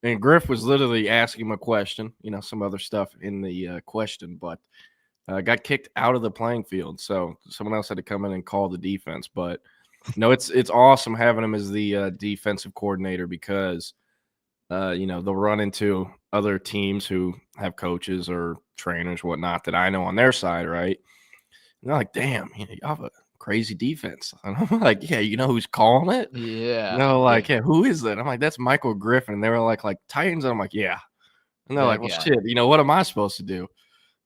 And Griff was literally asking him a question, some other stuff in the question, but got kicked out of the playing field. So someone else had to come in and call the defense. But, it's awesome having him as the defensive coordinator, because they'll run into other teams who have coaches or trainers, whatnot, that I know on their side, right? And they're like, damn, you have a crazy defense. And I'm like, yeah, you know who's calling it? Yeah. No, like, yeah, who is that? I'm like, that's Michael Griffin. And they were like Titans. And I'm like, yeah. And they're like, well, shit, what am I supposed to do?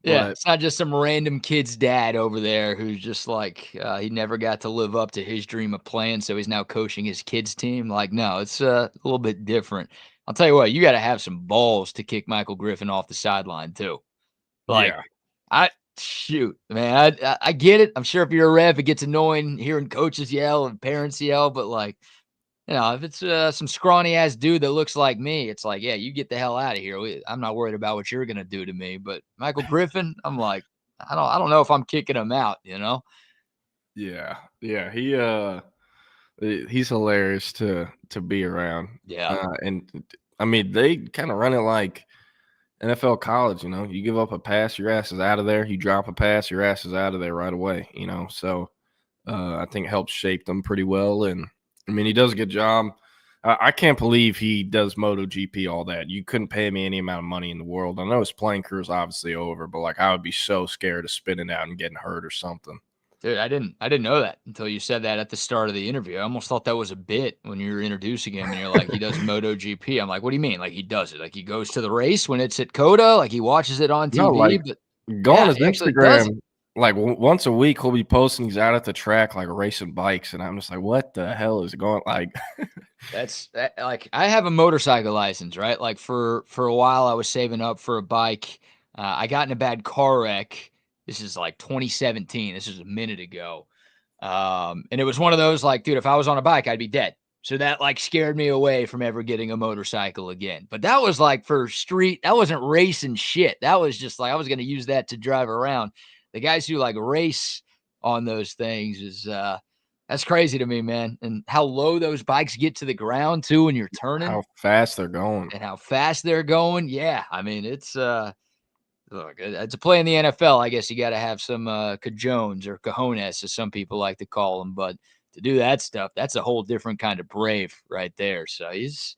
Yeah, But it's not just some random kid's dad over there who's just like he never got to live up to his dream of playing, so he's now coaching his kids' team. Like, no, it's a little bit different. I'll tell you what, you got to have some balls to kick Michael Griffin off the sideline too. Like, shoot, man, I get it. I'm sure if you're a ref, it gets annoying hearing coaches yell and parents yell, but like, if it's some scrawny ass dude that looks like me, it's like, yeah, you get the hell out of here. I'm not worried about what you're gonna do to me. But Michael Griffin, I'm like, I don't know if I'm kicking him out. Yeah, he's hilarious to be around. Yeah, and I mean, they kind of run it like NFL college. You give up a pass, your ass is out of there. You drop a pass, your ass is out of there right away. So I think it helps shape them pretty well. And I mean, he does a good job. I can't believe he does MotoGP, all that. You couldn't pay me any amount of money in the world. I know his playing career is obviously over, but like I would be so scared of spinning out and getting hurt or something. dude, I didn't know that until you said that at the start of the interview. I almost thought that was a bit when you were introducing him, and you're like, he does MotoGP. I'm like, what do you mean? Like he does it? Like he goes to the race when it's at Coda? Like he watches it on TV? No, like, but go on his he actually does it. Instagram. Like once a week, he'll be posting he's out at the track, like racing bikes, and I'm just like, what the hell is going? Like, like I have a motorcycle license, right? Like for a while, I was saving up for a bike. I got in a bad car wreck. This is like 2017. This is a minute ago, and it was one of those like, dude, if I was on a bike, I'd be dead. So that like scared me away from ever getting a motorcycle again. But that was like for street. That wasn't racing shit. That was just like I was going to use that to drive around. The guys who like race on those things is that's crazy to me, man. And how low those bikes get to the ground too when you're turning. How fast they're going. And how fast they're going. Yeah. I mean, it's look, to play in the NFL, I guess you got to have some cajones or cojones, as some people like to call them. But to do that stuff, that's a whole different kind of brave right there. So he's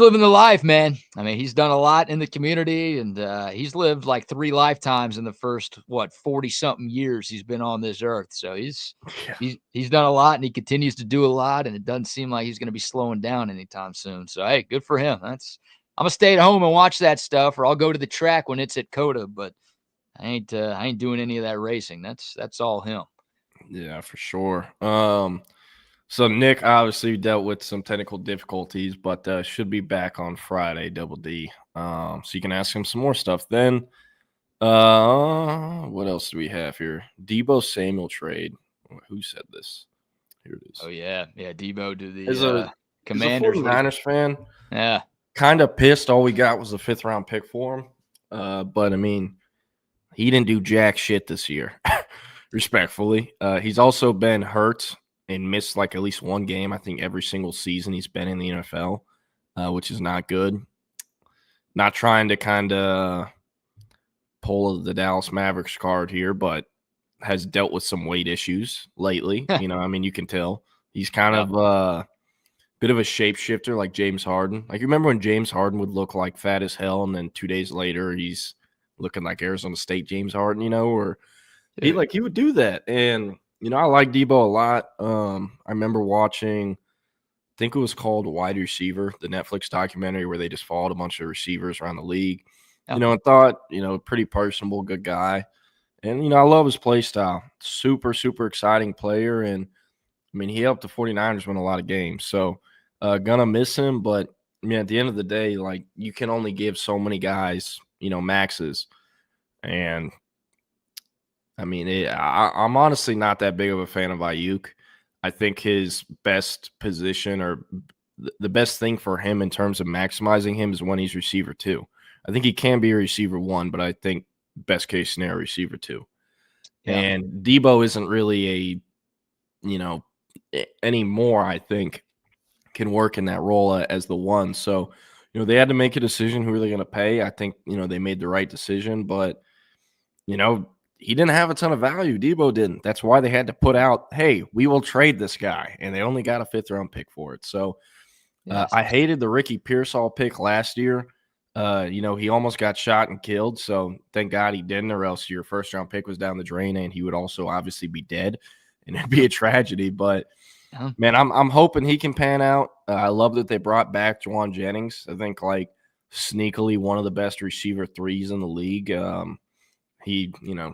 living the life, man. I mean, he's done a lot in the community, and he's lived like 3 lifetimes in the first 40-something years he's been on this earth. So he's done a lot, and he continues to do a lot, and it doesn't seem like he's going to be slowing down anytime soon. So hey, good for him. I'm gonna stay at home and watch that stuff, or I'll go to the track when it's at Coda. But I ain't doing any of that racing. That's all him. Yeah, for sure. So Nick obviously dealt with some technical difficulties, but should be back on Friday, Double D. So you can ask him some more stuff then. What else do we have here? Debo Samuel trade. Who said this? Here it is. Oh yeah, Debo to the Commanders. He's a 49ers fan. Yeah, kind of pissed. All we got was a 5th round pick for him. But I mean, he didn't do jack shit this year. Respectfully, he's also been hurt and missed like at least one game, I think, every single season he's been in the NFL, which is not good. Not trying to kind of pull the Dallas Mavericks card here, but has dealt with some weight issues lately. I mean, you can tell. He's kind of a bit of a shapeshifter like James Harden. Like, you remember when James Harden would look like fat as hell, and then 2 days later he's looking like Arizona State James Harden, or he would do that. And I like Debo a lot. I remember watching, I think it was called Wide Receiver, the Netflix documentary where they just followed a bunch of receivers around the league, and thought, pretty personable, good guy. And, I love his play style. Super, super exciting player. And, I mean, he helped the 49ers win a lot of games. So, gonna miss him. But, I mean, at the end of the day, like, you can only give so many guys, maxes. And, I mean, I'm honestly not that big of a fan of Ayuk. I think his best position, or the best thing for him in terms of maximizing him, is when he's receiver 2. I think he can be a receiver 1, but I think best case scenario receiver 2. Yeah. And Debo isn't really anymore, I think, can work in that role as the 1. So, they had to make a decision who are they going to pay. I think, they made the right decision, but, he didn't have a ton of value. Debo didn't. That's why they had to put out, hey, we will trade this guy. And they only got a 5th round pick for it. So Yes. I hated the Ricky Pearsall pick last year. He almost got shot and killed, so thank God he didn't, or else your first-round pick was down the drain, and he would also obviously be dead, and it'd be a tragedy. But, man, I'm hoping he can pan out. I love that they brought back Juwan Jennings. I think, sneakily one of the best receiver threes in the league.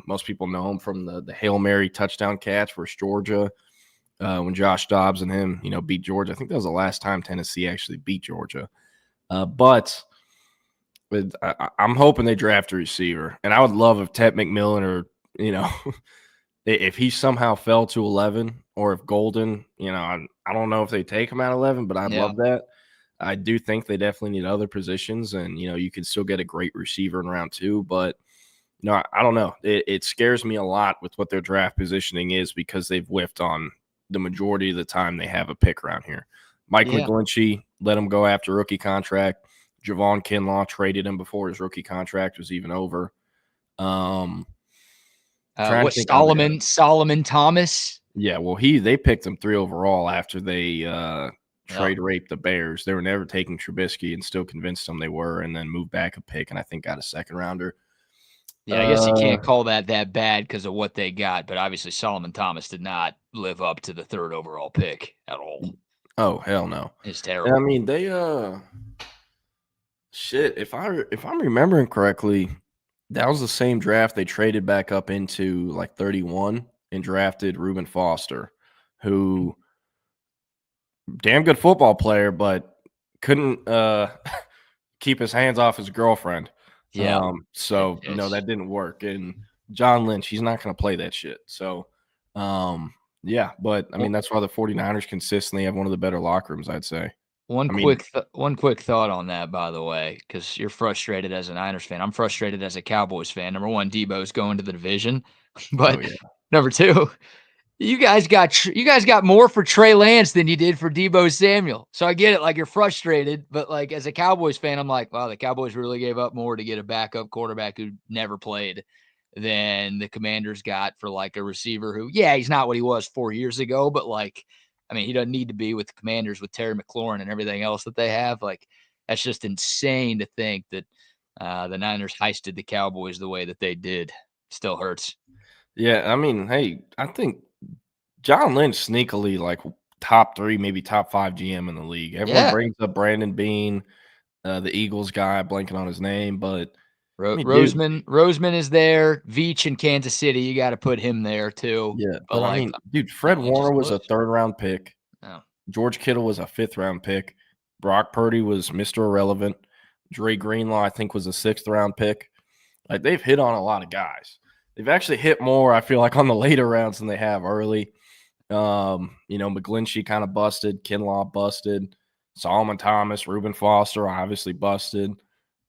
Most people know him from the Hail Mary touchdown catch versus Georgia. When Josh Dobbs and him, beat Georgia. I think that was the last time Tennessee actually beat Georgia. But I'm hoping they draft a receiver. And I would love if Ted McMillan or, if he somehow fell to 11 or if Golden, I don't know if they take him at 11, but I'd love that. I do think they definitely need other positions. And, you can still get a great receiver in round 2. But, I don't know. It scares me a lot with what their draft positioning is because they've whiffed on the majority of the time they have a pick around here. Mike McGlinchey let him go after rookie contract. Javon Kinlaw traded him before his rookie contract was even over. Solomon Thomas? Yeah, well, they picked him 3 overall after they trade raped the Bears. They were never taking Trubisky and still convinced them they were, and then moved back a pick and I think got a second rounder. Yeah, I guess you can't call that bad because of what they got, but obviously Solomon Thomas did not live up to the 3rd overall pick at all. Oh, hell no. It's terrible. I mean, they shit, if I'm remembering correctly, that was the same draft they traded back up into 31 and drafted Reuben Foster, who damn good football player, but couldn't keep his hands off his girlfriend. Yeah. That didn't work. And John Lynch, he's not going to play that shit. So, but I mean, that's why the 49ers consistently have one of the better locker rooms, I'd say. One quick thought on that, by the way, because you're frustrated as a Niners fan. I'm frustrated as a Cowboys fan. Number 1, Debo's going to the division, but number 2, you guys got more for Trey Lance than you did for Debo Samuel. So I get it, you're frustrated, but as a Cowboys fan, I'm like, wow, the Cowboys really gave up more to get a backup quarterback who never played than the Commanders got for a receiver who, he's not what he was 4 years ago, but he doesn't need to be with the Commanders with Terry McLaurin and everything else that they have. That's just insane to think that the Niners heisted the Cowboys the way that they did. Still hurts. Yeah, I mean, hey, I think John Lynch sneakily top 3, maybe top 5 GM in the league. Everyone brings up Brandon Beane, the Eagles guy, blanking on his name, but Roseman is there. Veach in Kansas City, you got to put him there too. Yeah, but Fred Warner was a 3rd-round pick. Oh. George Kittle was a 5th-round pick. Brock Purdy was Mr. Irrelevant. Dre Greenlaw, I think, was a 6th-round pick. They've hit on a lot of guys. They've actually hit more, I feel on the later rounds than they have early. McGlinchey kind of busted. Kinlaw busted. Solomon Thomas, Reuben Foster obviously busted.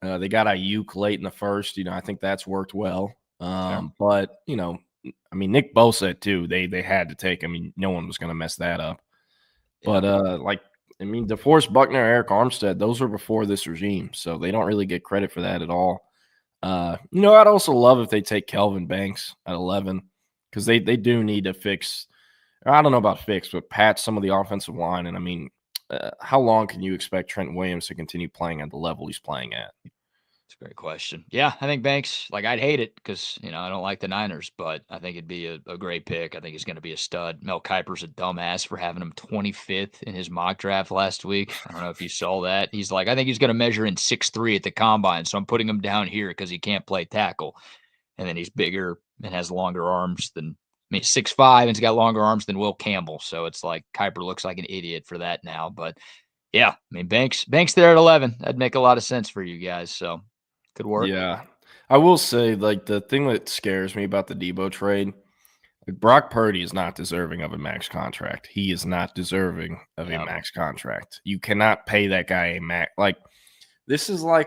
They got Ayuk late in the 1st. I think that's worked well. But, Nick Bosa, too, they had to take him. No one was going to mess that up. But, DeForest Buckner, Eric Armstead, those were before this regime. So they don't really get credit for that at all. I'd also love if they take Kelvin Banks at 11 because they do need to fix – I don't know about fix, but patch some of the offensive line. And, how long can you expect Trent Williams to continue playing at the level he's playing at? It's a great question. Yeah, I think Banks, I'd hate it because, I don't like the Niners, but I think it'd be a great pick. I think he's going to be a stud. Mel Kiper's a dumbass for having him 25th in his mock draft last week. I don't know if you saw that. He's I think he's going to measure in 6'3" at the combine, so I'm putting him down here because he can't play tackle. And then he's bigger and has longer arms than 6'5", and he's got longer arms than Will Campbell. So it's Kiper looks like an idiot for that now. But yeah, Banks there at 11. That'd make a lot of sense for you guys. So could work. Yeah. I will say, the thing that scares me about the Debo trade, Brock Purdy is not deserving of a max contract. He is not deserving of a max contract. You cannot pay that guy a max. This is when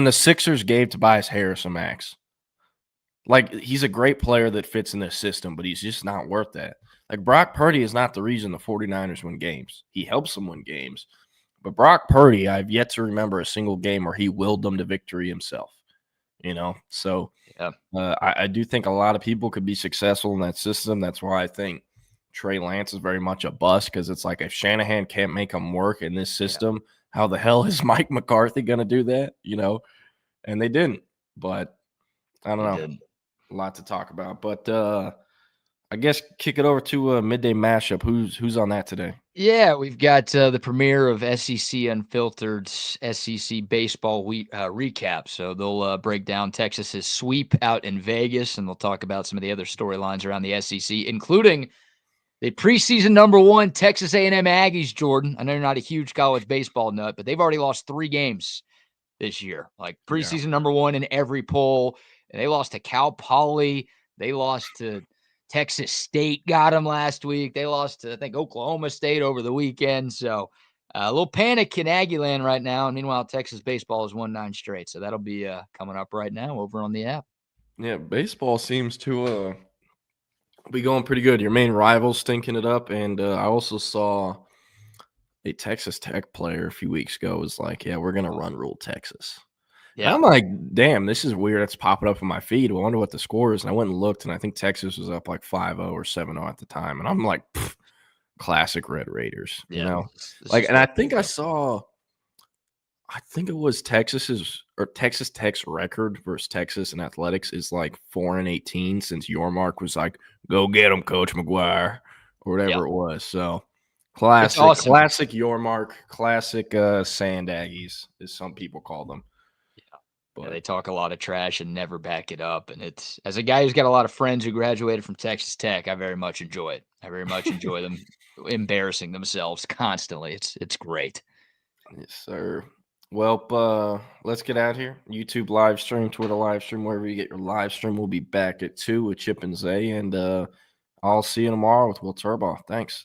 the Sixers gave Tobias Harris a max. He's a great player that fits in this system, but he's just not worth that. Brock Purdy is not the reason the 49ers win games. He helps them win games. But Brock Purdy, I've yet to remember a single game where he willed them to victory himself. So I do think a lot of people could be successful in that system. That's why I think Trey Lance is very much a bust because it's like if Shanahan can't make him work in this system, how the hell is Mike McCarthy going to do that? And they didn't. But I don't know. A lot to talk about. But I guess kick it over to Midday Mashup. Who's on that today? Yeah, we've got the premiere of SEC Unfiltered SEC baseball recap. So they'll break down Texas's sweep out in Vegas, and they'll talk about some of the other storylines around the SEC, including the preseason #1 Texas A&M Aggies, Jordan. I know you're not a huge college baseball nut, but they've already lost 3 games this year. Like preseason #1 in every poll. And they lost to Cal Poly. They lost to Texas State, got them last week. They lost to, I think, Oklahoma State over the weekend. So a little panic in Aggieland right now. And meanwhile, Texas baseball has won 9 straight. So that'll be coming up right now over on the app. Yeah, baseball seems to be going pretty good. Your main rival's stinking it up. And I also saw a Texas Tech player a few weeks ago was like, yeah, we're going to run rule Texas. Yeah. And I'm like, damn, this is weird. It's popping up on my feed. I wonder what the score is. And I went and looked, and I think Texas was up like 5-0 or 7-0 at the time. And I'm like, classic Red Raiders, Like, and I think I think it was Texas Tech's record versus Texas in athletics is like 4-18 since Yormark was like, go get him, Coach McGuire, or whatever it was. So classic Yormark, classic Sand Aggies, as some people call them. But they talk a lot of trash and never back it up. And it's, as a guy who's got a lot of friends who graduated from Texas Tech, I very much enjoy it. I very much enjoy them embarrassing themselves constantly. It's great. Yes, sir. Well, let's get out here. YouTube live stream, Twitter live stream, wherever you get your live stream. We'll be back at 2 with Chip and Zay. And I'll see you tomorrow with Will Turboff. Thanks.